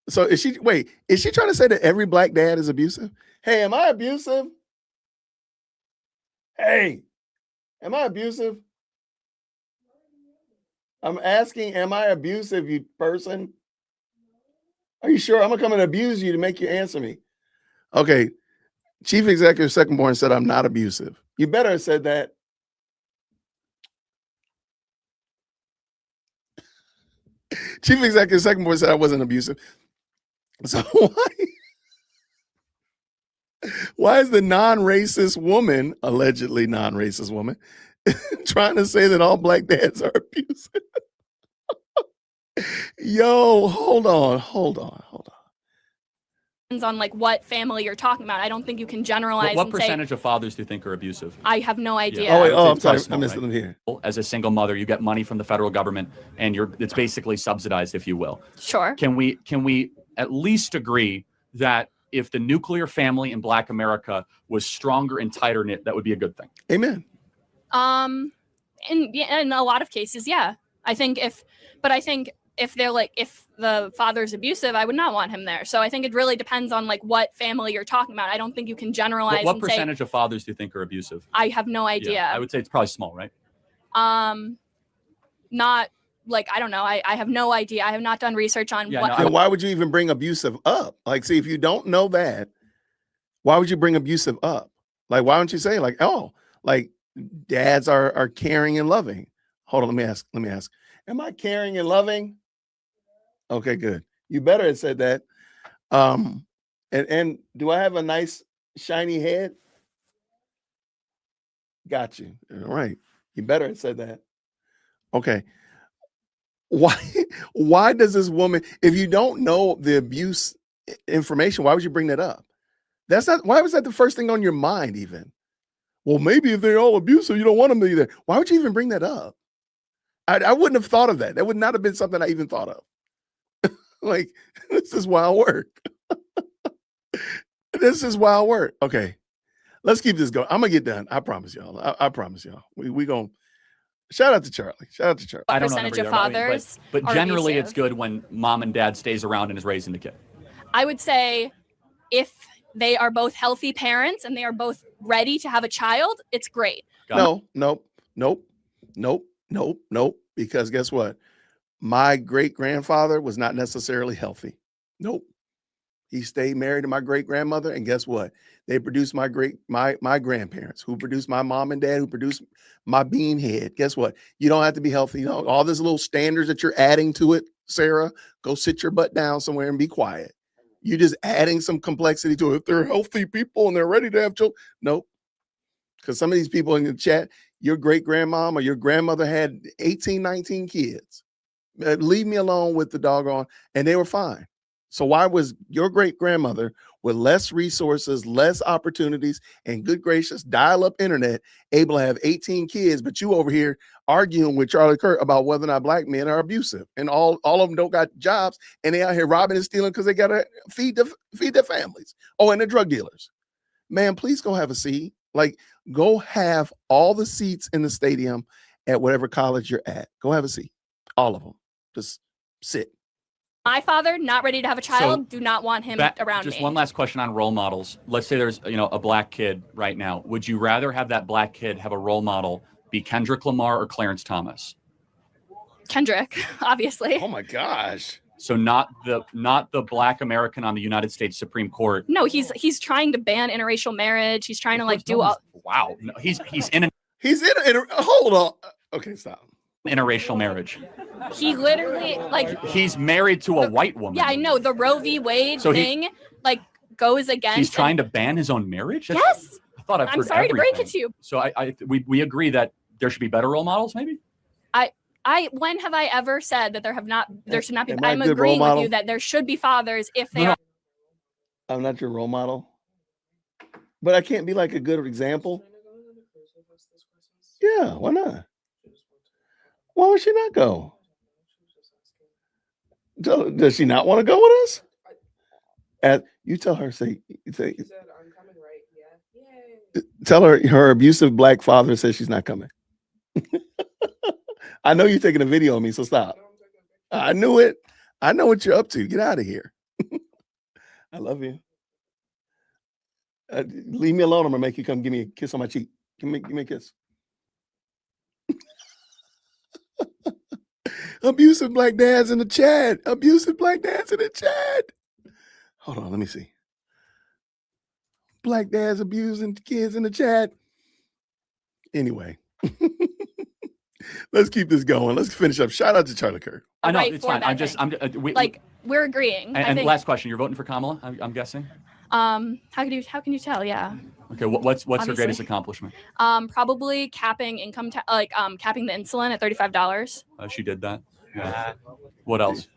So is she trying to say that every black dad is abusive? Hey, am I abusive? Hey, am I abusive? I'm asking, am I abusive, you person? Are you sure? I'm going to come and abuse you to make you answer me. Okay. Chief Executive Secondborn said I'm not abusive. You better have said that. Chief Executive Secondborn said I wasn't abusive. So why is the non-racist woman, allegedly non-racist woman, trying to say that all black dads are abusive? Yo, hold on. Depends on like what family you're talking about. I don't think you can generalize. What percentage of fathers do you think are abusive? I have no idea. Yeah. I'm sorry. I missed them here. As a single mother, you get money from the federal government, and it's basically subsidized, if you will. Sure. Can we at least agree that if the nuclear family in Black America was stronger and tighter knit, that would be a good thing? Amen. In a lot of cases, yeah. I think if they're like, if the father's abusive, I would not want him there. So I think it really depends on like what family you're talking about. I don't think you can generalize. What percentage of fathers do you think are abusive? I have no idea. Yeah, I would say it's probably small, right? Not like, I don't know. I have no idea. I have not done research on what. Then why would you even bring abusive up? Like, see, if you don't know that, why would you bring abusive up? Like, why don't you say like, oh, like dads are caring and loving? Hold on, let me ask. Am I caring and loving? Okay, good. You better have said that. And do I have a nice shiny head? Got you. All right. You better have said that. Okay. Why does this woman, if you don't know the abuse information, why would you bring that up? Why was that the first thing on your mind even? Well, maybe if they're all abusive, you don't want them to be there. Why would you even bring that up? I wouldn't have thought of that. That would not have been something I even thought of. Like, this is wild work. This is wild work. Okay. Let's keep this going. I'm going to get done. I promise y'all. I promise y'all. We going to shout out to Charlie. I don't know percentage of fathers but are generally abusive. It's good when mom and dad stays around and is raising the kid. I would say if they are both healthy parents and they are both ready to have a child, it's great. Nope. Because guess what? My great-grandfather was not necessarily healthy. Nope. He stayed married to my great-grandmother, and guess what? They produced my grandparents, who produced my mom and dad, who produced my bean head. Guess what? You don't have to be healthy. You know, all these little standards that you're adding to it, Sarah, go sit your butt down somewhere and be quiet. You're just adding some complexity to it. If they're healthy people and they're ready to have children. Nope. Because some of these people in the chat, your great-grandmom or your grandmother had 18, 19 kids. Leave me alone with the doggone, and they were fine. So why was your great-grandmother with less resources, less opportunities, and good gracious dial-up internet able to have 18 kids, but you over here arguing with Charlie Kirk about whether or not black men are abusive, and all of them don't got jobs, and they out here robbing and stealing because they got to feed their families. Oh, and they're drug dealers. Man, please go have a seat. Like, go have all the seats in the stadium at whatever college you're at. Go have a seat. All of them. Just sit. My father, not ready to have a child, do not want him around me. Just one last question on role models. Let's say there's a black kid right now. Would you rather have that black kid have a role model be Kendrick Lamar or Clarence Thomas? Kendrick, obviously. Oh my gosh. So not the black American on the United States Supreme Court. No, he's trying to ban interracial marriage. He's trying to like do all. Wow. No, he's in a hold on. Okay, stop. Interracial marriage. He literally he's married to a white woman. Yeah, I know the Roe v. Wade thing like goes against. He's trying to ban his own marriage? Yes. thought I've I'm heard sorry to break it everything. to you. So we agree that there should be better role models, maybe? When have I ever said that there should not be? Am I a I'm good role agreeing with model? you that there should be fathers if they No, are. I'm not your role model, but I can't be like a good example. Yeah, why not? Why would she not go? Does she not want to go with us? You tell her, tell her abusive black father says she's not coming. I know you're taking a video of me, so stop. I knew it. I know what you're up to. Get out of here. I love you. Leave me alone. I'm gonna make you come give me a kiss on my cheek. Give me a kiss. Abusive black dads in the chat. Abusive black dads in the chat. Hold on, let me see. Black dads abusing kids in the chat. Anyway, let's keep this going. Let's finish up. Shout out to Charlie Kirk. I know Right it's for fine. that thing. We're agreeing. I And think. last question: you're voting for Kamala? I'm guessing. How can you tell? Yeah. Okay. What's her Obviously. greatest accomplishment? Probably capping capping the insulin at $35. She did that. Yeah. What else?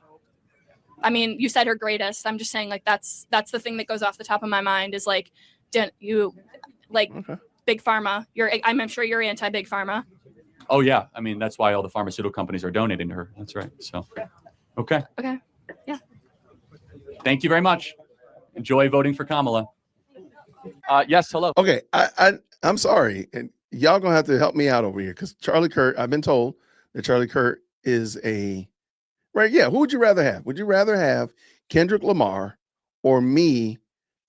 I mean, you said her greatest. I'm just saying, like, that's the thing that goes off the top of my mind is like, didn't you like big pharma? I'm sure you're anti big pharma. Oh yeah. I mean, that's why all the pharmaceutical companies are donating to her. That's right. So, okay. Okay. Yeah. Thank you very much. Enjoy voting for Kamala. Yes. Hello. Okay. I'm sorry. And y'all gonna have to help me out over here because Charlie Kirk, I've been told that Charlie Kirk is right. Yeah. Who would you rather have? Would you rather have Kendrick Lamar or me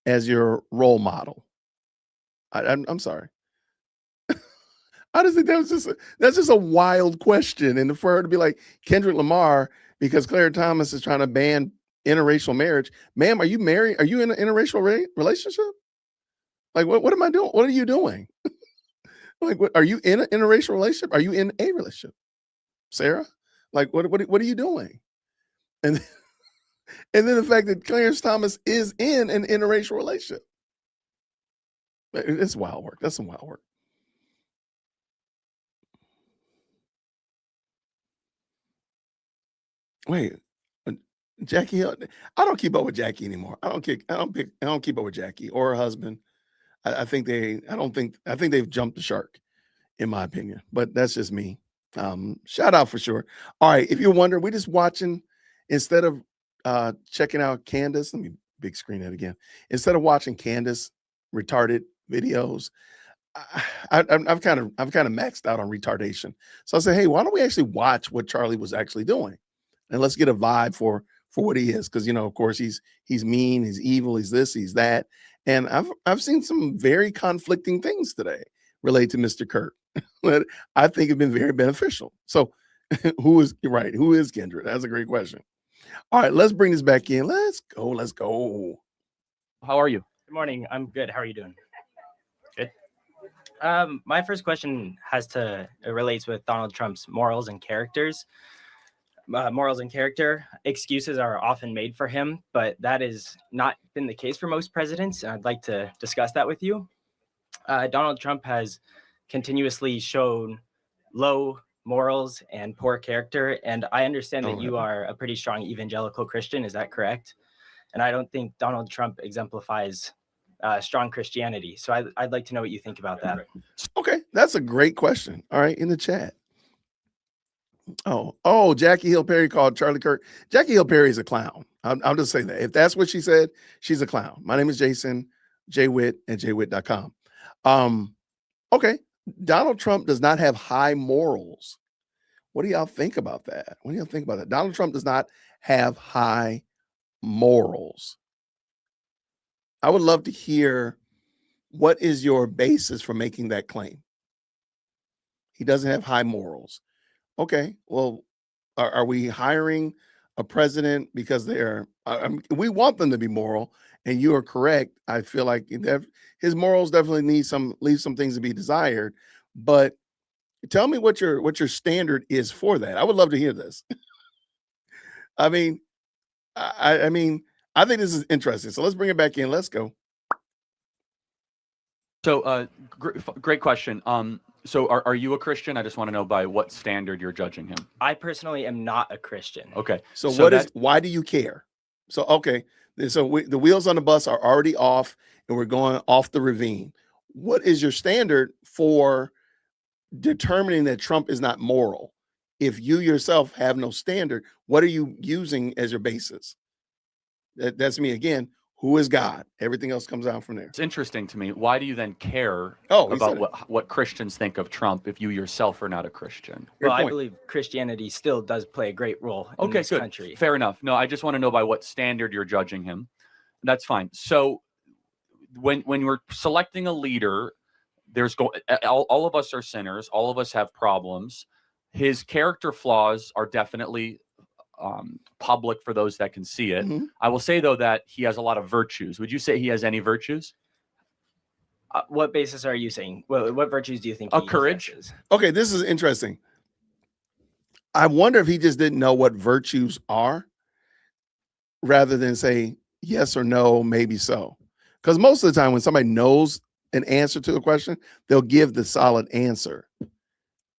as your role model? I'm sorry. I just think that's just a wild question. And for her to be like Kendrick Lamar because Claire Thomas is trying to ban interracial marriage. Ma'am, are you married? Are you in an interracial relationship? Like, what am I doing? What are you doing? Like, are you in an interracial relationship? Are you in a relationship? Sarah? Like, what are you doing? And then the fact that Clarence Thomas is in an interracial relationship. It's wild work. That's some wild work. Wait, Jackie Hill. I don't keep up with Jackie anymore. I don't keep up with Jackie or her husband. I think they've jumped the shark, in my opinion. But that's just me. Shout out for sure. All right, if you're wondering, we're just watching instead of checking out Candace. Let me big screen that again. Instead of watching Candace retarded videos, I've kind of maxed out on retardation. So I said, hey, why don't we actually watch what Charlie was actually doing, and let's get a vibe for what he is, because of course he's mean, he's evil, he's this, he's that, and I've seen some very conflicting things today related to Mr. Kirk that I think have been very beneficial. So, who is Kendra? That's a great question. All right, let's bring this back in. Let's go. How are you? Good morning. I'm good. How are you doing? Good. My first question relates with Donald Trump's morals and characters. Morals and character excuses are often made for him, but that has not been the case for most presidents. And I'd like to discuss that with you. Donald Trump has continuously shown low morals and poor character. And I understand that you are a pretty strong evangelical Christian. Is that correct? And I don't think Donald Trump exemplifies strong Christianity. So I'd like to know what you think about that. Okay, that's a great question. All right, in the chat. Oh, Jackie Hill Perry called Charlie Kirk. Jackie Hill Perry is a clown. I'll just say that. If that's what she said, she's a clown. My name is Jason, jwitt at jwitt.com. Okay, Donald Trump does not have high morals. What do y'all think about that? Donald Trump does not have high morals. I would love to hear what is your basis for making that claim. He doesn't have high morals. Okay, well, are we hiring a president because we want them to be moral, and you are correct. I feel like his morals definitely leave some things to be desired, but tell me what your standard is for that. I would love to hear this. I mean, I think this is interesting. So let's bring it back in. Let's go. So, great question. So are you a Christian? I just want to know by what standard you're judging him. I personally am not a Christian. Okay. So why do you care? So, okay. So the wheels on the bus are already off and we're going off the ravine. What is your standard for determining that Trump is not moral? If you yourself have no standard, what are you using as your basis? That's me again. Who is God? Everything else comes out from there. It's interesting to me. Why do you then care about what Christians think of Trump if you yourself are not a Christian? Well, I believe Christianity still does play a great role in this country. Fair enough. No, I just want to know by what standard you're judging him. That's fine. So when we're selecting a leader, all of us are sinners. All of us have problems. His character flaws are definitely public for those that can see it. I will say, though, that he has a lot of virtues. Would you say he has any virtues? What basis are you saying? What virtues do you think he courage? possesses? Okay, this is interesting. I wonder if he just didn't know what virtues are rather than say yes or no, maybe so. Because most of the time when somebody knows an answer to a question, they'll give the solid answer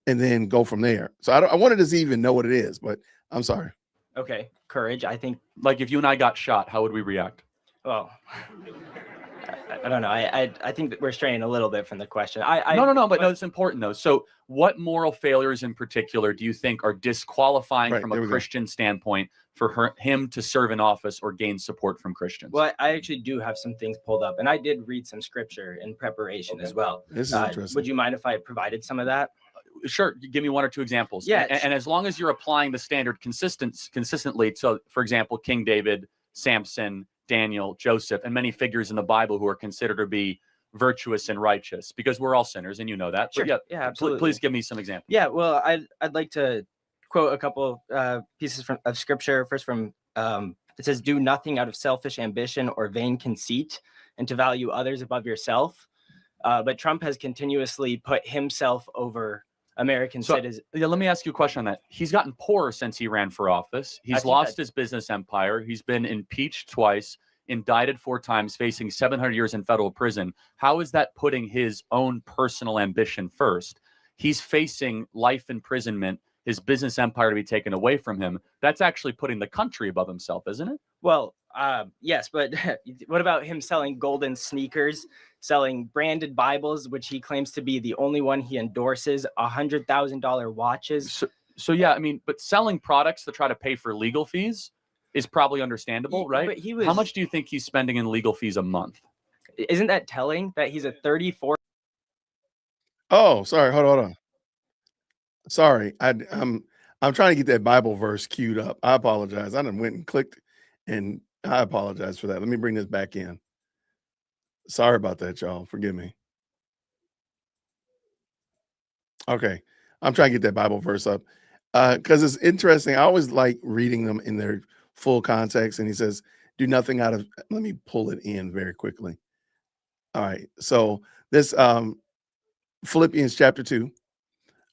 and then go from there. So I wanted to even know what it is, but I'm sorry. Okay, courage. I think, like, if you and I got shot, how would we react? Well, I don't know. I think that we're straying a little bit from the question. No, but it's important though. So, what moral failures in particular do you think are disqualifying from a Christian standpoint for him to serve in office or gain support from Christians? Well, I actually do have some things pulled up, and I did read some scripture in preparation as well. This is interesting. Would you mind if I provided some of that? Sure. Give me one or two examples. Yeah. And as long as you're applying the standard consistently, so for example, King David, Samson, Daniel, Joseph, and many figures in the Bible who are considered to be virtuous and righteous, because we're all sinners, and you know that. Sure. But yeah, absolutely. Please give me some examples. Yeah. Well, I'd like to quote a couple pieces of scripture. First, from it says, "Do nothing out of selfish ambition or vain conceit, and to value others above yourself." But Trump has continuously put himself over American citizens. Yeah, let me ask you a question on that. He's gotten poorer since he ran for office. He's lost his business empire. He's been impeached twice, indicted 4 times, facing 700 years in federal prison. How is that putting his own personal ambition first? He's facing life imprisonment, his business empire to be taken away from him. That's actually putting the country above himself, isn't it? Well, yes, but what about him selling golden sneakers, selling branded Bibles, which he claims to be the only one he endorses, $100,000 watches? So yeah, I mean, but selling products to try to pay for legal fees is probably understandable, right? But how much do you think he's spending in legal fees a month? Isn't that telling that he's a 34? Oh, sorry. Hold on. Sorry, I'm trying to get that Bible verse queued up. I apologize. I done went and clicked, and I apologize for that. Let me bring this back in. Sorry about that, y'all. Forgive me. Okay, I'm trying to get that Bible verse up because it's interesting. I always like reading them in their full context. And he says, "Do nothing out of." Let me pull it in very quickly. All right, so this Philippians chapter 2.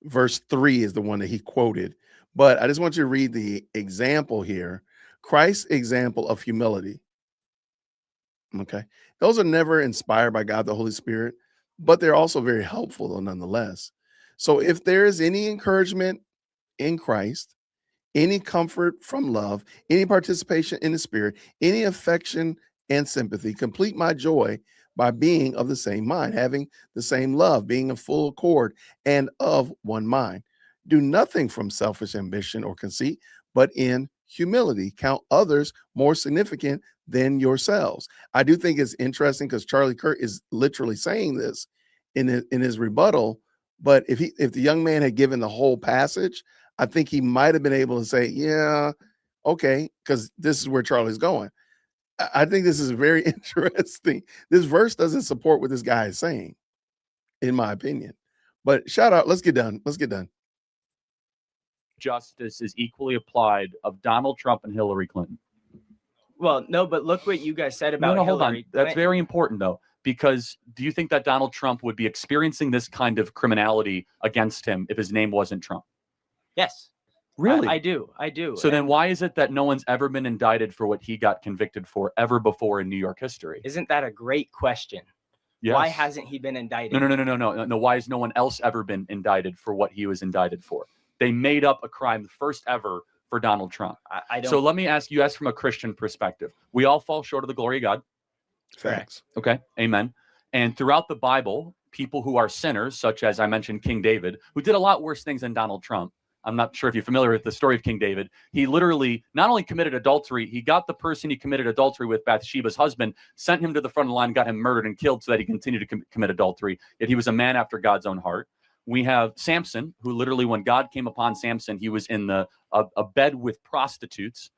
Verse 3 is the one that he quoted, but I just want you to read the example here. Christ's example of humility. Okay. Those are never inspired by God, the Holy Spirit, but they're also very helpful though, nonetheless. So if there is any encouragement in Christ, any comfort from love, any participation in the Spirit, any affection and sympathy, complete my joy by being of the same mind, having the same love, being in full accord and of one mind. Do nothing from selfish ambition or conceit, but in humility count others more significant than yourselves. I do think it's interesting because Charlie Kirk is literally saying this in his rebuttal. But if the young man had given the whole passage, I think he might have been able to say, yeah, okay, because this is where Charlie's going. I think this is very interesting. This verse doesn't support what this guy is saying, in my opinion. But shout out, let's get done. Justice is equally applied of Donald Trump and Hillary Clinton. Well, no, but look what you guys said about Hillary. Hold on. Clinton. That's very important, though, because do you think that Donald Trump would be experiencing this kind of criminality against him if his name wasn't Trump? Yes. Really? I do. So then why is it that no one's ever been indicted for what he got convicted for ever before in New York history? Isn't that a great question? Why Yes. hasn't he been indicted? No. Why has no one else ever been indicted for what he was indicted for? They made up a crime, the first ever for Donald Trump. I don't. So let me ask you, as from a Christian perspective, we all fall short of the glory of God. Facts. Okay. Amen. And throughout the Bible, people who are sinners, such as I mentioned King David, who did a lot worse things than Donald Trump. I'm not sure if you're familiar with the story of King David. He literally not only committed adultery, he got the person he committed adultery with, Bathsheba's husband, sent him to the front of the line, got him murdered and killed so that he continued to commit adultery. Yet he was a man after God's own heart. We have Samson, who literally, when God came upon Samson, he was in a bed with prostitutes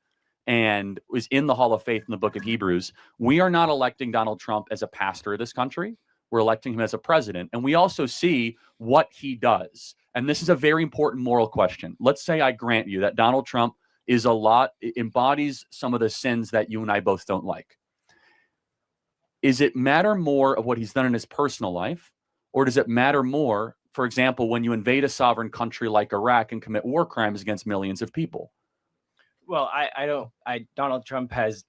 and was in the Hall of Faith in the book of Hebrews. We are not electing Donald Trump as a pastor of this country. We're electing him as a president. And we also see what he does. And this is a very important moral question. Let's say I grant you that Donald Trump embodies some of the sins that you and I both don't like. Is it matter more of what he's done in his personal life? Or does it matter more, for example, when you invade a sovereign country like Iraq and commit war crimes against millions of people? Well, Donald Trump has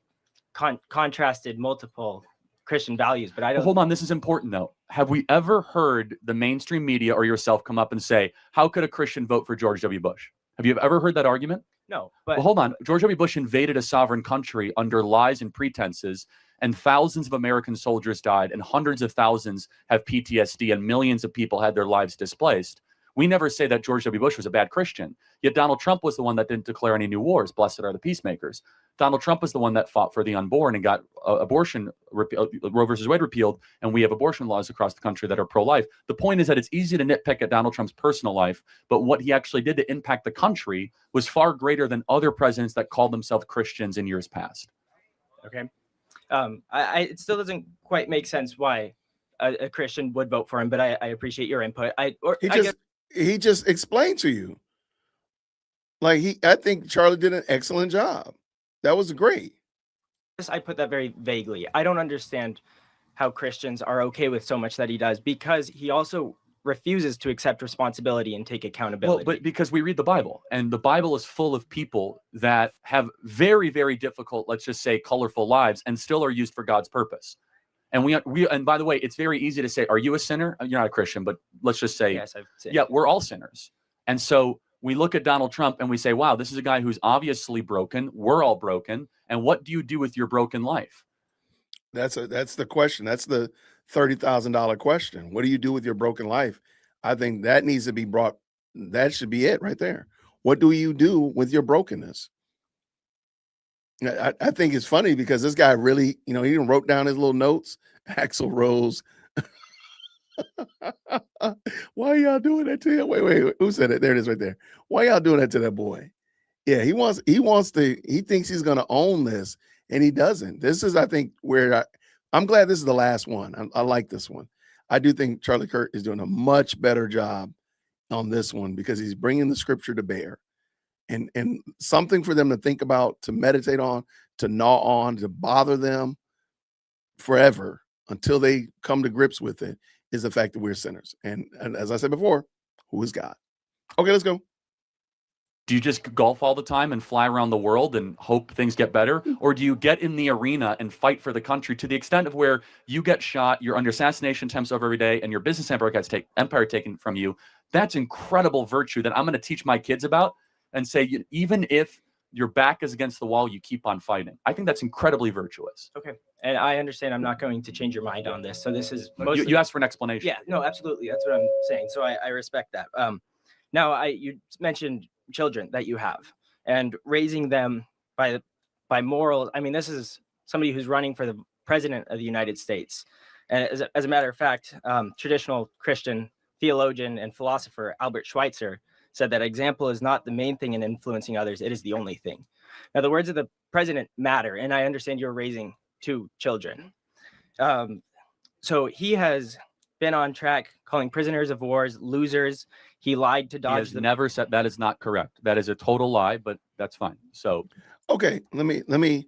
contrasted multiple Christian values, but I don't. Well, hold on, this is important though. Have we ever heard the mainstream media or yourself come up and say, how could a Christian vote for George W. Bush? Have you ever heard that argument? No, but well, hold on. George W. Bush invaded a sovereign country under lies and pretenses, and thousands of American soldiers died, and hundreds of thousands have PTSD, and millions of people had their lives displaced. We never say that George W. Bush was a bad Christian. Yet Donald Trump was the one that didn't declare any new wars. Blessed are the peacemakers. Donald Trump was the one that fought for the unborn and got abortion, Roe versus Wade repealed, and we have abortion laws across the country that are pro-life. The point is that it's easy to nitpick at Donald Trump's personal life, but what he actually did to impact the country was far greater than other presidents that called themselves Christians in years past. Okay. It still doesn't quite make sense why a Christian would vote for him, but I appreciate your input. He just explained to you. Like I think Charlie did an excellent job. That was great. I put that very vaguely. I don't understand how Christians are okay with so much that he does, because he also refuses to accept responsibility and take accountability. Well, but because we read the Bible, and the Bible is full of people that have very, very difficult, let's just say, colorful lives, and still are used for God's purpose. And and by the way, it's very easy to say, are you a sinner? You're not a Christian, but let's just say, yes, I've sinned. Yeah, we're all sinners. And so we look at Donald Trump and we say, wow, this is a guy who's obviously broken. We're all broken. And what do you do with your broken life? That's the question. That's the $30,000 question. What do you do with your broken life? I think that needs to be brought. That should be it right there. What do you do with your brokenness? I think it's funny because this guy really, he even wrote down his little notes. Axl Rose. Why y'all doing that to him? Wait. Who said it? There it is right there. Why y'all doing that to that boy? Yeah, he thinks he's going to own this, and he doesn't. This is, I think, where I'm glad this is the last one. I like this one. I do think Charlie Kirk is doing a much better job on this one because he's bringing the scripture to bear. And something for them to think about, to meditate on, to gnaw on, to bother them forever until they come to grips with it is the fact that we're sinners. And as I said before, who is God? Okay, let's go. Do you just golf all the time and fly around the world and hope things get better? Or do you get in the arena and fight for the country to the extent of where you get shot, you're under assassination attempts over every day, and your business empire gets taken from you? That's incredible virtue that I'm going to teach my kids about and say, even if your back is against the wall, you keep on fighting. I think that's incredibly virtuous. Okay. And I understand I'm not going to change your mind on this. So this is you asked for an explanation. Yeah, no, absolutely. That's what I'm saying. So I respect that. Now you mentioned children that you have and raising them by morals. I mean, this is somebody who's running for the president of the United States. And as a matter of fact, traditional Christian theologian and philosopher Albert Schweitzer said that example is not the main thing in influencing others. It is the only thing. Now, the words of the president matter. And I understand you're raising 2 children. So he has been on track calling prisoners of wars losers. He lied to dodge. He has never said that. Is not correct. That is a total lie, but that's fine. So, okay, let me.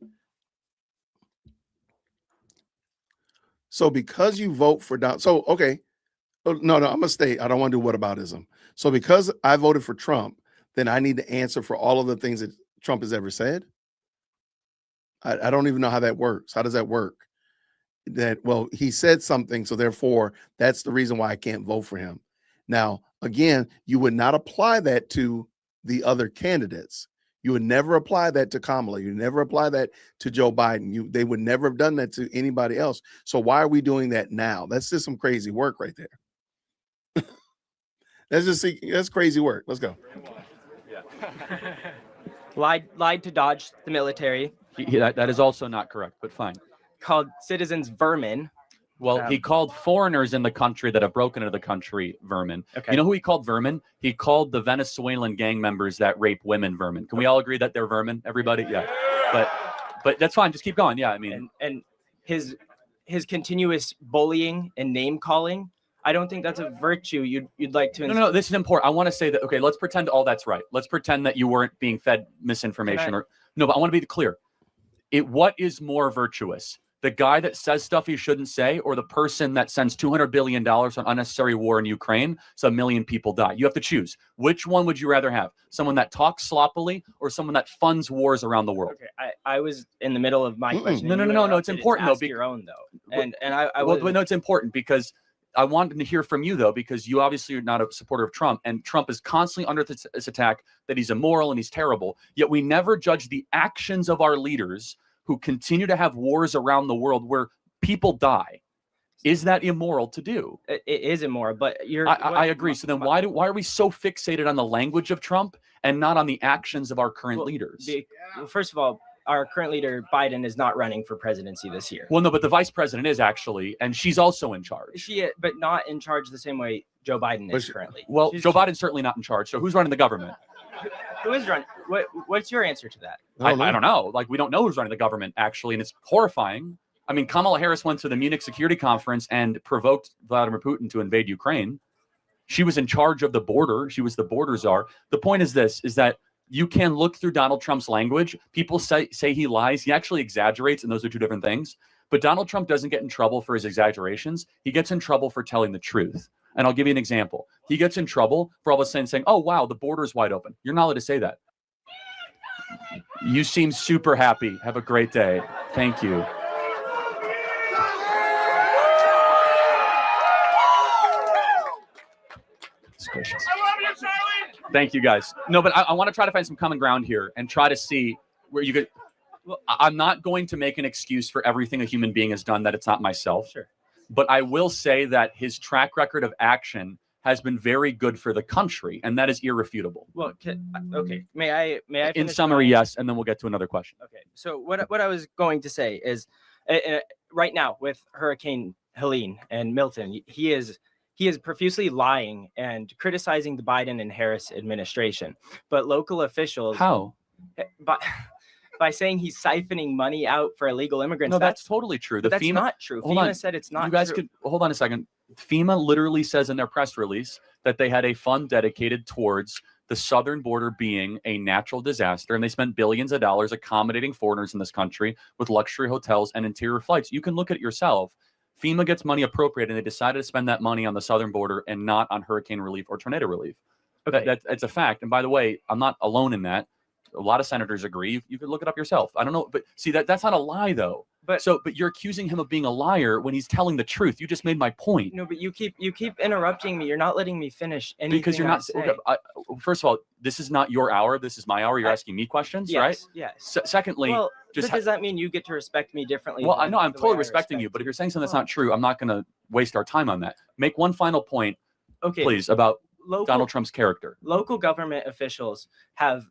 So because you vote for Donald, so okay, no, I'm gonna stay. I don't want to do whataboutism. So because I voted for Trump, then I need to answer for all of the things that Trump has ever said. I don't even know how that works. How does that work? that, well, he said something, so therefore that's the reason why I can't vote for him. Now, again, you would not apply that to the other candidates. You would never apply that to Kamala. You never apply that to Joe Biden. They would never have done that to anybody else. So why are we doing that now? That's just some crazy work right there. That's crazy work. Let's go. Lied to dodge the military. That is also not correct, but fine. Called citizens vermin. Well, he called foreigners in the country that have broken into the country vermin. Okay. You know who he called vermin? He called the Venezuelan gang members that rape women vermin. Can we all agree that they're vermin? Everybody? Yeah. But that's fine. Just keep going. Yeah, I mean. And his continuous bullying and name calling, I don't think that's a virtue you'd like to. No, this is important. I want to say that, okay, let's pretend all that's right. Let's pretend that you weren't being fed misinformation. But I want to be clear. What is more virtuous? The guy that says stuff he shouldn't say, or the person that sends $200 billion on unnecessary war in Ukraine so 1 million people die? You have to choose. Which one would you rather have? Someone that talks sloppily or someone that funds wars around the world? Okay, I was in the middle of my question. No. It's important though. Your own though. And no, it's important because I wanted to hear from you though, because you obviously are not a supporter of Trump, and Trump is constantly under this attack that he's immoral and he's terrible. Yet we never judge the actions of our leaders who continue to have wars around the world where people die. Is that immoral to do? It is immoral, but I agree. So then why are we so fixated on the language of Trump and not on the actions of our current leaders? Well, first of all, our current leader, Biden, is not running for presidency this year. Well, no, but the vice president is actually, and she's also in charge. She is, but not in charge the same way Joe Biden is currently. Well, Joe Biden's certainly not in charge. So who's running the government? Who is running? What's your answer to that? I don't know. Like, we don't know who's running the government, actually, and it's horrifying. I mean, Kamala Harris went to the Munich Security Conference and provoked Vladimir Putin to invade Ukraine. She was in charge of the border. She was the border czar. The point is this, is that you can look through Donald Trump's language. People say he lies. He actually exaggerates, and those are two different things. But Donald Trump doesn't get in trouble for his exaggerations. He gets in trouble for telling the truth. And I'll give you an example. He gets in trouble for all of a sudden saying, oh, wow, the border's wide open. You're not allowed to say that. You seem super happy. Have a great day. Thank you. It's gracious. I love you, Charlie. Thank you, guys. No, but I want to try to find some common ground here and try to see where you could. Well, I'm not going to make an excuse for everything a human being has done that it's not myself. Sure. But I will say that his track record of action has been very good for the country, and that is irrefutable. Well, okay. May I? In summary, yes, and then we'll get to another question. Okay. So what I was going to say is, right now with Hurricane Helene and Milton, he is profusely lying and criticizing the Biden and Harris administration. But local officials, how? By saying he's siphoning money out for illegal immigrants. No, that's totally true. That's not true. FEMA said it's not true. You guys could hold on a second. FEMA literally says in their press release that they had a fund dedicated towards the southern border being a natural disaster, and they spent billions of dollars accommodating foreigners in this country with luxury hotels and interior flights. You can look at it yourself. FEMA gets money appropriated, and they decided to spend that money on the southern border and not on hurricane relief or tornado relief. Okay. That's a fact. And by the way, I'm not alone in that. A lot of senators agree. You could look it up yourself. I don't know, but see that's not a lie though. But you're accusing him of being a liar when he's telling the truth. You just made my point. No, but you keep interrupting me. You're not letting me finish anything. Because you're not. First of all, this is not your hour. This is my hour. You're asking me questions, right? Yes. Secondly, well, does that mean you get to respect me differently? Well, I know I'm totally respecting you, but if you're saying something that's not true, I'm not going to waste our time on that. Make one final point, please, about Donald Trump's character. Local government officials have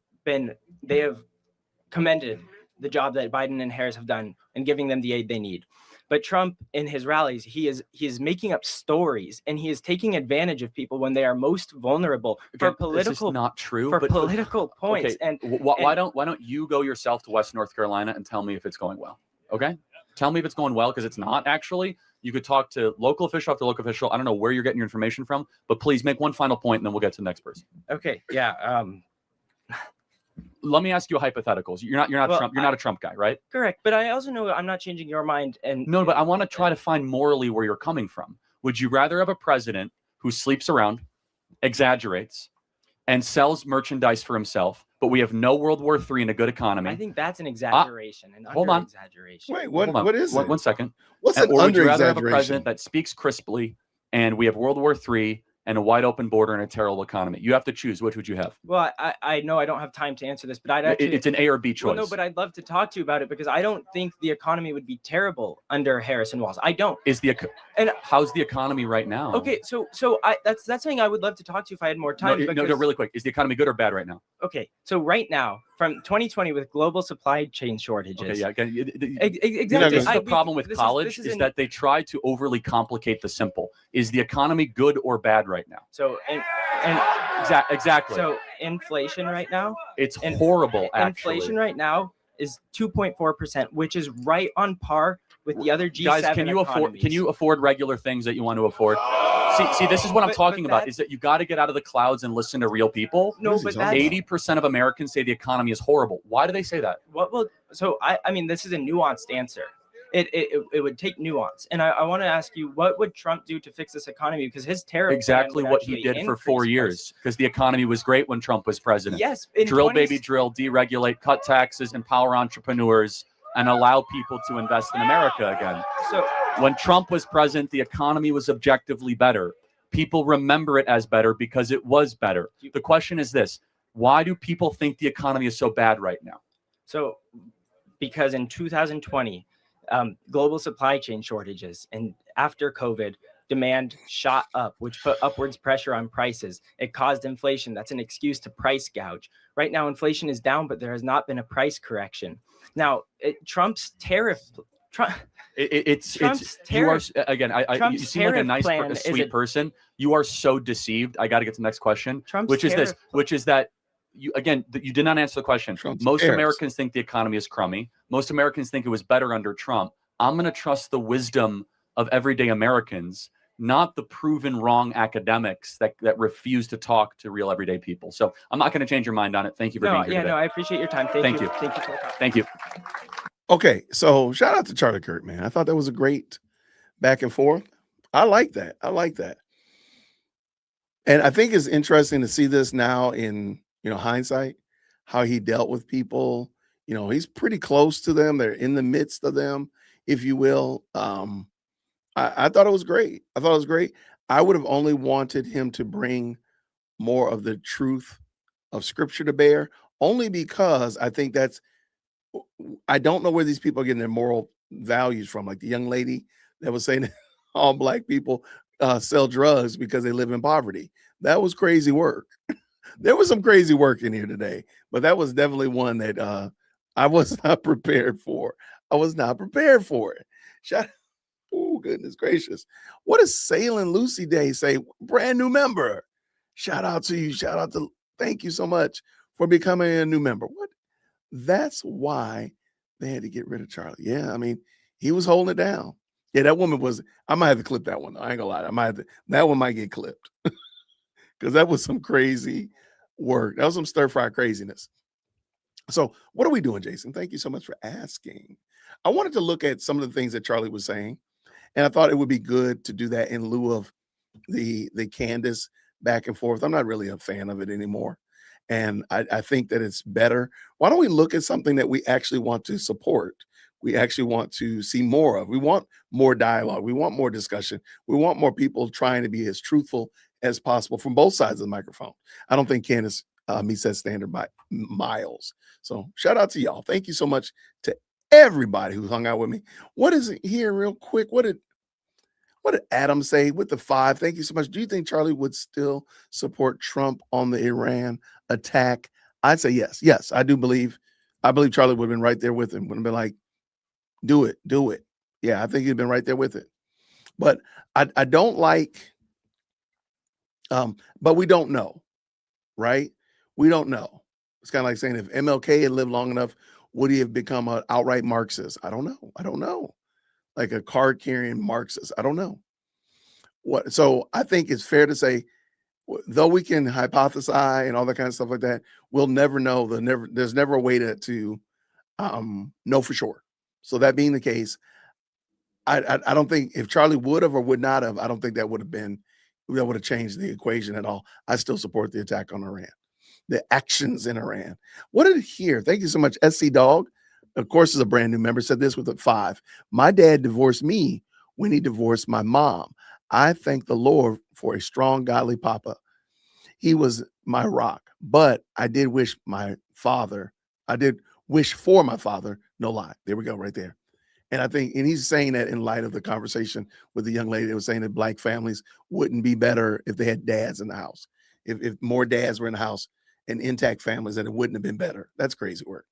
commended the job that Biden and Harris have done in giving them the aid they need. But Trump, in his rallies, he is making up stories, and he is taking advantage of people when they are most vulnerable for political. This is not true. For political points. Okay. And why don't you go yourself to West North Carolina and tell me if it's going well? Okay, tell me if it's going well, because it's not actually. You could talk to local official after local official. I don't know where you're getting your information from, but please make one final point, and then we'll get to the next person. Okay. Yeah. Let me ask you a hypothetical. You're not Trump. You're not a Trump guy, right? Correct. But I also know I'm not changing your mind. No, but I want to try to find morally where you're coming from. Would you rather have a president who sleeps around, exaggerates, and sells merchandise for himself, but we have no World War III and a good economy. I think that's an exaggeration. Hold on. Exaggeration. Wait, Hold on. what is it? One second. What's an Or would you rather have a under-exaggeration? president that speaks crisply and we have World War III and a wide open border and a terrible economy? You have to choose. Which would you have? Well, I know I don't have time to answer this, but I'd actually... It's an A or B choice. Well, no, but I'd love to talk to you about it because I don't think the economy would be terrible under Harris and Walz. I don't. And how's the economy right now? Okay, so that's something I would love to talk to you if I had more time. No, really quick. Is the economy good or bad right now? Okay, so right now, from 2020 with global supply chain shortages. Okay, yeah. Exactly. The problem with college is that they try to overly complicate the simple. Is the economy good or bad right now? So exactly. So inflation right now, it's horrible. Actually, inflation right now is 2.4%, which is right on par with the other G7 guys. Can you afford regular things that you want to afford? See, this is what I'm talking about. Is that you got to get out of the clouds and listen to real people. No, but 80% of Americans say the economy is horrible. Why do they say that? Well, so I mean, this is a nuanced answer. It would take nuance, and I want to ask you, what would Trump do to fix this economy? Because his tariff exactly what he did for 4 years. Because the economy was great when Trump was president. Yes, drill, baby, drill, deregulate, cut taxes, empower entrepreneurs, and allow people to invest in America again. So when Trump was president, the economy was objectively better. People remember it as better because it was better. The question is this: why do people think the economy is so bad right now? So, because in 2020. Global supply chain shortages, and after COVID, demand shot up, which put upwards pressure on prices. It caused inflation. That's an excuse to price gouge. Right now, inflation is down, but there has not been a price correction. Now, Trump's tariff. You seem like a nice, sweet person. You are so deceived. I got to get to the next question, which is that. You did not answer the question. Most Americans think the economy is crummy. Most Americans think it was better under Trump. I'm going to trust the wisdom of everyday Americans, not the proven wrong academics that refuse to talk to real everyday people. So I'm not going to change your mind on it. Thank you for being here today. No, I appreciate your time. Thank you. Thank you. Okay, so shout out to Charlie Kirk, man. I thought that was a great back and forth. I like that. And I think it's interesting to see this now in hindsight, how he dealt with people. He's pretty close to them. They're in the midst of them, if you will. I thought it was great. I would have only wanted him to bring more of the truth of Scripture to bear, only because I think I don't know where these people are getting their moral values from. Like the young lady that was saying that all Black people sell drugs because they live in poverty. That was crazy work. There was some crazy work in here today, but that was definitely one that I was not prepared for. Oh, goodness gracious. What does Sailing Lucy Day say? Brand new member. Shout out to you. Thank you so much for becoming a new member. What? That's why they had to get rid of Charlie. Yeah, I mean, he was holding it down. Yeah, that woman was, I might have to clip that one. I ain't gonna lie. That one might get clipped. Because that was some crazy work. That was some stir-fry craziness. So what are we doing, Jason? Thank you so much for asking. I wanted to look at some of the things that Charlie was saying, and I thought it would be good to do that in lieu of the Candace back and forth. I'm not really a fan of it anymore, and I think that it's better. Why don't we look at something that we actually want to support? We actually want to see more of. We want more dialogue. We want more discussion. We want more people trying to be as truthful as possible from both sides of the microphone. I don't think Candace meets that standard by miles. So shout out to y'all. Thank you so much to everybody who hung out with me. What is it here real quick? What did Adam say with the 5? Thank you so much. Do you think Charlie would still support Trump on the Iran attack? I'd say yes. Yes, I believe Charlie would have been right there with him. Would have been like, do it. Yeah, I think he'd been right there with it. But I don't like but we don't know, right? We don't know. It's kind of like saying if MLK had lived long enough, would he have become an outright Marxist? I don't know. Like a card-carrying Marxist. I don't know. So I think it's fair to say, though we can hypothesize and all that kind of stuff like that, we'll never know. There's never a way to know for sure. So that being the case, I don't think if Charlie would have or would not have, I don't think that would have changed the equation at all. I still support the attack on Iran. the actions in Iran. What did it hear? Thank you so much, SC Dog. Of course, is a brand new member, said this with a 5. My dad divorced me when he divorced my mom. I thank the Lord for a strong, godly papa. He was my rock, but I did wish for my father, no lie. There we go, right there. And I think, and he's saying that in light of the conversation with the young lady that was saying that black families wouldn't be better if they had dads in the house. If more dads were in the house and intact families, that it wouldn't have been better. That's crazy work.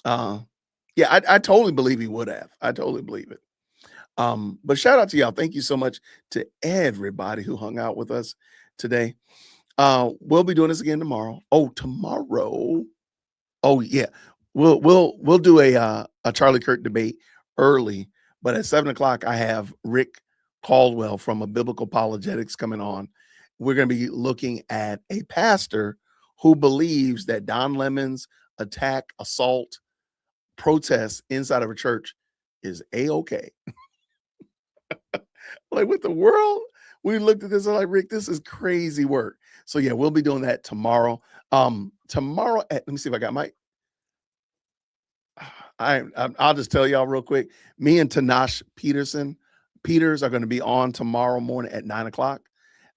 Yeah, I totally believe he would have. I totally believe it. But shout out to y'all. Thank you so much to everybody who hung out with us today. We'll be doing this again tomorrow. Oh, tomorrow. Oh, yeah. We'll do a Charlie Kirk debate early, but at 7:00 I have Rick Caldwell from a Biblical Apologetics coming on. We're going to be looking at a pastor who believes that Don Lemon's attack, assault, protest inside of a church is a-okay. Like, what the world? We looked at this and like, Rick, this is crazy work. So yeah, we'll be doing that tomorrow. Tomorrow let me see if I got my. I'll just tell y'all real quick. Me and Tanash Peters are going to be on tomorrow morning at 9:00.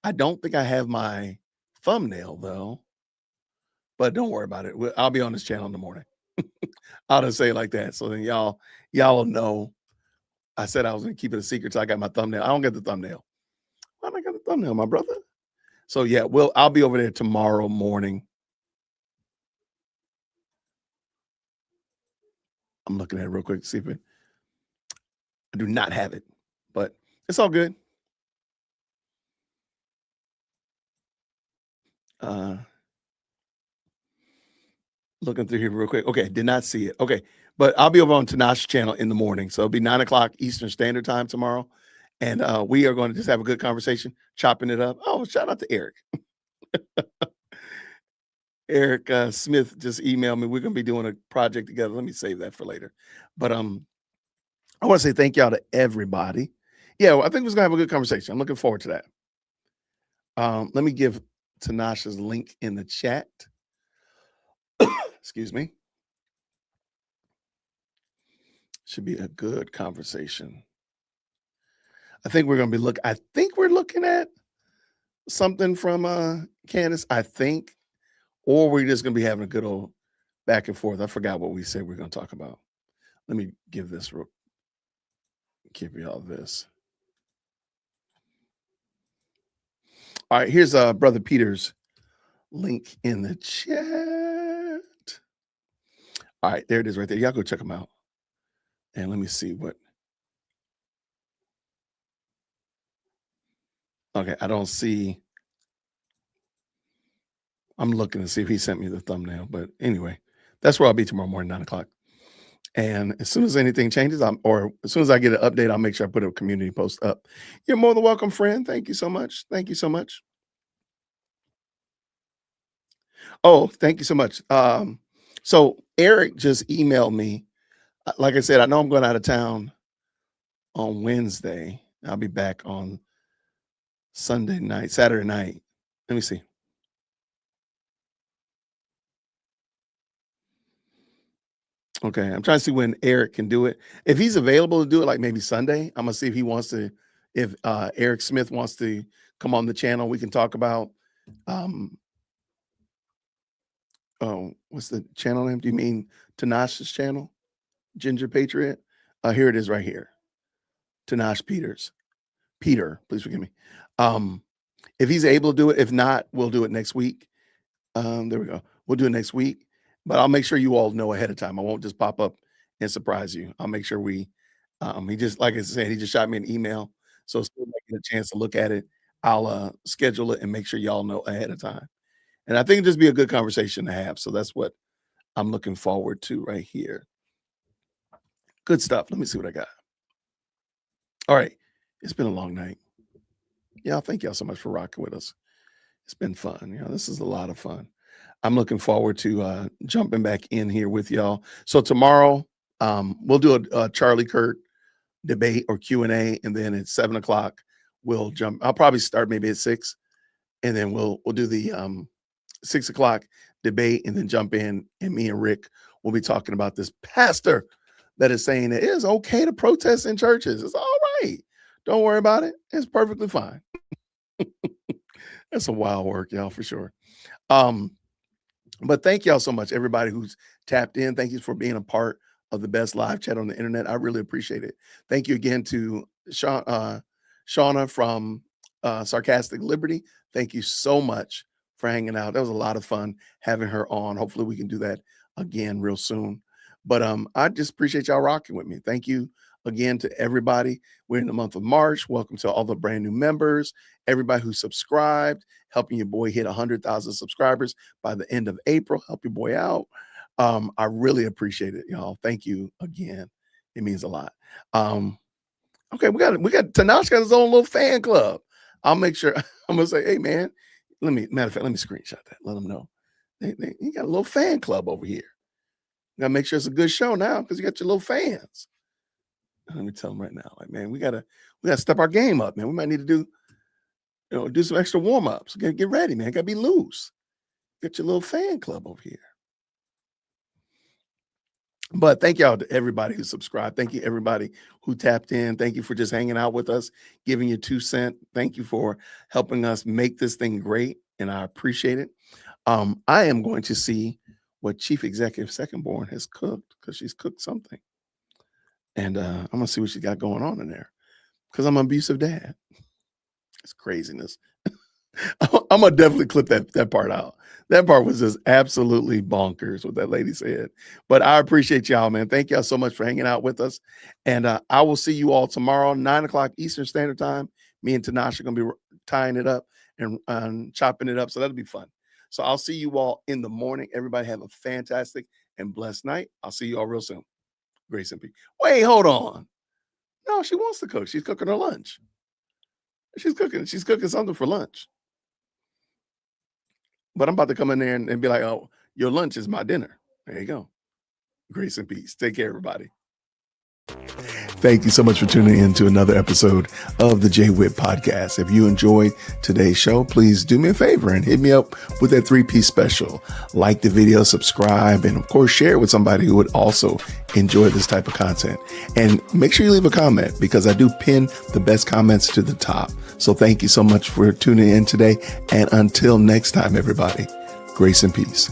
I don't think I have my thumbnail though, but don't worry about it. I'll be on this channel in the morning. I'll just say it like that. So then y'all will know. I said I was going to keep it a secret till I got my thumbnail. I don't get the thumbnail. Why don't I got the thumbnail, my brother? So yeah, I'll be over there tomorrow morning. I'm looking at it real quick to see if I do not have it, but it's all good. Looking through here real quick. Okay, did not see it. Okay, but I'll be over on Tanash's channel in the morning. So it'll be 9:00 Eastern Standard Time tomorrow. And we are going to just have a good conversation, chopping it up. Oh, shout out to Eric. Eric Smith just emailed me. We're going to be doing a project together. Let me save that for later. But I want to say thank y'all to everybody. Yeah, I think we're going to have a good conversation. I'm looking forward to that. Let me give Tanasha's link in the chat. Excuse me. Should be a good conversation. I think we're going to be we're looking at something from Candace, I think, or we're just going to be having a good old back and forth. I forgot what we said we're going to talk about. Let me give y'all this. All right, here's Brother Peter's link in the chat. All right, there it is right there. Y'all go check them out. And let me see what. Okay, I don't see. I'm looking to see if he sent me the thumbnail. But anyway, that's where I'll be tomorrow morning, 9:00. And as soon as anything changes, or as soon as I get an update, I'll make sure I put a community post up. You're more than welcome, friend. Thank you so much. Thank you so much. Oh, thank you so much. So Eric just emailed me. Like I said, I know I'm going out of town on Wednesday. I'll be back on Saturday night. Let me see. Okay, I'm trying to see when Eric can do it. If he's available to do it, like maybe Sunday, I'm gonna see if he wants to. If Eric Smith wants to come on the channel, we can talk about. Oh, what's the channel name? Do you mean Tanash's channel, Ginger Patriot? Here it is, right here. Tanash Peters. Peter, please forgive me. If he's able to do it, if not, we'll do it next week. There we go. We'll do it next week. But I'll make sure you all know ahead of time. I won't just pop up and surprise you. I'll make sure he just, like I said, he just shot me an email. So as soon as I get a chance to look at it, I'll schedule it and make sure y'all know ahead of time. And I think it'll just be a good conversation to have. So that's what I'm looking forward to right here. Good stuff. Let me see what I got. All right. It's been a long night. Yeah, thank y'all so much for rocking with us. It's been fun. This is a lot of fun. I'm looking forward to jumping back in here with y'all. So tomorrow, we'll do a Charlie Kirk debate or Q&A, and then at 7:00 we'll jump. I'll probably start maybe at 6, and then we'll do the 6 o'clock debate, and then jump in, and me and Rick will be talking about this pastor that is saying it is okay to protest in churches. It's all right. Don't worry about it. It's perfectly fine. That's some wild work, y'all, for sure. But thank y'all so much, everybody who's tapped in. Thank you for being a part of the best live chat on the internet. I really appreciate it. Thank you again to Shauna from Sarcastic Liberty. Thank you so much for hanging out. That was a lot of fun having her on. Hopefully we can do that again real soon. But I just appreciate y'all rocking with me. Thank you again to everybody. We're in the month of March. Welcome to all the brand new members, everybody who subscribed, helping your boy hit 100,000 subscribers by the end of April. Help your boy out. I really appreciate it, y'all. Thank you again. It means a lot. Okay, we got Tanash got his own little fan club. I'll make sure. I'm gonna say, hey man, matter of fact, let me screenshot that. Let them know. You got a little fan club over here. You gotta make sure it's a good show now because you got your little fans. Let me tell them right now, like, man, we gotta step our game up, man. We might need to do some extra warm-ups. Get ready, man. Gotta be loose. Get your little fan club over here. But thank y'all to everybody who subscribed. Thank you, everybody who tapped in. Thank you for just hanging out with us, giving your 2 cents. Thank you for helping us make this thing great, and I appreciate it. I am going to see what Chief Executive Secondborn has cooked, because she's cooked something. And I'm going to see what she got going on in there, because I'm an abusive dad. It's craziness. I'm going to definitely clip that part out. That part was just absolutely bonkers, what that lady said. But I appreciate y'all, man. Thank y'all so much for hanging out with us. And I will see you all tomorrow, 9 o'clock Eastern Standard Time. Me and Tanash are going to be tying it up and chopping it up. So that'll be fun. So I'll see you all in the morning. Everybody have a fantastic and blessed night. I'll see you all real soon. Grace and peace. Wait, hold on. No, she wants to cook. She's cooking her lunch. She's cooking something for lunch. But I'm about to come in there and be like, oh, your lunch is my dinner. There you go. Grace and peace. Take care, everybody. Thank you so much for tuning in to another episode of the Jay Witt Podcast. If you enjoyed today's show, please do me a favor and hit me up with that 3-piece special. Like the video, subscribe, and of course, share it with somebody who would also enjoy this type of content. And make sure you leave a comment, because I do pin the best comments to the top. So thank you so much for tuning in today. And until next time, everybody, grace and peace.